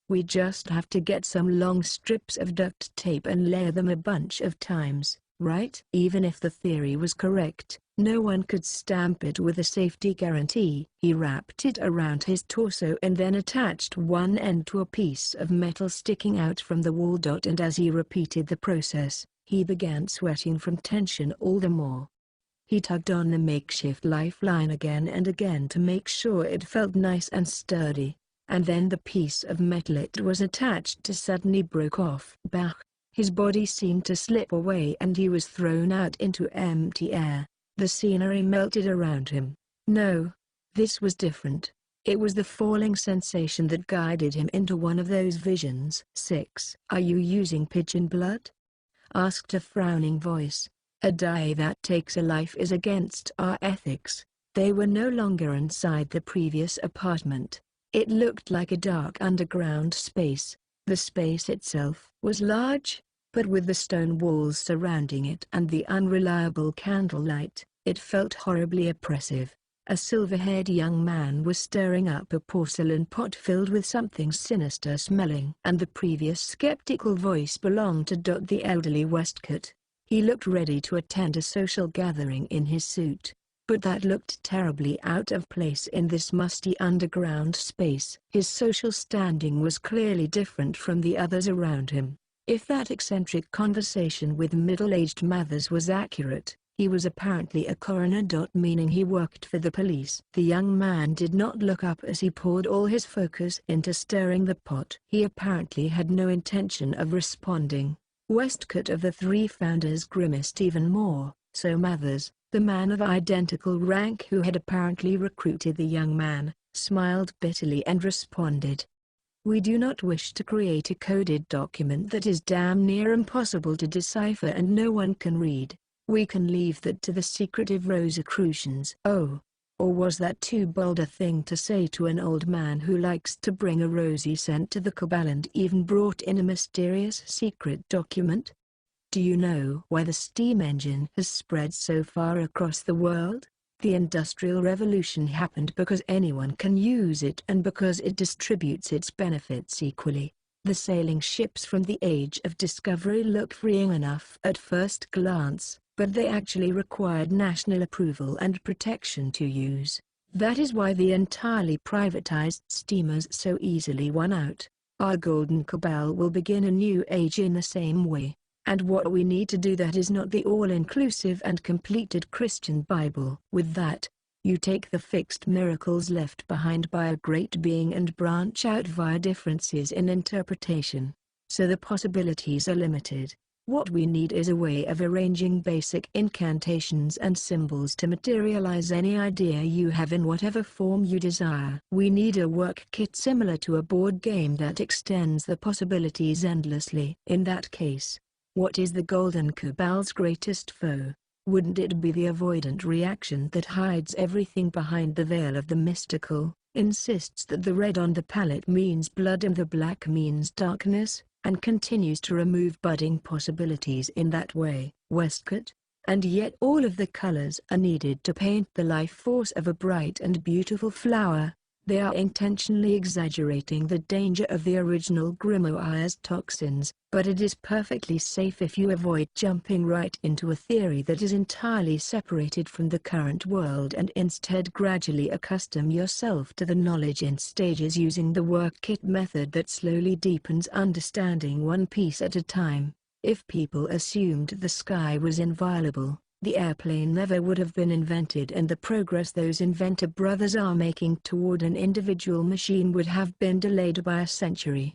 We just have to get some long strips of duct tape and layer them a bunch of times. Right? Even if the theory was correct, no one could stamp it with a safety guarantee. He wrapped it around his torso and then attached one end to a piece of metal sticking out from the wall. And as he repeated the process, he began sweating from tension all the more. He tugged on the makeshift lifeline again and again to make sure it felt nice and sturdy, and then the piece of metal it was attached to suddenly broke off. Bah! His body seemed to slip away and he was thrown out into empty air. The scenery melted around him. No, this was different. It was the falling sensation that guided him into one of those visions. 6. Are you using pigeon blood? Asked a frowning voice. A dye that takes a life is against our ethics. They were no longer inside the previous apartment. It looked like a dark underground space. The space itself was large, but with the stone walls surrounding it and the unreliable candlelight, it felt horribly oppressive. A silver-haired young man was stirring up a porcelain pot filled with something sinister smelling. And the previous skeptical voice belonged to the elderly Westcott. He looked ready to attend a social gathering in his suit, but that looked terribly out of place in this musty underground space. His social standing was clearly different from the others around him. If that eccentric conversation with middle-aged Mathers was accurate, he was apparently a coroner. Meaning he worked for the police. The young man did not look up as he poured all his focus into stirring the pot. He apparently had no intention of responding. Westcott of the three founders grimaced even more, so Mathers, the man of identical rank who had apparently recruited the young man, smiled bitterly and responded. We do not wish to create a coded document that is damn near impossible to decipher and no one can read. We can leave that to the secretive Rosicrucians. Oh, or was that too bold a thing to say to an old man who likes to bring a rosy scent to the cabal and even brought in a mysterious secret document? Do you know why the steam engine has spread so far across the world? The Industrial Revolution happened because anyone can use it and because it distributes its benefits equally. The sailing ships from the Age of Discovery look freeing enough at first glance, but they actually required national approval and protection to use. That is why the entirely privatized steamers so easily won out. Our golden cabal will begin a new age in the same way. And what we need to do that is not the all-inclusive and completed Christian Bible. With that, you take the fixed miracles left behind by a great being and branch out via differences in interpretation. So the possibilities are limited. What we need is a way of arranging basic incantations and symbols to materialize any idea you have in whatever form you desire. We need a work kit similar to a board game that extends the possibilities endlessly. In that case, what is the Golden Cabal's greatest foe? Wouldn't it be the avoidant reaction that hides everything behind the veil of the mystical, insists that the red on the palette means blood and the black means darkness, and continues to remove budding possibilities in that way? Westcott? And yet all of the colors are needed to paint the life force of a bright and beautiful flower. They are intentionally exaggerating the danger of the original grimoires toxins, but it is perfectly safe if you avoid jumping right into a theory that is entirely separated from the current world and instead gradually accustom yourself to the knowledge in stages using the work kit method that slowly deepens understanding one piece at a time. If people assumed the sky was inviolable, the airplane never would have been invented, and the progress those inventor brothers are making toward an individual machine would have been delayed by a century.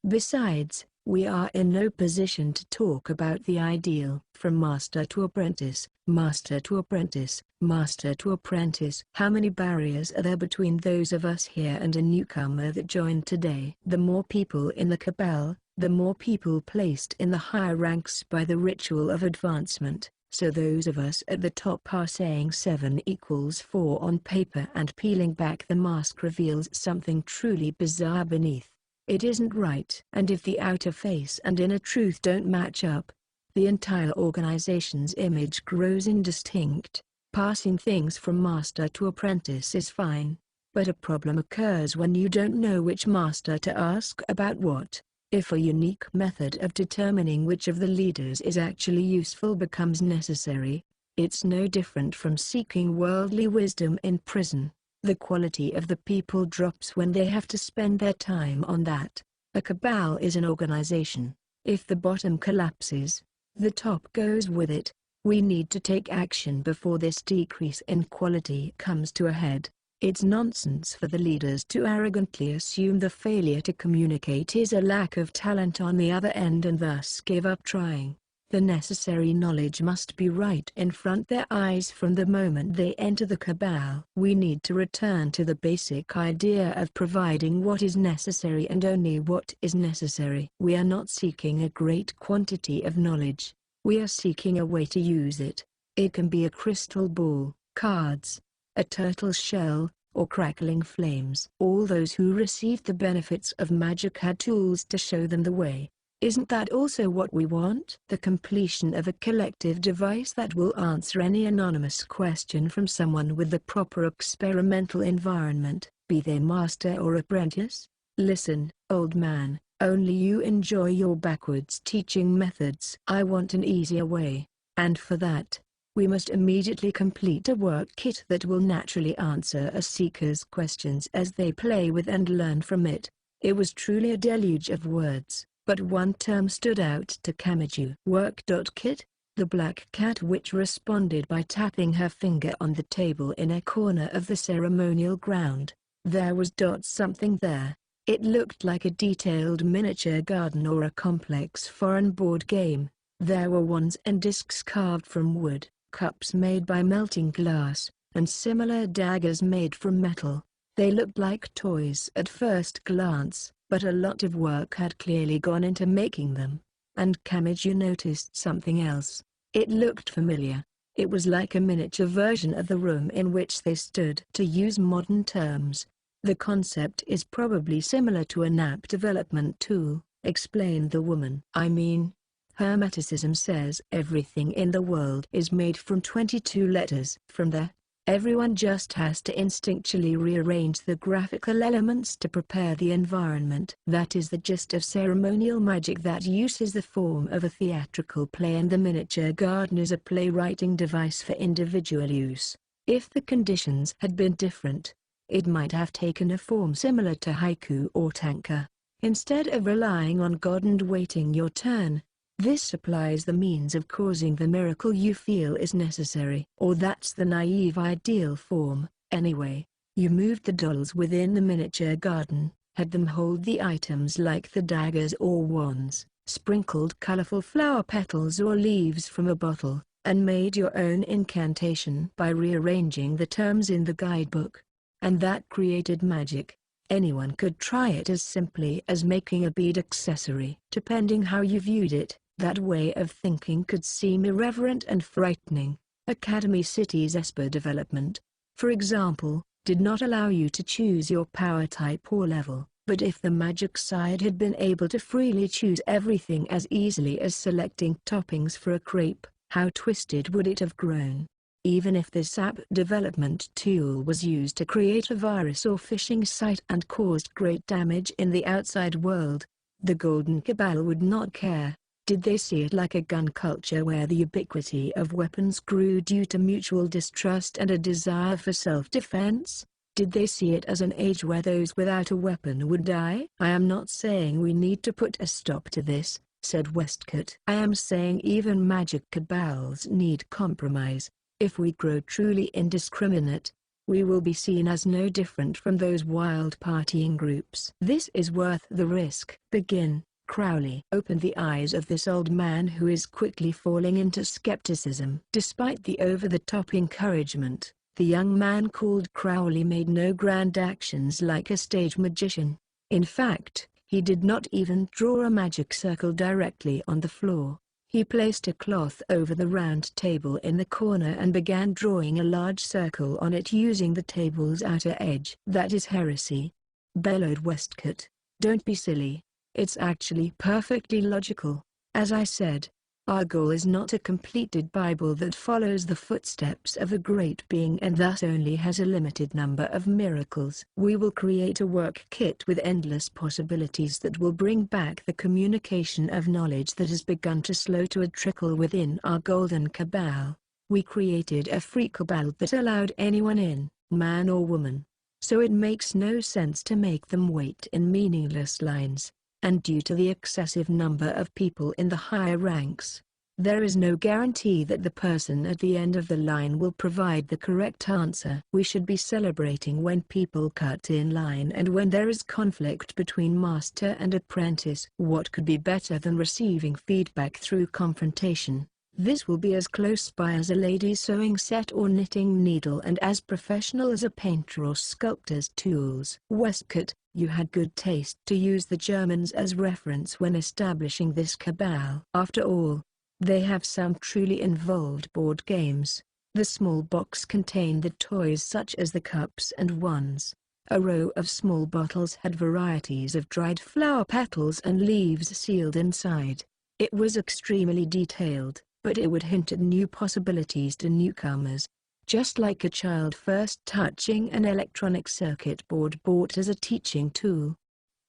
Besides, we are in no position to talk about the ideal. From master to apprentice, master to apprentice, master to apprentice. How many barriers are there between those of us here and a newcomer that joined today? The more people in the cabal, the more people placed in the higher ranks by the ritual of advancement. So those of us at the top are saying 7 equals 4 on paper, and peeling back the mask reveals something truly bizarre beneath. It isn't right. And if the outer face and inner truth don't match up, the entire organization's image grows indistinct. Passing things from master to apprentice is fine, but a problem occurs when you don't know which master to ask about what. If a unique method of determining which of the leaders is actually useful becomes necessary, it's no different from seeking worldly wisdom in prison. The quality of the people drops when they have to spend their time on that. A cabal is an organization. If the bottom collapses, the top goes with it. We need to take action before this decrease in quality comes to a head. It's nonsense for the leaders to arrogantly assume the failure to communicate is a lack of talent on the other end and thus give up trying. The necessary knowledge must be right in front their eyes from the moment they enter the cabal. We need to return to the basic idea of providing what is necessary and only what is necessary. We are not seeking a great quantity of knowledge. We are seeking a way to use it. It can be a crystal ball, cards, a turtle shell, or crackling flames. All those who received the benefits of magic had tools to show them the way. Isn't that also what we want? The completion of a collective device that will answer any anonymous question from someone with the proper experimental environment, be they master or apprentice? Listen, old man, only you enjoy your backwards teaching methods. I want an easier way, and for that, we must immediately complete a work kit that will naturally answer a seeker's questions as they play with and learn from it. It was truly a deluge of words, but one term stood out to Kamiju. Work.kit, the black cat witch responded by tapping her finger on the table in a corner of the ceremonial ground. There was something there. It looked like a detailed miniature garden or a complex foreign board game. There were wands and discs carved from wood, cups made by melting glass, and similar daggers made from metal. They looked like toys at first glance, but a lot of work had clearly gone into making them. And Kamiju noticed something else. It looked familiar. It was like a miniature version of the room in which they stood. To use modern terms, the concept is probably similar to an app development tool, explained the woman. I mean, Hermeticism says everything in the world is made from 22 letters. From there, everyone just has to instinctually rearrange the graphical elements to prepare the environment. That is the gist of ceremonial magic that uses the form of a theatrical play, and the miniature garden is a playwriting device for individual use. If the conditions had been different, it might have taken a form similar to haiku or tanka. Instead of relying on God and waiting your turn, this supplies the means of causing the miracle you feel is necessary. Or that's the naive ideal form, anyway. You moved the dolls within the miniature garden, had them hold the items like the daggers or wands, sprinkled colorful flower petals or leaves from a bottle, and made your own incantation by rearranging the terms in the guidebook. And that created magic. Anyone could try it as simply as making a bead accessory. Depending how you viewed it, that way of thinking could seem irreverent and frightening. Academy City's Esper development, for example, did not allow you to choose your power type or level, but if the magic side had been able to freely choose everything as easily as selecting toppings for a crepe, how twisted would it have grown? Even if this app development tool was used to create a virus or phishing site and caused great damage in the outside world, the Golden Cabal would not care. Did they see it like a gun culture where the ubiquity of weapons grew due to mutual distrust and a desire for self-defense? Did they see it as an age where those without a weapon would die? I am not saying we need to put a stop to this, said Westcott. I am saying even magic cabals need compromise. If we grow truly indiscriminate, we will be seen as no different from those wild partying groups. This is worth the risk. Begin. Crowley opened the eyes of this old man who is quickly falling into skepticism. Despite the over-the-top encouragement, the young man called Crowley made no grand actions like a stage magician. In fact, he did not even draw a magic circle directly on the floor. He placed a cloth over the round table in the corner and began drawing a large circle on it using the table's outer edge. That is heresy, bellowed Westcott. Don't be silly. It's actually perfectly logical. As I said, our goal is not a completed Bible that follows the footsteps of a great being and thus only has a limited number of miracles. We will create a work kit with endless possibilities that will bring back the communication of knowledge that has begun to slow to a trickle within our Golden Cabal. We created a free cabal that allowed anyone in, man or woman. So it makes no sense to make them wait in meaningless lines. And due to the excessive number of people in the higher ranks, there is no guarantee that the person at the end of the line will provide the correct answer. We should be celebrating when people cut in line and when there is conflict between master and apprentice. What could be better than receiving feedback through confrontation? This will be as close by as a lady's sewing set or knitting needle and as professional as a painter or sculptor's tools. Westcott, you had good taste to use the Germans as reference when establishing this cabal. After all, they have some truly involved board games. The small box contained the toys such as the cups and wands. A row of small bottles had varieties of dried flower petals and leaves sealed inside. It was extremely detailed, but it would hint at new possibilities to newcomers. Just like a child first touching an electronic circuit board bought as a teaching tool.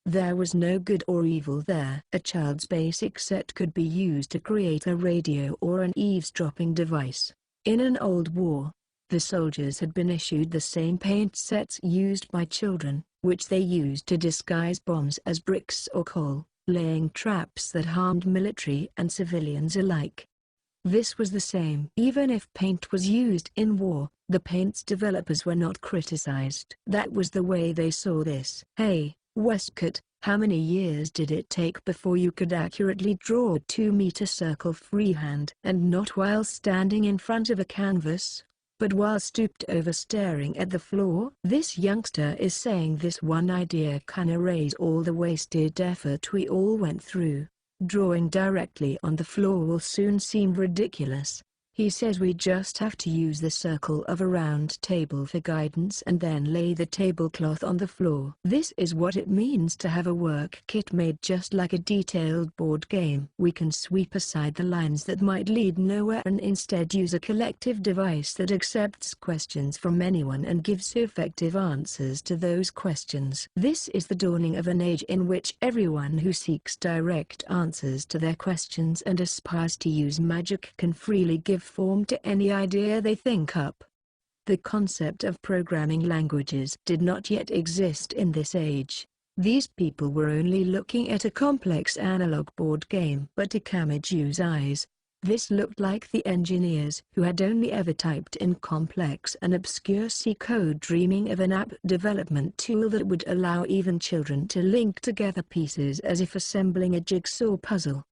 There was no good or evil there. A child's basic set could be used to create a radio or an eavesdropping device. In an old war, the soldiers had been issued the same paint sets used by children, which they used to disguise bombs as bricks or coal, laying traps that harmed military and civilians alike. This was the same. Even if paint was used in war, the paint's developers were not criticized. That was the way they saw this. Hey, Westcott, how many years did it take before you could accurately draw a 2-meter circle freehand? And not while standing in front of a canvas, but while stooped over staring at the floor? This youngster is saying this one idea can erase all the wasted effort we all went through. Drawing directly on the floor will soon seem ridiculous. He says we just have to use the circle of a round table for guidance and then lay the tablecloth on the floor. This is what it means to have a work kit made just like a detailed board game. We can sweep aside the lines that might lead nowhere and instead use a collective device that accepts questions from anyone and gives effective answers to those questions. This is the dawning of an age in which everyone who seeks direct answers to their questions and aspires to use magic can freely give form to any idea they think up. The concept of programming languages did not yet exist in this age. These people were only looking at a complex analog board game. But to Kamiju's eyes, this looked like the engineers who had only ever typed in complex and obscure C code, dreaming of an app development tool that would allow even children to link together pieces as if assembling a jigsaw puzzle.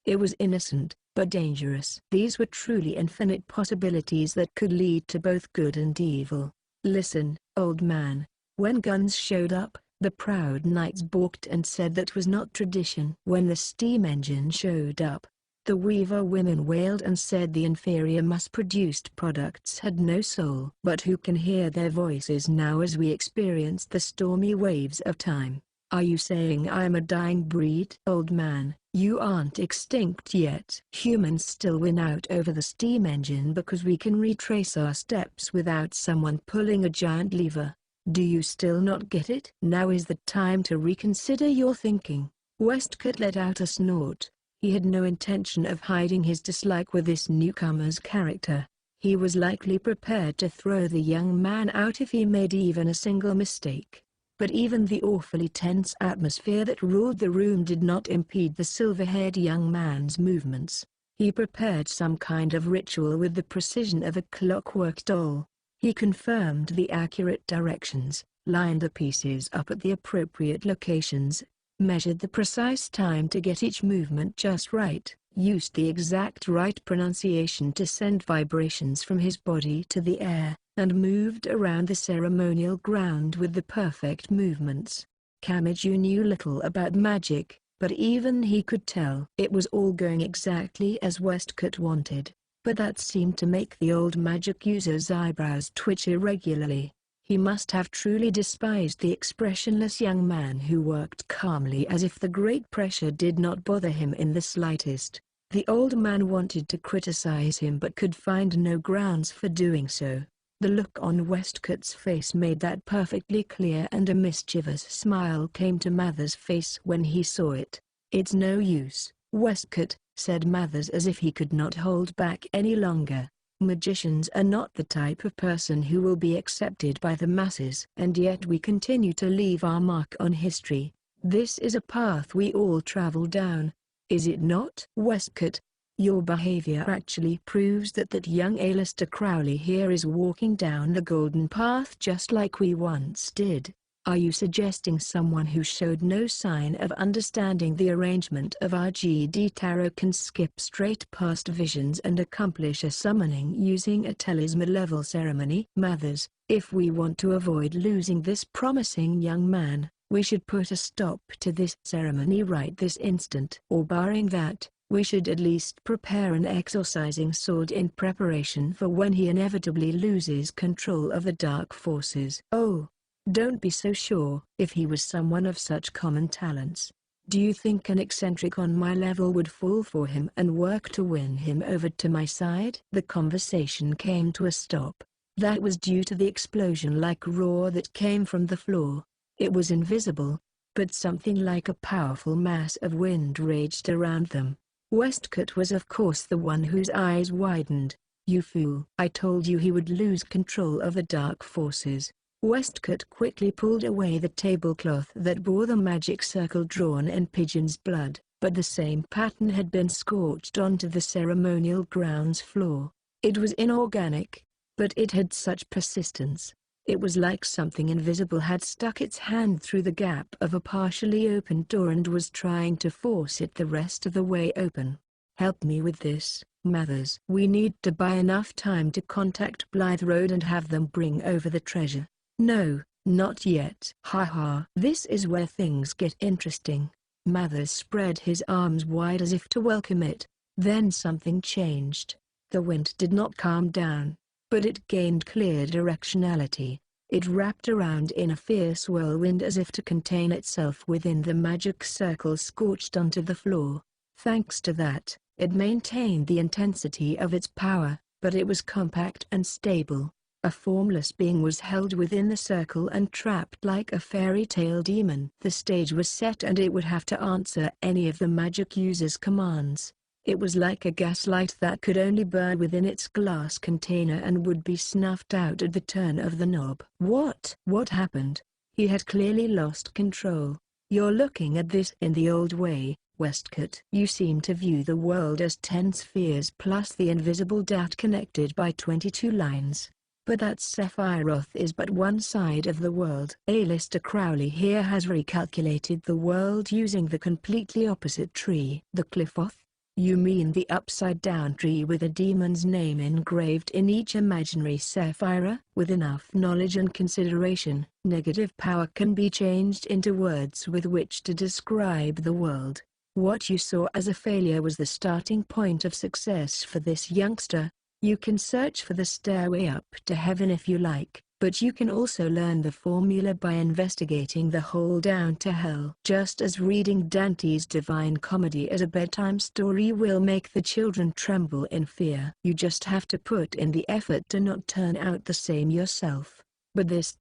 It was innocent, but dangerous. These were truly infinite possibilities that could lead to both good and evil. Listen, old man. When guns showed up, the proud knights balked and said that was not tradition. When the steam engine showed up, the weaver women wailed and said the inferior mass-produced products had no soul. But who can hear their voices now as we experience the stormy waves of time? Are you saying I am a dying breed? Old man, you aren't extinct yet. Humans still win out over the steam engine because we can retrace our steps without someone pulling a giant lever. Do you still not get it? Now is the time to reconsider your thinking. Westcott let out a snort. He had no intention of hiding his dislike with this newcomer's character. He was likely prepared to throw the young man out if he made even a single mistake. But even the awfully tense atmosphere that ruled the room did not impede the silver-haired young man's movements. He prepared some kind of ritual with the precision of a clockwork doll. He confirmed the accurate directions, lined the pieces up at the appropriate locations, measured the precise time to get each movement just right, used the exact right pronunciation to send vibrations from his body to the air, and moved around the ceremonial ground with the perfect movements. Kamiju knew little about magic, but even he could tell it was all going exactly as Westcott wanted. But that seemed to make the old magic user's eyebrows twitch irregularly. He must have truly despised the expressionless young man who worked calmly as if the great pressure did not bother him in the slightest. The old man wanted to criticize him but could find no grounds for doing so. The look on Westcott's face made that perfectly clear, and a mischievous smile came to Mather's face when he saw it. "It's no use, Westcott," said Mathers as if he could not hold back any longer. "Magicians are not the type of person who will be accepted by the masses. And yet we continue to leave our mark on history. This is a path we all travel down. Is it not?" "Westcott, your behavior actually proves that young Alistair Crowley here is walking down the golden path just like we once did. Are you suggesting someone who showed no sign of understanding the arrangement of RGD tarot can skip straight past visions and accomplish a summoning using a talisman-level ceremony?" "Mathers, if we want to avoid losing this promising young man, we should put a stop to this ceremony right this instant. Or barring that, we should at least prepare an exorcising sword in preparation for when he inevitably loses control of the dark forces." "Oh, don't be so sure." "If he was someone of such common talents, do you think an eccentric on my level would fall for him and work to win him over to my side?" The conversation came to a stop. That was due to the explosion-like roar that came from the floor. It was invisible, but something like a powerful mass of wind raged around them. Westcott was of course the one whose eyes widened. "You fool! I told you he would lose control of the dark forces." Westcott quickly pulled away the tablecloth that bore the magic circle drawn in Pigeon's blood, but the same pattern had been scorched onto the ceremonial grounds floor. It was inorganic, but it had such persistence. It was like something invisible had stuck its hand through the gap of a partially opened door and was trying to force it the rest of the way open. "Help me with this, Mathers. We need to buy enough time to contact Blythe Road and have them bring over the treasure." "No, not yet." "Ha ha. This is where things get interesting." Mathers spread his arms wide as if to welcome it. Then something changed. The wind did not calm down, but it gained clear directionality. It wrapped around in a fierce whirlwind as if to contain itself within the magic circle scorched onto the floor. Thanks to that, it maintained the intensity of its power, but it was compact and stable. A formless being was held within the circle and trapped like a fairy tale demon. The stage was set and it would have to answer any of the magic user's commands. It was like a gaslight that could only burn within its glass container and would be snuffed out at the turn of the knob. What happened? He had clearly lost control. You're looking at this in the old way, Westcott. You seem to view the world as 10 spheres plus the invisible dot connected by 22 lines. But that Sephiroth is but one side of the world. Alistair Crowley here has recalculated the world using the completely opposite tree. The Cliffoth? You mean the upside-down tree with a demon's name engraved in each imaginary Sapphire? With enough knowledge and consideration, negative power can be changed into words with which to describe the world. What you saw as a failure was the starting point of success for this youngster. You can search for the stairway up to heaven if you like, but you can also learn the formula by investigating the hole down to hell. Just as reading Dante's Divine Comedy as a bedtime story will make the children tremble in fear. You just have to put in the effort to not turn out the same yourself. But this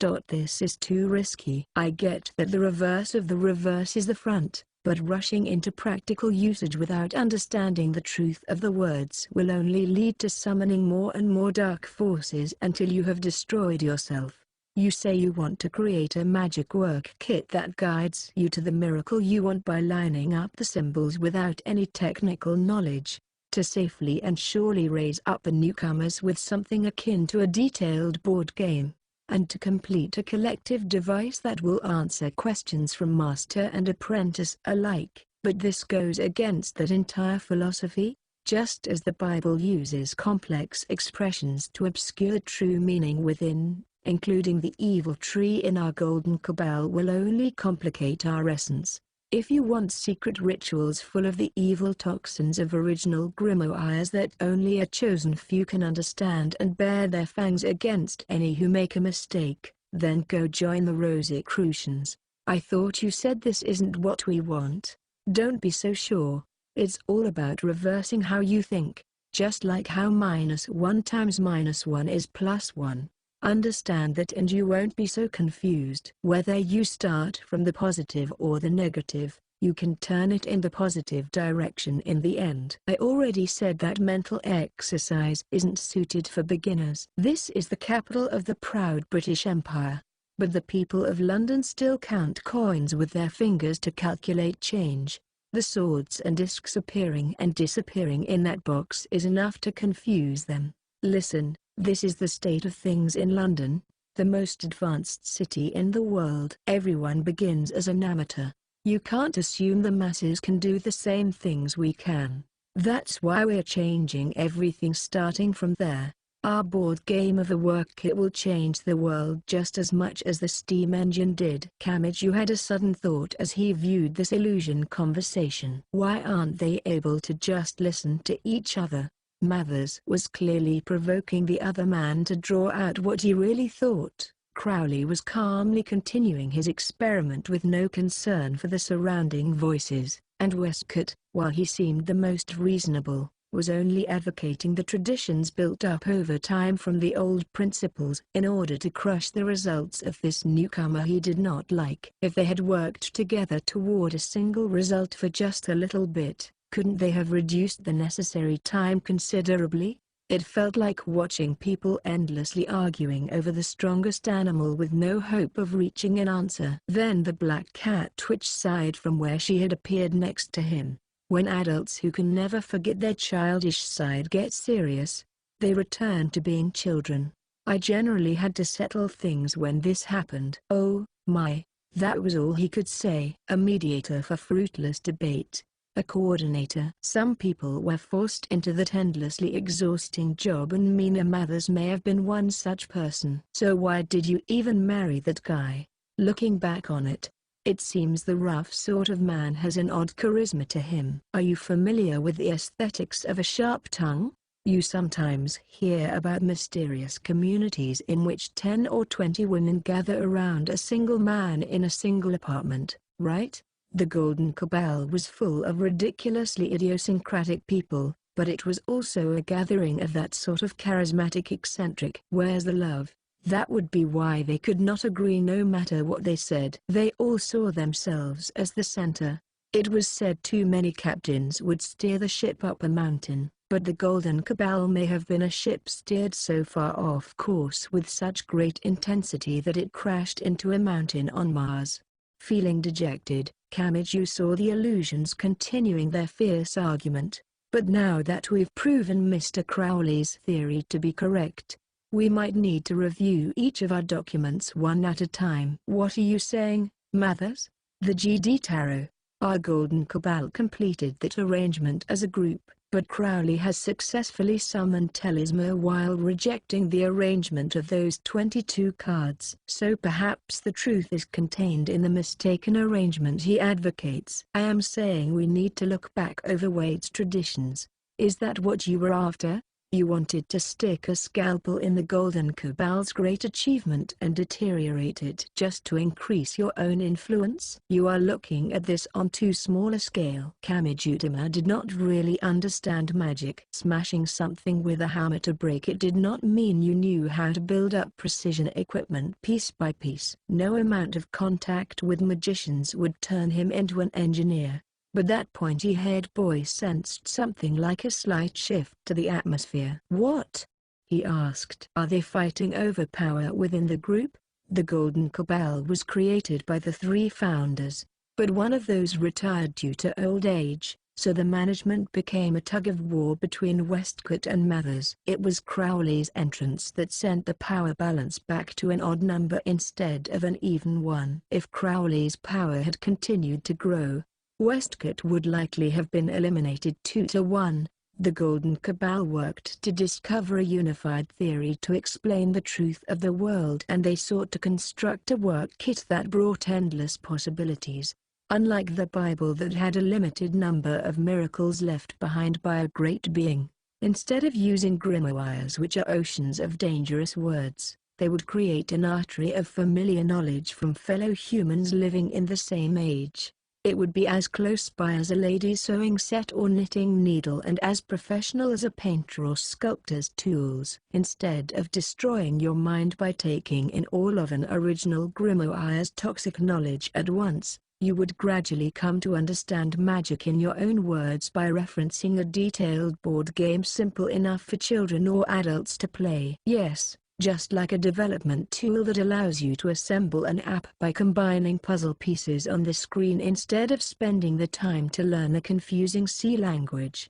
is too risky. I get that the reverse of the reverse is the front, but rushing into practical usage without understanding the truth of the words will only lead to summoning more and more dark forces until you have destroyed yourself. You say you want to create a magic work kit that guides you to the miracle you want by lining up the symbols without any technical knowledge. To safely and surely raise up the newcomers with something akin to a detailed board game, and to complete a collective device that will answer questions from master and apprentice alike. But this goes against that entire philosophy. Just as the Bible uses complex expressions to obscure true meaning within, including the evil tree in our Golden Cabal will only complicate our essence. If you want secret rituals full of the evil toxins of original grimoires that only a chosen few can understand and bear their fangs against any who make a mistake, then go join the Rosicrucians. I thought you said this isn't what we want. Don't be so sure. It's all about reversing how you think, just like how -1 times -1 is +1. Understand that and you won't be so confused. Whether you start from the positive or the negative, you can turn it in the positive direction in the end. I already said that mental exercise isn't suited for beginners. This is the capital of the proud British Empire. But the people of London still count coins with their fingers to calculate change. The swords and discs appearing and disappearing in that box is enough to confuse them. Listen. This is the state of things in London, the most advanced city in the world. Everyone begins as an amateur. You can't assume the masses can do the same things we can. That's why we're changing everything starting from there. Our board game of the work kit will change the world just as much as the steam engine did. Kamiju had a sudden thought as he viewed this illusion conversation. Why aren't they able to just listen to each other? Mathers was clearly provoking the other man to draw out what he really thought. Crowley was calmly continuing his experiment with no concern for the surrounding voices, and Westcott, while he seemed the most reasonable, was only advocating the traditions built up over time from the old principles in order to crush the results of this newcomer he did not like. If they had worked together toward a single result for just a little bit, couldn't they have reduced the necessary time considerably? It felt like watching people endlessly arguing over the strongest animal with no hope of reaching an answer. Then the black cat twitched side from where she had appeared next to him. When adults who can never forget their childish side get serious, they return to being children. I generally had to settle things when this happened. Oh, my. That was all he could say. A mediator for fruitless debate. A coordinator. Some people were forced into that endlessly exhausting job, and Mina Mathers may have been one such person. So why did you even marry that guy? Looking back on it, it seems the rough sort of man has an odd charisma to him. Are you familiar with the aesthetics of a sharp tongue? You sometimes hear about mysterious communities in which 10 or 20 women gather around a single man in a single apartment, right? The Golden Cabal was full of ridiculously idiosyncratic people, but it was also a gathering of that sort of charismatic eccentric. Where's the love? That would be why they could not agree no matter what they said. They all saw themselves as the center. It was said too many captains would steer the ship up a mountain, but the Golden Cabal may have been a ship steered so far off course with such great intensity that it crashed into a mountain on Mars. Feeling dejected, Kamiju saw the illusions continuing their fierce argument. But now that we've proven Mr. Crowley's theory to be correct, we might need to review each of our documents one at a time. What are you saying, Mathers? The GD Tarot. Our Golden Cabal completed that arrangement as a group, but Crowley has successfully summoned Talisman while rejecting the arrangement of those 22 cards. So perhaps the truth is contained in the mistaken arrangement he advocates. I am saying we need to look back over Wade's traditions. Is that what you were after? You wanted to stick a scalpel in the Golden Cabal's great achievement and deteriorate it just to increase your own influence? You are looking at this on too small a scale. Kamijutama did not really understand magic. Smashing something with a hammer to break it did not mean you knew how to build up precision equipment piece by piece. No amount of contact with magicians would turn him into an engineer. But that pointy-haired boy sensed something like a slight shift to the atmosphere. What? He asked. Are they fighting over power within the group? The Golden Cabal was created by the 3 founders, but one of those retired due to old age, so the management became a tug-of-war between Westcott and Mathers. It was Crowley's entrance that sent the power balance back to an odd number instead of an even one. If Crowley's power had continued to grow, Westcott would likely have been eliminated 2-1. The Golden Cabal worked to discover a unified theory to explain the truth of the world, and they sought to construct a work kit that brought endless possibilities. Unlike the Bible that had a limited number of miracles left behind by a great being, instead of using grimoires which are oceans of dangerous words, they would create an artery of familiar knowledge from fellow humans living in the same age. It would be as close by as a lady's sewing set or knitting needle and as professional as a painter or sculptor's tools. Instead of destroying your mind by taking in all of an original grimoire's toxic knowledge at once, you would gradually come to understand magic in your own words by referencing a detailed board game simple enough for children or adults to play. Yes, just like a development tool that allows you to assemble an app by combining puzzle pieces on the screen instead of spending the time to learn a confusing C language.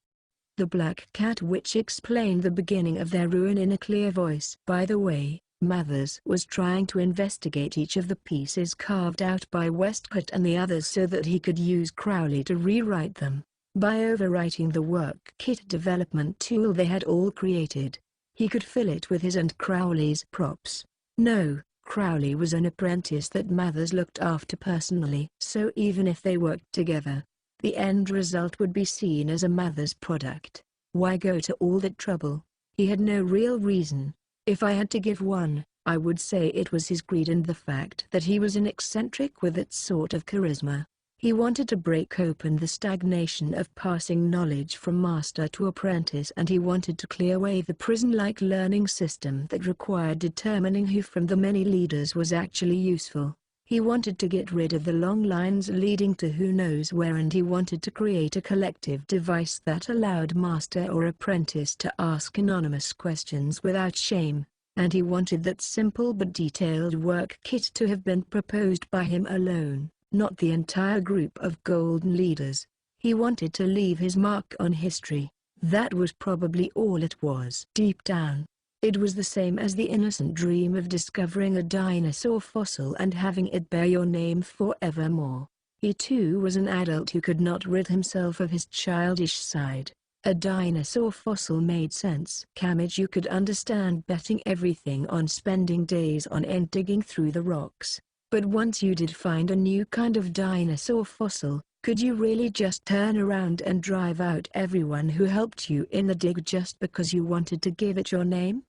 The Black Cat Witch explained the beginning of their ruin in a clear voice. By the way, Mathers was trying to investigate each of the pieces carved out by Westcott and the others so that he could use Crowley to rewrite them. By overwriting the work kit development tool they had all created, he could fill it with his and Crowley's props. No, Crowley was an apprentice that Mathers looked after personally. So even if they worked together, the end result would be seen as a Mathers product. Why go to all that trouble? He had no real reason. If I had to give one, I would say it was his greed and the fact that he was an eccentric with that sort of charisma. He wanted to break open the stagnation of passing knowledge from master to apprentice, and he wanted to clear away the prison-like learning system that required determining who from the many leaders was actually useful. He wanted to get rid of the long lines leading to who knows where, and he wanted to create a collective device that allowed master or apprentice to ask anonymous questions without shame, and he wanted that simple but detailed work kit to have been proposed by him alone, not the entire group of golden leaders. He wanted to leave his mark on history. That was probably all it was. Deep down, it was the same as the innocent dream of discovering a dinosaur fossil and having it bear your name forevermore. He too was an adult who could not rid himself of his childish side. A dinosaur fossil made sense. Kamiju could understand betting everything on spending days on end digging through the rocks. But once you did find a new kind of dinosaur fossil, Could you really just turn around and drive out everyone who helped you in the dig just because you wanted to give it your name?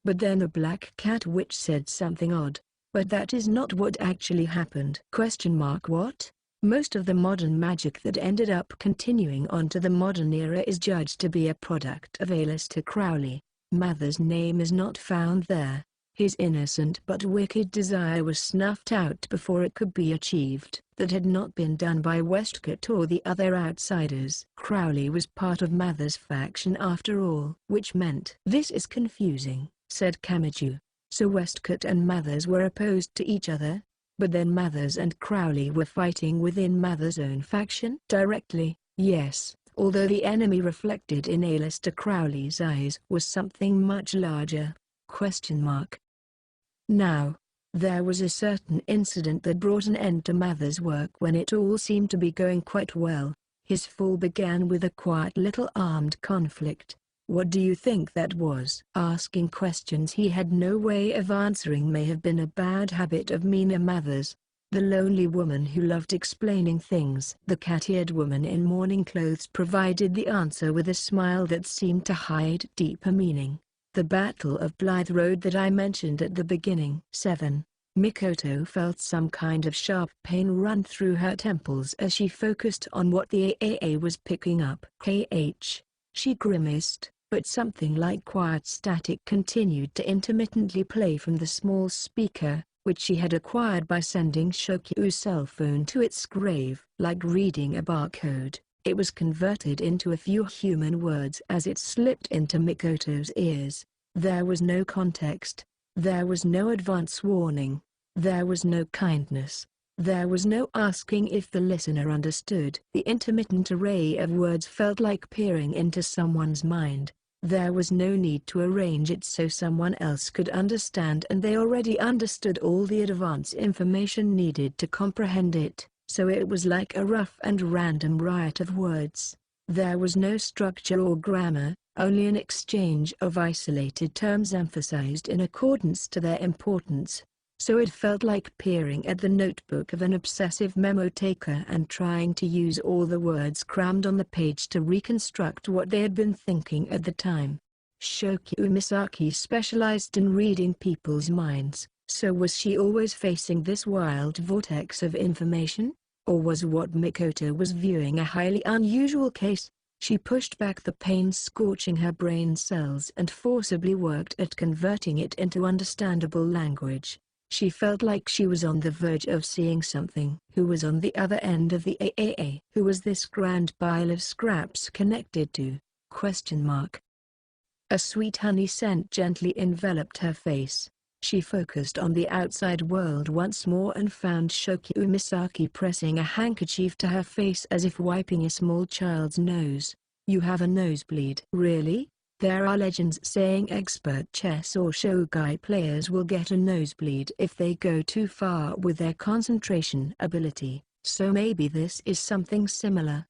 But then the black cat witch said something odd. But that is not what actually happened. What? Most of the modern magic that ended up continuing onto the modern era is judged to be a product of Aleister Crowley. Mather's name is not found there. His innocent but wicked desire was snuffed out before it could be achieved. That had not been done by Westcott or the other outsiders. Crowley was part of Mather's faction after all. Which meant, "This is confusing," said Kamiju. So Westcott and Mathers were opposed to each other? But then Mathers and Crowley were fighting within Mathers' own faction? Directly, yes, although the enemy reflected in Aleister Crowley's eyes was something much larger. Now, there was a certain incident that brought an end to Mathers' work when it all seemed to be going quite well. His fall began with a quiet little armed conflict. What do you think that was? Asking questions he had no way of answering may have been a bad habit of Mina Mathers, the lonely woman who loved explaining things. The cat-eared woman in mourning clothes provided the answer with a smile that seemed to hide deeper meaning. The Battle of Blythe Road that I mentioned at the beginning. 7. Mikoto felt some kind of sharp pain run through her temples as she focused on what the AAA was picking up. She grimaced, but something like quiet static continued to intermittently play from the small speaker, which she had acquired by sending Shokyu's cell phone to its grave. Like reading a barcode, it was converted into a few human words as it slipped into Mikoto's ears. There was no context. There was no advance warning. There was no kindness. There was no asking if the listener understood. The intermittent array of words felt like peering into someone's mind. There was no need to arrange it so someone else could understand, and they already understood all the advance information needed to comprehend it, so it was like a rough and random riot of words. There was no structure or grammar, only an exchange of isolated terms emphasized in accordance to their importance. So it felt like peering at the notebook of an obsessive memo-taker and trying to use all the words crammed on the page to reconstruct what they had been thinking at the time. Shokyu Misaki specialized in reading people's minds, so was she always facing this wild vortex of information? Or was what Mikoto was viewing a highly unusual case? She pushed back the pain scorching her brain cells and forcibly worked at converting it into understandable language. She felt like she was on the verge of seeing something. Who was on the other end of the AAA? Who was this grand pile of scraps connected to? A sweet honey scent gently enveloped her face. She focused on the outside world once more and found Shokyu Misaki pressing a handkerchief to her face as if wiping a small child's nose. You have a nosebleed. Really? There are legends saying expert chess or shogai players will get a nosebleed if they go too far with their concentration ability, so maybe this is something similar.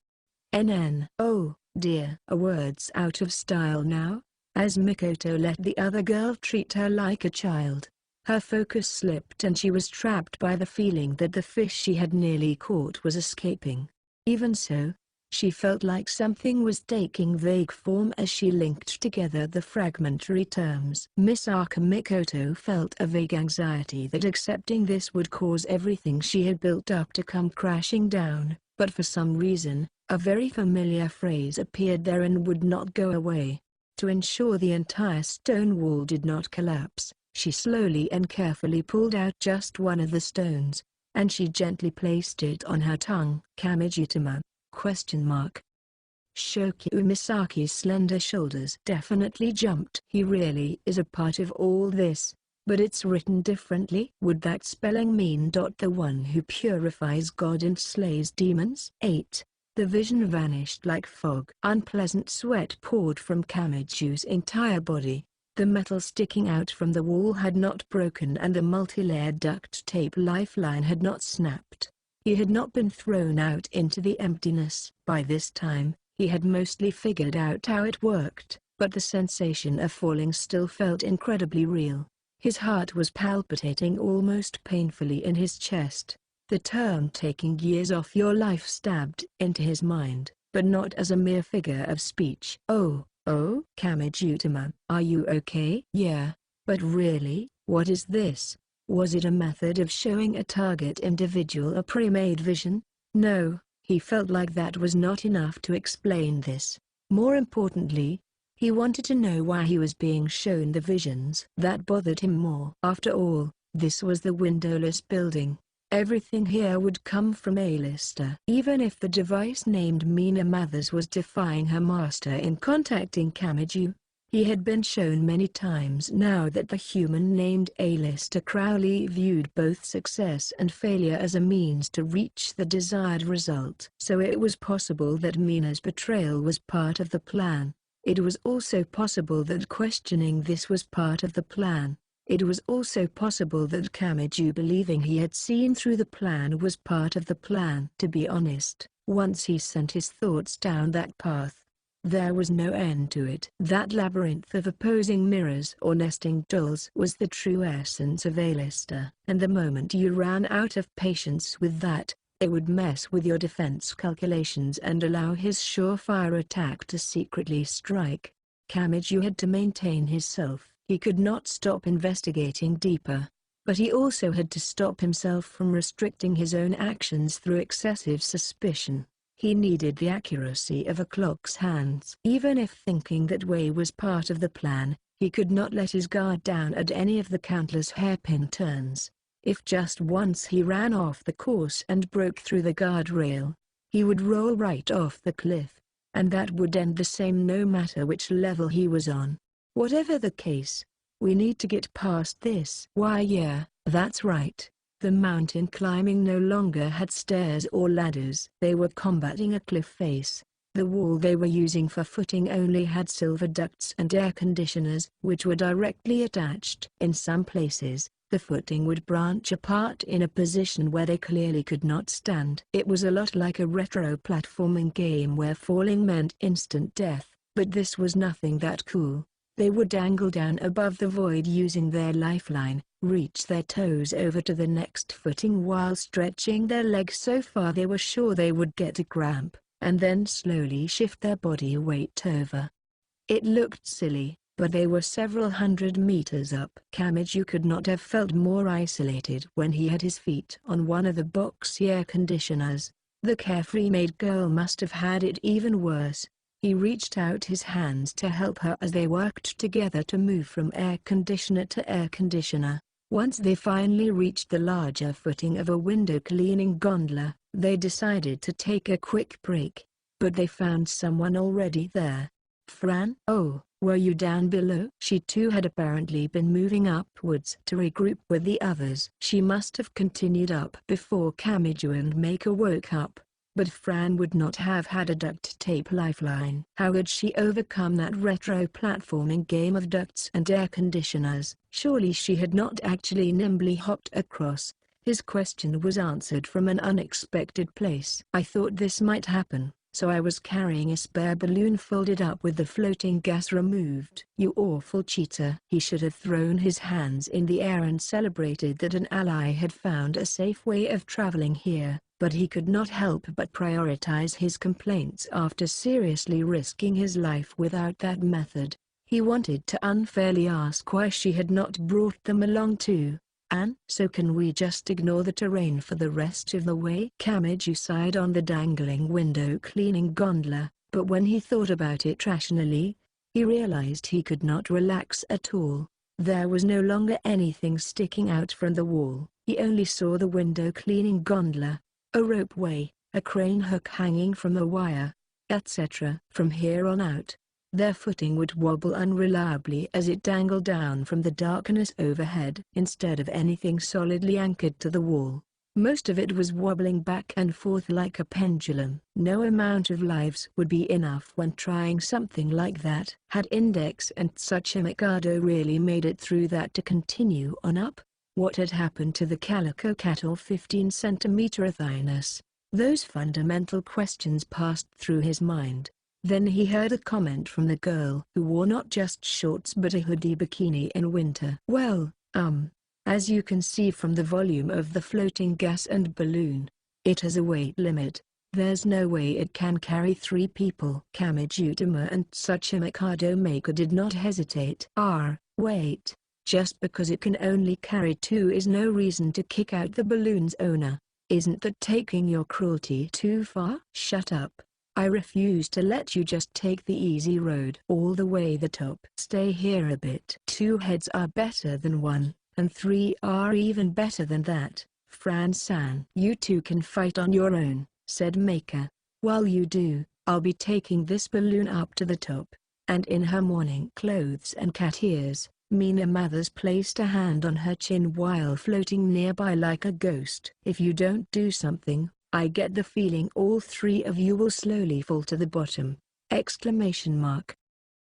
Oh, dear. Are words out of style now? As Mikoto let the other girl treat her like a child, her focus slipped and she was trapped by the feeling that the fish she had nearly caught was escaping. Even so, she felt like something was taking vague form as she linked together the fragmentary terms. Mikoto felt a vague anxiety that accepting this would cause everything she had built up to come crashing down, but for some reason, a very familiar phrase appeared there and would not go away. To ensure the entire stone wall did not collapse, she slowly and carefully pulled out just one of the stones, and she gently placed it on her tongue. Kamijitama? Shokyu Misaki's slender shoulders definitely jumped. He really is a part of all this, but it's written differently. Would that spelling mean the one who purifies God and slays demons? 8. The vision vanished like fog. Unpleasant sweat poured from Kamiju's entire body. The metal sticking out from the wall had not broken and the multi-layered duct tape lifeline had not snapped. He had not been thrown out into the emptiness. By this time, he had mostly figured out how it worked, but the sensation of falling still felt incredibly real. His heart was palpitating almost painfully in his chest. The term taking years off your life stabbed into his mind, but not as a mere figure of speech. Oh, Kamijutama, are you okay? Yeah, but really, what is this? Was it a method of showing a target individual a pre-made vision? No, he felt like that was not enough to explain this. More importantly, he wanted to know why he was being shown the visions. That bothered him more. After all, this was the windowless building. Everything here would come from A-lister. Even if the device named Mina Mathers was defying her master in contacting Kamiju, he had been shown many times now that the human named A-lister Crowley viewed both success and failure as a means to reach the desired result. So it was possible that Mina's betrayal was part of the plan. It was also possible that questioning this was part of the plan. It was also possible that Kamiju believing he had seen through the plan was part of the plan. To be honest, once he sent his thoughts down that path, there was no end to it. That labyrinth of opposing mirrors or nesting dolls was the true essence of A-lister. And the moment you ran out of patience with that, it would mess with your defense calculations and allow his surefire attack to secretly strike. Kamiju had to maintain his self. He could not stop investigating deeper, but he also had to stop himself from restricting his own actions through excessive suspicion. He needed the accuracy of a clock's hands. Even if thinking that way was part of the plan, he could not let his guard down at any of the countless hairpin turns. If just once he ran off the course and broke through the guardrail, he would roll right off the cliff, and that would end the same no matter which level he was on. Whatever the case, we need to get past this. Why yeah, that's right. The mountain climbing no longer had stairs or ladders. They were combating a cliff face. The wall they were using for footing only had silver ducts and air conditioners, which were directly attached. In some places, the footing would branch apart in a position where they clearly could not stand. It was a lot like a retro platforming game where falling meant instant death, but this was nothing that cool. They would dangle down above the void using their lifeline, reach their toes over to the next footing while stretching their legs so far they were sure they would get a cramp, and then slowly shift their body weight over. It looked silly, but they were several hundred meters up. Kamiju could not have felt more isolated when he had his feet on one of the boxy air conditioners. The carefree-made girl must have had it even worse. He reached out his hands to help her as they worked together to move from air conditioner to air conditioner. Once they finally reached the larger footing of a window cleaning gondola, they decided to take a quick break, but they found someone already there. Fran? Oh, were you down below? She too had apparently been moving upwards to regroup with the others. She must have continued up before Kamiju and Maker woke up. But Fran would not have had a duct tape lifeline. How had she overcome that retro platforming game of ducts and air conditioners? Surely she had not actually nimbly hopped across. His question was answered from an unexpected place. I thought this might happen, so I was carrying a spare balloon folded up with the floating gas removed. You awful cheater. He should have thrown his hands in the air and celebrated that an ally had found a safe way of traveling here. But he could not help but prioritize his complaints after seriously risking his life without that method. He wanted to unfairly ask why she had not brought them along too. And so can we just ignore the terrain for the rest of the way? Kamiju sighed on the dangling window cleaning gondola, but when he thought about it rationally, he realized he could not relax at all. There was no longer anything sticking out from the wall. He only saw the window cleaning gondola, a ropeway, a crane hook hanging from a wire, etc. From here on out, their footing would wobble unreliably as it dangled down from the darkness overhead. Instead of anything solidly anchored to the wall, most of it was wobbling back and forth like a pendulum. No amount of lives would be enough when trying something like that. Had Index and Tsuchimikado really made it through that to continue on up? What had happened to the Calico Cattle 15-centimeter Athynus? Those fundamental questions passed through his mind. Then he heard a comment from the girl who wore not just shorts but a hoodie bikini in winter. Well, As you can see from the volume of the floating gas and balloon, it has a weight limit. There's no way it can carry 3 people. Kamijutama and Tsuchi Mikado Maker did not hesitate. Wait. Just because it can only carry 2 is no reason to kick out the balloon's owner. Isn't that taking your cruelty too far? Shut up. I refuse to let you just take the easy road all the way the top. Stay here a bit. 2 heads are better than 1, and 3 are even better than that. Fran-san. You 2 can fight on your own, said Maker. While you do, I'll be taking this balloon up to the top. And in her morning clothes and cat ears, Mina Mathers placed a hand on her chin while floating nearby like a ghost. If you don't do something, I get the feeling all 3 of you will slowly fall to the bottom!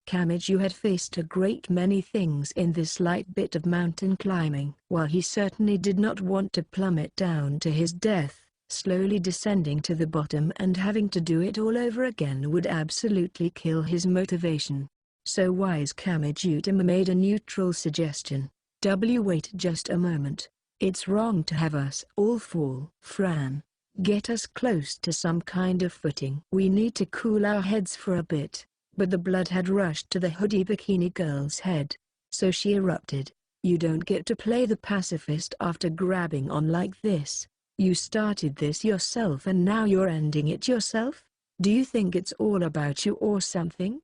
Kamiju had faced a great many things in this light bit of mountain climbing. While he certainly did not want to plummet down to his death, slowly descending to the bottom and having to do it all over again would absolutely kill his motivation. So wise Kamijutama made a neutral suggestion. Wait just a moment. It's wrong to have us all fall. Fran, get us close to some kind of footing. We need to cool our heads for a bit. But the blood had rushed to the hoodie bikini girl's head. So she erupted. You don't get to play the pacifist after grabbing on like this. You started this yourself and now you're ending it yourself? Do you think it's all about you or something?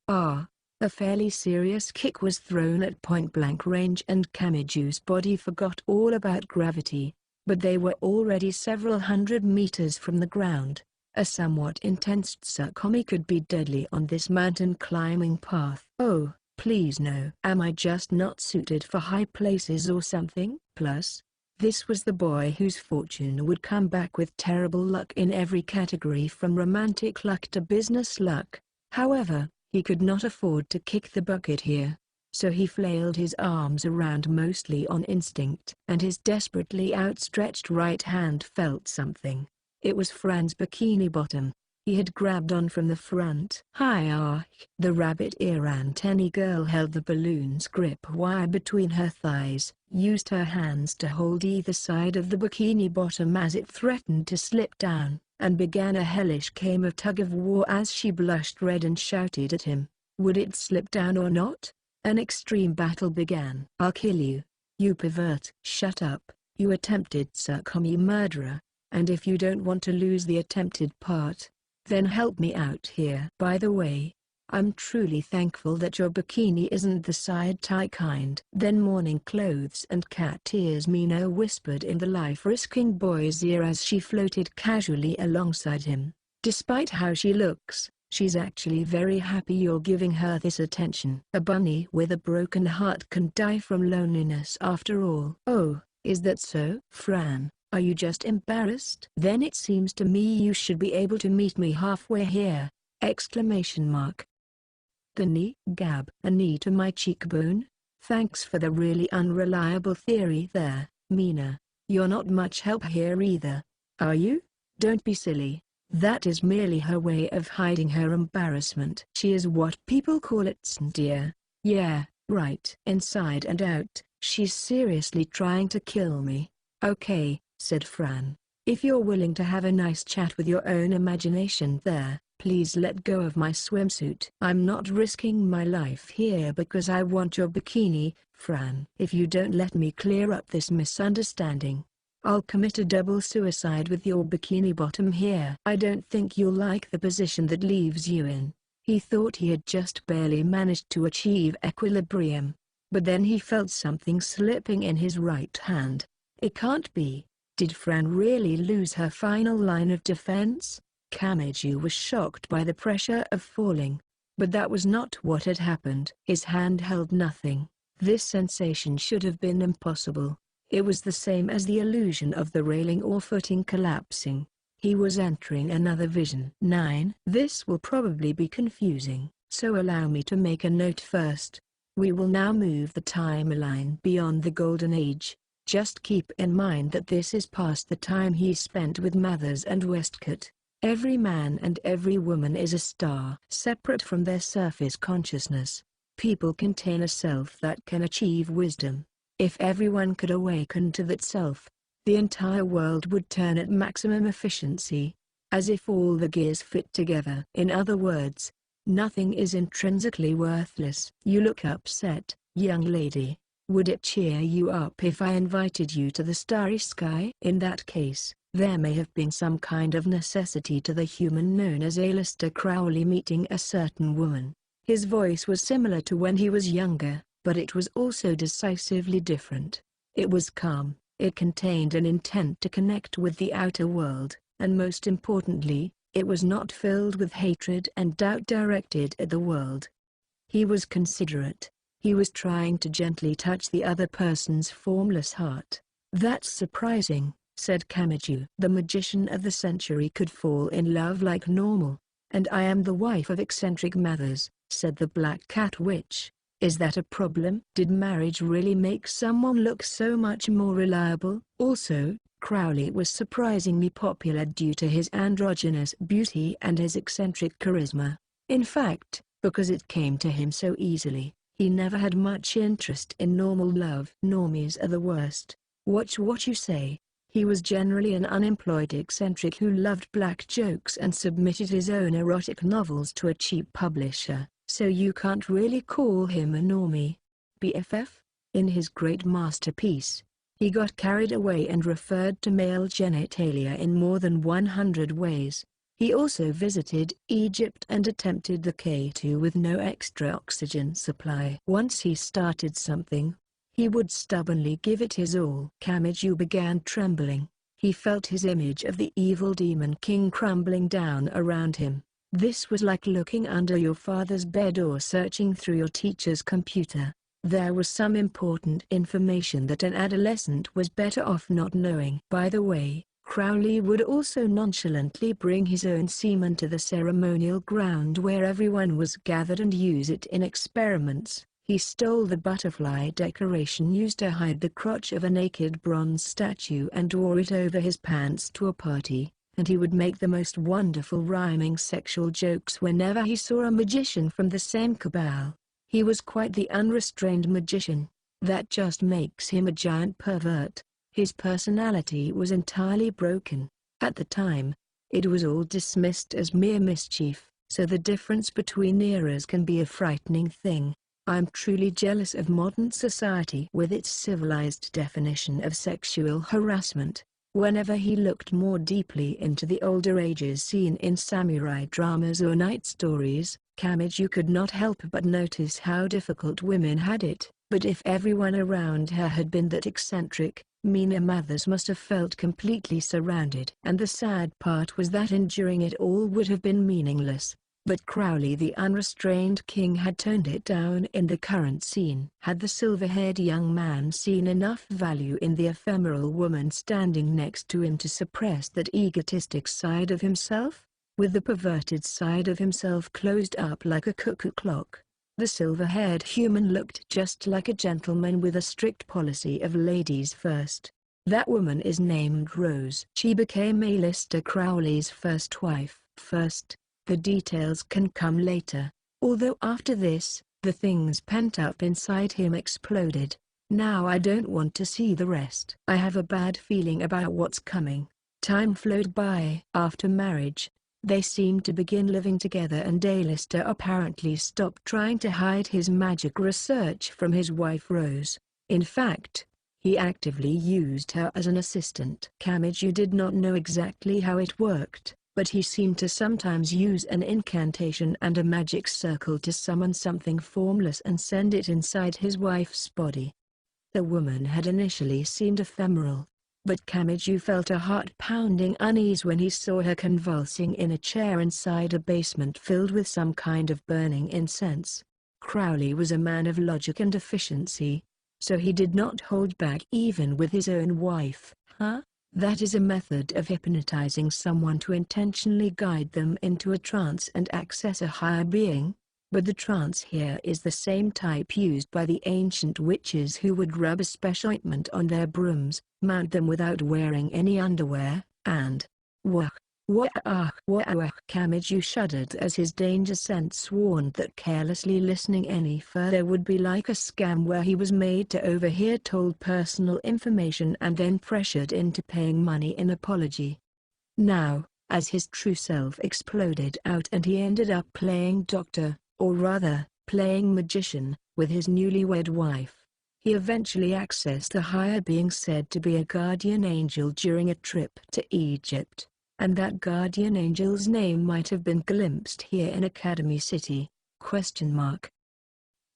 A fairly serious kick was thrown at point-blank range and Kamiju's body forgot all about gravity. But they were already several hundred meters from the ground. A somewhat intense tsunami could be deadly on this mountain climbing path. Oh, please no. Am I just not suited for high places or something? Plus, this was the boy whose fortune would come back with terrible luck in every category from romantic luck to business luck. However, he could not afford to kick the bucket here. So he flailed his arms around mostly on instinct. And his desperately outstretched right hand felt something. It was Fran's bikini bottom. He had grabbed on from the front. Hi. The rabbit ear antennae girl held the balloon's grip wire between her thighs, used her hands to hold either side of the bikini bottom as it threatened to slip down, and began a hellish game of tug-of-war as she blushed red and shouted at him. Would it slip down or not? An extreme battle began. I'll kill you, you pervert. Shut up, you attempted tsunami murderer. And if you don't want to lose the attempted part, then help me out here. By the way, I'm truly thankful that your bikini isn't the side-tie kind. Then morning clothes and cat ears Mina whispered in the life-risking boy's ear as she floated casually alongside him. Despite how she looks, she's actually very happy you're giving her this attention. A bunny with a broken heart can die from loneliness after all. Oh, is that so? Fran, are you just embarrassed? Then it seems to me you should be able to meet me halfway here! The knee? Gab. A knee to my cheekbone? Thanks for the really unreliable theory there, Mina. You're not much help here either. Are you? Don't be silly. That is merely her way of hiding her embarrassment. She is what people call it, dear. Yeah, right. Inside and out, she's seriously trying to kill me. Okay, said Fran. If you're willing to have a nice chat with your own imagination there, please let go of my swimsuit. I'm not risking my life here because I want your bikini, Fran. If you don't let me clear up this misunderstanding, I'll commit a double suicide with your bikini bottom here. I don't think you'll like the position that leaves you in. He thought he had just barely managed to achieve equilibrium. But then he felt something slipping in his right hand. It can't be. Did Fran really lose her final line of defense? Kamiju was shocked by the pressure of falling. But that was not what had happened. His hand held nothing. This sensation should have been impossible. It was the same as the illusion of the railing or footing collapsing. He was entering another vision. 9. This will probably be confusing, so allow me to make a note first. We will now move the timeline beyond the Golden Age. Just keep in mind that this is past the time he spent with Mathers and Westcott. Every man and every woman is a star separate from their surface consciousness. People contain a self that can achieve wisdom. If everyone could awaken to that self, the entire world would turn at maximum efficiency, as if all the gears fit together. In other words, nothing is intrinsically worthless. You look upset, young lady. Would it cheer you up if I invited you to the starry sky? In that case, there may have been some kind of necessity to the human known as Aleister Crowley meeting a certain woman. His voice was similar to when he was younger, but it was also decisively different. It was calm, it contained an intent to connect with the outer world, and most importantly, it was not filled with hatred and doubt directed at the world. He was considerate. He was trying to gently touch the other person's formless heart. "That's surprising," said Kamiju. "The magician of the century could fall in love like normal. And I am the wife of eccentric Mathers," said the Black Cat Witch. "Is that a problem? Did marriage really make someone look so much more reliable?" Also, Crowley was surprisingly popular due to his androgynous beauty and his eccentric charisma. In fact, because it came to him so easily, he never had much interest in normal love. Normies are the worst. Watch what you say. He was generally an unemployed eccentric who loved black jokes and submitted his own erotic novels to a cheap publisher, so you can't really call him a normie. BFF? In his great masterpiece, he got carried away and referred to male genitalia in more than 100 ways. He also visited Egypt and attempted the K2 with no extra oxygen supply. Once he started something, he would stubbornly give it his all. Kamiju began trembling. He felt his image of the evil demon king crumbling down around him. This was like looking under your father's bed or searching through your teacher's computer. There was some important information that an adolescent was better off not knowing. By the way, Crowley would also nonchalantly bring his own semen to the ceremonial ground where everyone was gathered and use it in experiments. He stole the butterfly decoration used to hide the crotch of a naked bronze statue and wore it over his pants to a party, and he would make the most wonderful rhyming sexual jokes whenever he saw a magician from the same cabal. He was quite the unrestrained magician. That just makes him a giant pervert. His personality was entirely broken. At the time, it was all dismissed as mere mischief, so the difference between eras can be a frightening thing. I'm truly jealous of modern society with its civilized definition of sexual harassment. Whenever he looked more deeply into the older ages seen in samurai dramas or night stories, Kamiju could not help but notice how difficult women had it. But if everyone around her had been that eccentric, Mina Mathers must have felt completely surrounded. And the sad part was that enduring it all would have been meaningless. But Crowley the unrestrained king had toned it down in the current scene. Had the silver-haired young man seen enough value in the ephemeral woman standing next to him to suppress that egotistic side of himself? With the perverted side of himself closed up like a cuckoo clock, the silver-haired human looked just like a gentleman with a strict policy of ladies first. That woman is named Rose. She became Aleister Crowley's first wife. First, the details can come later. Although after this, the things pent up inside him exploded. Now I don't want to see the rest. I have a bad feeling about what's coming. Time flowed by. After marriage, they seemed to begin living together and Aleister apparently stopped trying to hide his magic research from his wife Rose. In fact, he actively used her as an assistant. Kamiju did not know exactly how it worked, but he seemed to sometimes use an incantation and a magic circle to summon something formless and send it inside his wife's body. The woman had initially seemed ephemeral, but Kamiju felt a heart-pounding unease when he saw her convulsing in a chair inside a basement filled with some kind of burning incense. Crowley was a man of logic and efficiency, so he did not hold back even with his own wife. That is a method of hypnotizing someone to intentionally guide them into a trance and access a higher being. But the trance here is the same type used by the ancient witches who would rub a special ointment on their brooms, mount them without wearing any underwear, and Kamiju shuddered as his danger sense warned that carelessly listening any further would be like a scam where he was made to overhear told personal information and then pressured into paying money in apology. Now, as his true self exploded out and he ended up playing doctor, or rather, playing magician, with his newlywed wife, he eventually accessed a higher being said to be a guardian angel during a trip to Egypt. And that guardian angel's name might have been glimpsed here in Academy City, ?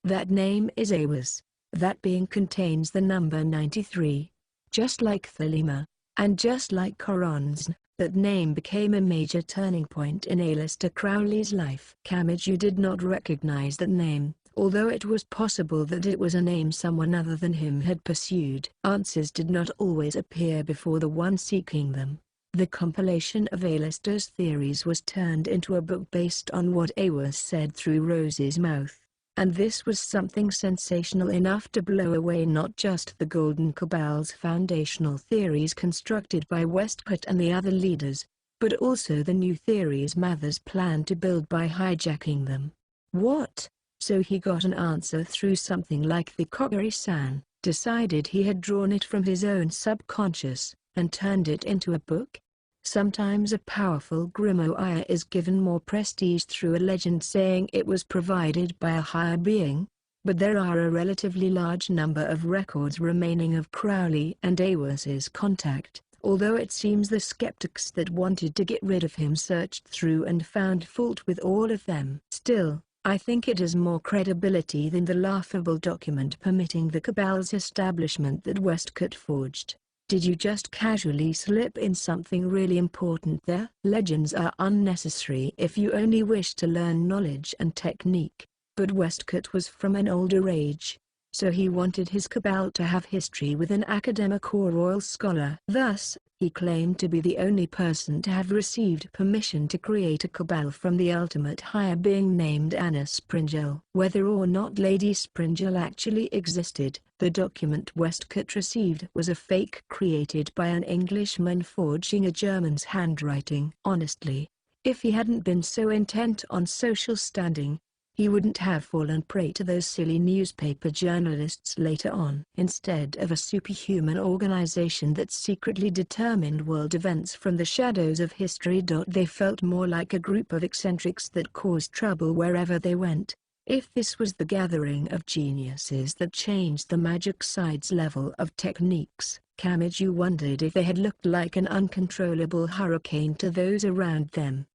That name is Awas. That being contains the number 93. Just like Thelema, and just like Koronsn, that name became a major turning point in Aleister Crowley's life. Kamiju did not recognize that name, although it was possible that it was a name someone other than him had pursued. Answers did not always appear before the one seeking them. The compilation of Aleister's theories was turned into a book based on what Awas said through Rose's mouth. And this was something sensational enough to blow away not just the Golden Cabal's foundational theories constructed by Westcott and the other leaders, but also the new theories Mathers planned to build by hijacking them. What? So he got an answer through something like the Kokiri-san, decided he had drawn it from his own subconscious, and turned it into a book? Sometimes a powerful grimoire is given more prestige through a legend saying it was provided by a higher being, but there are a relatively large number of records remaining of Crowley and Awas's contact, although it seems the skeptics that wanted to get rid of him searched through and found fault with all of them. Still, I think it has more credibility than the laughable document permitting the Cabal's establishment that Westcott forged. Did you just casually slip in something really important there? Legends are unnecessary if you only wish to learn knowledge and technique, but Westcott was from an older age, so he wanted his Cabal to have history with an academic or royal scholar. Thus, he claimed to be the only person to have received permission to create a Cabal from the ultimate higher being named Anna Springell. Whether or not Lady Springell actually existed, the document Westcott received was a fake created by an Englishman forging a German's handwriting. Honestly, if he hadn't been so intent on social standing, he wouldn't have fallen prey to those silly newspaper journalists later on. Instead of a superhuman organization that secretly determined world events from the shadows of history. They felt more like a group of eccentrics that caused trouble wherever they went. If this was the gathering of geniuses that changed the magic side's level of techniques, Kamiju wondered if they had looked like an uncontrollable hurricane to those around them.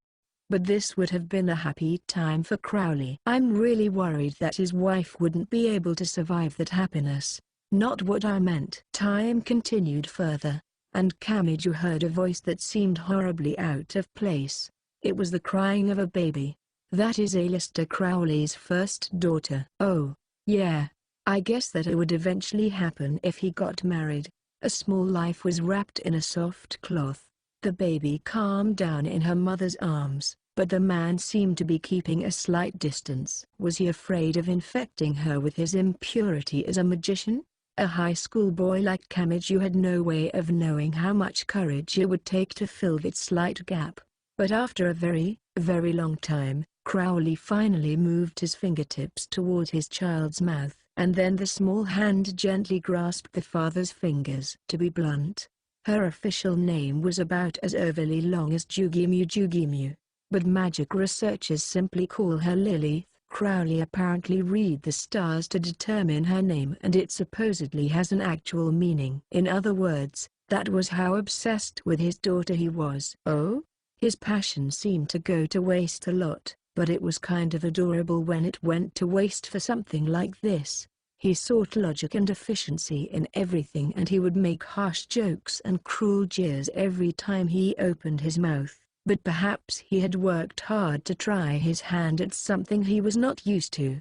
But this would have been a happy time for Crowley. I'm really worried that his wife wouldn't be able to survive that happiness. Not what I meant. Time continued further, and Kamiju heard a voice that seemed horribly out of place. It was the crying of a baby. That is Aleister Crowley's first daughter. Oh, yeah. I guess that it would eventually happen if he got married. A small life was wrapped in a soft cloth. The baby calmed down in her mother's arms, but the man seemed to be keeping a slight distance. Was he afraid of infecting her with his impurity as a magician? A high school boy like Kamiju had no way of knowing how much courage it would take to fill that slight gap. But after a very, very long time, Crowley finally moved his fingertips toward his child's mouth, and then the small hand gently grasped the father's fingers. To be blunt, her official name was about as overly long as Jugimu, but magic researchers simply call her Lily. Crowley apparently read the stars to determine her name, and it supposedly has an actual meaning. In other words, that was how obsessed with his daughter he was. Oh? His passion seemed to go to waste a lot, but it was kind of adorable when it went to waste for something like this. He sought logic and efficiency in everything, and he would make harsh jokes and cruel jeers every time he opened his mouth. But perhaps he had worked hard to try his hand at something he was not used to.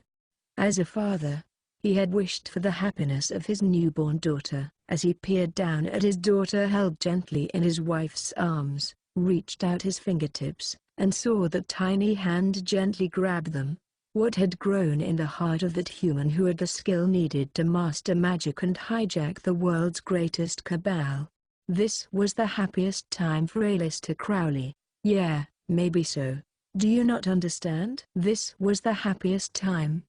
As a father, he had wished for the happiness of his newborn daughter. As he peered down at his daughter held gently in his wife's arms, reached out his fingertips, and saw that tiny hand gently grab them. What had grown in the heart of that human who had the skill needed to master magic and hijack the world's greatest cabal? This was the happiest time for Aleister Crowley. Yeah, maybe so. Do you not understand? This was the happiest time?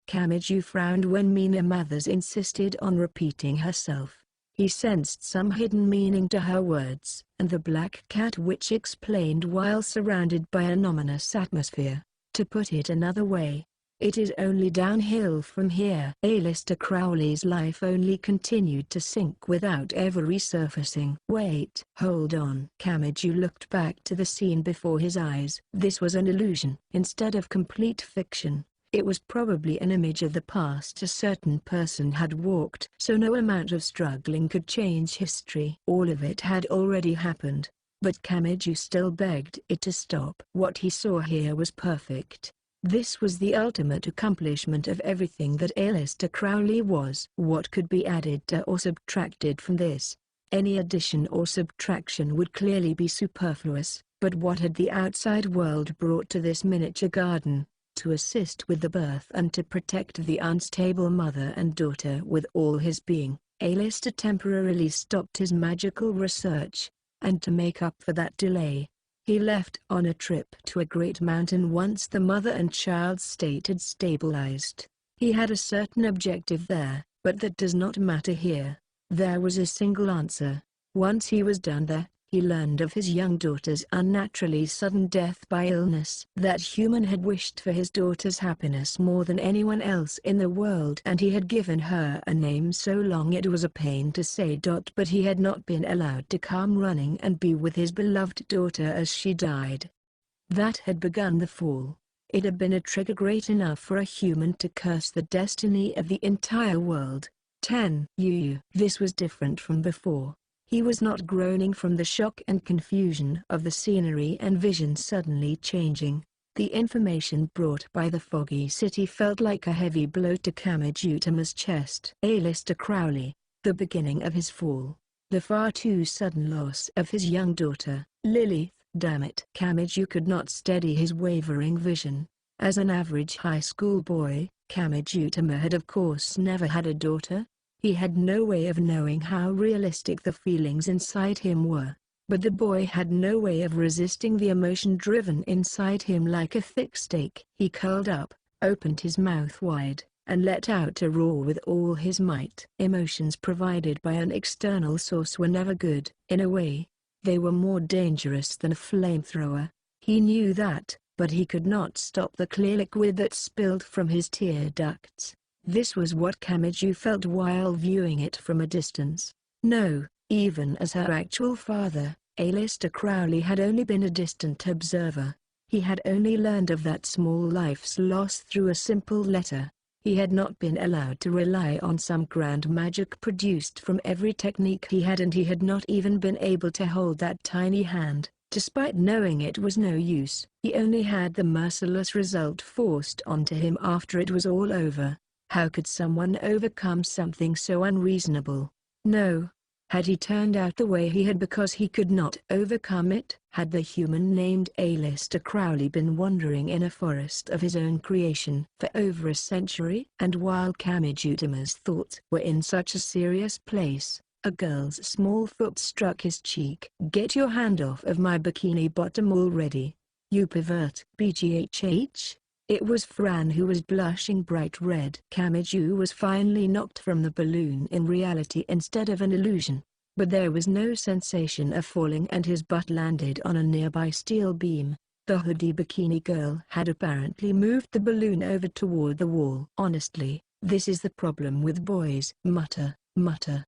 Kamiju frowned when Mina Mathers insisted on repeating herself. He sensed some hidden meaning to her words, and the black cat witch explained while surrounded by an ominous atmosphere. To put it another way, it is only downhill from here. Aleister Crowley's life only continued to sink without ever resurfacing. Wait. Hold on. Kamiju looked back to the scene before his eyes. This was an illusion. Instead of complete fiction, it was probably an image of the past a certain person had walked. So no amount of struggling could change history. All of it had already happened, but Kamiju still begged it to stop. What he saw here was perfect. This was the ultimate accomplishment of everything that Aleister Crowley was. What could be added to or subtracted from this? Any addition or subtraction would clearly be superfluous, but what had the outside world brought to this miniature garden? To assist with the birth and to protect the unstable mother and daughter with all his being, Aleister temporarily stopped his magical research, and to make up for that delay, he left on a trip to a great mountain once the mother and child's state had stabilized. He had a certain objective there, but that does not matter here. There was a single answer. Once he was done there, he learned of his young daughter's unnaturally sudden death by illness. That human had wished for his daughter's happiness more than anyone else in the world, and he had given her a name so long it was a pain to say. But he had not been allowed to come running and be with his beloved daughter as she died. That had begun the fall. It had been a trigger great enough for a human to curse the destiny of the entire world. 10. This was different from before. He was not groaning from the shock and confusion of the scenery and vision suddenly changing. The information brought by the foggy city felt like a heavy blow to Kamijutama's chest. Aleister Crowley, the beginning of his fall, the far too sudden loss of his young daughter, Lilith. Damn it. Kamiju could not steady his wavering vision. As an average high school boy, Kamijutama had of course never had a daughter. He had no way of knowing how realistic the feelings inside him were, but the boy had no way of resisting the emotion driven inside him like a thick steak. He curled up, opened his mouth wide, and let out a roar with all his might. Emotions provided by an external source were never good. In a way, they were more dangerous than a flamethrower. He knew that, but he could not stop the clear liquid that spilled from his tear ducts. This was what Kamiju felt while viewing it from a distance. No, even as her actual father, Aleister Crowley had only been a distant observer. He had only learned of that small life's loss through a simple letter. He had not been allowed to rely on some grand magic produced from every technique he had, and he had not even been able to hold that tiny hand, despite knowing it was no use. He only had the merciless result forced onto him after it was all over. How could someone overcome something so unreasonable? No. Had he turned out the way he had because he could not overcome it? Had the human named Aleister Crowley been wandering in a forest of his own creation for over a century? And while Kamijutama's thoughts were in such a serious place, a girl's small foot struck his cheek. "Get your hand off of my bikini bottom already, you pervert." BGHH. It was Fran who was blushing bright red. Kamiju was finally knocked from the balloon in reality instead of an illusion. But there was no sensation of falling, and his butt landed on a nearby steel beam. The hoodie bikini girl had apparently moved the balloon over toward the wall. Honestly, this is the problem with boys. Mutter.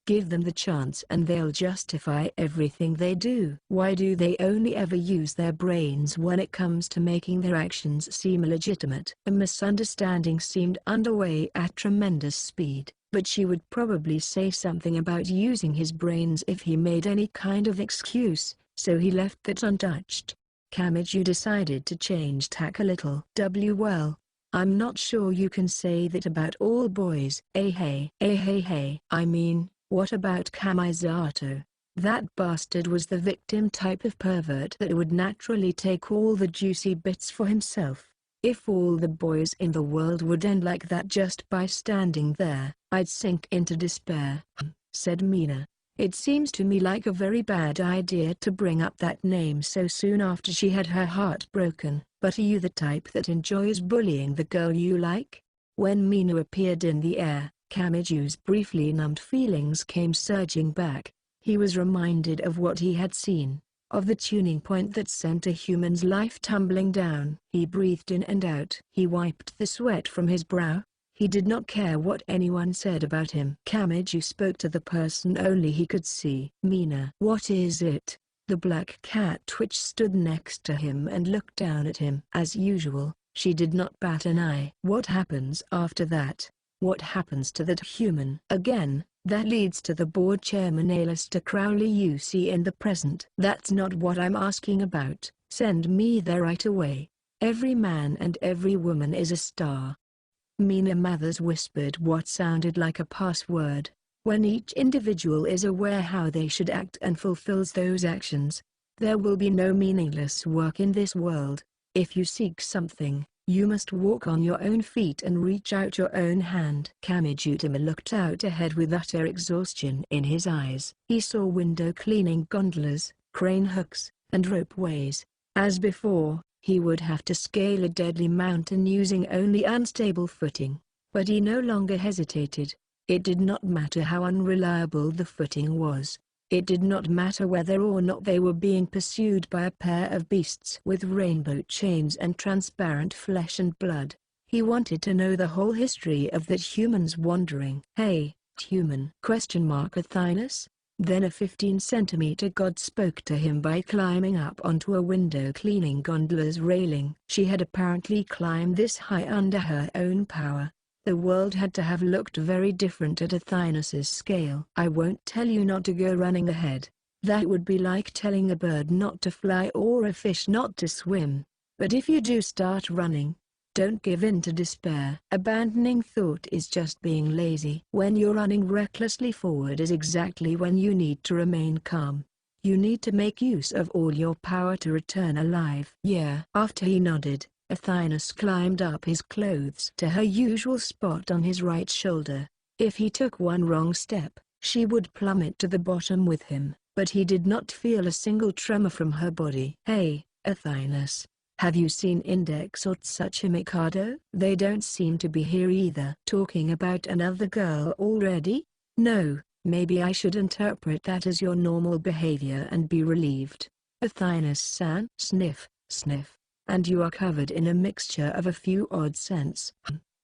Give them the chance and they'll justify everything they do. Why do they only ever use their brains when it comes to making their actions seem legitimate? A misunderstanding seemed underway at tremendous speed, but she would probably say something about using his brains if he made any kind of excuse, so he left that untouched. Kamiju decided to change tack a little. Well, I'm not sure you can say that about all boys. Hey. I mean, what about Kamisato? That bastard was the victim type of pervert that would naturally take all the juicy bits for himself. If all the boys in the world would end like that just by standing there, I'd sink into despair, said Mina. It seems to me like a very bad idea to bring up that name so soon after she had her heart broken. But are you the type that enjoys bullying the girl you like? When Mina appeared in the air, Kamiju's briefly numbed feelings came surging back. He was reminded of what he had seen, of the tuning point that sent a human's life tumbling down. He breathed in and out. He wiped the sweat from his brow. He did not care what anyone said about him. Kamiju spoke to the person only he could see. Mina. What is it? The black cat which stood next to him and looked down at him. As usual, she did not bat an eye. What happens after that? What happens to that human? Again, that leads to the board chairman Alistair Crowley you see in the present. That's not what I'm asking about. Send me there right away. Every man and every woman is a star. Mina Mathers whispered what sounded like a password. When each individual is aware how they should act and fulfills those actions, there will be no meaningless work in this world. If you seek something, you must walk on your own feet and reach out your own hand. Kamijutama looked out ahead with utter exhaustion in his eyes. He saw window cleaning gondolas, crane hooks, and ropeways. As before, he would have to scale a deadly mountain using only unstable footing. But he no longer hesitated. It did not matter how unreliable the footing was. It did not matter whether or not they were being pursued by a pair of beasts with rainbow chains and transparent flesh and blood. He wanted to know the whole history of that human's wandering. Hey, human? Athynus? Then a 15-centimeter god spoke to him by climbing up onto a window cleaning gondola's railing. She had apparently climbed this high under her own power. The world had to have looked very different at Athynus's scale. I won't tell you not to go running ahead. That would be like telling a bird not to fly or a fish not to swim. But if you do start running, don't give in to despair. Abandoning thought is just being lazy. When you're running recklessly forward is exactly when you need to remain calm. You need to make use of all your power to return alive. Yeah. After he nodded, Athynus climbed up his clothes to her usual spot on his right shoulder. If he took one wrong step, she would plummet to the bottom with him, but he did not feel a single tremor from her body. Hey, Athynus. Have you seen Index or Tsuchimikado? They don't seem to be here either. Talking about another girl already? No, maybe I should interpret that as your normal behavior and be relieved. Athynus-san. Sniff, sniff. And you are covered in a mixture of a few odd scents.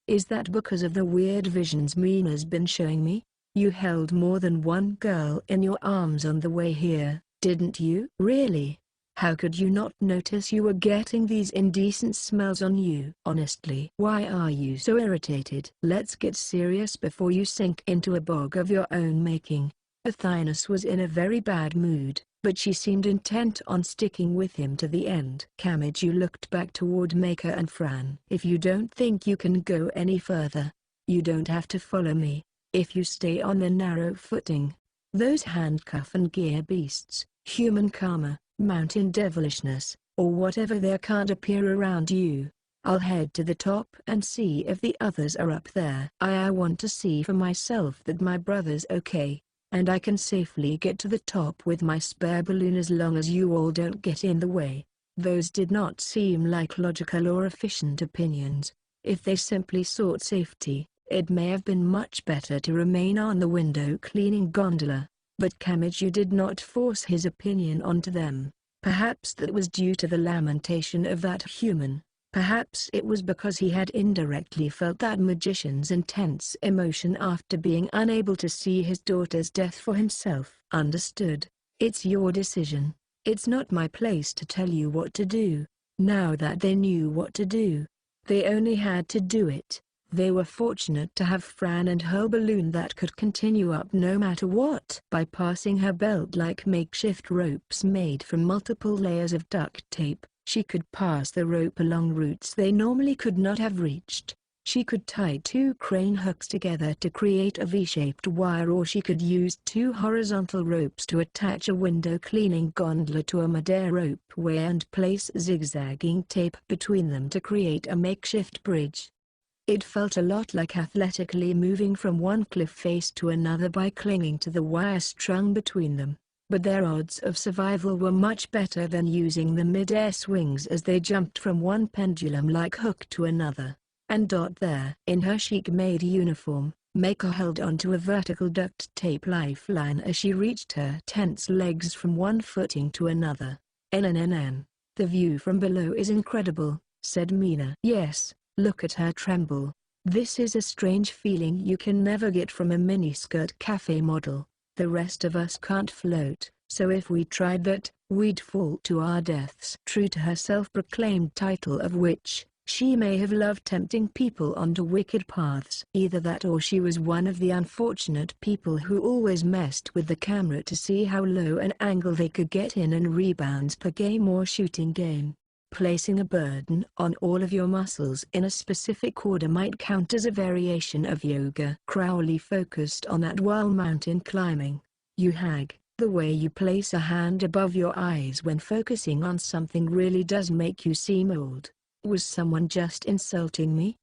Is that because of the weird visions Mina's been showing me? You held more than one girl in your arms on the way here, didn't you? Really? How could you not notice you were getting these indecent smells on you? Honestly, why are you so irritated? Let's get serious before you sink into a bog of your own making. Athynus was in a very bad mood, but she seemed intent on sticking with him to the end. Kamiju looked back toward Maker and Fran. If you don't think you can go any further, you don't have to follow me. If you stay on the narrow footing, those handcuff and gear beasts, human karma, mountain devilishness, or whatever there can't appear around you. I'll head to the top and see if the others are up there. I want to see for myself that my brother's okay, and I can safely get to the top with my spare balloon as long as you all don't get in the way. Those did not seem like logical or efficient opinions. If they simply sought safety, it may have been much better to remain on the window cleaning gondola. But Kamiju did not force his opinion onto them. Perhaps that was due to the lamentation of that human. Perhaps it was because he had indirectly felt that magician's intense emotion after being unable to see his daughter's death for himself. Understood. It's your decision. It's not my place to tell you what to do. Now that they knew what to do, they only had to do it. They were fortunate to have Fran and her balloon that could continue up no matter what. By passing her belt like makeshift ropes made from multiple layers of duct tape, she could pass the rope along routes they normally could not have reached. She could tie two crane hooks together to create a V-shaped wire, or she could use two horizontal ropes to attach a window cleaning gondola to a midair ropeway and place zigzagging tape between them to create a makeshift bridge. It felt a lot like athletically moving from one cliff face to another by clinging to the wire strung between them. But their odds of survival were much better than using the mid-air swings as they jumped from one pendulum-like hook to another. And there, in her chic-made uniform, Mako held onto a vertical duct tape lifeline as she reached her tense legs from one footing to another. "NNNN. The view from below is incredible," said Mina. "Yes, look at her tremble. This is a strange feeling you can never get from a miniskirt cafe model. The rest of us can't float, so if we tried that, we'd fall to our deaths." True to her self-proclaimed title of witch, she may have loved tempting people onto wicked paths. Either that or she was one of the unfortunate people who always messed with the camera to see how low an angle they could get in rebounds per game or shooting game. Placing a burden on all of your muscles in a specific order might count as a variation of yoga. Crowley focused on that while mountain climbing. "You hag, the way you place a hand above your eyes when focusing on something really does make you seem old. Was someone just insulting me?"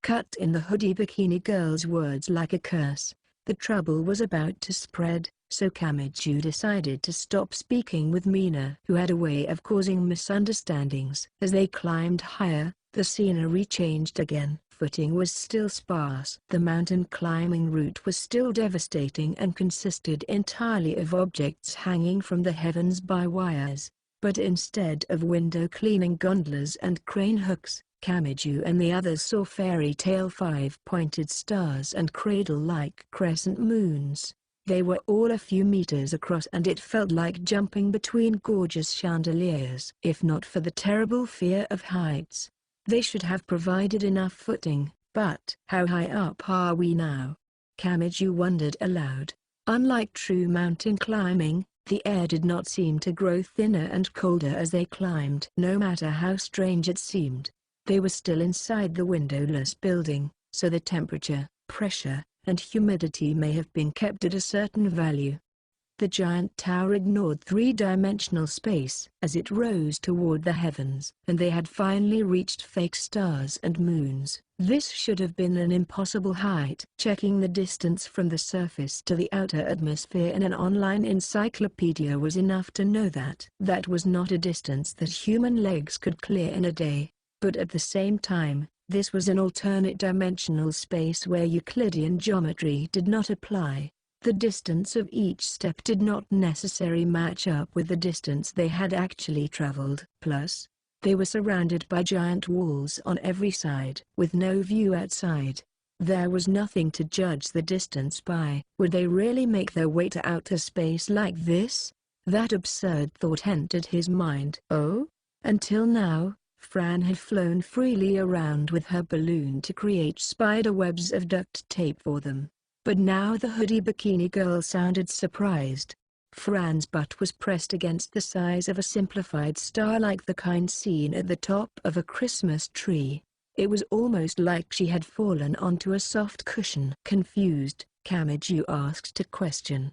Cut in the hoodie bikini girl's words like a curse. The trouble was about to spread, so Kamiju decided to stop speaking with Mina, who had a way of causing misunderstandings. As they climbed higher, the scenery changed again. Footing was still sparse. The mountain climbing route was still devastating and consisted entirely of objects hanging from the heavens by wires. But instead of window-cleaning gondolas and crane hooks, Kamiju and the others saw fairy tale five-pointed stars and cradle-like crescent moons. They were all a few meters across and it felt like jumping between gorgeous chandeliers. If not for the terrible fear of heights, they should have provided enough footing. But how high up are we now? Kamiju wondered aloud. Unlike true mountain climbing, the air did not seem to grow thinner and colder as they climbed. No matter how strange it seemed, they were still inside the windowless building, so the temperature, pressure, and humidity may have been kept at a certain value. The giant tower ignored three-dimensional space as it rose toward the heavens, and they had finally reached fake stars and moons. This should have been an impossible height. Checking the distance from the surface to the outer atmosphere in an online encyclopedia was enough to know that that was not a distance that human legs could clear in a day. But at the same time, this was an alternate dimensional space where Euclidean geometry did not apply. The distance of each step did not necessarily match up with the distance they had actually traveled. Plus, they were surrounded by giant walls on every side. With no view outside, there was nothing to judge the distance by. Would they really make their way to outer space like this? That absurd thought entered his mind. Oh? Until now, Fran had flown freely around with her balloon to create spider webs of duct tape for them. But now the hoodie bikini girl sounded surprised. Fran's butt was pressed against the size of a simplified star like the kind seen at the top of a Christmas tree. It was almost like she had fallen onto a soft cushion. Confused, Kamiju asked a question.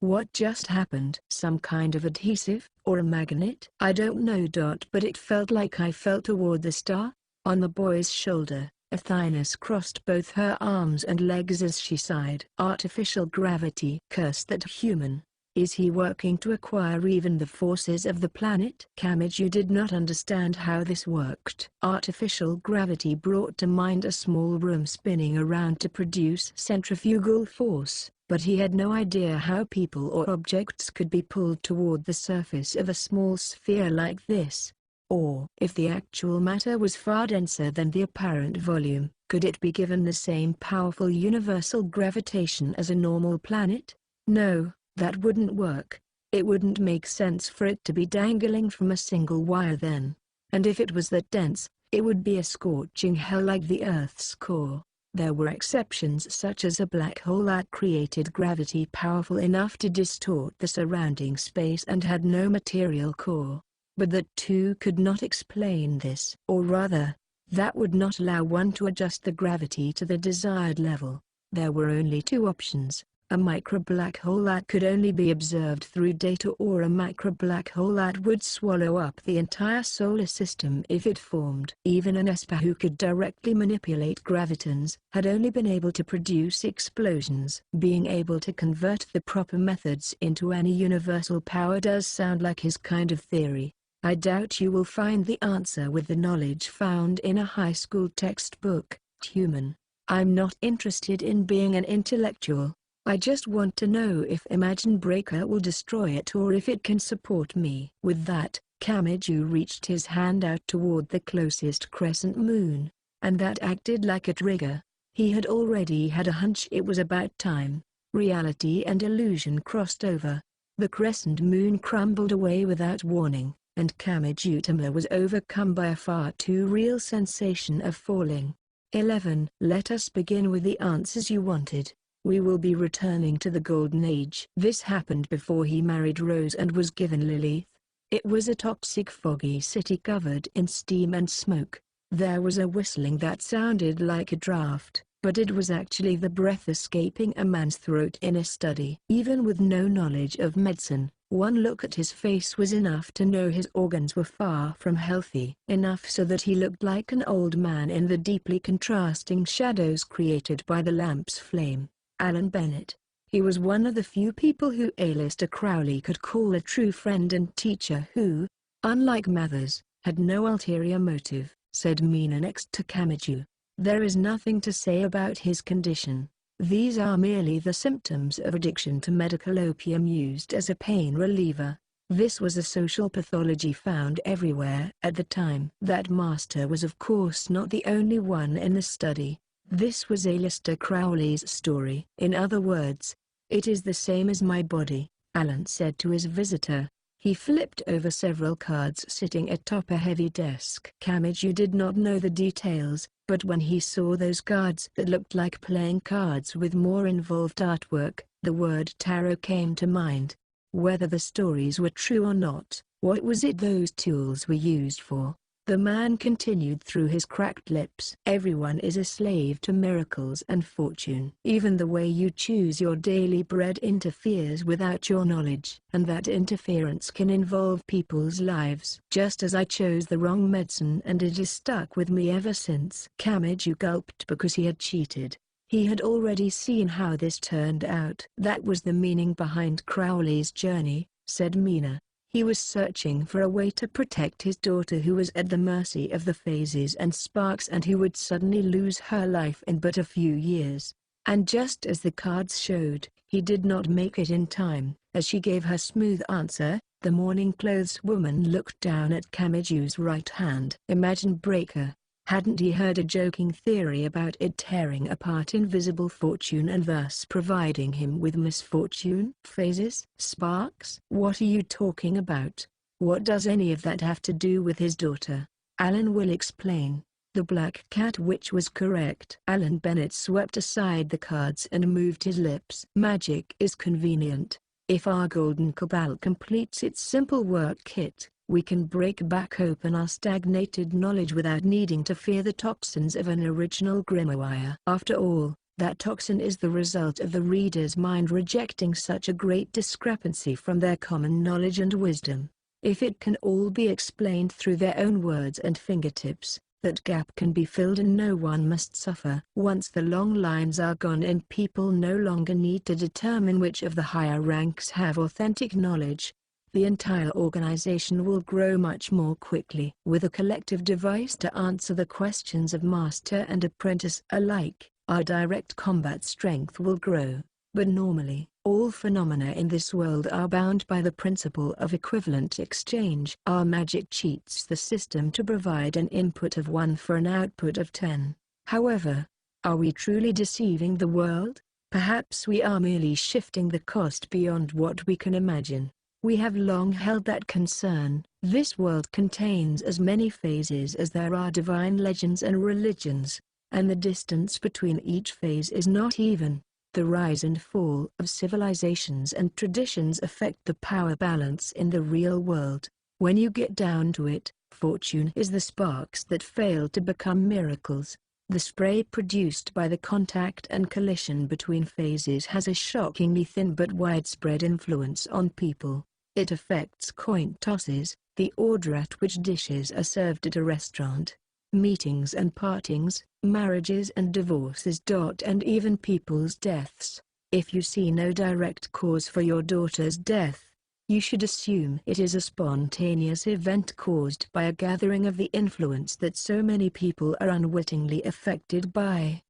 What just happened? Some kind of adhesive, or a magnet? I don't know. But it felt like I fell toward the star. On the boy's shoulder, Athynus crossed both her arms and legs as she sighed. Artificial gravity. Curse that human. Is he working to acquire even the forces of the planet? Kamiju did not understand how this worked. Artificial gravity brought to mind a small room spinning around to produce centrifugal force, but he had no idea how people or objects could be pulled toward the surface of a small sphere like this. Or, if the actual matter was far denser than the apparent volume, could it be given the same powerful universal gravitation as a normal planet? No, that wouldn't work. It wouldn't make sense for it to be dangling from a single wire then. And if it was that dense, it would be a scorching hell like the Earth's core. There were exceptions such as a black hole that created gravity powerful enough to distort the surrounding space and had no material core. But that too could not explain this. Or rather, that would not allow one to adjust the gravity to the desired level. There were only two options. A micro-black hole that could only be observed through data, or a micro-black hole that would swallow up the entire solar system if it formed. Even an ESPA who could directly manipulate gravitons had only been able to produce explosions. Being able to convert the proper methods into any universal power does sound like his kind of theory. I doubt you will find the answer with the knowledge found in a high school textbook. Human. I'm not interested in being an intellectual. I just want to know if Imagine Breaker will destroy it or if it can support me. With that, Kamiju reached his hand out toward the closest crescent moon, and that acted like a trigger. He had already had a hunch it was about time. Reality and illusion crossed over. The crescent moon crumbled away without warning, and Kamijutama was overcome by a far too real sensation of falling. 11. Let us begin with the answers you wanted. We will be returning to the Golden Age. This happened before he married Rose and was given Lilith. It was a toxic foggy city covered in steam and smoke. There was a whistling that sounded like a draft, but it was actually the breath escaping a man's throat in a study. Even with no knowledge of medicine, one look at his face was enough to know his organs were far from healthy. Enough so that he looked like an old man in the deeply contrasting shadows created by the lamp's flame. Alan Bennett. He was one of the few people who A-lister Crowley could call a true friend and teacher who, unlike Mathers, had no ulterior motive, said Mina next to Kamiju. There is nothing to say about his condition. These are merely the symptoms of addiction to medical opium used as a pain reliever. This was a social pathology found everywhere at the time. That master was of course not the only one in the study. This was A-lister Crowley's story. In other words, it is the same as my body, Alan said to his visitor. He flipped over several cards sitting atop a heavy desk. Kamiju did not know the details, but when he saw those cards that looked like playing cards with more involved artwork, the word tarot came to mind. Whether the stories were true or not, what was it those tools were used for? The man continued through his cracked lips. Everyone is a slave to miracles and fortune. Even the way you choose your daily bread interferes without your knowledge. And that interference can involve people's lives. Just as I chose the wrong medicine and it has stuck with me ever since. Kamiju gulped because he had cheated. He had already seen how this turned out. That was the meaning behind Crowley's journey, said Mina. He was searching for a way to protect his daughter who was at the mercy of the phases and sparks and who would suddenly lose her life in but a few years. And just as the cards showed, he did not make it in time. As she gave her smooth answer, the mourning clothes woman looked down at Kamiju's right hand. Imagine Breaker. Hadn't he heard a joking theory about it tearing apart invisible fortune and thus providing him with misfortune? Phases? Sparks? What are you talking about? What does any of that have to do with his daughter? Alan will explain. The Black Cat Witch was correct. Alan Bennett swept aside the cards and moved his lips. Magic is convenient. If our Golden Cabal completes its simple work kit, we can break back open our stagnated knowledge without needing to fear the toxins of an original grimoire. After all, that toxin is the result of the reader's mind rejecting such a great discrepancy from their common knowledge and wisdom. If it can all be explained through their own words and fingertips, that gap can be filled and no one must suffer. Once the long lines are gone and people no longer need to determine which of the higher ranks have authentic knowledge, the entire organization will grow much more quickly. With a collective device to answer the questions of master and apprentice alike, our direct combat strength will grow. But normally, all phenomena in this world are bound by the principle of equivalent exchange. Our magic cheats the system to provide an input of 1 for an output of 10. However, are we truly deceiving the world? Perhaps we are merely shifting the cost beyond what we can imagine. We have long held that concern. This world contains as many phases as there are divine legends and religions, and the distance between each phase is not even. The rise and fall of civilizations and traditions affect the power balance in the real world. When you get down to it, fortune is the sparks that fail to become miracles. The spray produced by the contact and collision between phases has a shockingly thin but widespread influence on people. It affects coin tosses, the order at which dishes are served at a restaurant, meetings and partings, marriages and divorces. And even people's deaths. If you see no direct cause for your daughter's death, you should assume it is a spontaneous event caused by a gathering of the influence that so many people are unwittingly affected by.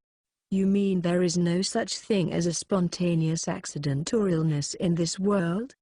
You mean there is no such thing as a spontaneous accident or illness in this world?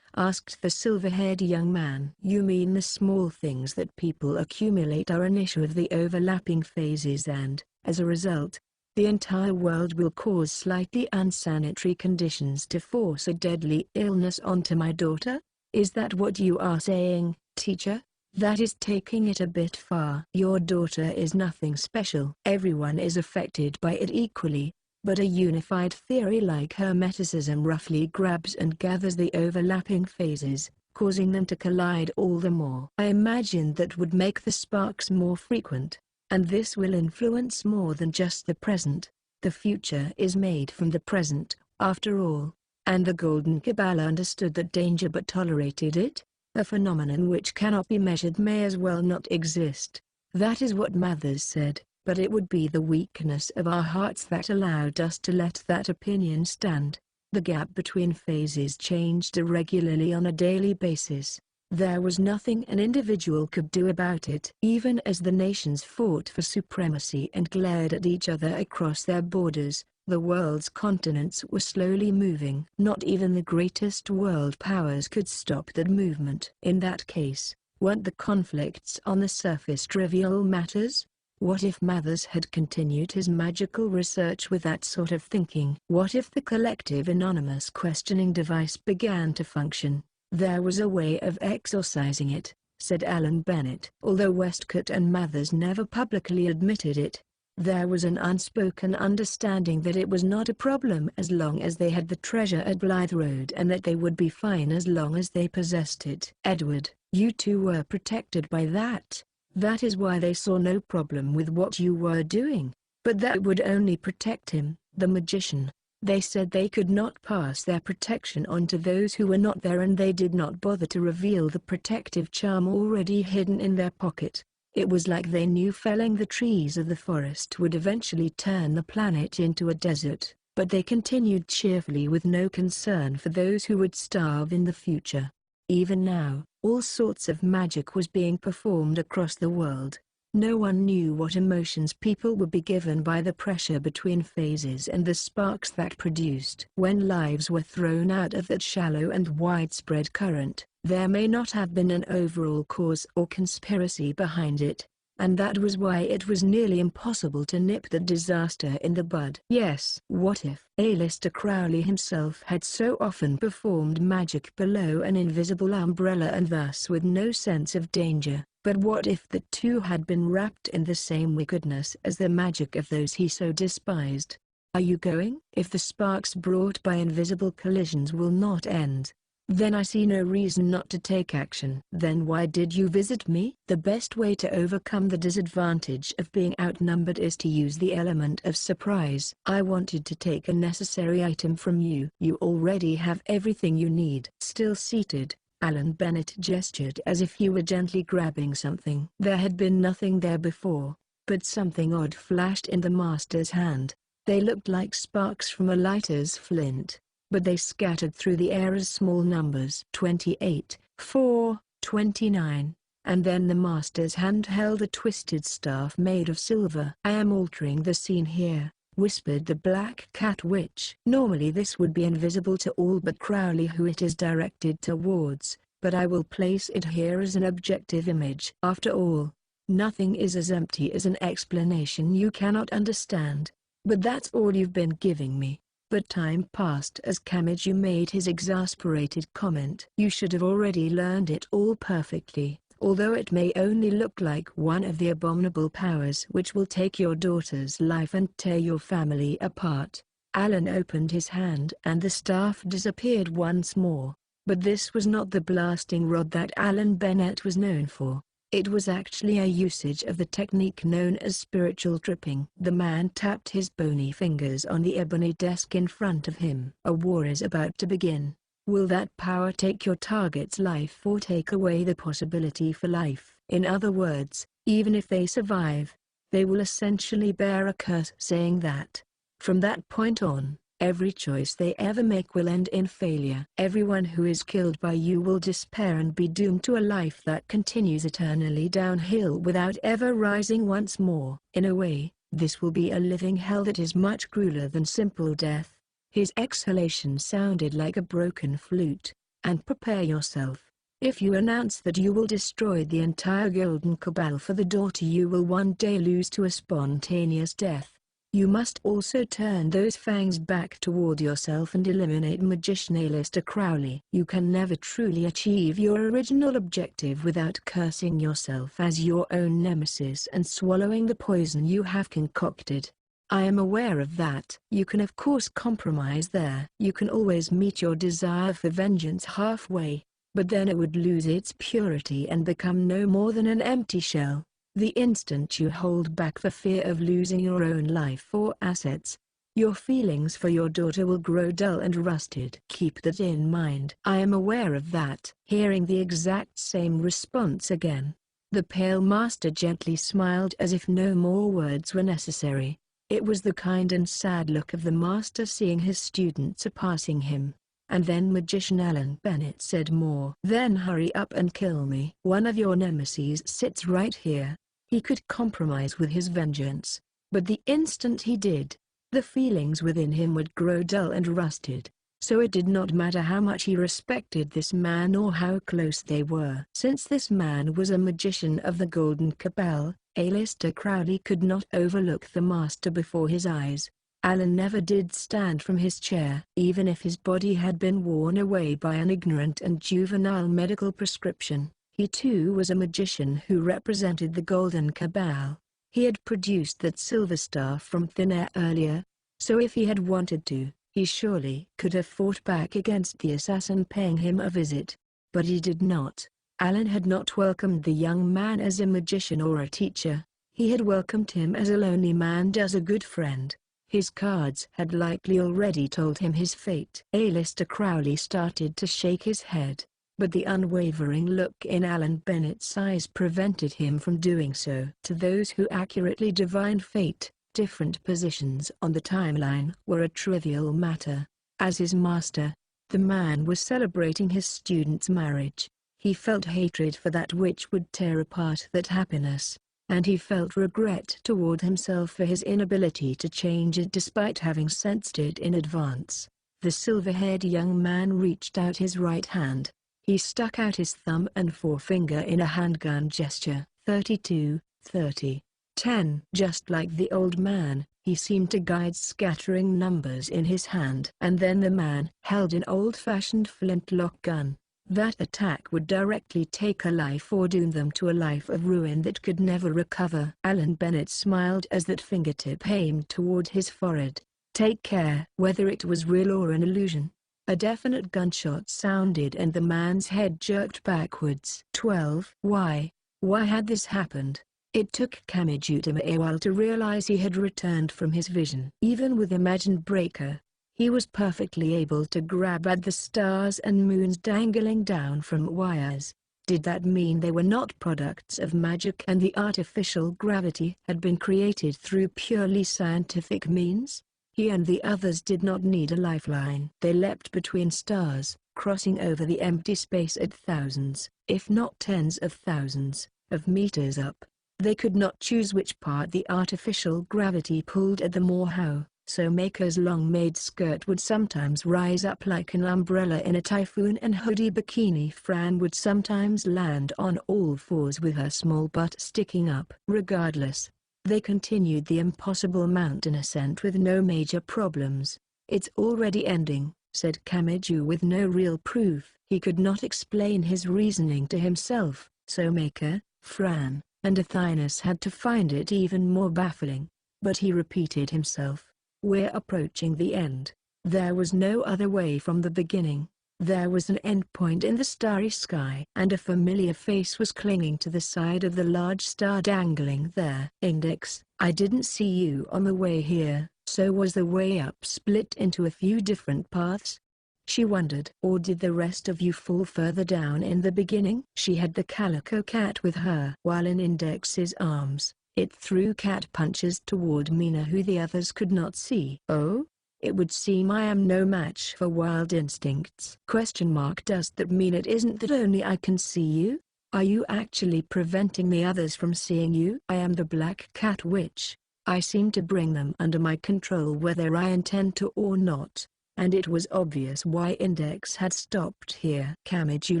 Asked the silver-haired young man. You mean the small things that people accumulate are an issue of the overlapping phases and, as a result, the entire world will cause slightly unsanitary conditions to force a deadly illness onto my daughter? Is that what you are saying, teacher? That is taking it a bit far. Your daughter is nothing special. Everyone is affected by it equally, but a unified theory like hermeticism roughly grabs and gathers the overlapping phases, causing them to collide all the more. I imagine that would make the sparks more frequent. And this will influence more than just the present. The future is made from the present, after all. And the Golden Kabbalah understood that danger but tolerated it. A phenomenon which cannot be measured may as well not exist. That is what Mathers said, but it would be the weakness of our hearts that allowed us to let that opinion stand. The gap between phases changed irregularly on a daily basis. There was nothing an individual could do about it. Even as the nations fought for supremacy and glared at each other across their borders, the world's continents were slowly moving. Not even the greatest world powers could stop that movement. In that case, weren't the conflicts on the surface trivial matters? What if Mathers had continued his magical research with that sort of thinking? What if the collective anonymous questioning device began to function? There was a way of exorcising it, said Alan Bennett. Although Westcott and Mathers never publicly admitted it, there was an unspoken understanding that it was not a problem as long as they had the treasure at Blythe Road and that they would be fine as long as they possessed it. Edward, you two were protected by that. That is why they saw no problem with what you were doing. But that would only protect him, the magician. They said they could not pass their protection on to those who were not there, and they did not bother to reveal the protective charm already hidden in their pocket. It was like they knew felling the trees of the forest would eventually turn the planet into a desert, but they continued cheerfully with no concern for those who would starve in the future. Even now, all sorts of magic was being performed across the world. No one knew what emotions people would be given by the pressure between phases and the sparks that produced. When lives were thrown out of that shallow and widespread current, there may not have been an overall cause or conspiracy behind it, and that was why it was nearly impossible to nip the disaster in the bud. Yes. What if A-lister Crowley himself had so often performed magic below an invisible umbrella and thus with no sense of danger? But what if the two had been wrapped in the same wickedness as the magic of those he so despised? Are you going? If the sparks brought by invisible collisions will not end, then I see no reason not to take action. Then why did you visit me? The best way to overcome the disadvantage of being outnumbered is to use the element of surprise. I wanted to take a necessary item from you. You already have everything you need. Still seated, Alan Bennett gestured as if he were gently grabbing something. There had been nothing there before, but something odd flashed in the master's hand. They looked like sparks from a lighter's flint, but they scattered through the air as small numbers. 28, 4, 29, and then the master's hand held a twisted staff made of silver. I am altering the scene here, whispered the Black Cat Witch. Normally this would be invisible to all but Crowley, who it is directed towards, but I will place it here as an objective image. After all, nothing is as empty as an explanation you cannot understand. But that's all you've been giving me. But time passed as Kamiju made his exasperated comment. You should have already learned it all perfectly. Although it may only look like one of the abominable powers which will take your daughter's life and tear your family apart. Alan opened his hand and the staff disappeared once more. But this was not the blasting rod that Alan Bennett was known for. It was actually a usage of the technique known as spiritual tripping. The man tapped his bony fingers on the ebony desk in front of him. A war is about to begin. Will that power take your target's life or take away the possibility for life? In other words, even if they survive, they will essentially bear a curse saying that. From that point on, every choice they ever make will end in failure. Everyone who is killed by you will despair and be doomed to a life that continues eternally downhill without ever rising once more. In a way, this will be a living hell that is much crueler than simple death. His exhalation sounded like a broken flute. And prepare yourself. If you announce that you will destroy the entire Golden Cabal for the daughter you will one day lose to a spontaneous death. You must also turn those fangs back toward yourself and eliminate Magician Aleister Crowley. You can never truly achieve your original objective without cursing yourself as your own nemesis and swallowing the poison you have concocted. I am aware of that. You can of course compromise there. You can always meet your desire for vengeance halfway, but then it would lose its purity and become no more than an empty shell. The instant you hold back for fear of losing your own life or assets, your feelings for your daughter will grow dull and rusted. Keep that in mind. I am aware of that. Hearing the exact same response again, the Pale Master gently smiled as if no more words were necessary. It was the kind and sad look of the master seeing his student surpassing him. And then Magician Alan Bennett said more. Then hurry up and kill me. One of your nemeses sits right here. He could compromise with his vengeance, but the instant he did, the feelings within him would grow dull and rusted. So it did not matter how much he respected this man or how close they were. Since this man was a magician of the Golden Cabal, Aleister Crowley could not overlook the master before his eyes. Alan never did stand from his chair. Even if his body had been worn away by an ignorant and juvenile medical prescription, he too was a magician who represented the Golden Cabal. He had produced that silver star from thin air earlier, so if he had wanted to, he surely could have fought back against the assassin paying him a visit. But he did not. Alan had not welcomed the young man as a magician or a teacher. He had welcomed him as a lonely man does a good friend. His cards had likely already told him his fate. Aleister Crowley started to shake his head, but the unwavering look in Alan Bennett's eyes prevented him from doing so. To those who accurately divined fate, different positions on the timeline were a trivial matter. As his master, the man was celebrating his student's marriage. He felt hatred for that which would tear apart that happiness, and he felt regret toward himself for his inability to change it despite having sensed it in advance. The silver-haired young man reached out his right hand. He stuck out his thumb and forefinger in a handgun gesture. 32, 30, 10. Just like the old man, he seemed to guide scattering numbers in his hand. And then the man held an old-fashioned flintlock gun. That attack would directly take a life or doom them to a life of ruin that could never recover. Alan Bennett smiled as that fingertip aimed toward his forehead. Take care. Whether it was real or an illusion, a definite gunshot sounded and the man's head jerked backwards. 12. Why had this happened? It took Kamijutama a while to realize he had returned from his vision. Even with Imagined Breaker, he was perfectly able to grab at the stars and moons dangling down from wires. Did that mean they were not products of magic and the artificial gravity had been created through purely scientific means? He and the others did not need a lifeline. They leapt between stars, crossing over the empty space at thousands, if not tens of thousands, of meters up. They could not choose which part the artificial gravity pulled at them or how. So Maker's long-made skirt would sometimes rise up like an umbrella in a typhoon and hoodie bikini Fran would sometimes land on all fours with her small butt sticking up. Regardless, they continued the impossible mountain ascent with no major problems. It's already ending, said Kamiju with no real proof. He could not explain his reasoning to himself, so Maker, Fran, and Athynus had to find it even more baffling. But he repeated himself. We're approaching the end. There was no other way from the beginning. There was an endpoint in the starry sky, and a familiar face was clinging to the side of the large star dangling there. Index: I didn't see you on the way here, so was the way up split into a few different paths? She wondered. Or did the rest of you fall further down in the beginning? She had the calico cat with her. While in Index's arms, it threw cat punches toward Mina who the others could not see. Oh? It would seem I am no match for wild instincts. Does that mean it isn't that only I can see you? Are you actually preventing the others from seeing you? I am the Black Cat Witch. I seem to bring them under my control whether I intend to or not. And it was obvious why Index had stopped here. Kamiju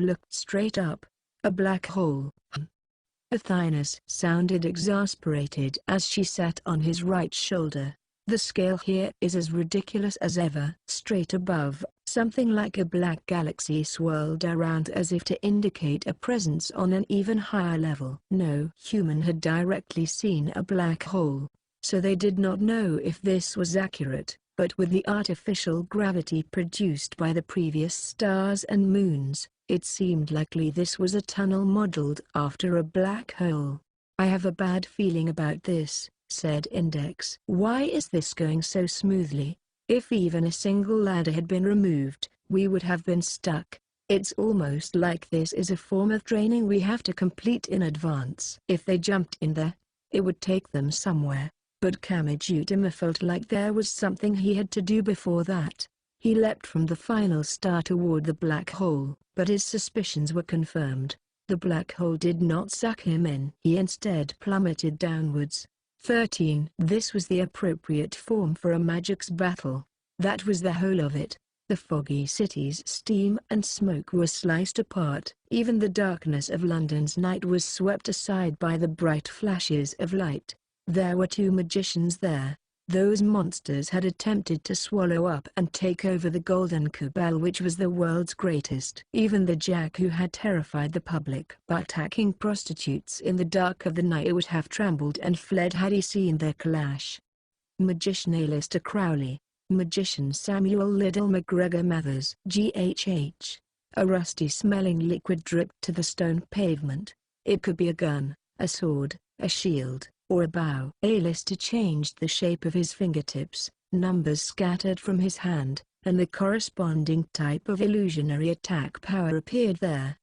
looked straight up. A black hole. Athena's sounded exasperated as she sat on his right shoulder. The scale here is as ridiculous as ever. Straight above, something like a black galaxy swirled around as if to indicate a presence on an even higher level. No human had directly seen a black hole, so they did not know if this was accurate, but with the artificial gravity produced by the previous stars and moons, it seemed likely this was a tunnel modeled after a black hole. I have a bad feeling about this, said Index. Why is this going so smoothly? If even a single ladder had been removed, we would have been stuck. It's almost like this is a form of training we have to complete in advance. If they jumped in there, it would take them somewhere. But Kamijudama felt like there was something he had to do before that. He leapt from the final star toward the black hole, but his suspicions were confirmed. The black hole did not suck him in. He instead plummeted downwards. 13. This was the appropriate form for a magic's battle. That was the whole of it. The foggy city's steam and smoke were sliced apart. Even the darkness of London's night was swept aside by the bright flashes of light. There were two magicians there. Those monsters had attempted to swallow up and take over the Golden Cabal, which was the world's greatest. Even the Jack who had terrified the public by attacking prostitutes in the dark of the night would have trembled and fled had he seen their clash. Magician Alistair Crowley. Magician Samuel Liddell McGregor Mathers. GHH. A rusty-smelling liquid dripped to the stone pavement. It could be a gun, a sword, a shield, or a bow. Alistair changed the shape of his fingertips, numbers scattered from his hand, and the corresponding type of illusionary attack power appeared there.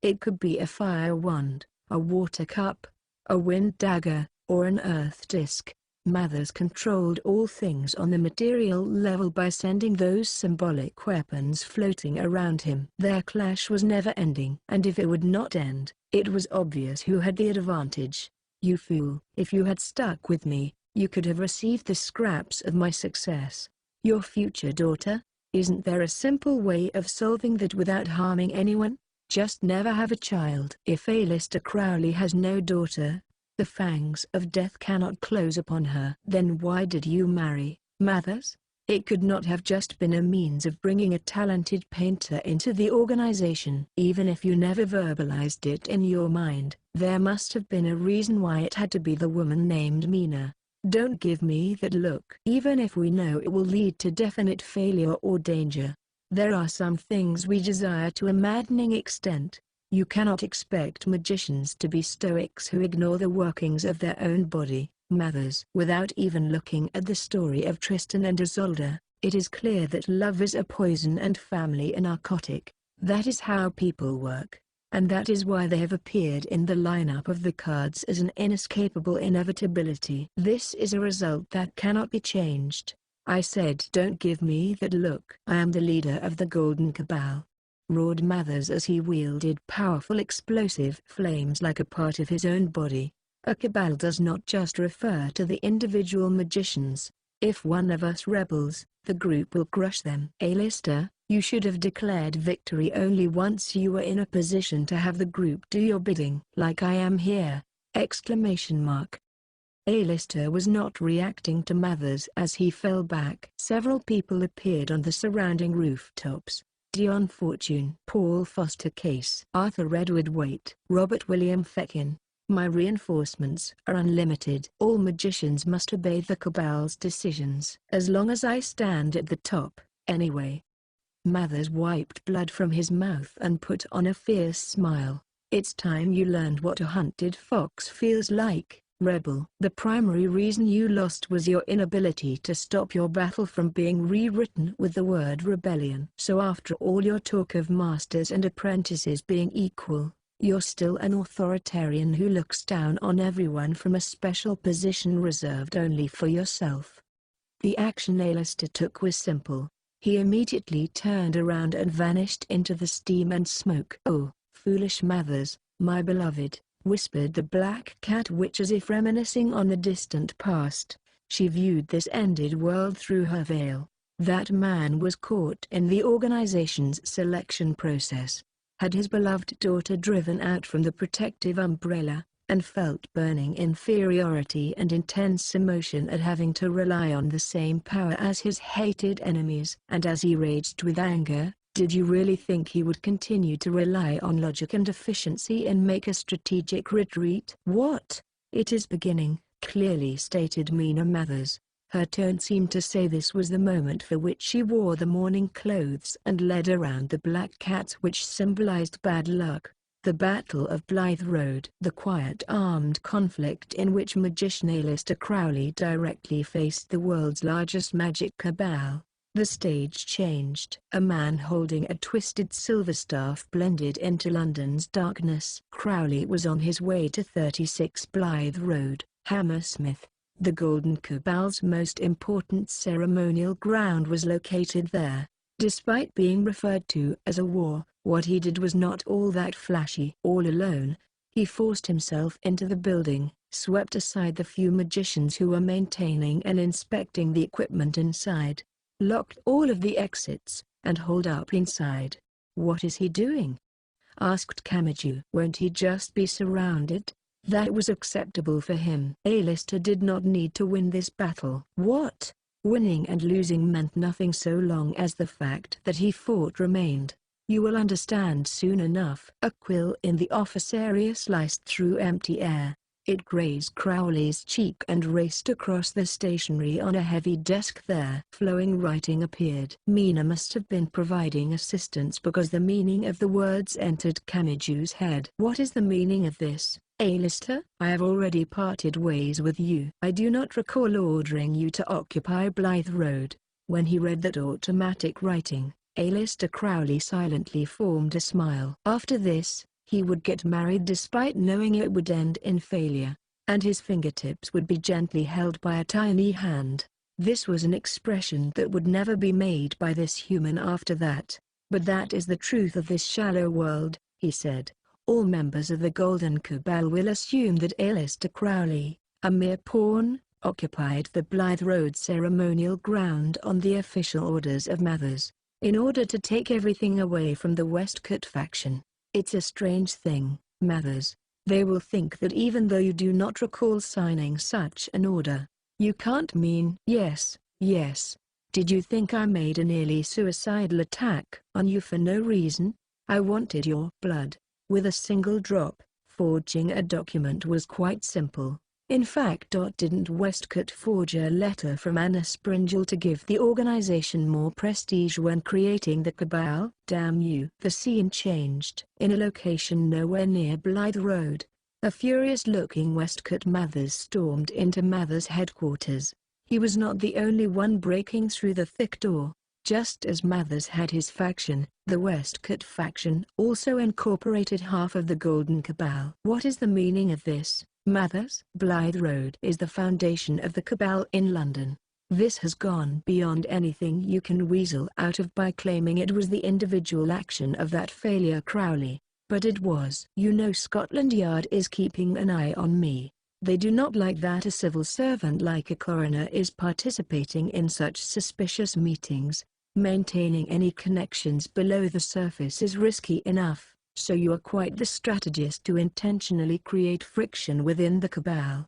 It could be a fire wand, a water cup, a wind dagger, or an earth disc. Mathers controlled all things on the material level by sending those symbolic weapons floating around him. Their clash was never-ending, and if it would not end, it was obvious who had the advantage. You fool! If you had stuck with me, you could have received the scraps of my success. Your future daughter? Isn't there a simple way of solving that without harming anyone? Just never have a child. If Alistair Crowley has no daughter, the fangs of death cannot close upon her. Then why did you marry Mathers? It could not have just been a means of bringing a talented painter into the organization. Even if you never verbalized it in your mind, there must have been a reason why it had to be the woman named Mina. Don't give me that look. Even if we know it will lead to definite failure or danger, there are some things we desire to a maddening extent. You cannot expect magicians to be stoics who ignore the workings of their own body. Mathers. Without even looking at the story of Tristan and Isolde, it is clear that love is a poison and family a narcotic. That is how people work, and that is why they have appeared in the lineup of the cards as an inescapable inevitability. This is a result that cannot be changed. I said don't give me that look. I am the leader of the Golden Cabal, roared Mathers as he wielded powerful explosive flames like a part of his own body. A cabal does not just refer to the individual magicians. If one of us rebels, the group will crush them. Alistair, you should have declared victory only once you were in a position to have the group do your bidding. Like I am here! Exclamation mark. Alistair was not reacting to Mathers as he fell back. Several people appeared on the surrounding rooftops. Dion Fortune, Paul Foster Case, Arthur Edward Waite, Robert William Feckin. My reinforcements are unlimited. All magicians must obey the Cabal's decisions. As long as I stand at the top, anyway. Mathers wiped blood from his mouth and put on a fierce smile. "It's time you learned what a hunted fox feels like, rebel." "The primary reason you lost was your inability to stop your battle from being rewritten with the word rebellion. So after all your talk of masters and apprentices being equal, you're still an authoritarian who looks down on everyone from a special position reserved only for yourself." The action Alistair took was simple. He immediately turned around and vanished into the steam and smoke. "Oh, foolish Mathers, my beloved," whispered the black cat witch as if reminiscing on the distant past. She viewed this ended world through her veil. That man was caught in the organization's selection process, had his beloved daughter driven out from the protective umbrella, and felt burning inferiority and intense emotion at having to rely on the same power as his hated enemies. And as he raged with anger, did you really think he would continue to rely on logic and efficiency and make a strategic retreat? "What? It is beginning," clearly stated Mina Mathers. Her tone seemed to say this was the moment for which she wore the mourning clothes and led around the black cat which symbolized bad luck. The Battle of Blythe Road. The quiet armed conflict in which magician Alistair Crowley directly faced the world's largest magic cabal. The stage changed. A man holding a twisted silver staff blended into London's darkness. Crowley was on his way to 36 Blythe Road, Hammersmith. The Golden Cabal's most important ceremonial ground was located there. Despite being referred to as a war, what he did was not all that flashy. All alone, he forced himself into the building, swept aside the few magicians who were maintaining and inspecting the equipment inside, locked all of the exits, and holed up inside. "What is he doing?" asked Kamiju. "Won't he just be surrounded?" That was acceptable for him. Alistair did not need to win this battle. What? Winning and losing meant nothing so long as the fact that he fought remained. "You will understand soon enough." A quill in the office area sliced through empty air. It grazed Crowley's cheek and raced across the stationery on a heavy desk there. Flowing writing appeared. Mina must have been providing assistance because the meaning of the words entered Kamiju's head. "What is the meaning of this, Alistair?" "I have already parted ways with you. I do not recall ordering you to occupy Blythe Road." When he read that automatic writing, Alistair Crowley silently formed a smile. After this, he would get married despite knowing it would end in failure, and his fingertips would be gently held by a tiny hand. This was an expression that would never be made by this human after that. "But that is the truth of this shallow world," he said. "All members of the Golden Cabal will assume that Alistair Crowley, a mere pawn, occupied the Blythe Road ceremonial ground on the official orders of Mathers, in order to take everything away from the Westcott faction. It's a strange thing, Mathers. They will think that even though you do not recall signing such an order, you can't mean..." "Yes, yes. Did you think I made a nearly suicidal attack on you for no reason? I wanted your blood, with a single drop." Forging a document was quite simple. In fact, didn't Westcott forge a letter from Anna Springel to give the organization more prestige when creating the Cabal? Damn you. The scene changed. In a location nowhere near Blythe Road, a furious-looking Westcott Mathers stormed into Mathers' headquarters. He was not the only one breaking through the thick door. Just as Mathers had his faction, the Westcott faction also incorporated half of the Golden Cabal. "What is the meaning of this, Mathers?" "Blythe Road is the foundation of the Cabal in London. This has gone beyond anything you can weasel out of by claiming it was the individual action of that failure Crowley, but it was. You know Scotland Yard is keeping an eye on me. They do not like that a civil servant like a coroner is participating in such suspicious meetings. Maintaining any connections below the surface is risky enough. So you are quite the strategist to intentionally create friction within the Cabal."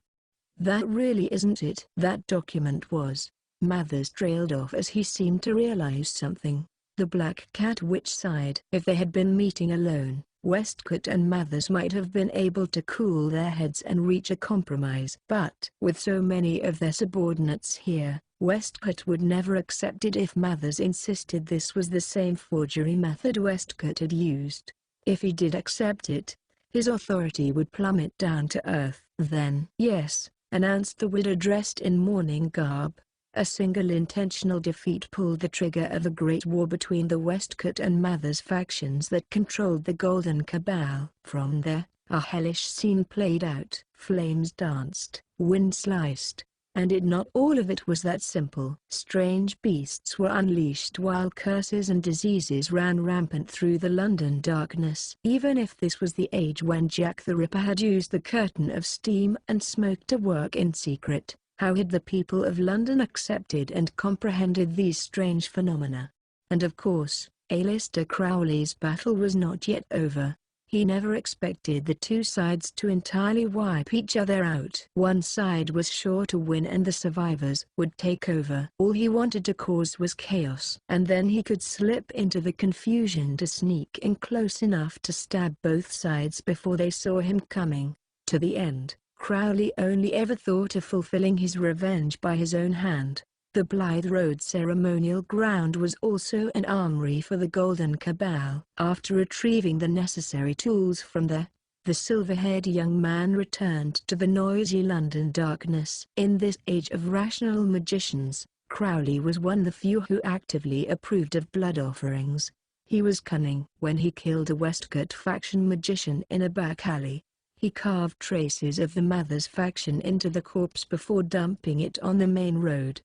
"That really isn't it." "That document was." Mathers trailed off as he seemed to realize something. The black cat witch sighed. "If they had been meeting alone, Westcott and Mathers might have been able to cool their heads and reach a compromise. But with so many of their subordinates here, Westcott would never accept it if Mathers insisted this was the same forgery method Westcott had used. If he did accept it, his authority would plummet down to earth. "Then, yes," announced the widow dressed in mourning garb. A single intentional defeat pulled the trigger of a great war between the Westcott and Mathers factions that controlled the Golden Cabal. From there, a hellish scene played out. Flames danced, wind sliced, and not all of it was that simple. Strange beasts were unleashed while curses and diseases ran rampant through the London darkness. Even if this was the age when Jack the Ripper had used the curtain of steam and smoke to work in secret, how had the people of London accepted and comprehended these strange phenomena? And of course, Aleister Crowley's battle was not yet over. He never expected the two sides to entirely wipe each other out. One side was sure to win and the survivors would take over. All he wanted to cause was chaos. And then he could slip into the confusion to sneak in close enough to stab both sides before they saw him coming. To the end, Crowley only ever thought of fulfilling his revenge by his own hand. The Blythe Road ceremonial ground was also an armory for the Golden Cabal. After retrieving the necessary tools from there, the silver-haired young man returned to the noisy London darkness. In this age of rational magicians, Crowley was one of the few who actively approved of blood offerings. He was cunning. When he killed a Westcott faction magician in a back alley, he carved traces of the Mathers faction into the corpse before dumping it on the main road.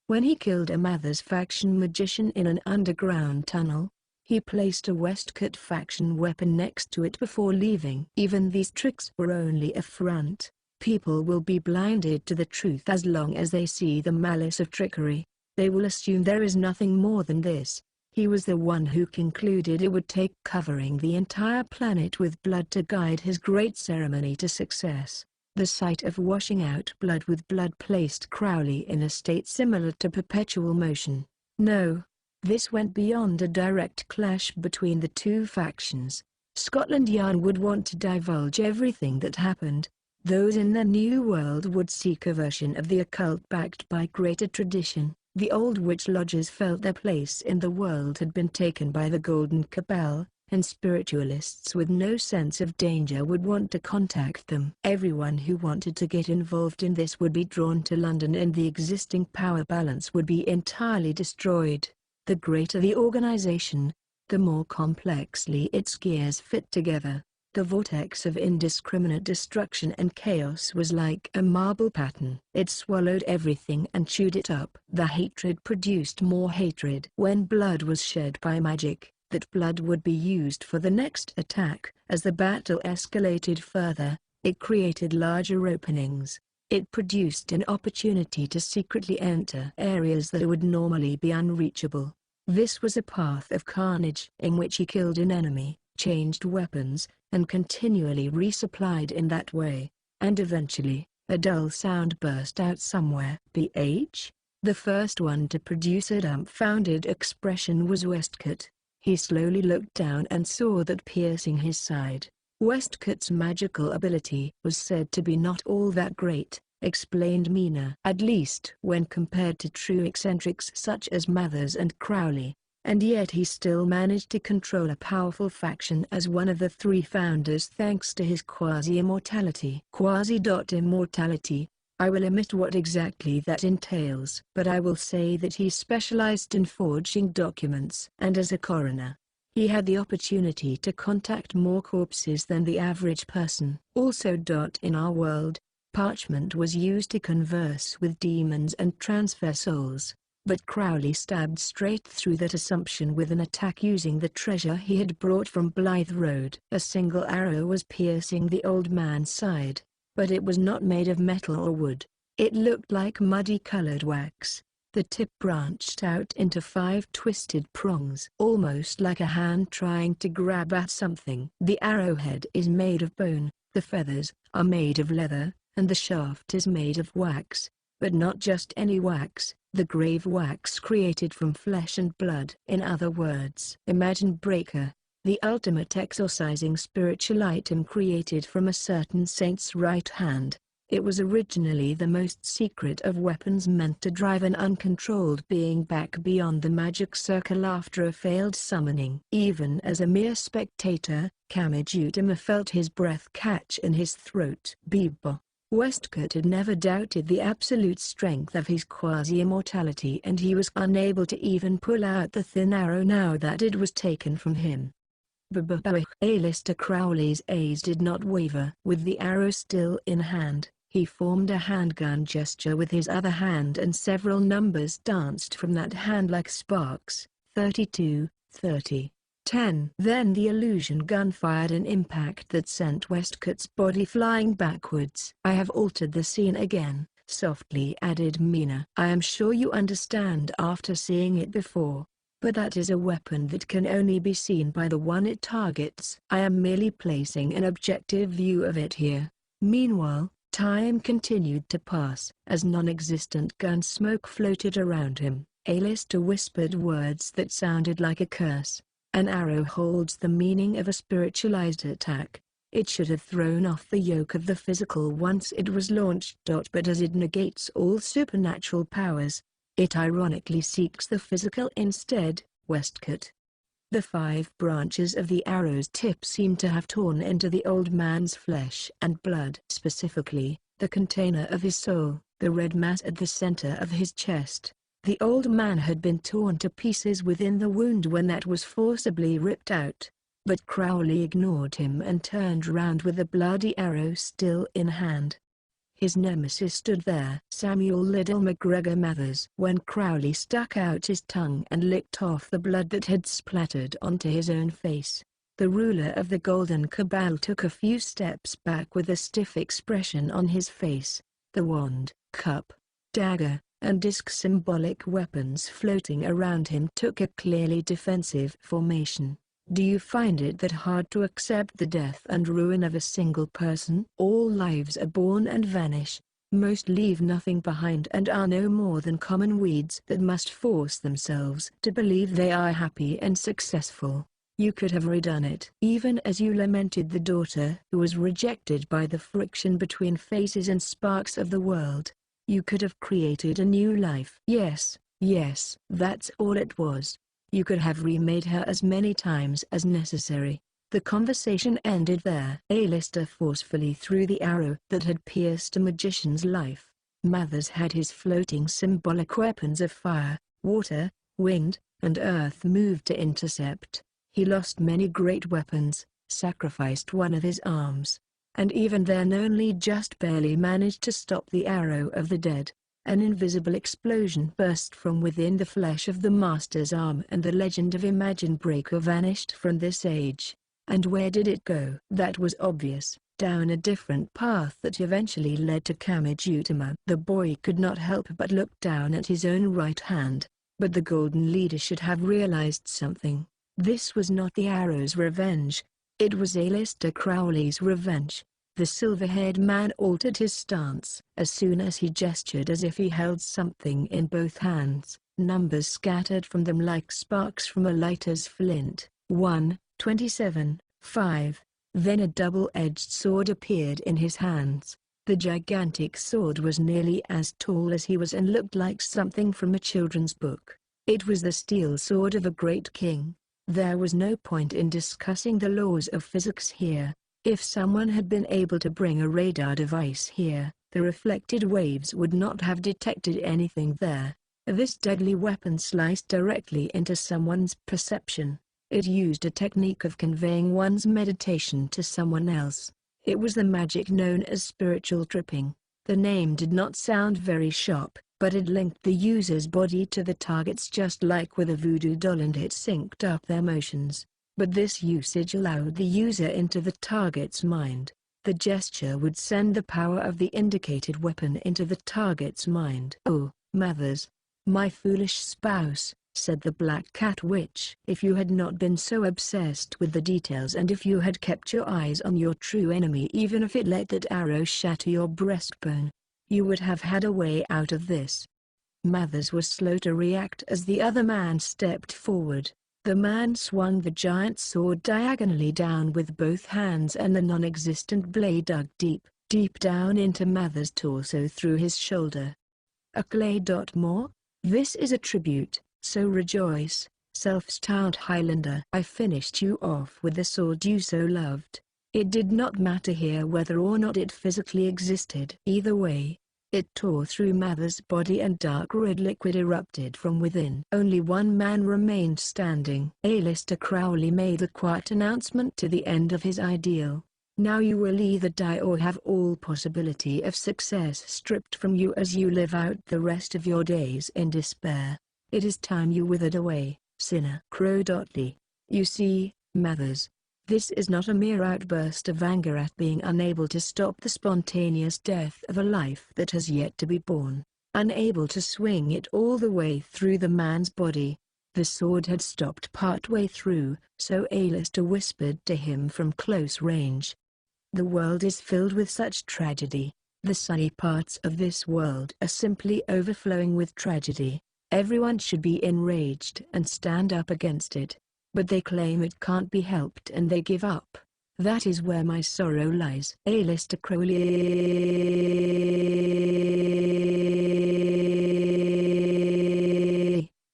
When he killed a Mathers faction magician in an underground tunnel, he placed a Westcott faction weapon next to it before leaving. Even these tricks were only a front. People will be blinded to the truth as long as they see the malice of trickery. They will assume there is nothing more than this. He was the one who concluded it would take covering the entire planet with blood to guide his great ceremony to success. The sight of washing out blood with blood placed Crowley in a state similar to perpetual motion. No, this went beyond a direct clash between the two factions. Scotland Yard would want to divulge everything that happened. Those in the New World would seek a version of the occult backed by greater tradition. The old witch lodges felt their place in the world had been taken by the Golden Cabal, and spiritualists with no sense of danger would want to contact them. Everyone who wanted to get involved in this would be drawn to London and the existing power balance would be entirely destroyed. The greater the organization, the more complexly its gears fit together. The vortex of indiscriminate destruction and chaos was like a marble pattern. It swallowed everything and chewed it up. The hatred produced more hatred. When blood was shed by magic, that blood would be used for the next attack. As the battle escalated further, it created larger openings. It produced an opportunity to secretly enter areas that would normally be unreachable. This was a path of carnage in which he killed an enemy, changed weapons, and continually resupplied in that way. And eventually, a dull sound burst out somewhere. "BH?" The first one to produce a dumbfounded expression was Westcott. He slowly looked down and saw that piercing his side. Westcott's magical ability was said to be not all that great, explained Mina. At least when compared to true eccentrics such as Mathers and Crowley. And yet he still managed to control a powerful faction as one of the three founders thanks to his quasi-immortality. Quasi-immortality, I will omit what exactly that entails. But I will say that he specialized in forging documents. And as a coroner, he had the opportunity to contact more corpses than the average person. Also, in our world, parchment was used to converse with demons and transfer souls. But Crowley stabbed straight through that assumption with an attack using the treasure he had brought from Blythe Road. A single arrow was piercing the old man's side, but it was not made of metal or wood. It looked like muddy-colored wax. The tip branched out into 5 twisted prongs, almost like a hand trying to grab at something. The arrowhead is made of bone, the feathers are made of leather, and the shaft is made of wax. But not just any wax, the grave wax created from flesh and blood. In other words, imagine Breaker, the ultimate exorcising spiritual item created from a certain saint's right hand. It was originally the most secret of weapons, meant to drive an uncontrolled being back beyond the magic circle after a failed summoning. Even as a mere spectator, Kamijutama felt his breath catch in his throat. Bibo. Westcott had never doubted the absolute strength of his quasi-immortality, and he was unable to even pull out the thin arrow now that it was taken from him. Aleister Crowley's eyes did not waver. With the arrow still in hand, he formed a handgun gesture with his other hand, and several numbers danced from that hand like sparks. 32, 30, 10. Then the illusion gun fired an impact that sent Westcott's body flying backwards. "I have altered the scene again," softly added Mina. "I am sure you understand after seeing it before. But that is a weapon that can only be seen by the one it targets. I am merely placing an objective view of it here." Meanwhile, time continued to pass. As non-existent gun smoke floated around him, Aleister whispered words that sounded like a curse. "An arrow holds the meaning of a spiritualized attack. It should have thrown off the yoke of the physical once it was launched. But as it negates all supernatural powers, it ironically seeks the physical instead." Westcott. The 5 branches of the arrow's tip seemed to have torn into the old man's flesh and blood. Specifically, the container of his soul, the red mass at the center of his chest. The old man had been torn to pieces within the wound when that was forcibly ripped out. But Crowley ignored him and turned round with the bloody arrow still in hand. His nemesis stood there. Samuel Liddell McGregor Mathers. When Crowley stuck out his tongue and licked off the blood that had splattered onto his own face, the ruler of the Golden Cabal took a few steps back with a stiff expression on his face. The wand, cup, dagger, and disc symbolic weapons floating around him took a clearly defensive formation. "Do you find it that hard to accept the death and ruin of a single person? All lives are born and vanish. Most leave nothing behind and are no more than common weeds that must force themselves to believe they are happy and successful. You could have redone it. Even as you lamented the daughter who was rejected by the friction between faces and sparks of the world, you could have created a new life." "Yes, yes, that's all it was. You could have remade her as many times as necessary." The conversation ended there. Aleister forcefully threw the arrow that had pierced a magician's life. Mathers had his floating symbolic weapons of fire, water, wind, and earth moved to intercept. He lost many great weapons, sacrificed one of his arms, and even then only just barely managed to stop the arrow of the dead. An invisible explosion burst from within the flesh of the master's arm, and the legend of Imagine Breaker vanished from this age. And where did it go? That was obvious, down a different path that eventually led to Kamijutama. The boy could not help but look down at his own right hand, but the Golden Leader should have realized something. This was not the arrow's revenge. It was Aleister Crowley's revenge. The silver-haired man altered his stance. As soon as he gestured as if he held something in both hands, numbers scattered from them like sparks from a lighter's flint. 1, 27, 5. Then a double-edged sword appeared in his hands. The gigantic sword was nearly as tall as he was and looked like something from a children's book. It was the steel sword of a great king. There was no point in discussing the laws of physics here. If someone had been able to bring a radar device here, the reflected waves would not have detected anything there. This deadly weapon sliced directly into someone's perception. It used a technique of conveying one's meditation to someone else. It was the magic known as spiritual tripping. The name did not sound very sharp, but it linked the user's body to the target's just like with a voodoo doll, and it synced up their motions. But this usage allowed the user into the target's mind. The gesture would send the power of the indicated weapon into the target's mind. "Oh, Mathers, my foolish spouse," said the Black Cat Witch. "If you had not been so obsessed with the details, and if you had kept your eyes on your true enemy, even if it let that arrow shatter your breastbone, you would have had a way out of this." Mathers was slow to react as the other man stepped forward. The man swung the giant sword diagonally down with both hands, and the non-existent blade dug deep, deep down into Mather's torso through his shoulder. A clay dot more? This is a tribute, so rejoice, self-styled Highlander. I finished you off with the sword you so loved. It did not matter here whether or not it physically existed. Either way, it tore through Mather's body and dark red liquid erupted from within. Only one man remained standing. Alistair Crowley made a quiet announcement to the end of his ideal. Now you will either die or have all possibility of success stripped from you as you live out the rest of your days in despair. It is time you withered away, sinner. Crow.ly. You see, Mathers, this is not a mere outburst of anger at being unable to stop the spontaneous death of a life that has yet to be born. Unable to swing it all the way through the man's body. The sword had stopped partway through, so Alistair whispered to him from close range. The world is filled with such tragedy. The sunny parts of this world are simply overflowing with tragedy. Everyone should be enraged and stand up against it. But they claim it can't be helped and they give up. That is where my sorrow lies. Alistair Crowley.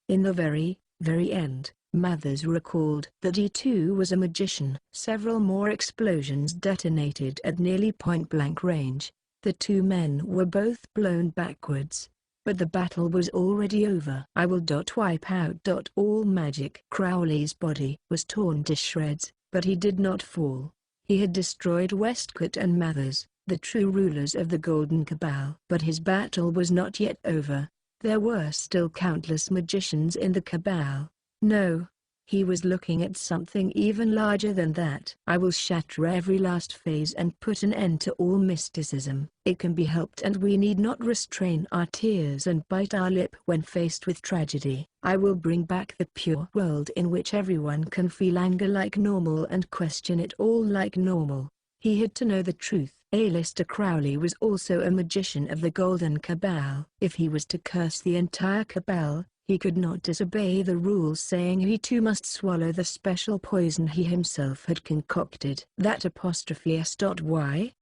In the very end, Mathers recalled that he too was a magician. Several more explosions detonated at nearly point-blank range. The two men were both blown backwards. But the battle was already over. I will wipe out all magic. Crowley's body was torn to shreds, but he did not fall. He had destroyed Westcott and Mathers, the true rulers of the Golden Cabal. But his battle was not yet over. There were still countless magicians in the Cabal. No. He was looking at something even larger than that. I will shatter every last phase and put an end to all mysticism. It can be helped, and we need not restrain our tears and bite our lip when faced with tragedy. I will bring back the pure world in which everyone can feel anger like normal and question it all like normal. He had to know the truth. Alistair Crowley was also a magician of the Golden Cabal. If he was to curse the entire Cabal, he could not disobey the rules, saying he too must swallow the special poison he himself had concocted. That ''S.Y?"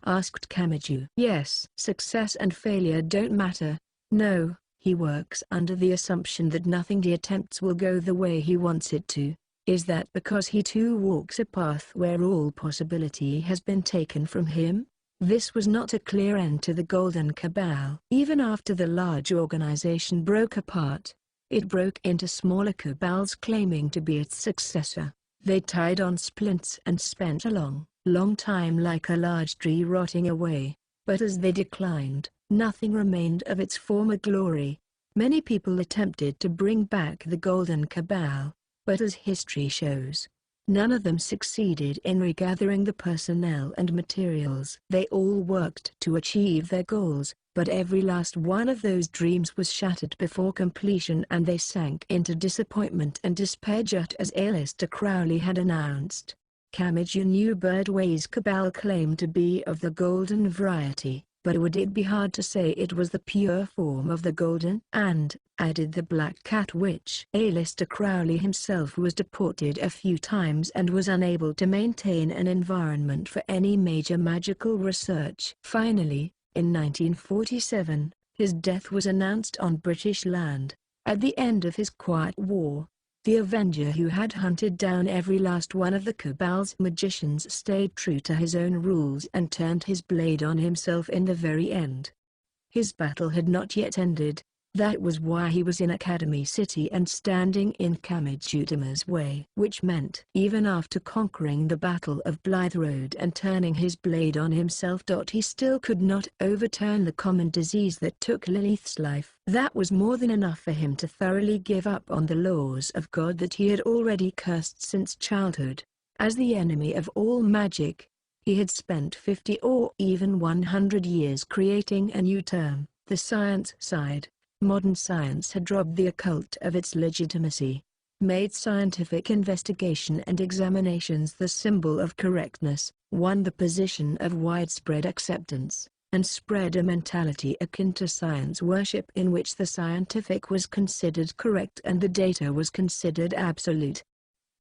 asked Kamiju. Yes. Success and failure don't matter. No, he works under the assumption that nothing he attempts will go the way he wants it to. Is that because he too walks a path where all possibility has been taken from him? This was not a clear end to the Golden Cabal. Even after the large organization broke apart, it broke into smaller cabals claiming to be its successor. They tied on splints and spent a long time like a large tree rotting away. But as they declined, nothing remained of its former glory. Many people attempted to bring back the Golden Cabal, but as history shows, none of them succeeded in regathering the personnel and materials. They all worked to achieve their goals, but every last one of those dreams was shattered before completion, and they sank into disappointment and despair, just as Alistair Crowley had announced. Kamiju knew Birdway's Cabal claimed to be of the golden variety, but would it be hard to say it was the pure form of the golden? And, added the Black Cat Witch. Alistair Crowley himself was deported a few times and was unable to maintain an environment for any major magical research. Finally, in 1947, his death was announced on British land. At the end of his quiet war, the Avenger who had hunted down every last one of the Cabal's magicians stayed true to his own rules and turned his blade on himself in the very end. His battle had not yet ended. That was why he was in Academy City and standing in Kamijutima's way. Which meant, even after conquering the Battle of Blythe Road and turning his blade on himself, he still could not overturn the common disease that took Lilith's life. That was more than enough for him to thoroughly give up on the laws of God that he had already cursed since childhood. As the enemy of all magic, he had spent 50 or even 100 years creating a new term, the science side. Modern science had robbed the occult of its legitimacy, made scientific investigation and examinations the symbol of correctness, won the position of widespread acceptance. and spread a mentality akin to science worship in which the scientific was considered correct and the data was considered absolute.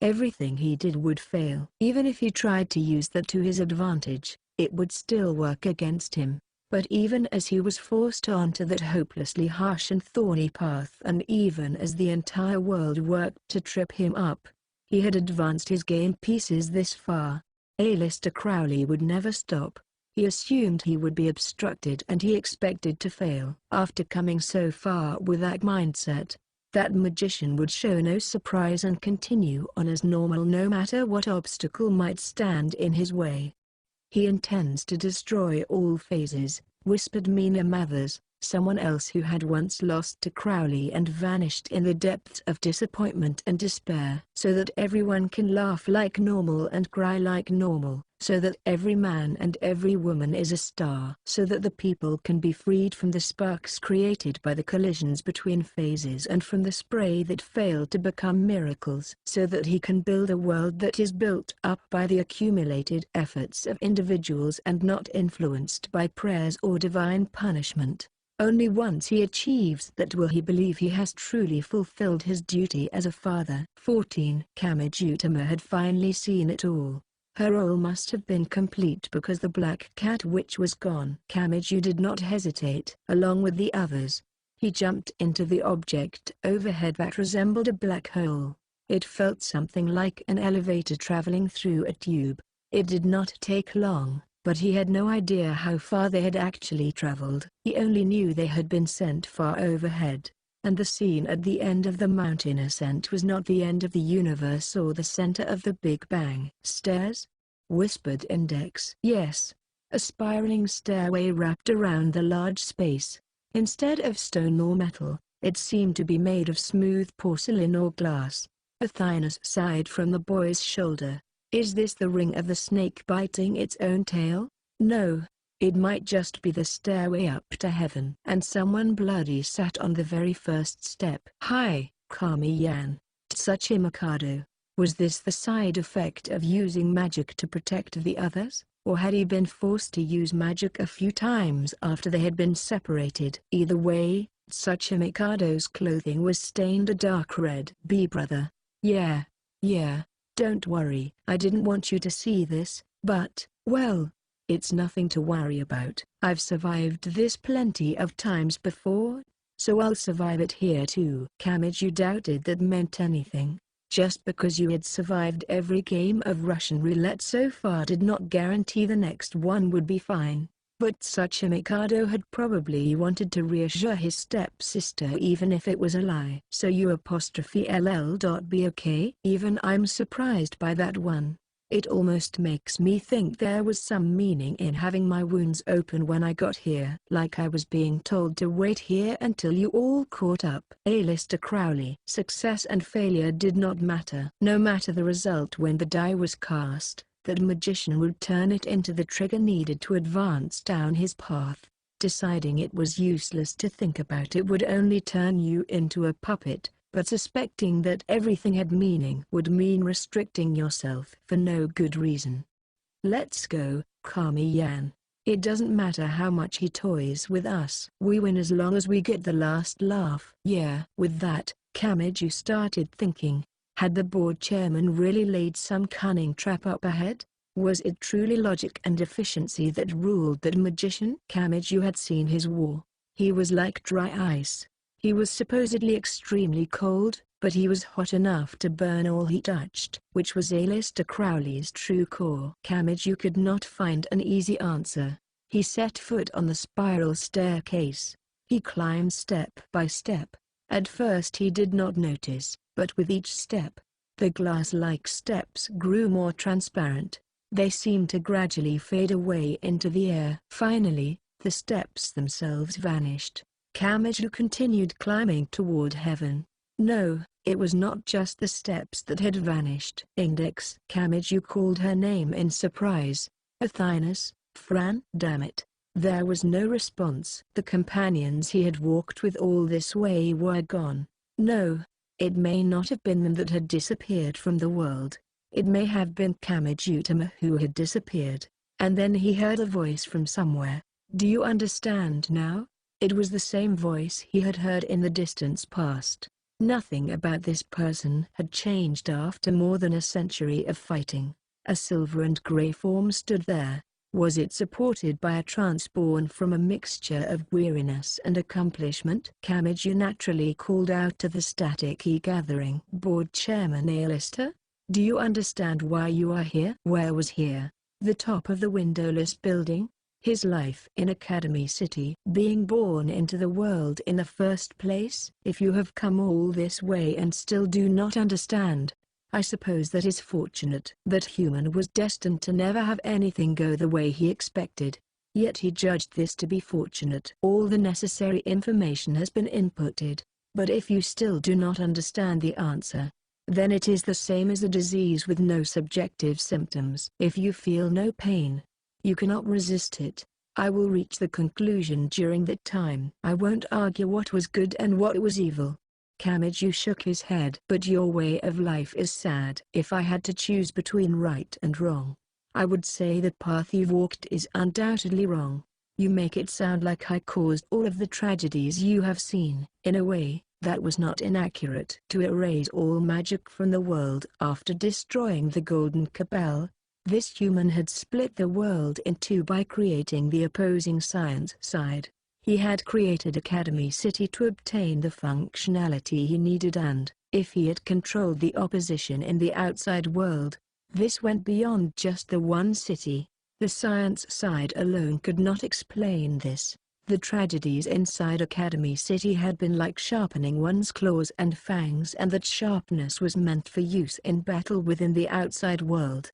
Everything he did would fail. Even if he tried to use that to his advantage, it would still work against him. But even as he was forced onto that hopelessly harsh and thorny path, and even as the entire world worked to trip him up, he had advanced his game pieces this far. Aleister Crowley would never stop. He assumed he would be obstructed and he expected to fail. After coming so far with that mindset, that magician would show no surprise and continue on as normal no matter what obstacle might stand in his way. "He intends to destroy all phases," whispered Mina Mathers, someone else who had once lost to Crowley and vanished in the depths of disappointment and despair. "So that everyone can laugh like normal and cry like normal, so that every man and every woman is a star. So that the people can be freed from the sparks created by the collisions between phases and from the spray that failed to become miracles. So that he can build a world that is built up by the accumulated efforts of individuals and not influenced by prayers or divine punishment. Only once he achieves that will he believe he has truly fulfilled his duty as a father." 14. Kamijutama had finally seen it all. Her role must have been complete because the Black Cat Witch was gone. Kamiju did not hesitate. Along with the others, he jumped into the object overhead that resembled a black hole. It felt something like an elevator traveling through a tube. It did not take long, but he had no idea how far they had actually traveled. He only knew they had been sent far overhead, and the scene at the end of the mountain ascent was not the end of the universe or the center of the Big Bang. "Stairs?" whispered Index. "Yes. A spiraling stairway wrapped around the large space. Instead of stone or metal, it seemed to be made of smooth porcelain or glass." Athina's sighed from the boy's shoulder. "Is this the ring of the snake biting its own tail? No. It might just be the stairway up to heaven." And someone bloody sat on the very first step. "Hi, Kami-yan. Tsuchi Mikado. Was this the side effect of using magic to protect the others, or had he been forced to use magic a few times after they had been separated?" Either way, Tsuchi Mikado's clothing was stained a dark red. "Brother. Yeah. Don't worry. I didn't want you to see this, but, well, it's nothing to worry about. I've survived this plenty of times before, so I'll survive it here too." Kamiju doubted that meant anything. Just because you had survived every game of Russian roulette so far did not guarantee the next one would be fine. But Tsuchi Mikado had probably wanted to reassure his stepsister even if it was a lie. "So you ll.be okay?" "Even I'm surprised by that one. It almost makes me think there was some meaning in having my wounds open when I got here. Like I was being told to wait here until you all caught up." Aleister Crowley. Success and failure did not matter. No matter the result when the die was cast, that magician would turn it into the trigger needed to advance down his path. Deciding it was useless to think about it would only turn you into a puppet, but suspecting that everything had meaning would mean restricting yourself for no good reason. "Let's go, Kami-yan. It doesn't matter how much he toys with us. We win as long as we get the last laugh." "Yeah." With that, Kamiju started thinking. Had the board chairman really laid some cunning trap up ahead? Was it truly logic and efficiency that ruled that magician? Kamiju had seen his war. He was like dry ice. He was supposedly extremely cold, but he was hot enough to burn all he touched, which was Aleister Crowley's true core. Kamiju could not find an easy answer. He set foot on the spiral staircase. He climbed step by step. At first he did not notice, but with each step, the glass-like steps grew more transparent. They seemed to gradually fade away into the air. Finally, the steps themselves vanished. Kamiju continued climbing toward heaven. No, it was not just the steps that had vanished. "Index." Kamiju called her name in surprise. "Athina's, Fran." Damn it. There was no response. The companions he had walked with all this way were gone. No. It may not have been them that had disappeared from the world. It may have been Kamijutama who had disappeared. And then he heard a voice from somewhere. Do you understand now? It was the same voice he had heard in the distance past. Nothing about this person had changed after more than a century of fighting. A silver and grey form stood there. Was it supported by a trance born from a mixture of weariness and accomplishment? Kamiju naturally called out to the static gathering. Board Chairman Alistair? Do you understand why you are here? Where was here? The top of the windowless building? His life in Academy City, being born into the world in the first place? If you have come all this way and still do not understand, I suppose that is fortunate. That human was destined to never have anything go the way he expected. Yet he judged this to be fortunate. All the necessary information has been inputted, but if you still do not understand the answer, then it is the same as a disease with no subjective symptoms. If you feel no pain, you cannot resist it. I will reach the conclusion during that time. I won't argue what was good and what was evil. Kamiju shook his head. But your way of life is sad. If I had to choose between right and wrong, I would say the path you've walked is undoubtedly wrong. You make it sound like I caused all of the tragedies you have seen. In a way, that was not inaccurate. To erase all magic from the world after destroying the Golden Cabal, this human had split the world in two by creating the opposing science side. He had created Academy City to obtain the functionality he needed, and, if he had controlled the opposition in the outside world, this went beyond just the one city. The science side alone could not explain this. The tragedies inside Academy City had been like sharpening one's claws and fangs, and that sharpness was meant for use in battle within the outside world.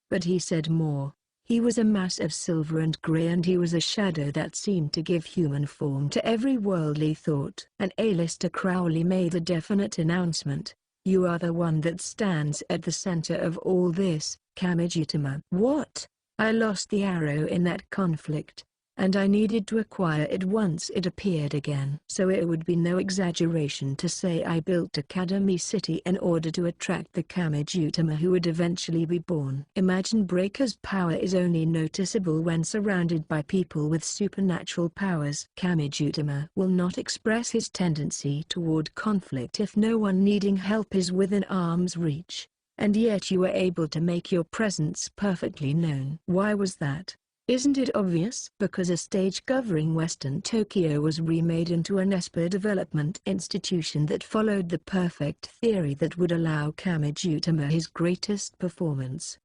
But he said more. He was a mass of silver and grey, and he was a shadow that seemed to give human form to every worldly thought. And Alistair Crowley made a definite announcement. You are the one that stands at the center of all this, Kamijutama. What? I lost the arrow in that conflict, and I needed to acquire it once it appeared again. So it would be no exaggeration to say I built Academy City in order to attract the Kamijutama who would eventually be born. Imagine Breaker's power is only noticeable when surrounded by people with supernatural powers. Kamijutama will not express his tendency toward conflict if no one needing help is within arm's reach, and yet you were able to make your presence perfectly known. Why was that? Isn't it obvious? Because a stage covering Western Tokyo was remade into an ESPA development institution that followed the perfect theory that would allow Kamijutama his greatest performance.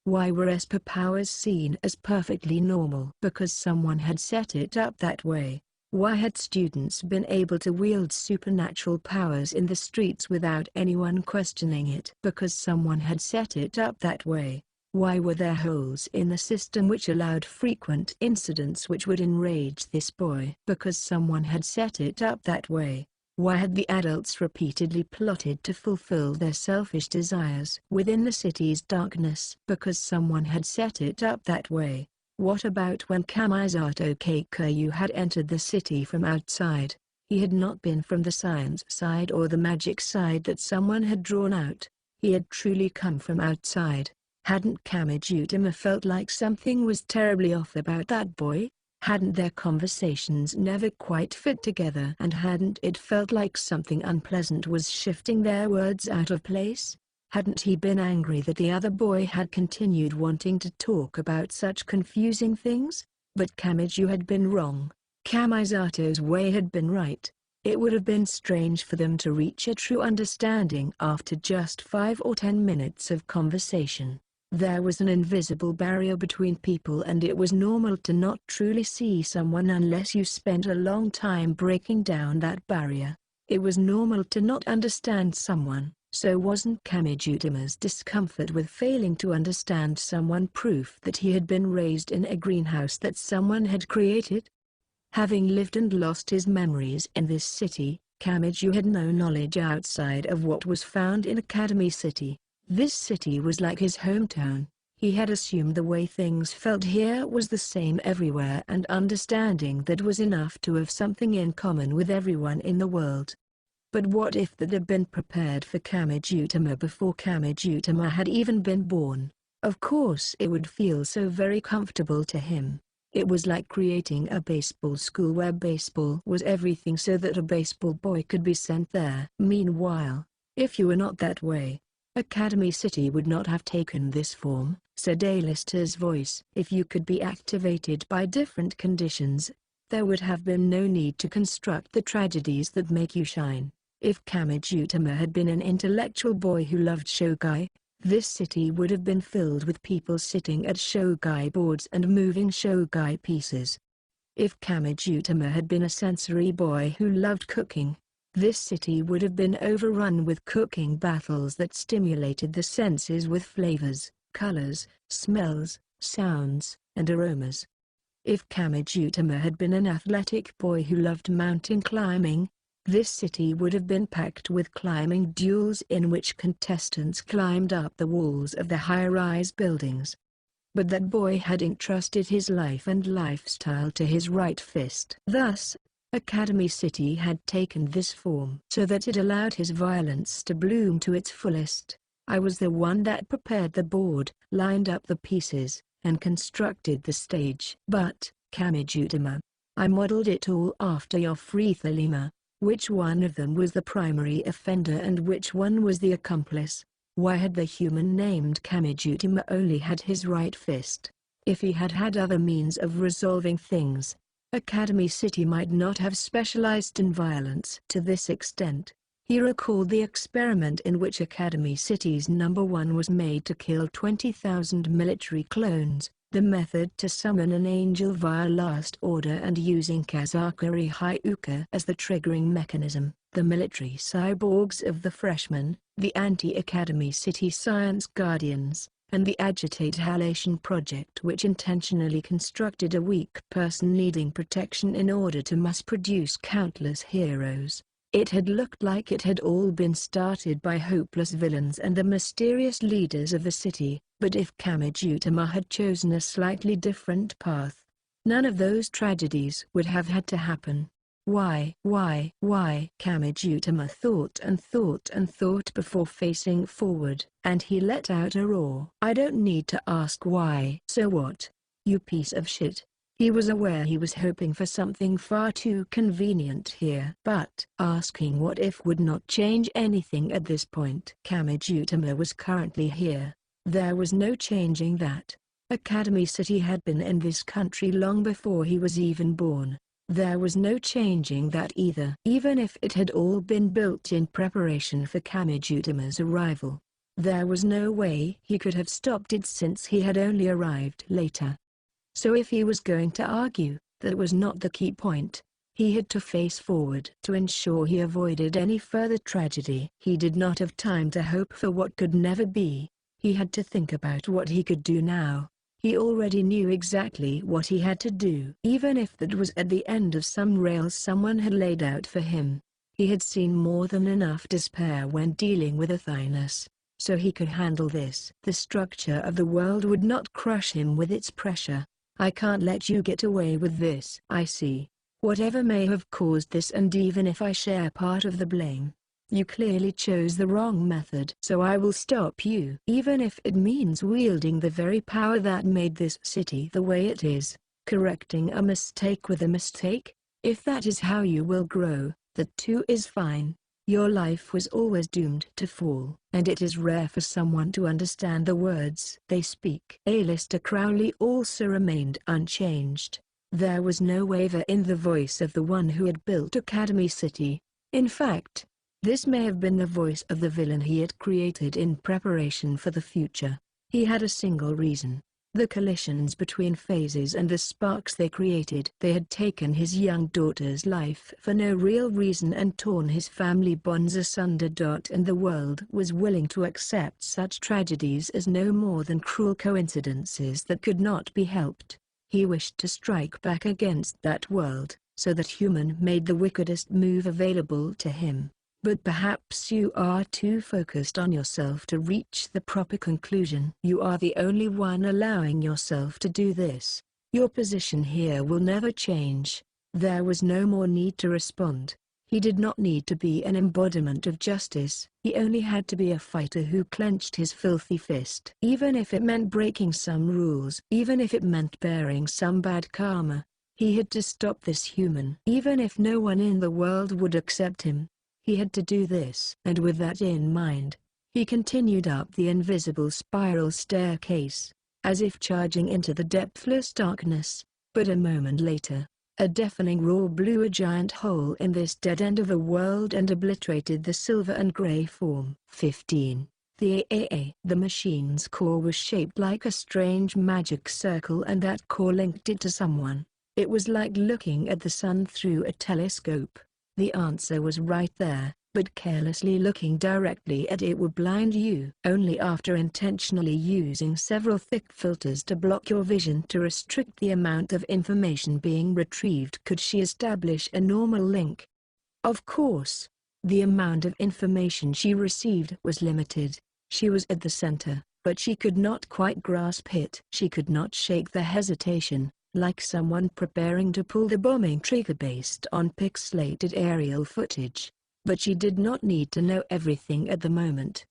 Why were ESPA powers seen as perfectly normal? Because someone had set it up that way. Why had students been able to wield supernatural powers in the streets without anyone questioning it? Because someone had set it up that way. Why were there holes in the system which allowed frequent incidents which would enrage this boy? Because someone had set it up that way. Why had the adults repeatedly plotted to fulfill their selfish desires within the city's darkness? Because someone had set it up that way. What about when Kamisato Keikoyu had entered the city from outside? He had not been from the science side or the magic side that someone had drawn out. He had truly come from outside. Hadn't Kamijutama felt like something was terribly off about that boy? Hadn't their conversations never quite fit together? And hadn't it felt like something unpleasant was shifting their words out of place? Hadn't he been angry that the other boy had continued wanting to talk about such confusing things? But Kamiju had been wrong. Kamizato's way had been right. It would have been strange for them to reach a true understanding after just 5 or 10 minutes of conversation. There was an invisible barrier between people, and it was normal to not truly see someone unless you spent a long time breaking down that barrier. It was normal to not understand someone, so wasn't Kamijutama's discomfort with failing to understand someone proof that he had been raised in a greenhouse that someone had created? Having lived and lost his memories in this city, Kamiju had no knowledge outside of what was found in Academy City. This city was like his hometown. He had assumed the way things felt here was the same everywhere, and understanding that was enough to have something in common with everyone in the world. But what if that had been prepared for Kamijutama before Kamijutama had even been born? Of course it would feel so very comfortable to him. It was like creating a baseball school where baseball was everything so that a baseball boy could be sent there. Meanwhile, if you were not that way, Academy City would not have taken this form, said A-lister's voice. If you could be activated by different conditions, there would have been no need to construct the tragedies that make you shine. If Kamijutama had been an intellectual boy who loved shogai, this city would have been filled with people sitting at shogai boards and moving shogai pieces. If Kamijutama had been a sensory boy who loved cooking, this city would have been overrun with cooking battles that stimulated the senses with flavors, colors, smells, sounds, and aromas. If Kamijutama had been an athletic boy who loved mountain climbing, this city would have been packed with climbing duels in which contestants climbed up the walls of the high-rise buildings. But that boy had entrusted his life and lifestyle to his right fist. Thus, Academy City had taken this form so that it allowed his violence to bloom to its fullest. I was the one that prepared the board, lined up the pieces, and constructed the stage. But, Kamijutama, I modeled it all after your free thelema. Which one of them was the primary offender and which one was the accomplice? Why had the human named Kamijutama only had his right fist? If he had had other means of resolving things, Academy City might not have specialized in violence to this extent. He recalled the experiment in which Academy City's number 1 was made to kill 20,000 military clones, the method to summon an angel via last order and using Kazakari Hyuka as the triggering mechanism, the military cyborgs of the freshmen, the anti-Academy City Science Guardians, and the Agitate Halation Project, which intentionally constructed a weak person needing protection in order to mass-produce countless heroes. It had looked like it had all been started by hopeless villains and the mysterious leaders of the city, but if Kamijutama had chosen a slightly different path, none of those tragedies would have had to happen. Why? Kamijutama thought and thought and thought before facing forward, and he let out a roar. I don't need to ask why. So what? You piece of shit. He was aware he was hoping for something far too convenient here. But asking what if would not change anything at this point. Kamijutama was currently here. There was no changing that. Academy City had been in this country long before he was even born. There was no changing that either. Even if it had all been built in preparation for Kamijutama's arrival, there was no way he could have stopped it since he had only arrived later. So if he was going to argue, that was not the key point. He had to face forward to ensure he avoided any further tragedy. He did not have time to hope for what could never be. He had to think about what he could do now. He already knew exactly what he had to do. Even if that was at the end of some rails someone had laid out for him, he had seen more than enough despair when dealing with Athynus, so he could handle this. The structure of the world would not crush him with its pressure. I can't let you get away with this. I see. Whatever may have caused this, and even if I share part of the blame, you clearly chose the wrong method. So I will stop you. Even if it means wielding the very power that made this city the way it is, correcting a mistake with a mistake. If that is how you will grow, that too is fine. Your life was always doomed to fall, and it is rare for someone to understand the words they speak. A-lister Crowley also remained unchanged. There was no waver in the voice of the one who had built Academy City. In fact, this may have been the voice of the villain he had created in preparation for the future. He had a single reason: the collisions between phases and the sparks they created. They had taken his young daughter's life for no real reason and torn his family bonds asunder. And the world was willing to accept such tragedies as no more than cruel coincidences that could not be helped. He wished to strike back against that world, so that human made the wickedest move available to him. But perhaps you are too focused on yourself to reach the proper conclusion. You are the only one allowing yourself to do this. Your position here will never change. There was no more need to respond. He did not need to be an embodiment of justice. He only had to be a fighter who clenched his filthy fist. Even if it meant breaking some rules, even if it meant bearing some bad karma, he had to stop this human. Even if no one in the world would accept him, he had to do this. And with that in mind, he continued up the invisible spiral staircase, as if charging into the depthless darkness. But a moment later, a deafening roar blew a giant hole in this dead end of a world and obliterated the silver and grey form. 15. The AAA. The machine's core was shaped like a strange magic circle, and that core linked it to someone. It was like looking at the sun through a telescope. The answer was right there, but carelessly looking directly at it would blind you. Only after intentionally using several thick filters to block your vision to restrict the amount of information being retrieved could she establish a normal link. Of course, the amount of information she received was limited. She was at the center, but she could not quite grasp it. She could not shake the hesitation, like someone preparing to pull the bombing trigger based on pixelated aerial footage. But she did not need to know everything at the moment.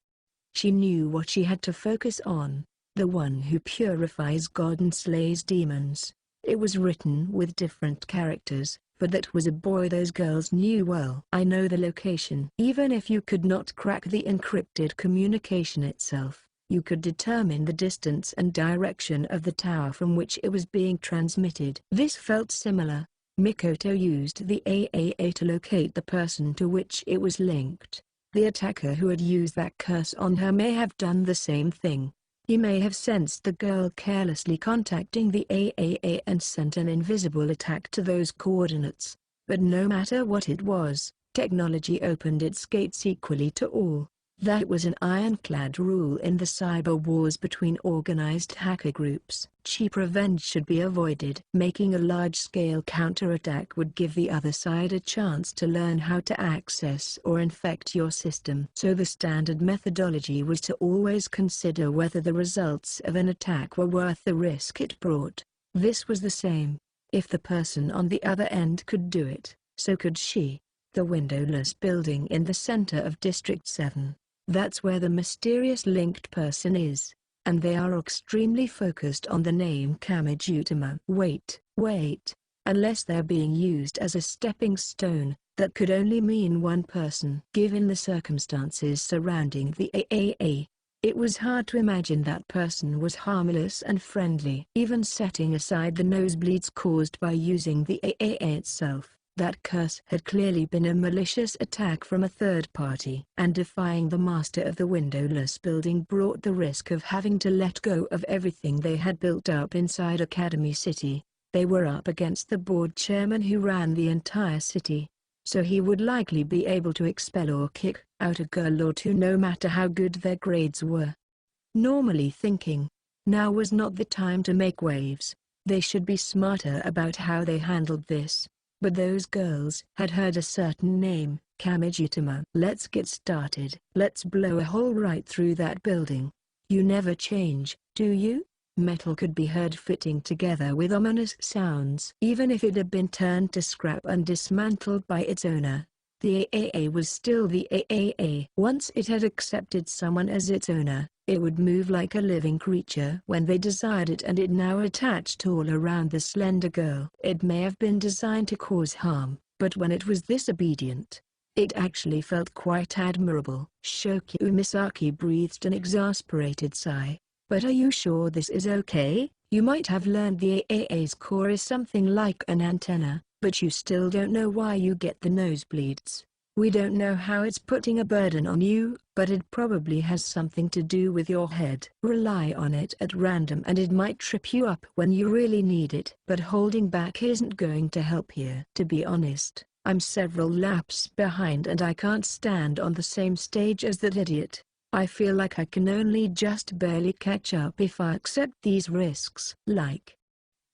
She knew what she had to focus on, the one who purifies God and slays demons. It was written with different characters, but that was a boy those girls knew well. I know the location. Even if you could not crack the encrypted communication itself, you could determine the distance and direction of the tower from which it was being transmitted. This felt similar. Mikoto used the AAA to locate the person to which it was linked. The attacker who had used that curse on her may have done the same thing. He may have sensed the girl carelessly contacting the AAA and sent an invisible attack to those coordinates. But no matter what it was, technology opened its gates equally to all. That was an ironclad rule in the cyber wars between organized hacker groups. Cheap revenge should be avoided. Making a large-scale counterattack would give the other side a chance to learn how to access or infect your system. So the standard methodology was to always consider whether the results of an attack were worth the risk it brought. This was the same. If the person on the other end could do it, so could she. The windowless building in the center of District 7. That's where the mysterious linked person is, and they are extremely focused on the name Kamijutama. Wait, unless they're being used as a stepping stone, that could only mean one person. Given the circumstances surrounding the AAA, it was hard to imagine that person was harmless and friendly. Even setting aside the nosebleeds caused by using the AAA itself, that curse had clearly been a malicious attack from a third party. And defying the master of the windowless building brought the risk of having to let go of everything they had built up inside Academy City. They were up against the board chairman who ran the entire city, so he would likely be able to expel or kick out a girl or two no matter how good their grades were. Normally thinking, now was not the time to make waves. They should be smarter about how they handled this. But those girls had heard a certain name, Kamijutama. Let's get started. Let's blow a hole right through that building. You never change, do you? Metal could be heard fitting together with ominous sounds. Even if it had been turned to scrap and dismantled by its owner, the AAA was still the AAA. Once it had accepted someone as its owner, it would move like a living creature when they desired it, and it now attached all around the slender girl. It may have been designed to cause harm, but when it was this obedient, it actually felt quite admirable. Shokyu Misaki breathed an exasperated sigh. But are you sure this is okay? You might have learned the AAA's core is something like an antenna, but you still don't know why you get the nosebleeds. We don't know how it's putting a burden on you, but it probably has something to do with your head. Rely on it at random and it might trip you up when you really need it. But holding back isn't going to help here. To be honest, I'm several laps behind and I can't stand on the same stage as that idiot. I feel like I can only just barely catch up if I accept these risks. Like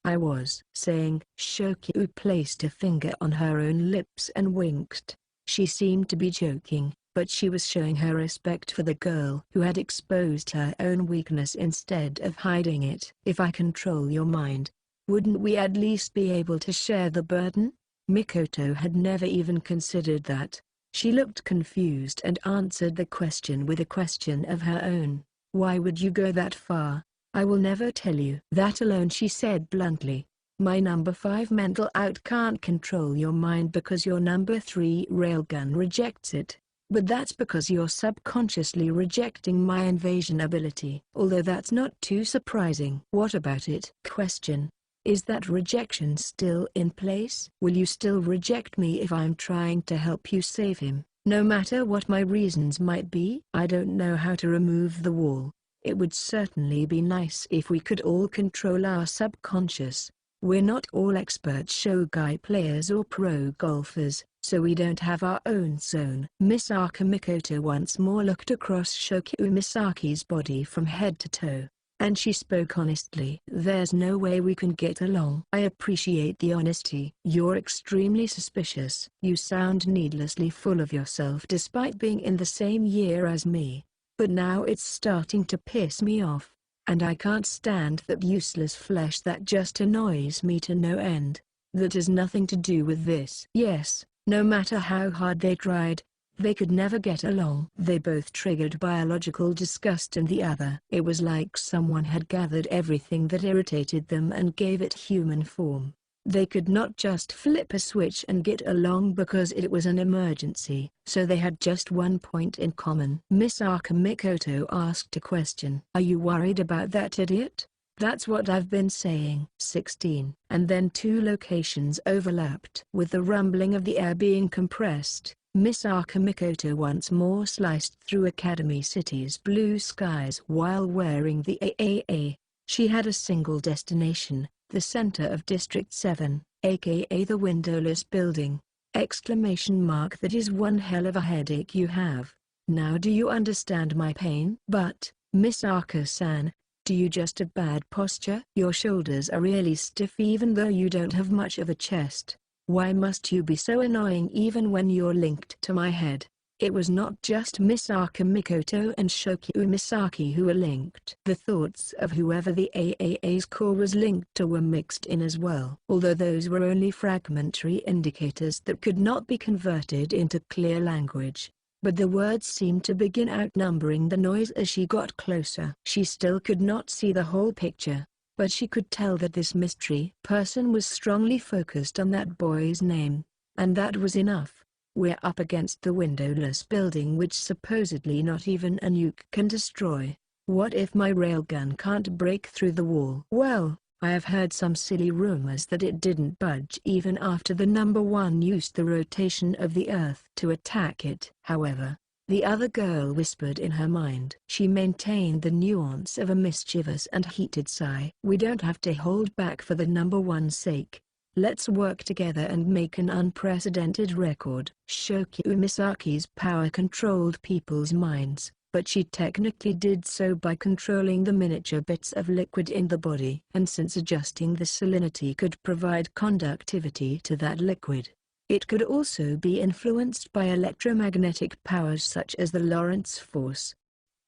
I was saying, Shokyu placed a finger on her own lips and winked. She seemed to be joking, but she was showing her respect for the girl who had exposed her own weakness instead of hiding it. If I control your mind, wouldn't we at least be able to share the burden? Mikoto had never even considered that. She looked confused and answered the question with a question of her own. Why would you go that far? I will never tell you that alone, she said bluntly. My number 5 mental out can't control your mind because your number 3 railgun rejects it. But that's because you're subconsciously rejecting my invasion ability. Although that's not too surprising. What about it? Question. Is that rejection still in place? Will you still reject me if I'm trying to help you save him, no matter what my reasons might be? I don't know how to remove the wall. It would certainly be nice if we could all control our subconscious. We're not all expert shogai players or pro golfers, so we don't have our own zone. Misaka Mikoto once more looked across Shokyu Misaki's body from head to toe, and she spoke honestly. There's no way we can get along. I appreciate the honesty. You're extremely suspicious. You sound needlessly full of yourself despite being in the same year as me. But now it's starting to piss me off. And I can't stand that useless flesh that just annoys me to no end. That has nothing to do with this. Yes, no matter how hard they tried, they could never get along. They both triggered biological disgust in the other. It was like someone had gathered everything that irritated them and gave it human form. They could not just flip a switch and get along because it was an emergency, so they had just one point in common. Misaka Mikoto asked a question. Are you worried about that idiot? That's what I've been saying. 16. And then two locations overlapped. With the rumbling of the air being compressed, Misaka Mikoto once more sliced through Academy City's blue skies while wearing the AAA. She had a single destination, the center of District 7, aka the windowless building. ! That is one hell of a headache you have. Now do you understand my pain? But, Misaka-san, do you just have bad posture? Your shoulders are really stiff even though you don't have much of a chest. Why must you be so annoying even when you're linked to my head? It was not just Misaka Mikoto and Shokyu Misaki who were linked. The thoughts of whoever the AAA's core was linked to were mixed in as well. Although those were only fragmentary indicators that could not be converted into clear language. But the words seemed to begin outnumbering the noise as she got closer. She still could not see the whole picture, but she could tell that this mystery person was strongly focused on that boy's name. And that was enough. We're up against the windowless building which supposedly not even a nuke can destroy. What if my railgun can't break through the wall? Well, I have heard some silly rumors that it didn't budge even after the number 1 used the rotation of the Earth to attack it. However, the other girl whispered in her mind. She maintained the nuance of a mischievous and heated sigh. We don't have to hold back for the number 1's sake. Let's work together and make an unprecedented record. Shokyu Misaki's power controlled people's minds, but she technically did so by controlling the miniature bits of liquid in the body. And since adjusting the salinity could provide conductivity to that liquid, it could also be influenced by electromagnetic powers such as the Lorentz force.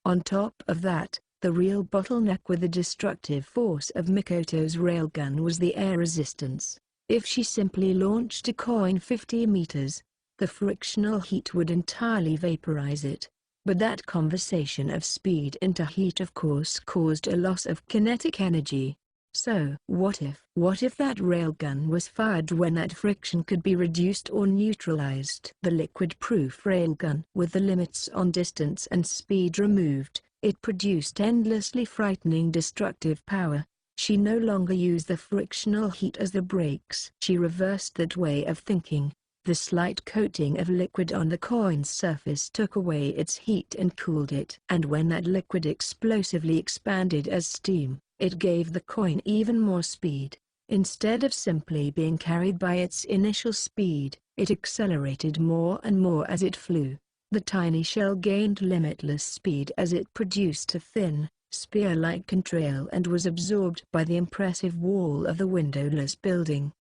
On top of that, the real bottleneck with the destructive force of Mikoto's railgun was the air resistance. If she simply launched a coin 50 meters, the frictional heat would entirely vaporize it. But that conversion of speed into heat of course caused a loss of kinetic energy. So what if that railgun was fired when that friction could be reduced or neutralized? The liquid-proof railgun, with the limits on distance and speed removed, it produced endlessly frightening destructive power. She no longer used the frictional heat as the brakes. She reversed that way of thinking. The slight coating of liquid on the coin's surface took away its heat and cooled it. And when that liquid explosively expanded as steam, it gave the coin even more speed. Instead of simply being carried by its initial speed, it accelerated more and more as it flew. The tiny shell gained limitless speed as it produced a thin, spear-like contrail and was absorbed by the impressive wall of the windowless building.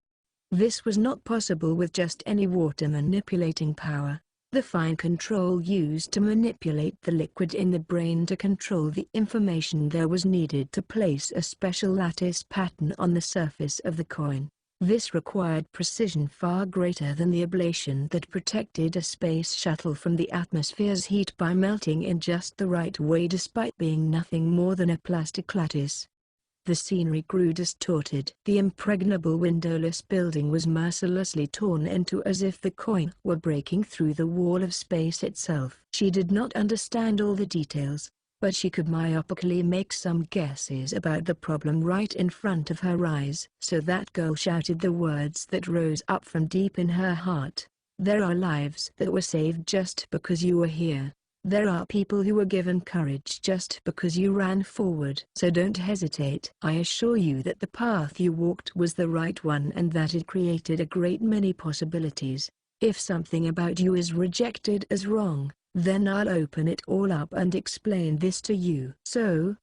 This was not possible with just any water manipulating power. The fine control used to manipulate the liquid in the brain to control the information there was needed to place a special lattice pattern on the surface of the coin. This required precision far greater than the ablation that protected a space shuttle from the atmosphere's heat by melting in just the right way despite being nothing more than a plastic lattice. The scenery grew distorted. The impregnable windowless building was mercilessly torn into as if the coin were breaking through the wall of space itself. She did not understand all the details, but she could myopically make some guesses about the problem right in front of her eyes. So that girl shouted the words that rose up from deep in her heart. There are lives that were saved just because you were here. There are people who were given courage just because you ran forward. So don't hesitate. I assure you that the path you walked was the right one and that it created a great many possibilities. If something about you is rejected as wrong, then I'll open it all up and explain this to you. So,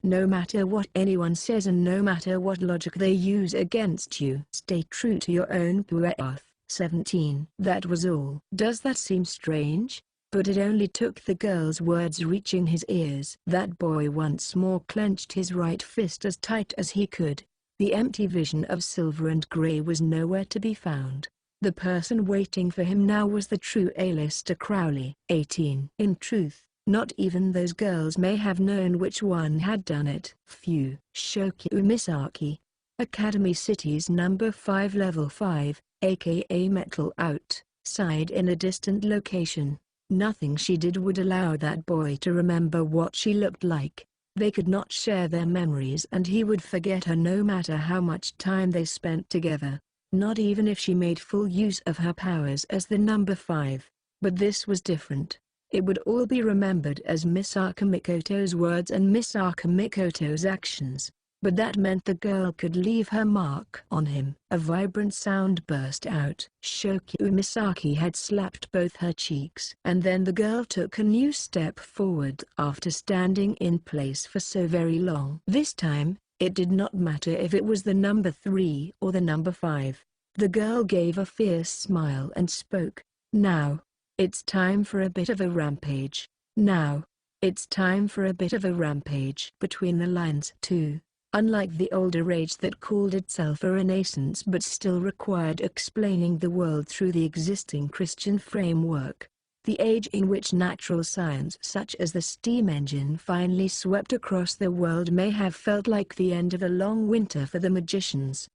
no matter what anyone says and no matter what logic they use against you, stay true to your own path. 17. That was all. Does that seem strange? But it only took the girl's words reaching his ears. That boy once more clenched his right fist as tight as he could. The empty vision of silver and grey was nowhere to be found. The person waiting for him now was the true Alistair Crowley. 18. In truth, not even those girls may have known which one had done it. Phew. Shokyu Misaki, Academy City's number 5 level 5, aka Metal Out, sighed in a distant location. Nothing she did would allow that boy to remember what she looked like. They could not share their memories and he would forget her no matter how much time they spent together. Not even if she made full use of her powers as the number 5. But this was different. It would all be remembered as Misaka Mikoto's words and Misaka Mikoto's actions. But that meant the girl could leave her mark on him. A vibrant sound burst out. Shokyu Misaki had slapped both her cheeks. And then the girl took a new step forward after standing in place for so very long. This time, it did not matter if it was the number 3 or the number 5. The girl gave a fierce smile and spoke. Now, it's time for a bit of a rampage. Now, it's time for a bit of a rampage. Between the lines too. Unlike the older age that called itself a renaissance but still required explaining the world through the existing Christian framework, the age in which natural science such as the steam engine finally swept across the world may have felt like the end of a long winter for the magicians.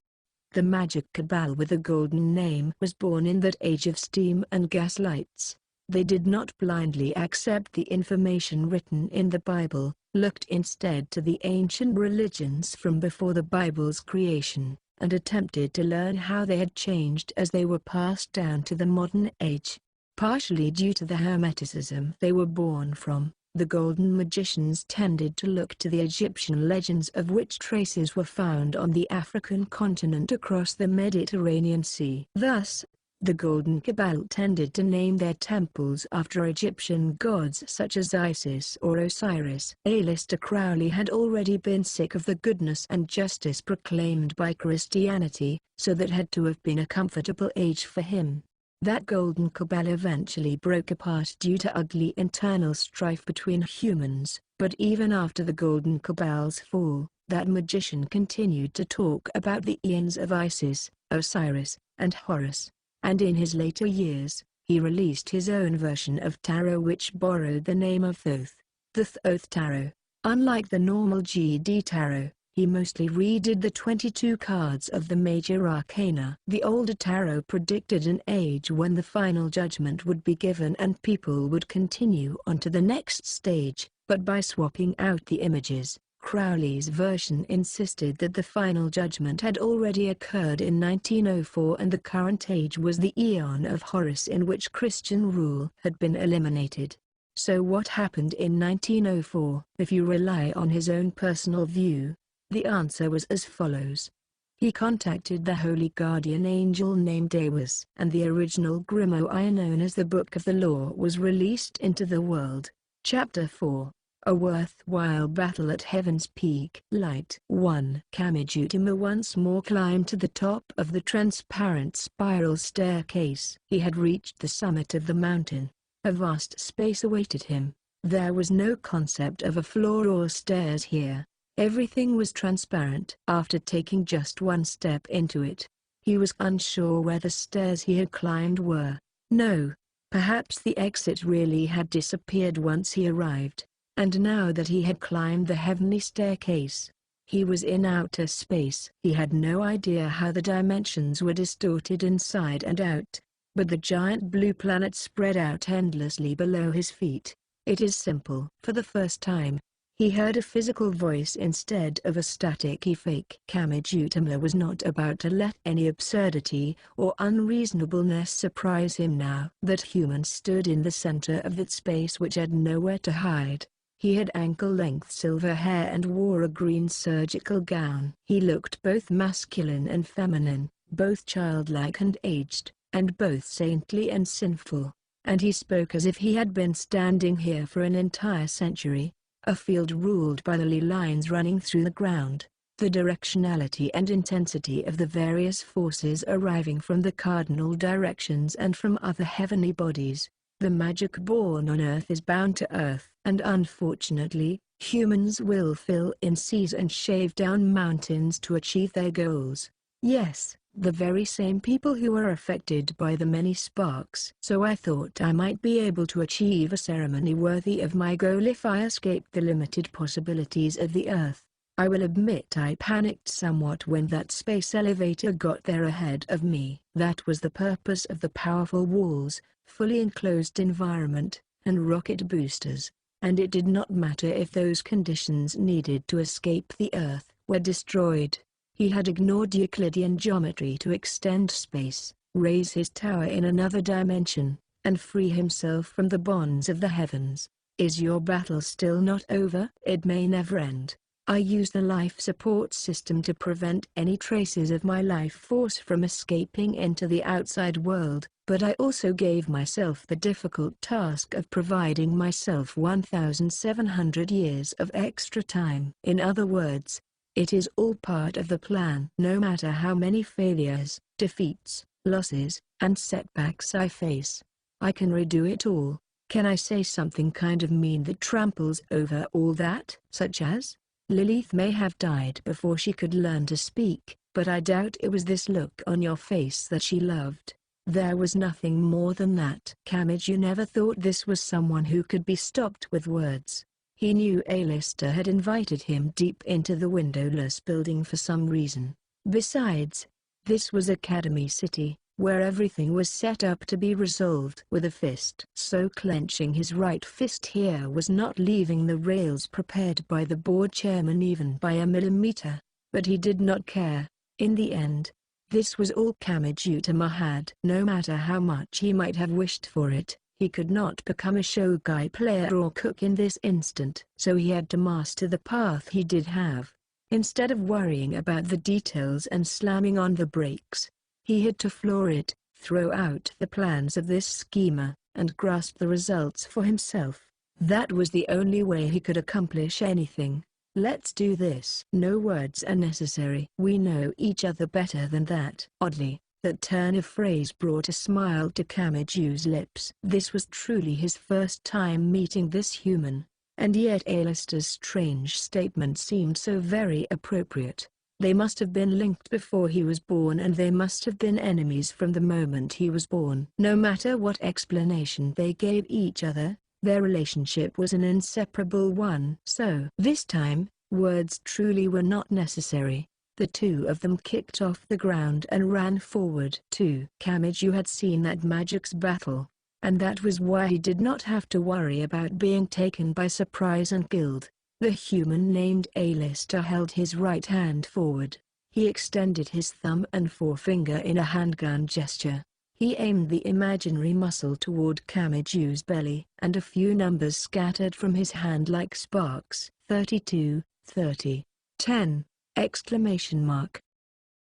The magic cabal with a golden name was born in that age of steam and gas lights. They did not blindly accept the information written in the Bible, looked instead to the ancient religions from before the Bible's creation, and attempted to learn how they had changed as they were passed down to the modern age. Partially due to the Hermeticism they were born from, the golden magicians tended to look to the Egyptian legends of which traces were found on the African continent across the Mediterranean Sea. Thus, the Golden Cabal tended to name their temples after Egyptian gods such as Isis or Osiris. Alistair Crowley had already been sick of the goodness and justice proclaimed by Christianity, so that had to have been a comfortable age for him. That Golden Cabal eventually broke apart due to ugly internal strife between humans, but even after the Golden Cabal's fall, that magician continued to talk about the eons of Isis, Osiris, and Horus. And in his later years, he released his own version of tarot which borrowed the name of Thoth, the Thoth Tarot. Unlike the normal GD tarot, he mostly redid the 22 cards of the major arcana. The older tarot predicted an age when the final judgment would be given and people would continue on to the next stage, but by swapping out the images, Crowley's version insisted that the final judgment had already occurred in 1904 and the current age was the Aeon of Horus in which Christian rule had been eliminated. So what happened in 1904? If you rely on his own personal view, the answer was as follows. He contacted the holy guardian angel named Awaz, and the original grimoire known as the Book of the Law was released into the world. Chapter 4. A worthwhile battle at Heaven's Peak. Light 1. Kamijutima once more climbed to the top of the transparent spiral staircase. He had reached the summit of the mountain. A vast space awaited him. There was no concept of a floor or stairs here. Everything was transparent. After taking just one step into it, he was unsure where the stairs he had climbed were. No, perhaps the exit really had disappeared once he arrived, and now that he had climbed the heavenly staircase, he was in outer space. He had no idea how the dimensions were distorted inside and out, but the giant blue planet spread out endlessly below his feet. It is simple. For the first time, he heard a physical voice instead of a staticky fake. Kamijutama was not about to let any absurdity or unreasonableness surprise him now that humans stood in the center of that space which had nowhere to hide. He had ankle-length silver hair and wore a green surgical gown. He looked both masculine and feminine, both childlike and aged, and both saintly and sinful, and he spoke as if he had been standing here for an entire century. A field ruled by the ley lines running through the ground, the directionality and intensity of the various forces arriving from the cardinal directions and from other heavenly bodies. The magic born on Earth is bound to Earth. And unfortunately, humans will fill in seas and shave down mountains to achieve their goals. Yes, the very same people who are affected by the many sparks. So I thought I might be able to achieve a ceremony worthy of my goal if I escaped the limited possibilities of the Earth. I will admit I panicked somewhat when that space elevator got there ahead of me. That was the purpose of the powerful walls, fully enclosed environment, and rocket boosters, and it did not matter if those conditions needed to escape the Earth were destroyed. He had ignored Euclidean geometry to extend space, raise his tower in another dimension, and free himself from the bonds of the heavens. Is your battle still not over? It may never end. I used the life support system to prevent any traces of my life force from escaping into the outside world, but I also gave myself the difficult task of providing myself 1,700 years of extra time. In other words, it is all part of the plan. No matter how many failures, defeats, losses, and setbacks I face, I can redo it all. Can I say something kind of mean that tramples over all that? Such as, Lilith may have died before she could learn to speak, but I doubt it was this look on your face that she loved. There was nothing more than that. Kamiju never thought this was someone who could be stopped with words. He knew A-lister had invited him deep into the windowless building for some reason. Besides, this was Academy City, where everything was set up to be resolved with a fist. So clenching his right fist here was not leaving the rails prepared by the board chairman even by a millimeter. But he did not care. In the end, this was all Kamijutama had. No matter how much he might have wished for it, he could not become a shogai player or cook in this instant. So he had to master the path he did have. Instead of worrying about the details and slamming on the brakes, he had to floor it, throw out the plans of this schemer, and grasp the results for himself. That was the only way he could accomplish anything. Let's do this. No words are necessary. We know each other better than that. Oddly, that turn of phrase brought a smile to Kamiju's lips. This was truly his first time meeting this human, and yet A-lister's strange statement seemed so very appropriate. They must have been linked before he was born, and they must have been enemies from the moment he was born. No matter what explanation they gave each other, their relationship was an inseparable one. So this time, words truly were not necessary. The two of them kicked off the ground and ran forward. Kamiju had seen that magic's battle, and that was why he did not have to worry about being taken by surprise and killed. The human named A-lister held his right hand forward. He extended his thumb and forefinger in a handgun gesture. He aimed the imaginary muscle toward Kamiju's belly, and a few numbers scattered from his hand like sparks. 32, 30, 10! Exclamation mark.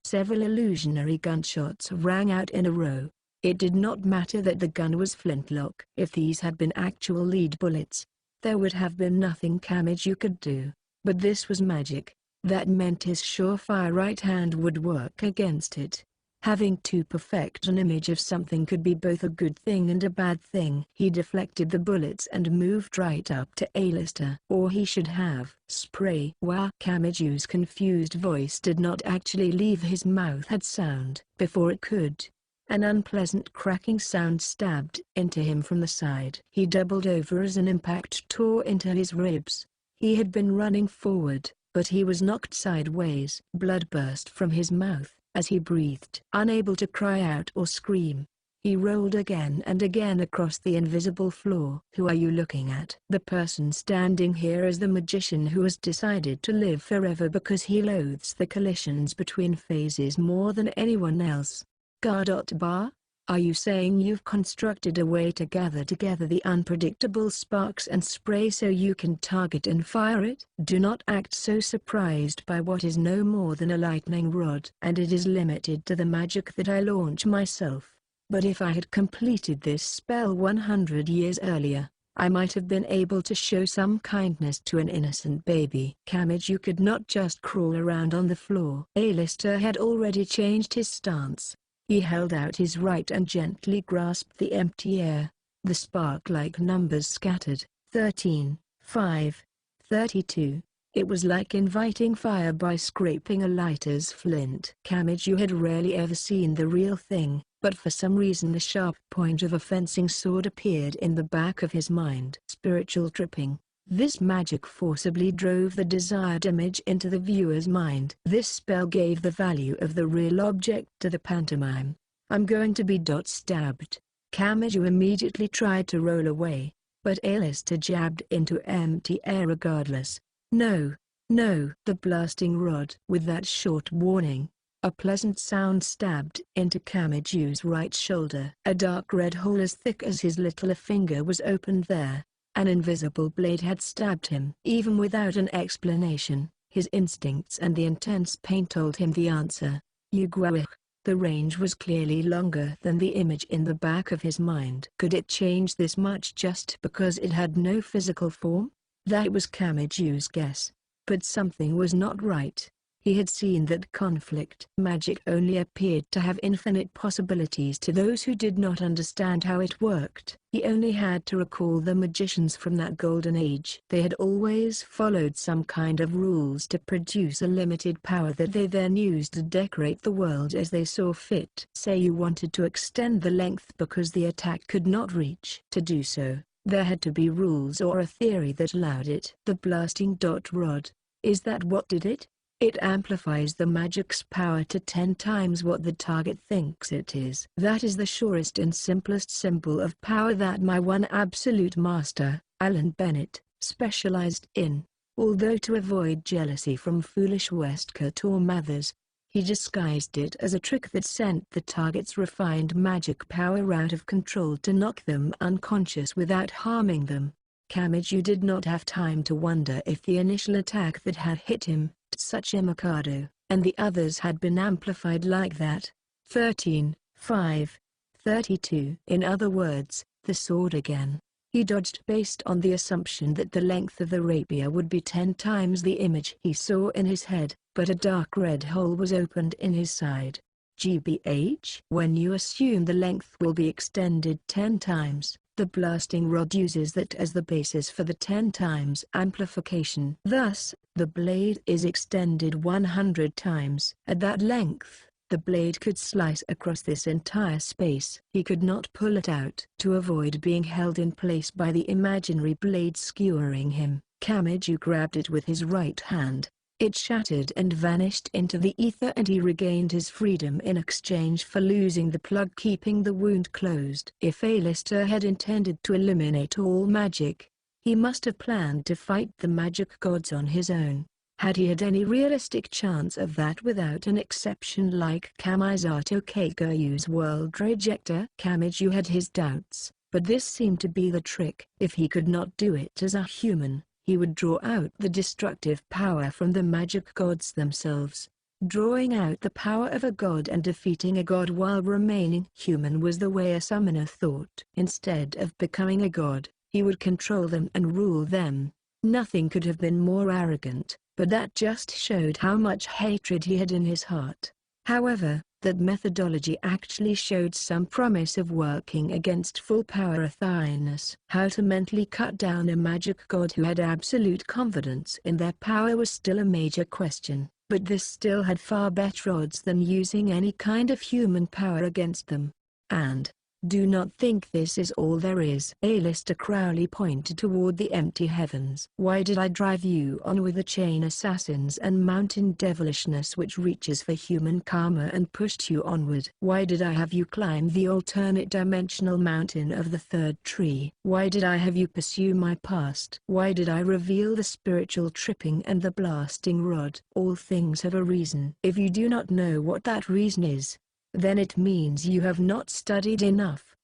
Several illusionary gunshots rang out in a row. It did not matter that the gun was flintlock. If these had been actual lead bullets, there would have been nothing Kamiju could do. But this was magic. That meant his surefire right hand would work against it. Having to perfect an image of something could be both a good thing and a bad thing. He deflected the bullets and moved right up to Alistair. Or he should have. Spray. Wah. Kamiju's confused voice did not actually leave his mouth. Had sound before it could. An unpleasant cracking sound stabbed into him from the side. He doubled over as an impact tore into his ribs. He had been running forward, but he was knocked sideways. Blood burst from his mouth as he breathed. Unable to cry out or scream, he rolled again and again across the invisible floor. Who are you looking at? The person standing here is the magician who has decided to live forever because he loathes the collisions between phases more than anyone else. Bar? Are you saying you've constructed a way to gather together the unpredictable sparks and spray so you can target and fire it? Do not act so surprised by what is no more than a lightning rod. And it is limited to the magic that I launch myself. But if I had completed this spell 100 years earlier, I might have been able to show some kindness to an innocent baby. Kamiju could not just crawl around on the floor. Alistair had already changed his stance. He held out his right and gently grasped the empty air. The spark-like numbers scattered. 13, 5, 32. It was like inviting fire by scraping a lighter's flint. Kamiju had rarely ever seen the real thing, but for some reason the sharp point of a fencing sword appeared in the back of his mind. Spiritual tripping. This magic forcibly drove the desired image into the viewer's mind. This spell gave the value of the real object to the pantomime. I'm going to be stabbed. Kamiju immediately tried to roll away, but Alistair jabbed into empty air regardless. No, no. The blasting rod. With that short warning, a pleasant sound stabbed into Kamiju's right shoulder. A dark red hole as thick as his little finger was opened there. An invisible blade had stabbed him. Even without an explanation, his instincts and the intense pain told him the answer. Yuguawich. The range was clearly longer than the image in the back of his mind. Could it change this much just because it had no physical form? That was Kamiju's guess. But something was not right. He had seen that conflict magic only appeared to have infinite possibilities to those who did not understand how it worked. He only had to recall the magicians from that golden age. They had always followed some kind of rules to produce a limited power that they then used to decorate the world as they saw fit. Say you wanted to extend the length because the attack could not reach. To do so, there had to be rules or a theory that allowed it. The blasting rod. Is that what did it? It amplifies the magic's power to 10 times what the target thinks it is. That is the surest and simplest symbol of power that my one absolute master, Alan Bennett, specialized in. Although to avoid jealousy from foolish Westcott or Mathers, he disguised it as a trick that sent the target's refined magic power out of control to knock them unconscious without harming them. Kamiju did not have time to wonder if the initial attack that had hit him, such a Mikado, and the others had been amplified like that. 13, 5, 32. In other words, the sword again. He dodged based on the assumption that the length of the rapier would be 10 times the image he saw in his head, but a dark red hole was opened in his side. GBH? When you assume the length will be extended 10 times, the blasting rod uses that as the basis for the 10 times amplification. Thus, the blade is extended 100 times. At that length, the blade could slice across this entire space. He could not pull it out. To avoid being held in place by the imaginary blade skewering him, Kamiju grabbed it with his right hand. It shattered and vanished into the ether and he regained his freedom in exchange for losing the plug keeping the wound closed. If Alistair had intended to eliminate all magic, he must have planned to fight the magic gods on his own. Had he had any realistic chance of that without an exception like Kamisato Kageyu's world rejector? Kamiju had his doubts, but this seemed to be the trick. If he could not do it as a human, he would draw out the destructive power from the magic gods themselves. Drawing out the power of a god and defeating a god while remaining human was the way a summoner thought. Instead of becoming a god, he would control them and rule them. Nothing could have been more arrogant, but that just showed how much hatred he had in his heart. However, that methodology actually showed some promise of working against full power Athenians. How to mentally cut down a magic god who had absolute confidence in their power was still a major question, but this still had far better odds than using any kind of human power against them. And, do not think this is all there is. Alistair Crowley pointed toward the empty heavens. Why did I drive you on with the chain assassins and mountain devilishness which reaches for human karma and pushed you onward? Why did I have you climb the alternate dimensional mountain of the third tree? Why did I have you pursue my past? Why did I reveal the spiritual tripping and the blasting rod? All things have a reason. If you do not know what that reason is, then it means you have not studied enough. ?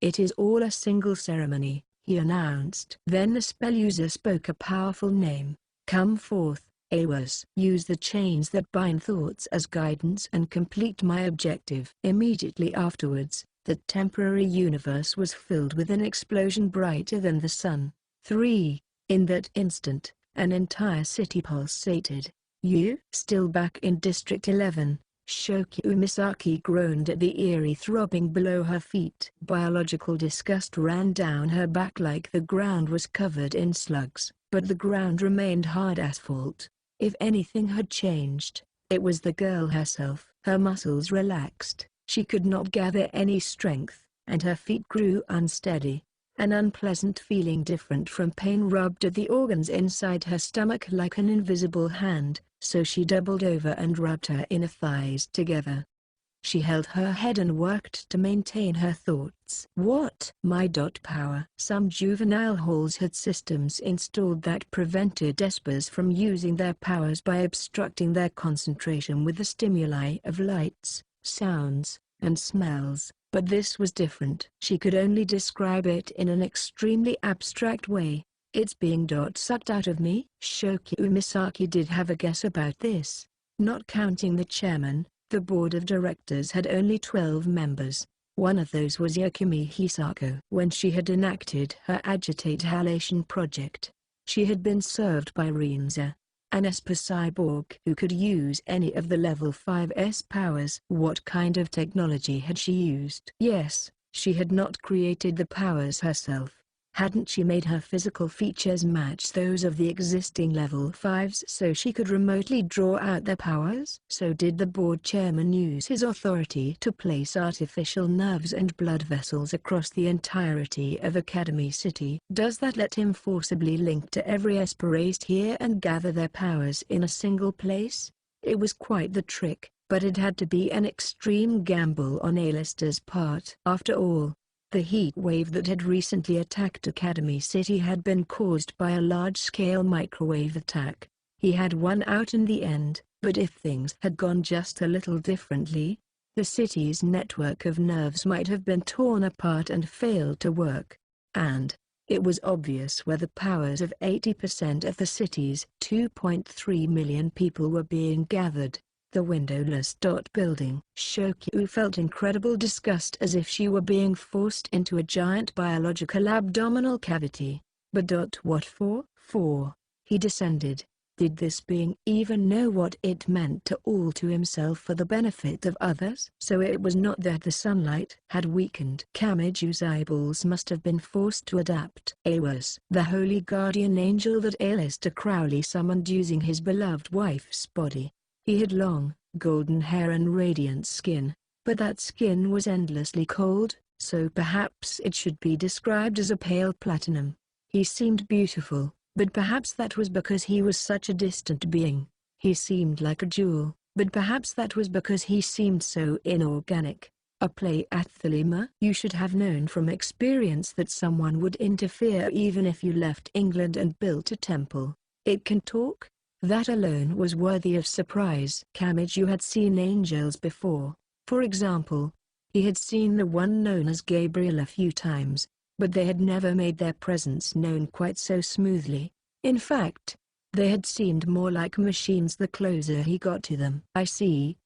It is all a single ceremony, he announced. Then the spell user spoke a powerful name. Come forth, Awas. Use the chains that bind thoughts as guidance and complete my objective. Immediately afterwards, the temporary universe was filled with an explosion brighter than the sun. 3. In that instant, an entire city pulsated. You? Still back in District 11. Shokyu Misaki groaned at the eerie throbbing below her feet. Biological disgust ran down her back like the ground was covered in slugs, but the ground remained hard asphalt. If anything had changed, it was the girl herself. Her muscles relaxed, she could not gather any strength, and her feet grew unsteady. An unpleasant feeling different from pain rubbed at the organs inside her stomach like an invisible hand, so she doubled over and rubbed her inner thighs together. She held her head and worked to maintain her thoughts. What? My power. Some juvenile halls had systems installed that prevented espers from using their powers by obstructing their concentration with the stimuli of lights, sounds, and smells. But this was different. She could only describe it in an extremely abstract way. It's being sucked out of me. Shokyu Misaki did have a guess about this. Not counting the chairman, the board of directors had only 12 members. One of those was Yokimi Hisako. When she had enacted her agitate halation project, she had been served by Rinza, an esper cyborg who could use any of the level 5's powers. What kind of technology had she used? Yes, she had not created the powers herself. Hadn't she made her physical features match those of the existing level 5s so she could remotely draw out their powers? So did the board chairman use his authority to place artificial nerves and blood vessels across the entirety of Academy City? Does that let him forcibly link to every esper raised here and gather their powers in a single place? It was quite the trick, but it had to be an extreme gamble on Alistair's part. After all, the heat wave that had recently attacked Academy City had been caused by a large-scale microwave attack. He had won out in the end, but if things had gone just a little differently, the city's network of nerves might have been torn apart and failed to work. And it was obvious where the powers of 80% of the city's 2.3 million people were being gathered. The windowless building. Shokyu felt incredible disgust as if she were being forced into a giant biological abdominal cavity. But what for? He descended. Did this being even know what it meant to all to himself for the benefit of others? So it was not that the sunlight had weakened. Kamiju's eyeballs must have been forced to adapt. Awas, the holy guardian angel that Alistair Crowley summoned using his beloved wife's body. He had long, golden hair and radiant skin, but that skin was endlessly cold, so perhaps it should be described as a pale platinum. He seemed beautiful, but perhaps that was because he was such a distant being. He seemed like a jewel, but perhaps that was because he seemed so inorganic. A play at Thelema. You should have known from experience that someone would interfere even if you left England and built a temple. It can talk? That alone was worthy of surprise. Kamiju had seen angels before. For example, he had seen the one known as Gabriel a few times, but they had never made their presence known quite so smoothly. In fact, they had seemed more like machines the closer he got to them. I see.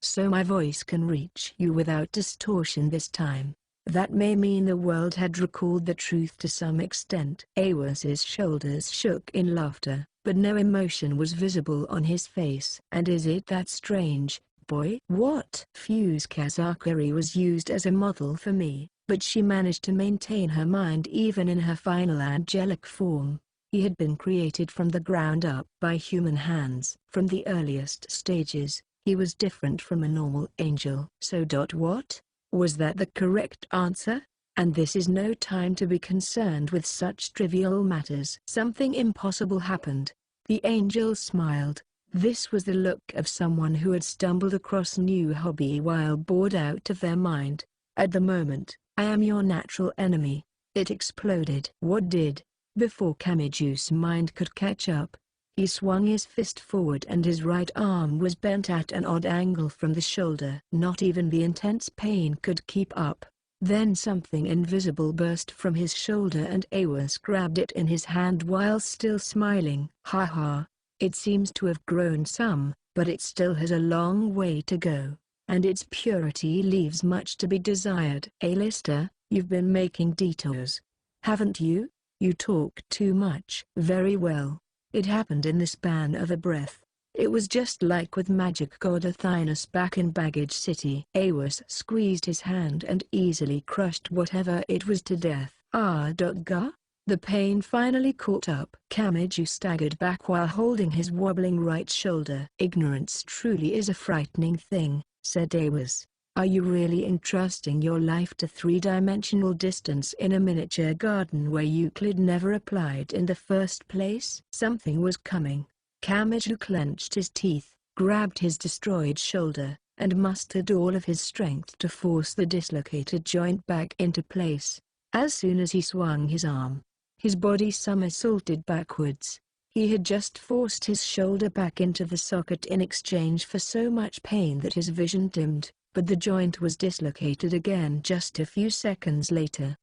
So my voice can reach you without distortion this time. That may mean the world had recalled the truth to some extent. Awas's shoulders shook in laughter. but no emotion was visible on his face. "And is it that strange, boy?" "What?" Fuse Kazakuri was used as a model for me, but she managed to maintain her mind even in her final angelic form. He had been created from the ground up by human hands. From the earliest stages, he was different from a normal angel. So what? Was that the correct answer? And this is no time to be concerned with such trivial matters. Something impossible happened. The angel smiled. This was the look of someone who had stumbled across new hobby while bored out of their mind. "At the moment, I am your natural enemy." It exploded. What did? Before Kamiju's mind could catch up, he swung his fist forward and his right arm was bent at an odd angle from the shoulder. Not even the intense pain could keep up. Then something invisible burst from his shoulder and Awas grabbed it in his hand while still smiling. "Ha ha. It seems to have grown some, but it still has a long way to go, and its purity leaves much to be desired." "A-lister, you've been making detours, haven't you? You talk too much." "Very well. It happened in the span of a breath. It was just like with magic god Athynus back in Baggage City." Awas squeezed his hand and easily crushed whatever it was to death. "Ga?" The pain finally caught up. Kamiju staggered back while holding his wobbling right shoulder. "Ignorance truly is a frightening thing," said Awas. "Are you really entrusting your life to three-dimensional distance in a miniature garden where Euclid never applied in the first place?" Something was coming. Kamiju clenched his teeth, grabbed his destroyed shoulder, and mustered all of his strength to force the dislocated joint back into place. As soon as he swung his arm, his body somersaulted backwards. He had just forced his shoulder back into the socket in exchange for so much pain that his vision dimmed, but the joint was dislocated again just a few seconds later.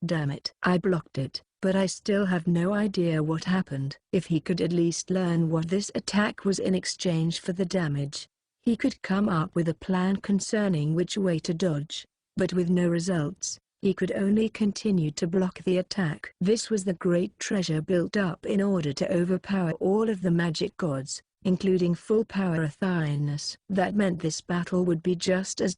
Damn it. I blocked it, but I still have no idea what happened. If he could at least learn what this attack was in exchange for the damage, he could come up with a plan concerning which way to dodge, but with no results, he could only continue to block the attack. This was the great treasure built up in order to overpower all of the magic gods, including full-power Athynus. That meant this battle would be just as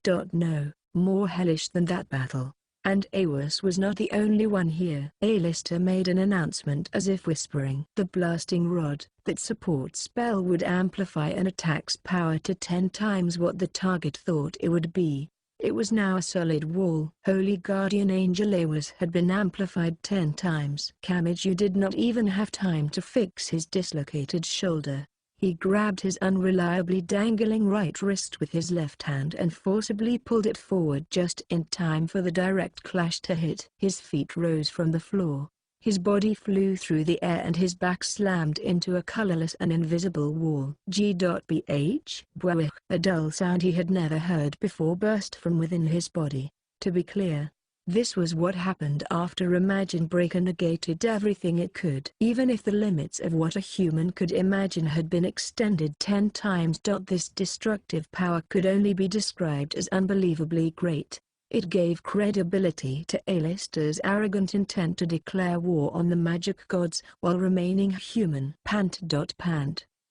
more hellish than that battle. And Awas was not the only one here. A-lister made an announcement as if whispering. The blasting rod that supports spell would amplify an attack's power to 10 times what the target thought it would be. It was now a solid wall. Holy Guardian Angel Awas had been amplified 10 times. Kamiju did not even have time to fix his dislocated shoulder. He grabbed his unreliably dangling right wrist with his left hand and forcibly pulled it forward just in time for the direct clash to hit. His feet rose from the floor. His body flew through the air and his back slammed into a colorless and invisible wall. G.Bh. Bwah. A dull sound he had never heard before burst from within his body. To be clear, this was what happened after Imagine Breaker negated everything it could. Even if the limits of what a human could imagine had been extended 10 times. This destructive power could only be described as unbelievably great. It gave credibility to A-lister's arrogant intent to declare war on the magic gods while remaining human. Pant.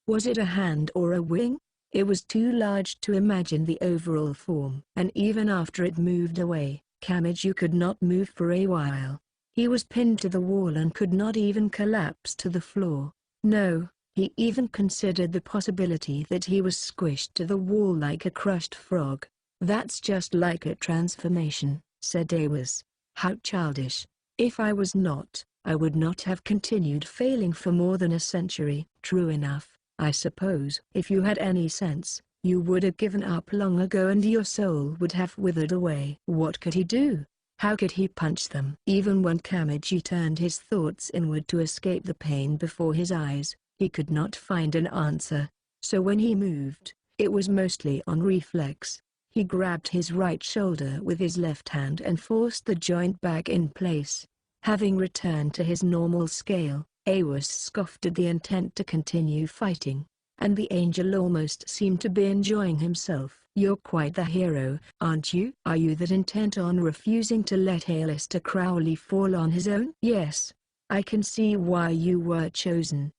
Was it a hand or a wing? It was too large to imagine the overall form. And even after it moved away, Kamiju could not move for a while. He was pinned to the wall and could not even collapse to the floor. No, he even considered the possibility that he was squished to the wall like a crushed frog. "That's just like a transformation," said Awas. "How childish. If I was not, I would not have continued failing for more than a century." "True enough, I suppose. If you had any sense, you would have given up long ago and your soul would have withered away." What could he do? How could he punch them? Even when Kamiju turned his thoughts inward to escape the pain before his eyes, he could not find an answer. So when he moved, it was mostly on reflex. He grabbed his right shoulder with his left hand and forced the joint back in place. Having returned to his normal scale, Awas scoffed at the intent to continue fighting. and the angel almost seemed to be enjoying himself. "You're quite the hero, aren't you? Are you that intent on refusing to let Alistair Crowley fall on his own?" "Yes. I can see why you were chosen.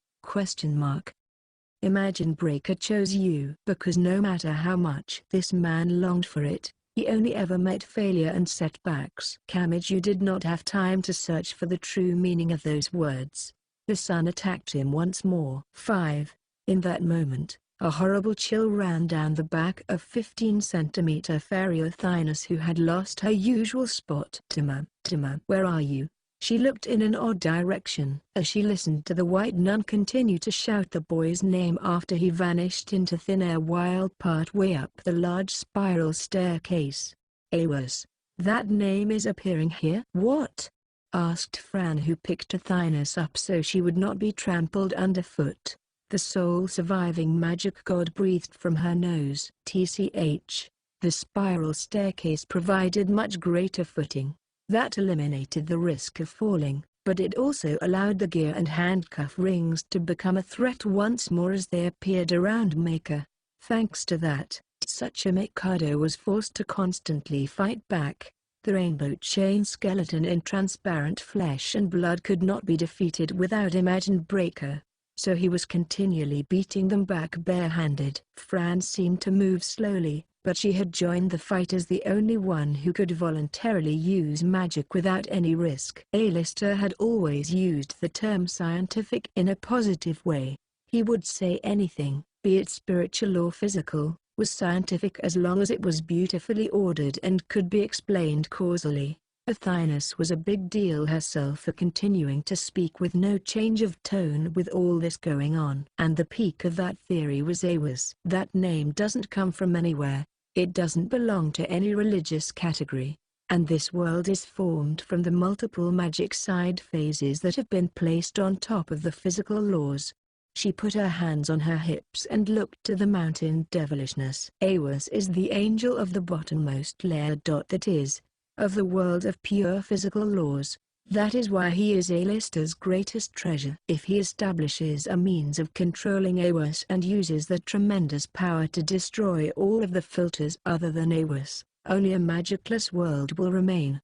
Imagine Breaker chose you because no matter how much this man longed for it, he only ever met failure and setbacks." Kamiju did not have time to search for the true meaning of those words. The sun attacked him once more. 5. In that moment, a horrible chill ran down the back of 15-centimeter fairy Athynus, who had lost her usual spot. "Tima, where are you?" She looked in an odd direction as she listened to the white nun continue to shout the boy's name after he vanished into thin air while part way up the large spiral staircase. "Awas, that name is appearing here." "What?" asked Fran, who picked Athynus up so she would not be trampled underfoot. The sole surviving magic god breathed from her nose. "Tch, the spiral staircase provided much greater footing. That eliminated the risk of falling, but it also allowed the gear and handcuff rings to become a threat once more as they appeared around Maker. Thanks to that, such a Mikado was forced to constantly fight back. The rainbow chain skeleton in transparent flesh and blood could not be defeated without imagined Breaker, so he was continually beating them back barehanded. Fran seemed to move slowly, but she had joined the fight as the only one who could voluntarily use magic without any risk. Alistair had always used the term scientific in a positive way. He would say anything, be it spiritual or physical, was scientific as long as it was beautifully ordered and could be explained causally. Athynus was a big deal herself for continuing to speak with no change of tone with all this going on. And the peak of that theory was Awas. That name doesn't come from anywhere. It doesn't belong to any religious category. And this world is formed from the multiple magic side phases that have been placed on top of the physical laws. She put her hands on her hips and looked to the mountain devilishness. Awas is the angel of the bottommost layer. That is, of the world of pure physical laws. That is why he is Alistair's greatest treasure. If he establishes a means of controlling Awas and uses the tremendous power to destroy all of the filters other than Awas, only a magicless world will remain.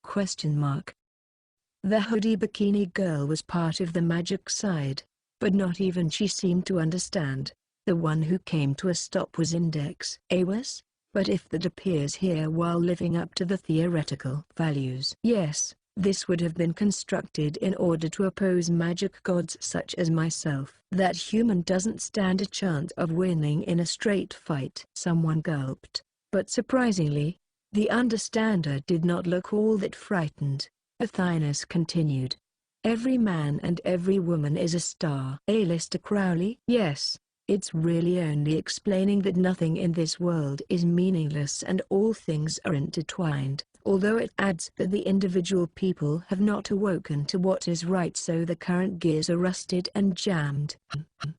The hoodie bikini girl was part of the magic side, but not even she seemed to understand. The one who came to a stop was Index. Awas? But if that appears here while living up to the theoretical values. Yes, this would have been constructed in order to oppose magic gods such as myself. That human doesn't stand a chance of winning in a straight fight. Someone gulped, but surprisingly, the understander did not look all that frightened. Athynus continued. Every man and every woman is a star. Alistair Crowley? Yes. It's really only explaining that nothing in this world is meaningless and all things are intertwined, although it adds that the individual people have not awoken to what is right, so the current gears are rusted and jammed.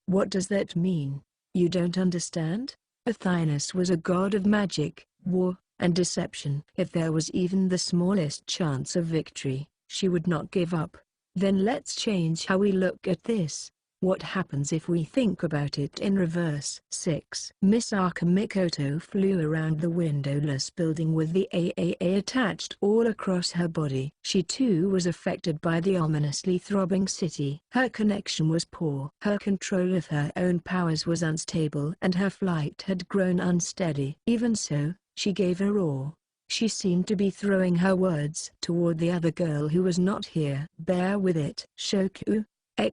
What does that mean? You don't understand? Athynus was a god of magic, war, and deception. If there was even the smallest chance of victory, she would not give up. Then let's change how we look at this. What happens if we think about it in reverse? 6. Misaka Mikoto flew around the windowless building with the AAA attached all across her body. She too was affected by the ominously throbbing city. Her connection was poor. Her control of her own powers was unstable and her flight had grown unsteady. Even so, she gave a roar. She seemed to be throwing her words toward the other girl who was not here. Bear with it. Shoku! !M.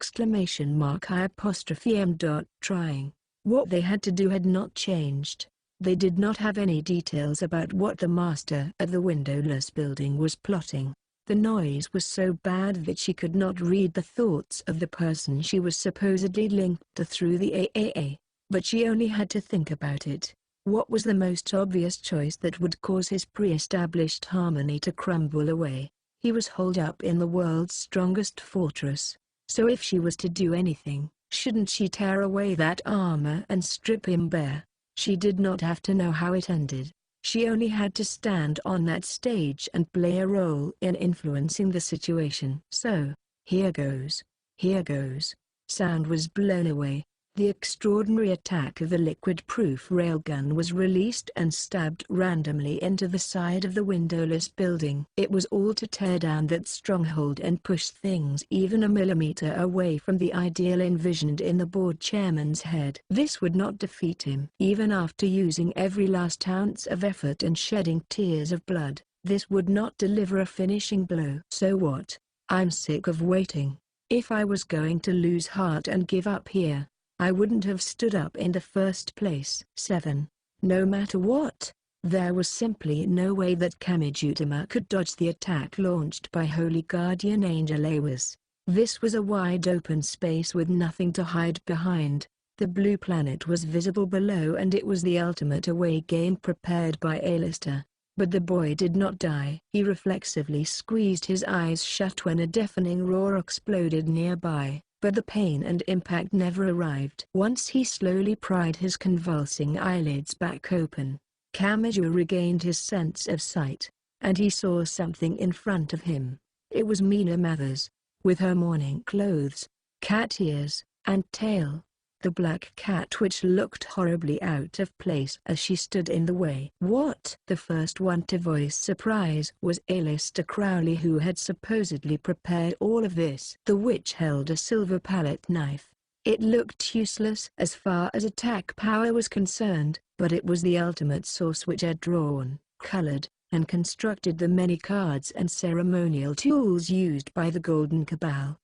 Trying. What they had to do had not changed. They did not have any details about what the master at the windowless building was plotting. The noise was so bad that she could not read the thoughts of the person she was supposedly linked to through the AAA, but she only had to think about it. What was the most obvious choice that would cause his pre-established harmony to crumble away? He was holed up in the world's strongest fortress. So if she was to do anything, shouldn't she tear away that armor and strip him bare? She did not have to know how it ended. She only had to stand on that stage and play a role in influencing the situation. So, here goes. Here goes. Sound was blown away. The extraordinary attack of the liquid-proof railgun was released and stabbed randomly into the side of the windowless building. It was all to tear down that stronghold and push things even a millimeter away from the ideal envisioned in the board chairman's head. This would not defeat him. Even after using every last ounce of effort and shedding tears of blood, this would not deliver a finishing blow. So what? I'm sick of waiting. If I was going to lose heart and give up here, I wouldn't have stood up in the first place. 7. No matter what, there was simply no way that Kamijutama could dodge the attack launched by Holy Guardian Angel Awas. This was a wide open space with nothing to hide behind. The blue planet was visible below and it was the ultimate away game prepared by Alistair. But the boy did not die. He reflexively squeezed his eyes shut when a deafening roar exploded nearby. But the pain and impact never arrived. Once he slowly pried his convulsing eyelids back open, Kamiju regained his sense of sight, and he saw something in front of him. It was Mina Mathers, with her mourning clothes, cat ears, and tail. The black cat which looked horribly out of place as she stood in the way. What? The first one to voice surprise was Alistair Crowley, who had supposedly prepared all of this. The witch held a silver palette knife. It looked useless as far as attack power was concerned, but it was the ultimate source which had drawn, colored, and constructed the many cards and ceremonial tools used by the Golden Cabal.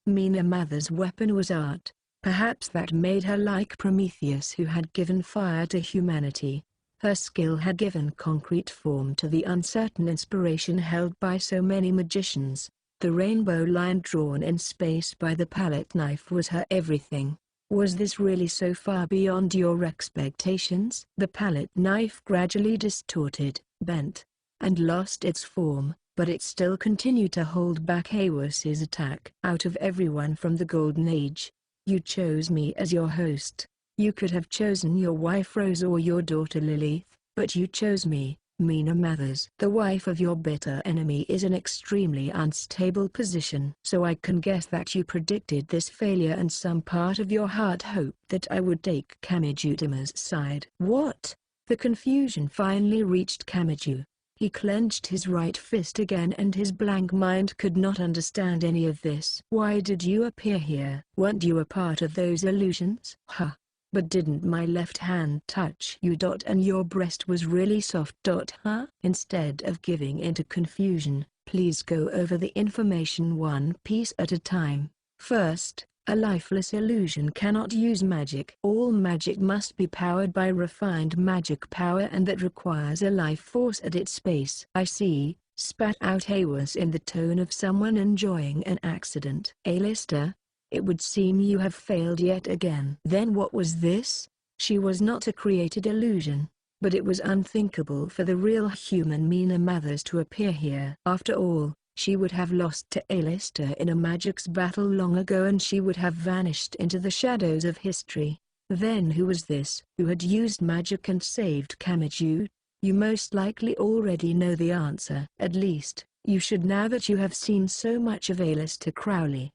Mina Mathers' weapon was art. Perhaps that made her like Prometheus, who had given fire to humanity. Her skill had given concrete form to the uncertain inspiration held by so many magicians. The rainbow line drawn in space by the palette knife was her everything. Was this really so far beyond your expectations? The palette knife gradually distorted, bent, and lost its form, but it still continued to hold back Awas's attack. Out of everyone from the Golden Age, you chose me as your host. You could have chosen your wife Rose or your daughter Lilith, but you chose me, Mina Mathers. The wife of your bitter enemy is an extremely unstable position. So I can guess that you predicted this failure and some part of your heart hoped that I would take Kamijutama's side. What? The confusion finally reached Kamiju. He clenched his right fist again and his blank mind could not understand any of this. Why did you appear here? Weren't you a part of those illusions? Huh. But didn't my left hand touch you? And your breast was really soft. Huh? Instead of giving into confusion, please go over the information one piece at a time. First, a lifeless illusion cannot use magic. All magic must be powered by refined magic power, and that requires a life force at its base. I see, spat out Awas in the tone of someone enjoying an accident. Alistair, it would seem you have failed yet again. Then what was this? She was not a created illusion, but it was unthinkable for the real human Mina Mathers to appear here. After all, she would have lost to Alistair in a magic's battle long ago and she would have vanished into the shadows of history. Then who was this who had used magic and saved Kamiju? You most likely already know the answer. At least, you should now that you have seen so much of Alistair Crowley.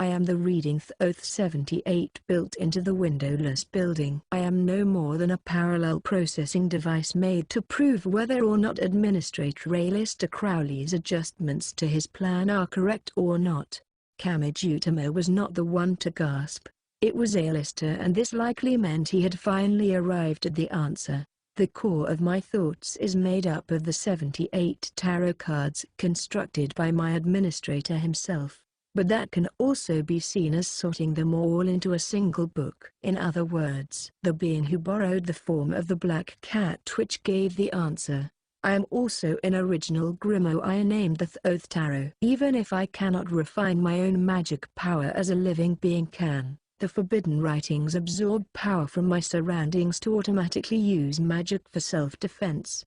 I am the reading Oath 78 built into the windowless building. I am no more than a parallel processing device made to prove whether or not Administrator Alistair Crowley's adjustments to his plan are correct or not. Kamijutama was not the one to gasp. It was Alistair, and this likely meant he had finally arrived at the answer. The core of my thoughts is made up of the 78 tarot cards constructed by my administrator himself. But that can also be seen as sorting them all into a single book. In other words, the being who borrowed the form of the black cat which gave the answer. I am also an original grimoire I named the Thoth Tarot. Even if I cannot refine my own magic power as a living being can, the forbidden writings absorb power from my surroundings to automatically use magic for self-defense.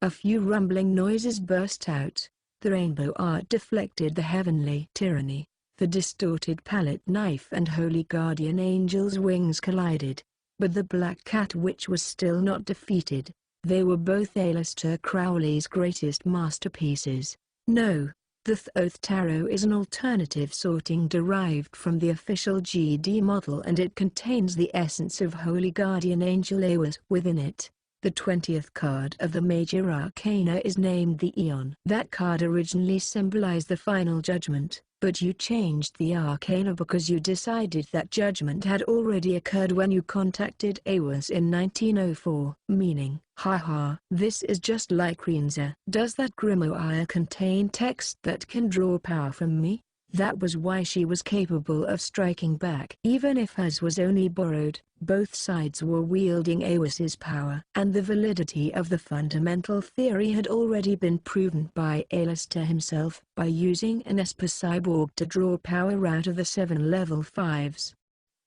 A few rumbling noises burst out. The rainbow art deflected the heavenly tyranny, the distorted palette knife and Holy Guardian Angel's wings collided. But the black cat witch was still not defeated. They were both Alistair Crowley's greatest masterpieces. No, The Toaru is an alternative sorting derived from the official GD model, and it contains the essence of Holy Guardian Angel Awas within it. The 20th card of the Major Arcana is named the Eon. That card originally symbolized the final judgment, but you changed the Arcana because you decided that judgment had already occurred when you contacted Awas in 1904. Meaning, haha, this is just like Rinza. Does that grimoire contain text that can draw power from me? That was why she was capable of striking back. Even if hers was only borrowed, both sides were wielding Awas's power. And the validity of the fundamental theory had already been proven by Alistair himself, by using an Esper cyborg to draw power out of the 7 level 5s.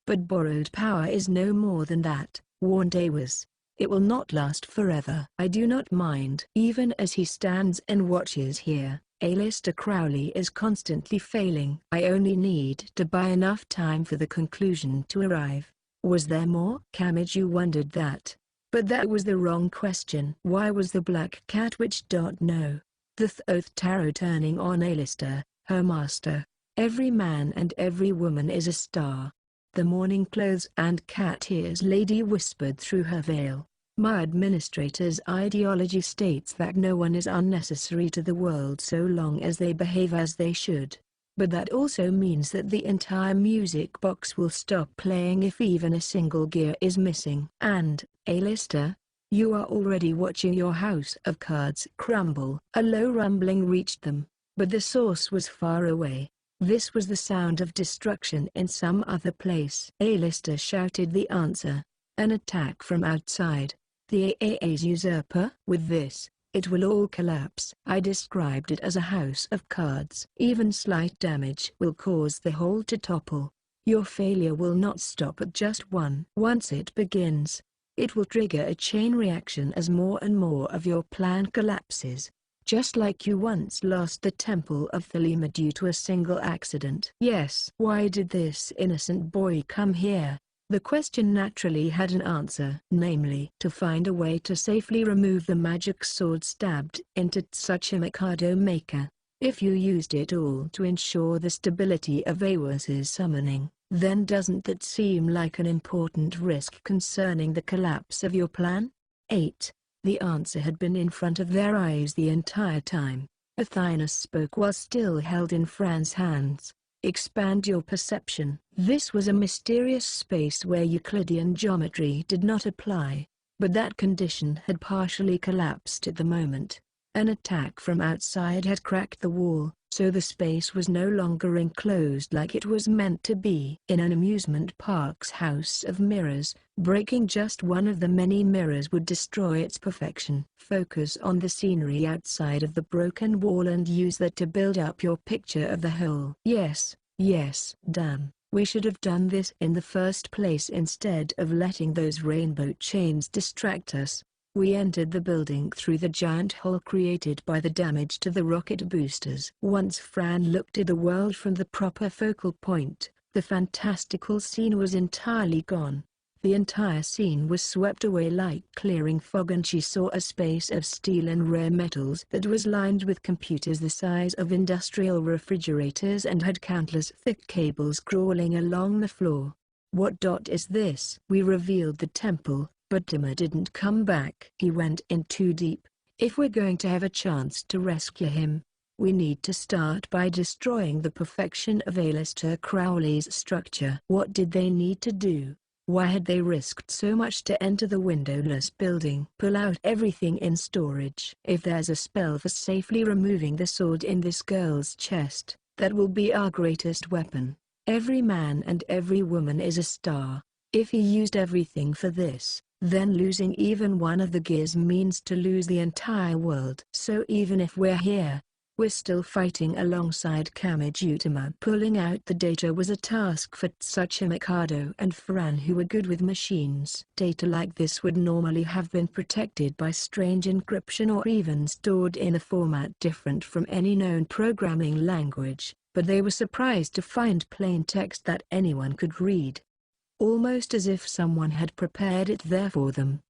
But borrowed power is no more than that, warned Awas. It will not last forever. I do not mind. Even as he stands and watches here, Alistair Crowley is constantly failing. I only need to buy enough time for the conclusion to arrive. Was there more? Kamiju wondered that. But that was the wrong question. Why was the black cat witch? No. The Toaru turning on Alistair, her master. Every man and every woman is a star. The mourning clothes and cat ears lady whispered through her veil. My administrator's ideology states that no one is unnecessary to the world so long as they behave as they should. But that also means that the entire music box will stop playing if even a single gear is missing. And, Alistair, you are already watching your house of cards crumble. A low rumbling reached them, but the source was far away. This was the sound of destruction in some other place. Alistair shouted the answer. An attack from outside. The AA's usurper. With this, it will all collapse. I described it as a house of cards. Even slight damage will cause the whole to topple. Your failure will not stop at just one. Once it begins, it will trigger a chain reaction as more and more of your plan collapses. Just like you once lost the Temple of Thelema due to a single accident. Yes. Why did this innocent boy come here? The question naturally had an answer. Namely, to find a way to safely remove the magic sword stabbed into such a Mikado maker. If you used it all to ensure the stability of Awas's summoning, then doesn't that seem like an important risk concerning the collapse of your plan? 8. The answer had been in front of their eyes the entire time. Athena spoke while still held in Fran's hands. Expand your perception. This was a mysterious space where Euclidean geometry did not apply. But that condition had partially collapsed at the moment. An attack from outside had cracked the wall, so the space was no longer enclosed like it was meant to be. In an amusement park's house of mirrors, breaking just one of the many mirrors would destroy its perfection. Focus on the scenery outside of the broken wall and use that to build up your picture of the whole. Yes, damn. We should have done this in the first place instead of letting those rainbow chains distract us. We entered the building through the giant hole created by the damage to the rocket boosters. Once Fran looked at the world from the proper focal point, the fantastical scene was entirely gone. The entire scene was swept away like clearing fog, and she saw a space of steel and rare metals that was lined with computers the size of industrial refrigerators and had countless thick cables crawling along the floor. What is this? We revealed the temple, but Timur didn't come back. He went in too deep. If we're going to have a chance to rescue him, we need to start by destroying the perfection of Alistair Crowley's structure. What did they need to do? Why had they risked so much to enter the windowless building? Pull out everything in storage. If there's a spell for safely removing the sword in this girl's chest, that will be our greatest weapon. Every man and every woman is a star. If he used everything for this, then losing even one of the gears means to lose the entire world. So even if we're here, we're still fighting alongside Kamijutama. Pulling out the data was a task for Tsuchi Mikado and Fran, who were good with machines. Data like this would normally have been protected by strange encryption or even stored in a format different from any known programming language, but they were surprised to find plain text that anyone could read. Almost as if someone had prepared it there for them.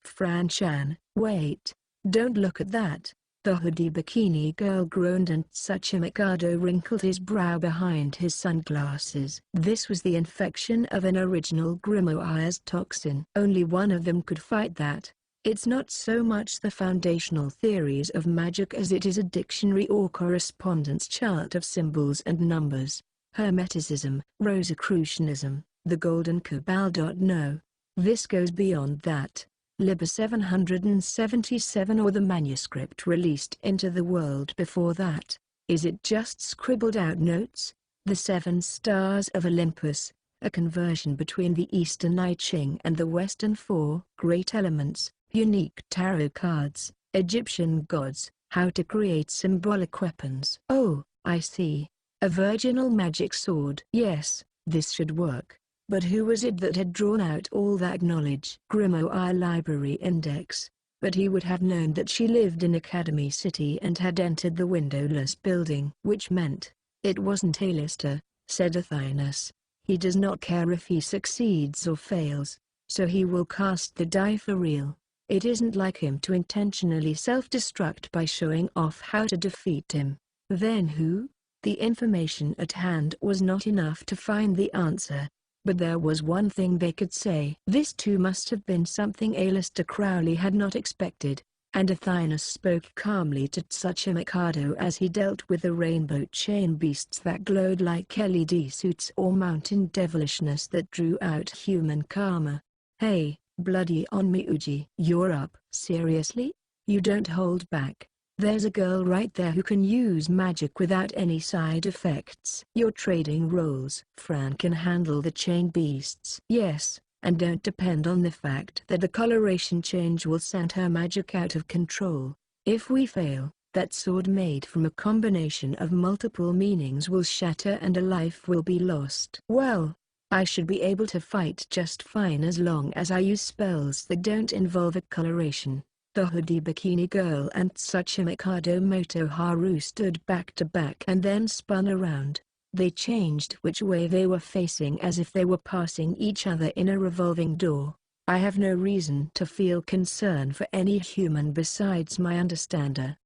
Fran-chan, wait. Don't look at that. The hoodie bikini girl groaned and Tsuchimikado wrinkled his brow behind his sunglasses. This was the infection of an original Grimoire's toxin. Only one of them could fight that. It's not so much the foundational theories of magic as it is a dictionary or correspondence chart of symbols and numbers. Hermeticism, Rosicrucianism, the Golden Cabal. No. This goes beyond that. Liber 777 or the manuscript released into the world before that. Is it just scribbled out notes? The 7 stars of Olympus, a conversion between the Eastern I Ching and the Western 4 great elements, unique tarot cards, Egyptian gods, how to create symbolic weapons. Oh, I see. A virginal magic sword. Yes, this should work. But who was it that had drawn out all that knowledge? Grimoire Library Index. But he would have known that she lived in Academy City and had entered the windowless building. Which meant, it wasn't Alistair, said Athinus. He does not care if he succeeds or fails, so he will cast the die for real. It isn't like him to intentionally self-destruct by showing off how to defeat him. Then who? The information at hand was not enough to find the answer. But there was one thing they could say. This too must have been something Alistair Crowley had not expected, and Athinus spoke calmly to Tsuchimikado as he dealt with the rainbow chain beasts that glowed like LED suits or mountain devilishness that drew out human karma. Hey, bloody Onmyuji. You're up. Seriously? You don't hold back. There's a girl right there who can use magic without any side effects. You're trading roles. Fran can handle the chain beasts. Yes, and don't depend on the fact that the coloration change will send her magic out of control. If we fail, that sword made from a combination of multiple meanings will shatter and a life will be lost. Well, I should be able to fight just fine as long as I use spells that don't involve a coloration. The hoodie bikini girl and Tsuchimikado Motoharu stood back to back and then spun around. They changed which way they were facing as if they were passing each other in a revolving door. I have no reason to feel concern for any human besides my understander.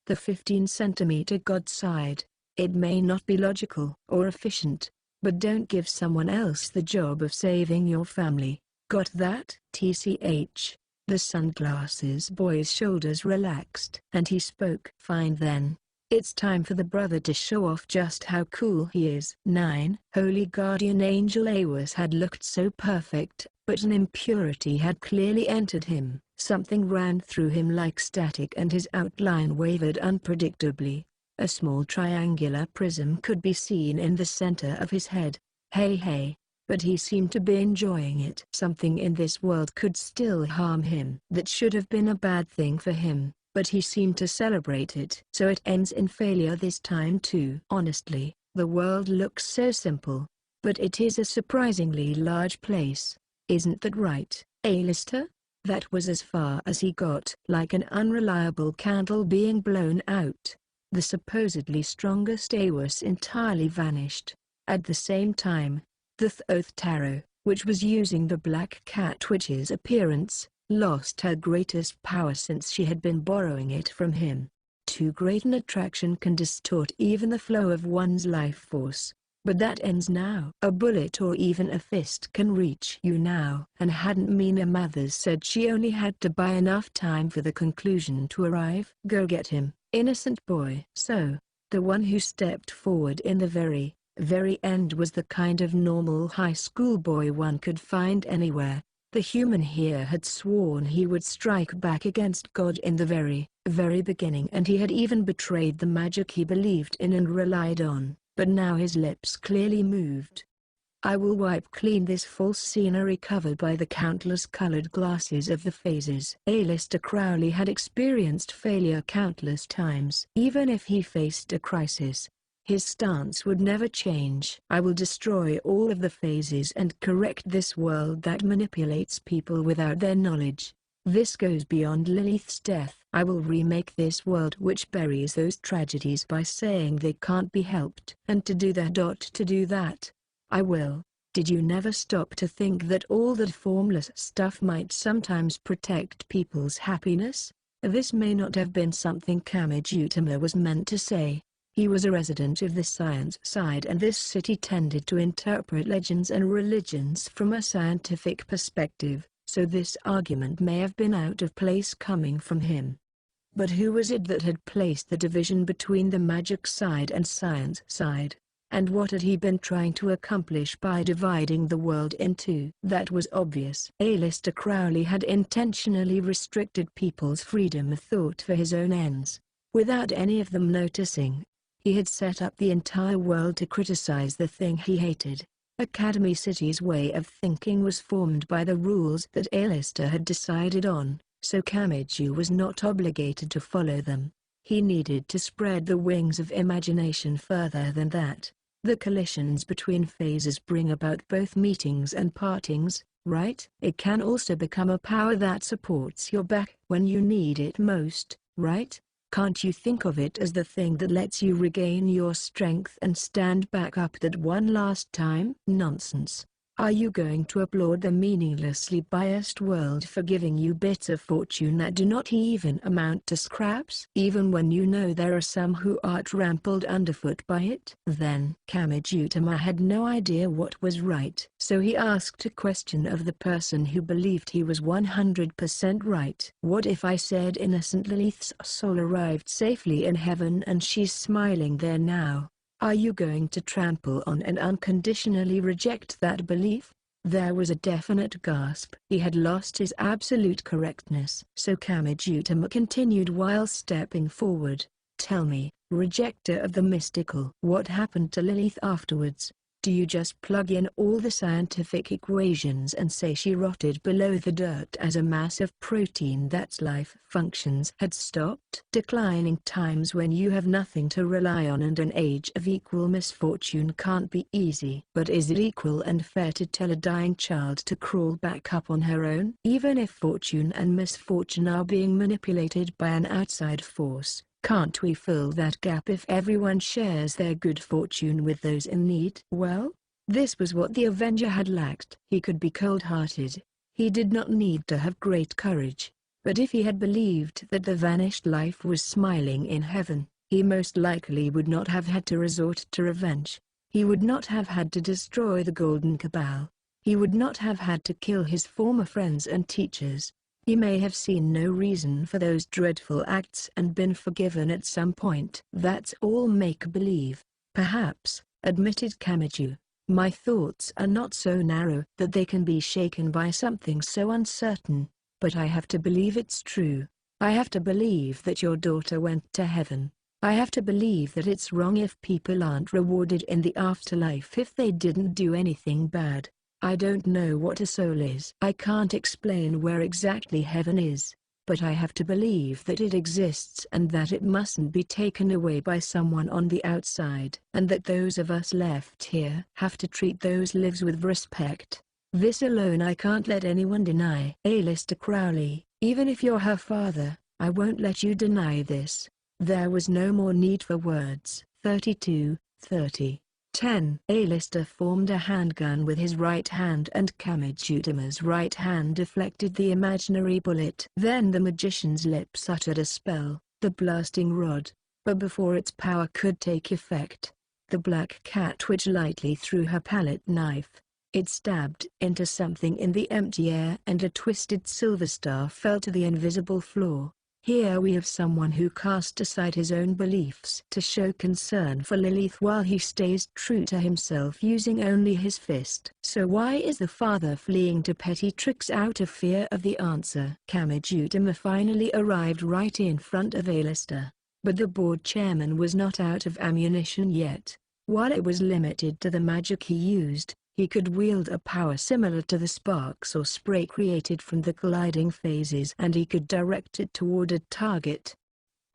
The 15-centimeter god sighed. It may not be logical or efficient, but don't give someone else the job of saving your family. Got that? TCH. The sunglasses boy's shoulders relaxed and he spoke. Fine then. It's time for the brother to show off just how cool he is. 9. Holy Guardian Angel Awas had looked so perfect, but an impurity had clearly entered him. Something ran through him like static and his outline wavered unpredictably. A small triangular prism could be seen in the center of his head. Hey. But he seemed to be enjoying it. Something in this world could still harm him. That should have been a bad thing for him, but he seemed to celebrate it. So it ends in failure this time too. Honestly, the world looks so simple, but it is a surprisingly large place. Isn't that right, Alistair? That was as far as he got. Like an unreliable candle being blown out, the supposedly strongest Awas entirely vanished. At the same time, the Thoth Tarot, which was using the Black Cat Witch's appearance, lost her greatest power since she had been borrowing it from him. Too great an attraction can distort even the flow of one's life force. But that ends now. A bullet or even a fist can reach you now. And hadn't Mina Mathers said she only had to buy enough time for the conclusion to arrive? Go get him, innocent boy. So, the one who stepped forward in the very end was the kind of normal high school boy one could find anywhere. The human here had sworn he would strike back against God in the very beginning, and he had even betrayed the magic he believed in and relied on, but now his lips clearly moved. I will wipe clean this false scenery covered by the countless colored glasses of the phases. Alistair Crowley had experienced failure countless times. Even if he faced a crisis, his stance would never change. I will destroy all of the phases and correct this world that manipulates people without their knowledge. This goes beyond Lilith's death. I will remake this world which buries those tragedies by saying they can't be helped. And to do that, I will. Did you never stop to think that all that formless stuff might sometimes protect people's happiness? This may not have been something Kamijutama was meant to say. He was a resident of the science side, and this city tended to interpret legends and religions from a scientific perspective, so this argument may have been out of place coming from him. But who was it that had placed the division between the magic side and science side? And what had he been trying to accomplish by dividing the world in two? That was obvious. Aleister Crowley had intentionally restricted people's freedom of thought for his own ends, without any of them noticing. He had set up the entire world to criticize the thing he hated. Academy City's way of thinking was formed by the rules that Aleister had decided on, so Kamiju was not obligated to follow them. He needed to spread the wings of imagination further than that. The collisions between phases bring about both meetings and partings, right? It can also become a power that supports your back when you need it most, right? Can't you think of it as the thing that lets you regain your strength and stand back up that one last time? Nonsense. Are you going to applaud the meaninglessly biased world for giving you bits of fortune that do not even amount to scraps? Even when you know there are some who are trampled underfoot by it? Then Kamijutama had no idea what was right. So he asked a question of the person who believed he was 100% right. What if I said innocent Lilith's soul arrived safely in heaven and she's smiling there now? Are you going to trample on and unconditionally reject that belief? There was a definite gasp. He had lost his absolute correctness. So Kamijutama continued while stepping forward. Tell me, rejecter of the mystical, what happened to Lilith afterwards? Do you just plug in all the scientific equations and say she rotted below the dirt as a mass of protein that's life functions had stopped declining? Times when you have nothing to rely on and an age of equal misfortune can't be easy. But is it equal and fair to tell a dying child to crawl back up on her own? Even if fortune and misfortune are being manipulated by an outside force, can't we fill that gap if everyone shares their good fortune with those in need? Well, this was what the Avenger had lacked. He could be cold-hearted. He did not need to have great courage. But if he had believed that the vanished life was smiling in heaven, he most likely would not have had to resort to revenge. He would not have had to destroy the Golden Cabal. He would not have had to kill his former friends and teachers. He may have seen no reason for those dreadful acts and been forgiven at some point. That's all make-believe. Perhaps, admitted Kamiju. My thoughts are not so narrow that they can be shaken by something so uncertain, but I have to believe it's true. I have to believe that your daughter went to heaven. I have to believe that it's wrong if people aren't rewarded in the afterlife if they didn't do anything bad. I don't know what a soul is. I can't explain where exactly heaven is, but I have to believe that it exists and that it mustn't be taken away by someone on the outside, and that those of us left here have to treat those lives with respect. This alone I can't let anyone deny. Aleister Crowley, even if you're her father, I won't let you deny this. There was no more need for words. 32:30. 10. Aleister formed a handgun with his right hand and Kamijutama's right hand deflected the imaginary bullet. Then the magician's lips uttered a spell, the blasting rod. But before its power could take effect, the black cat twitched lightly through her palette knife. It stabbed into something in the empty air and a twisted silver star fell to the invisible floor. Here we have someone who cast aside his own beliefs to show concern for Lilith while he stays true to himself using only his fist. So why is the father fleeing to petty tricks out of fear of the answer? Kamijutama finally arrived right in front of Aleister. But the board chairman was not out of ammunition yet. While it was limited to the magic he used, he could wield a power similar to the sparks or spray created from the colliding phases, and he could direct it toward a target.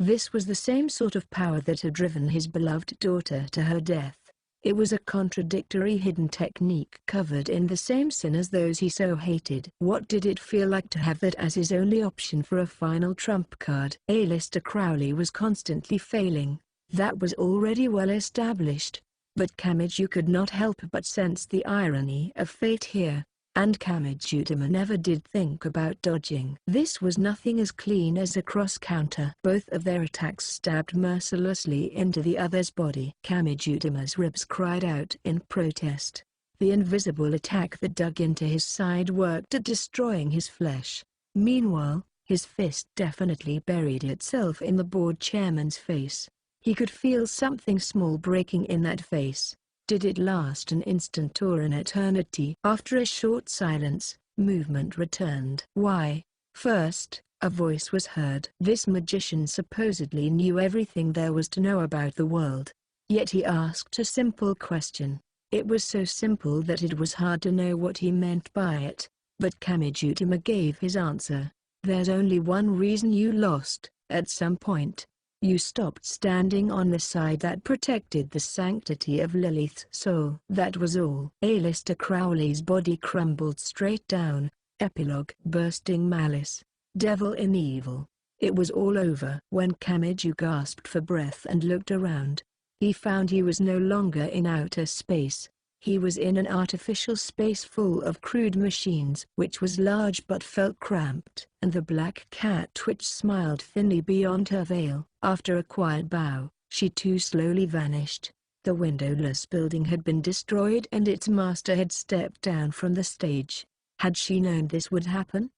This was the same sort of power that had driven his beloved daughter to her death. It was a contradictory hidden technique covered in the same sin as those he so hated. What did it feel like to have that as his only option for a final trump card? Aleister Crowley was constantly failing. That was already well established. But Kamiju could not help but sense the irony of fate here. And Kamijutama never did think about dodging. This was nothing as clean as a cross-counter. Both of their attacks stabbed mercilessly into the other's body. Kamijutama's ribs cried out in protest. The invisible attack that dug into his side worked at destroying his flesh. Meanwhile, his fist definitely buried itself in the board chairman's face. He could feel something small breaking in that face. Did it last an instant or an eternity? After a short silence, movement returned. Why? First, a voice was heard. This magician supposedly knew everything there was to know about the world. Yet he asked a simple question. It was so simple that it was hard to know what he meant by it. But Kamijutama gave his answer. There's only one reason you lost. At some point, you stopped standing on the side that protected the sanctity of Lilith's soul. That was all. Aleister Crowley's body crumbled straight down. Epilogue. Bursting malice. Devil in evil. It was all over. When Kamiju gasped for breath and looked around, he found he was no longer in outer space. He was in an artificial space full of crude machines, which was large but felt cramped. And the black cat which smiled thinly beyond her veil. After a quiet bow, she too slowly vanished. The windowless building had been destroyed and its master had stepped down from the stage. Had she known this would happen?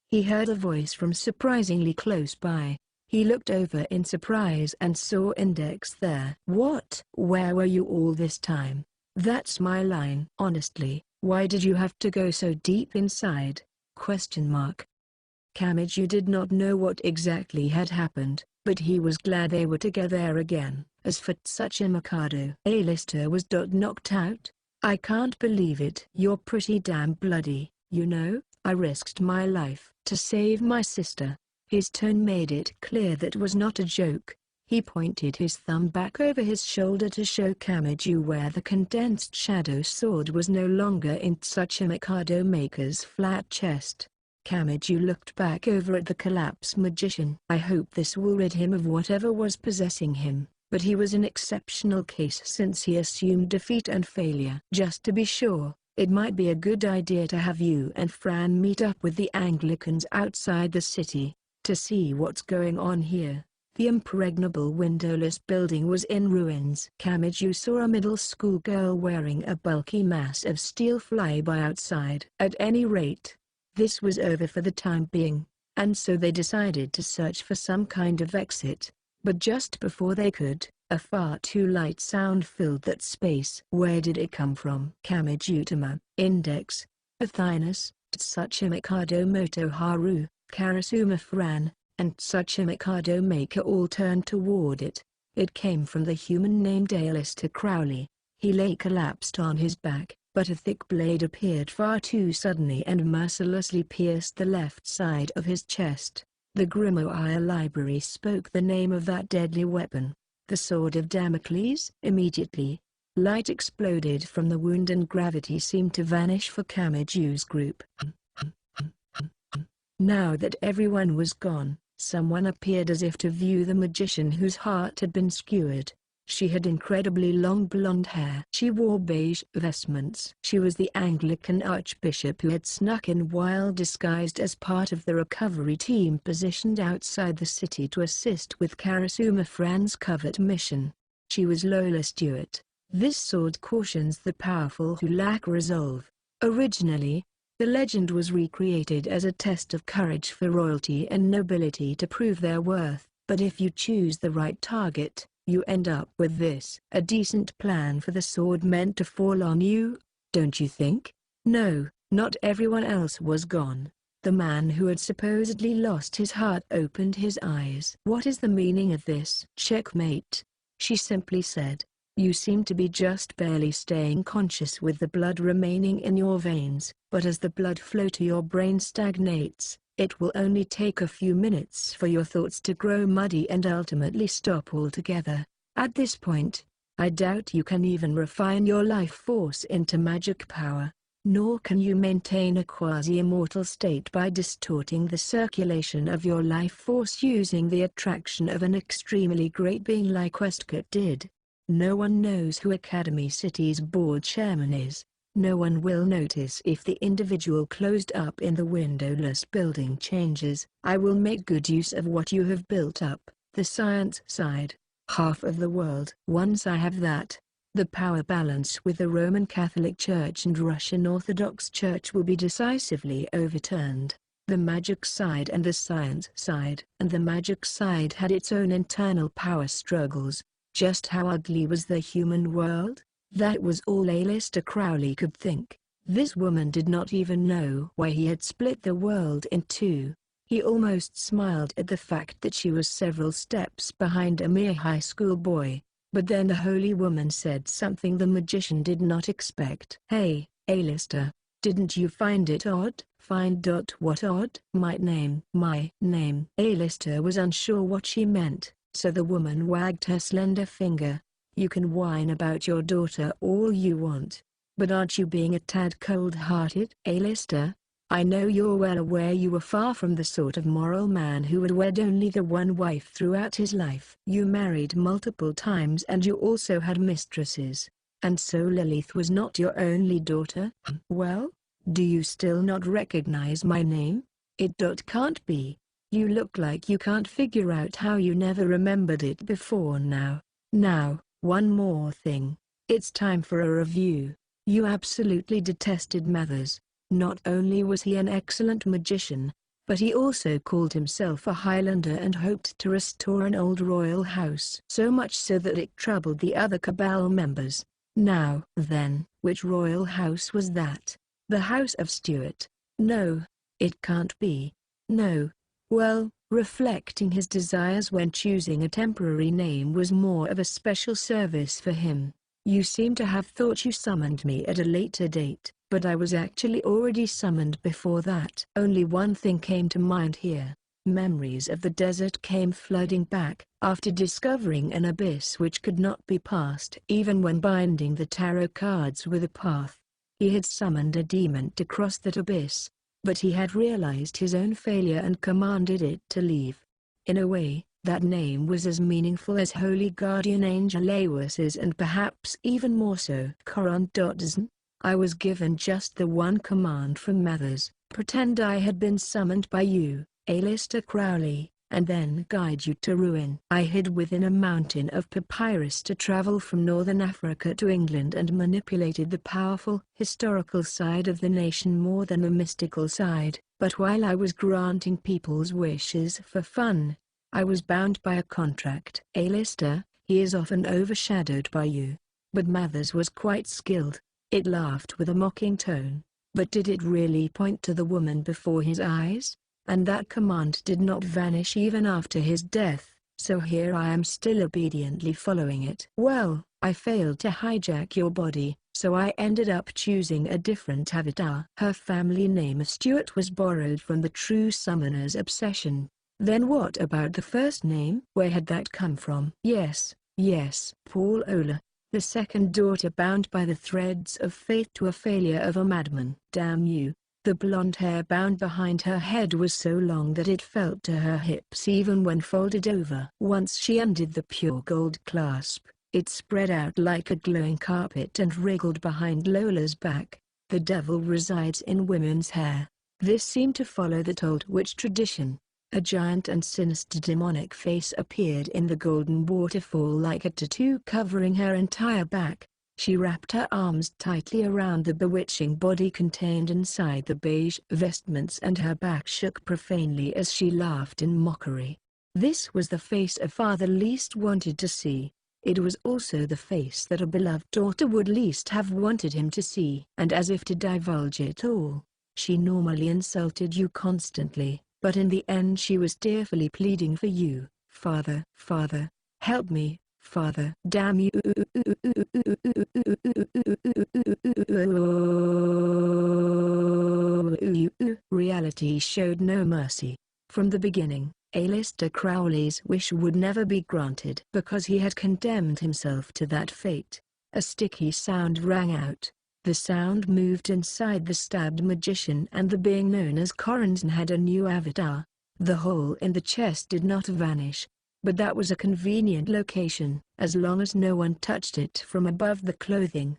He heard a voice from surprisingly close by. He looked over in surprise and saw Index there. What? Where were you all this time? That's my line. Honestly, why did you have to go so deep inside? Kamiju did not know what exactly had happened, but he was glad they were together again. As for Tsuchi Mikado, Aleister was knocked out. I can't believe it. You're pretty damn bloody. You know, I risked my life to save my sister. His tone made it clear that was not a joke. He pointed his thumb back over his shoulder to show Kamiju where the condensed shadow sword was no longer in Tsuchi Mikado Maker's flat chest. Kamiju looked back over at the collapsed magician. I hope this will rid him of whatever was possessing him, but he was an exceptional case since he assumed defeat and failure. Just to be sure, it might be a good idea to have you and Fran meet up with the Anglicans outside the city, to see what's going on here. The impregnable windowless building was in ruins. Kamiju saw a middle school girl wearing a bulky mass of steel flyby outside. At any rate, this was over for the time being, and so they decided to search for some kind of exit. But just before they could, a far too light sound filled that space. Where did it come from? Kamijutama, Index, Athinus, Tsuchi Mikado Motoharu, Karasuma Fran, and Tsuchi Mikado Maker all turned toward it. It came from the human named Aleister Crowley. He lay collapsed on his back, but a thick blade appeared far too suddenly and mercilessly pierced the left side of his chest. The Grimoire Library spoke the name of that deadly weapon. The Sword of Damocles. Immediately, light exploded from the wound and gravity seemed to vanish for Kamiju's group. Now that everyone was gone, someone appeared as if to view the magician whose heart had been skewered. She had incredibly long blonde hair. She wore beige vestments. She was the Anglican archbishop who had snuck in while disguised as part of the recovery team positioned outside the city to assist with Karasuma Fran's covert mission. She was Lola Stewart. This sword cautions the powerful who lack resolve. Originally, the legend was recreated as a test of courage for royalty and nobility to prove their worth, but if you choose the right target, you end up with this. A decent plan for the sword meant to fall on you, don't you think? No, not everyone else was gone. The man who had supposedly lost his heart opened his eyes. What is the meaning of this? Checkmate, she simply said. You seem to be just barely staying conscious with the blood remaining in your veins, but as the blood flow to your brain stagnates, it will only take a few minutes for your thoughts to grow muddy and ultimately stop altogether. At this point, I doubt you can even refine your life force into magic power, nor can you maintain a quasi-immortal state by distorting the circulation of your life force using the attraction of an extremely great being like Westcott did. No one knows who Academy City's board chairman is, No one will notice if the individual closed up in the windowless building changes. I will make good use of what you have built up, the science side, half of the world. Once I have that, the power balance with the Roman Catholic Church and Russian Orthodox Church will be decisively overturned. The magic side and the science side. And the magic side had its own internal power struggles. Just how ugly was the human world? That was all Aleister Crowley could think. This woman did not even know why he had split the world in two. He almost smiled at the fact that she was several steps behind a mere high school boy. But then the holy woman said something the magician did not expect. "Hey, Aleister, didn't you find it odd?" "Find what odd?" My name." Aleister was unsure what she meant, so the woman wagged her slender finger. "You can whine about your daughter all you want, but aren't you being a tad cold-hearted?" "Aleister, I know you're well aware you were far from the sort of moral man who would wed only the one wife throughout his life. You married multiple times and you also had mistresses. And so Lilith was not your only daughter?" "Well, do you still not recognize my name?" "It can't be. You look like you can't figure out how you never remembered it before now. Now, one more thing. It's time for a review. You absolutely detested Mathers. Not only was he an excellent magician, but he also called himself a Highlander and hoped to restore an old royal house. So much so that it troubled the other Cabal members. Now then, which royal house was that? The House of Stuart? No, it can't be. No. Well, reflecting his desires when choosing a temporary name was more of a special service for him. You seem to have thought you summoned me at a later date, but I was actually already summoned before that. Only one thing came to mind here. Memories of the desert came flooding back, after discovering an abyss which could not be passed even when binding the tarot cards with a path. He had summoned a demon to cross that abyss, but he had realized his own failure and commanded it to leave. In a way, that name was as meaningful as Holy Guardian Angel Aewus's and perhaps even more so. I was given just the one command from Mathers: pretend I had been summoned by you, Aleister Crowley, and then guide you to ruin. I hid within a mountain of papyrus to travel from northern Africa to England and manipulated the powerful historical side of the nation more than the mystical side. But while I was granting people's wishes for fun, I was bound by a contract. Aleister, he is often overshadowed by you. But Mathers was quite skilled. It laughed with a mocking tone. But did it really point to the woman before his eyes? And that command did not vanish even after his death, so here I am still obediently following it. Well, I failed to hijack your body, so I ended up choosing a different avatar. Her family name of Stuart was borrowed from the true summoner's obsession. Then what about the first name? Where had that come from? Yes, Paul Ola, the second daughter bound by the threads of fate to a failure of a madman. Damn you. The blonde hair bound behind her head was so long that it felt to her hips even when folded over. Once she undid the pure gold clasp, it spread out like a glowing carpet and wriggled behind Lola's back. The devil resides in women's hair. This seemed to follow that old witch tradition. A giant and sinister demonic face appeared in the golden waterfall like a tattoo covering her entire back. She wrapped her arms tightly around the bewitching body contained inside the beige vestments and her back shook profanely as she laughed in mockery. This was the face a father least wanted to see. It was also the face that a beloved daughter would least have wanted him to see. And as if to divulge it all, she normally insulted you constantly, but in the end she was tearfully pleading for you. Father, help me. Father, damn you. Reality showed no mercy. From the beginning, Aleister Crowley's wish would never be granted because he had condemned himself to that fate. A sticky sound rang out. The sound moved inside the stabbed magician and the being known as Corazon had a new avatar. The hole in the chest did not vanish. But that was a convenient location. As long as no one touched it from above the clothing,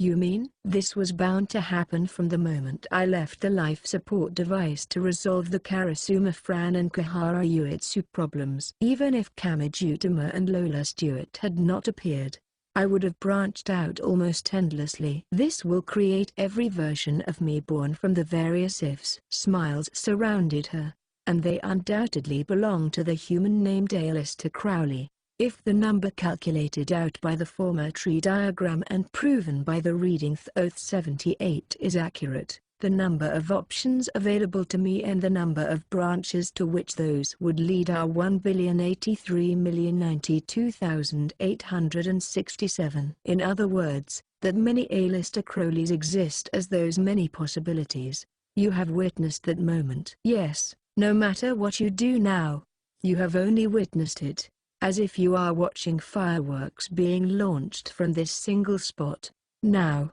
You mean? This was bound to happen from the moment I left the life support device to resolve the Karasuma Fran and Kahara Uetsu problems. Even if Kamijutama and Lola Stewart had not appeared, I would have branched out almost endlessly. This will create every version of me born from the various ifs. Smiles surrounded her, and they undoubtedly belong to the human named Aleister Crowley. If the number calculated out by the former tree diagram and proven by the reading Thoth 78 is accurate, the number of options available to me and the number of branches to which those would lead are 1,083,092,867. In other words, that many Aleister Crowleys exist as those many possibilities. You have witnessed that moment. Yes, no matter what you do now, you have only witnessed it. As if you are watching fireworks being launched from this single spot. Now,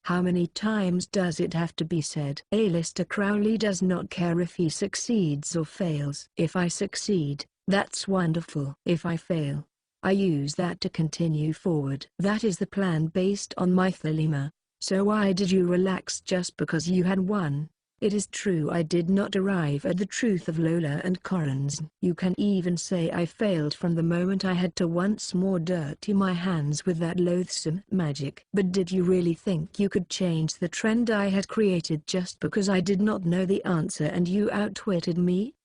how many times does it have to be said? Aleister Crowley does not care if he succeeds or fails. If I succeed, that's wonderful. If I fail, I use that to continue forward. That is the plan based on my thelema. So why did you relax just because you had won? It is true I did not arrive at the truth of Lola and Corin's. You can even say I failed from the moment I had to once more dirty my hands with that loathsome magic. But did you really think you could change the trend I had created just because I did not know the answer and you outwitted me?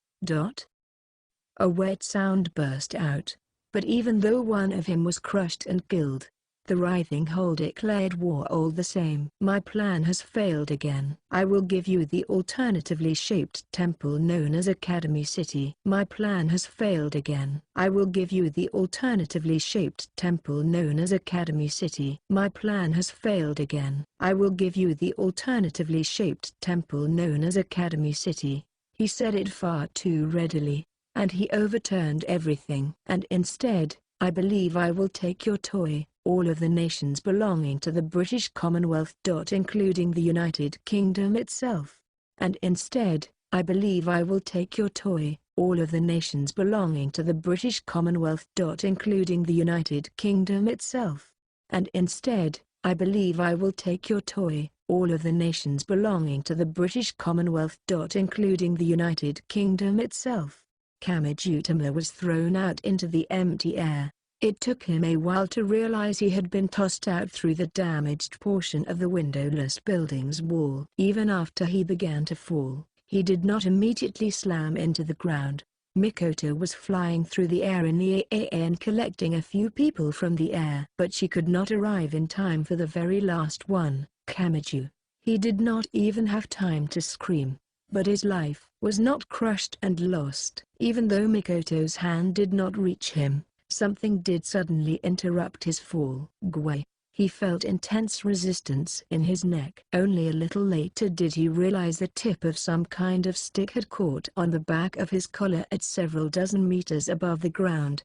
A wet sound burst out, but even though one of him was crushed and killed, the writhing hole declared war all the same. My plan has failed again. I will give you the alternatively shaped temple known as Academy City. My plan has failed again. I will give you the alternatively shaped temple known as Academy City. My plan has failed again. I will give you the alternatively shaped temple known as Academy City. He said it far too readily, and he overturned everything. And instead, I believe I will take your toy, all of the nations belonging to the British Commonwealth. Including the United Kingdom itself. And instead, I believe I will take your toy, all of the nations belonging to the British Commonwealth. Including the United Kingdom itself. And instead, I believe I will take your toy, all of the nations belonging to the British Commonwealth. Including the United Kingdom itself. Kamijutama was thrown out into the empty air. It took him a while to realize he had been tossed out through the damaged portion of the windowless building's wall. Even after he began to fall, he did not immediately slam into the ground. Mikoto was flying through the air in the air and collecting a few people from the air. But she could not arrive in time for the very last one, Kamiju. He did not even have time to scream. But his life was not crushed and lost. Even though Mikoto's hand did not reach him, something did suddenly interrupt his fall. Gwei. He felt intense resistance in his neck. Only a little later did he realize the tip of some kind of stick had caught on the back of his collar at several dozen meters above the ground.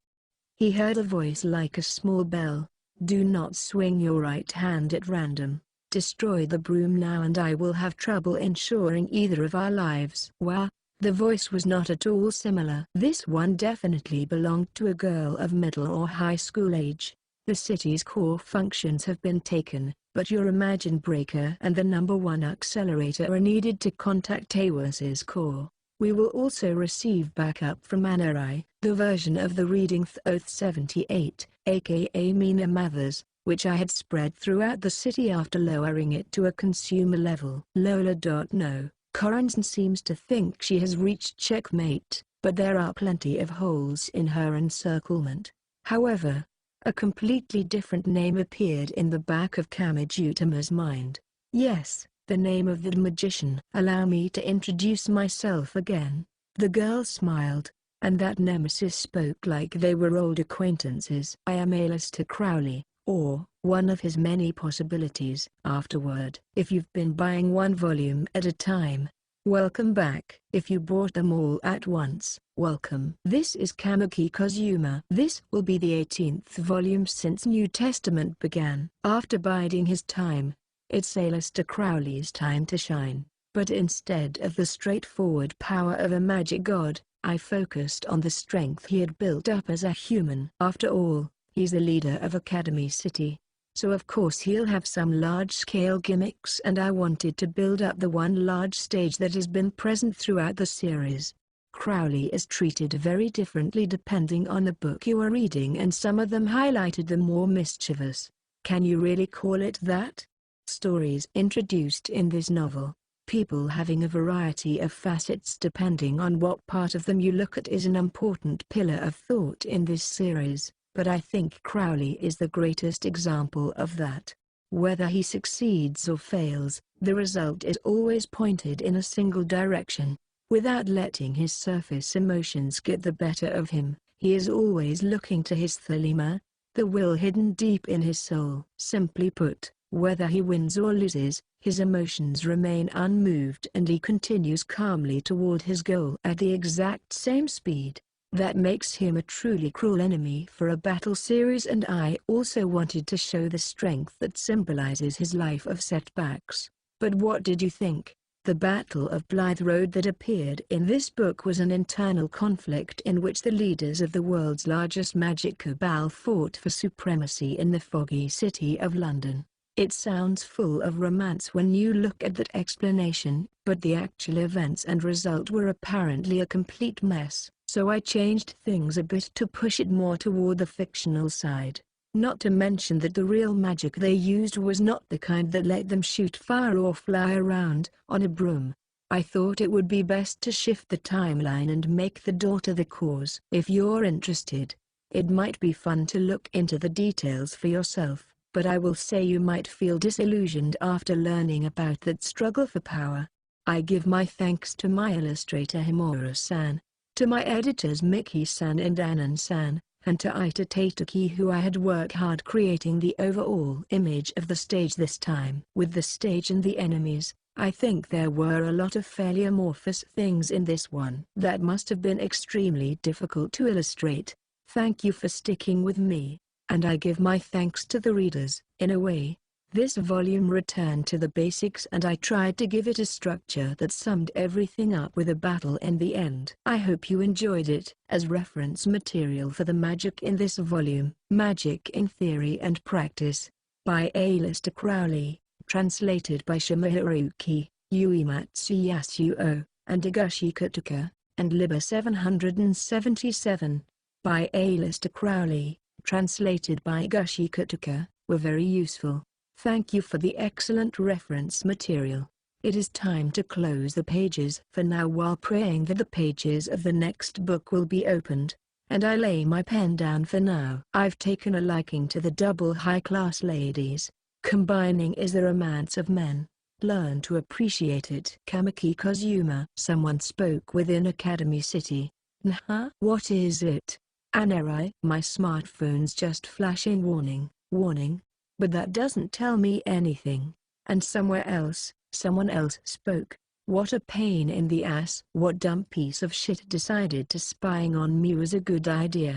He heard a voice like a small bell. Do not swing your right hand at random. Destroy the broom now and I will have trouble ensuring either of our lives. Wow. The voice was not at all similar. This one definitely belonged to a girl of middle or high school age. The city's core functions have been taken, but your Imagine Breaker and the #1 accelerator are needed to contact Awas's core. We will also receive backup from Anarai, the version of the reading Thoth 78, aka Mina Mathers, which I had spread throughout the city after lowering it to a consumer level. Lola. No. Corinson seems to think she has reached checkmate, but there are plenty of holes in her encirclement. However, a completely different name appeared in the back of Kamijutama's mind. Yes, the name of the magician. Allow me to introduce myself again. The girl smiled, and that nemesis spoke like they were old acquaintances. I am Aleister Crowley, or one of his many possibilities. Afterward, if you've been buying one volume at a time, welcome back. If you bought them all at once, welcome. This is Kamuki Kozuma. This will be the 18th volume since New Testament began. After biding his time, it's Aleister Crowley's time to shine. But instead of the straightforward power of a magic god, I focused on the strength he had built up as a human. After all, he's the leader of Academy City. So of course he'll have some large-scale gimmicks, and I wanted to build up the one large stage that has been present throughout the series. Crowley is treated very differently depending on the book you are reading, and some of them highlighted the more mischievous. Can you really call it that? Stories introduced in this novel, people having a variety of facets depending on what part of them you look at, is an important pillar of thought in this series, but I think Crowley is the greatest example of that. Whether he succeeds or fails, the result is always pointed in a single direction. Without letting his surface emotions get the better of him, he is always looking to his thelema, the will hidden deep in his soul. Simply put, whether he wins or loses, his emotions remain unmoved and he continues calmly toward his goal at the exact same speed. That makes him a truly cruel enemy for a battle series, and I also wanted to show the strength that symbolizes his life of setbacks. But what did you think? The Battle of Blythe Road that appeared in this book was an internal conflict in which the leaders of the world's largest magic cabal fought for supremacy in the foggy city of London. It sounds full of romance when you look at that explanation, but the actual events and result were apparently a complete mess, so I changed things a bit to push it more toward the fictional side. Not to mention that the real magic they used was not the kind that let them shoot fire or fly around on a broom. I thought it would be best to shift the timeline and make the daughter the cause. If you're interested, it might be fun to look into the details for yourself, but I will say you might feel disillusioned after learning about that struggle for power. I give my thanks to my illustrator Himura-san, to my editors Miki-san and Anan-san, and to Ita Tateki, who I had worked hard creating the overall image of the stage this time. With the stage and the enemies, I think there were a lot of fairly amorphous things in this one that must have been extremely difficult to illustrate. Thank you for sticking with me, and I give my thanks to the readers. In a way, this volume returned to the basics, and I tried to give it a structure that summed everything up with a battle in the end. I hope you enjoyed it. As reference material for the magic in this volume, Magic in Theory and Practice, by Alistair Crowley, translated by Shimoharuki, Uematsu Yasuo, and Higashi Kotoka, and Liber 777, by Alistair Crowley, translated by Higashi Kotoka, were very useful. Thank you for the excellent reference material. It is time to close the pages for now, while praying that the pages of the next book will be opened, and I lay my pen down for now. I've taken a liking to the double high-class ladies. Combining is the romance of men. Learn to appreciate it. Kamiki Kozuma. Someone spoke within Academy City. Nha? What is it? Anerai. My smartphone's just flashing warning, warning. But that doesn't tell me anything. And somewhere else, someone else spoke. What a pain in the ass. What dumb piece of shit decided to spying on me was a good idea?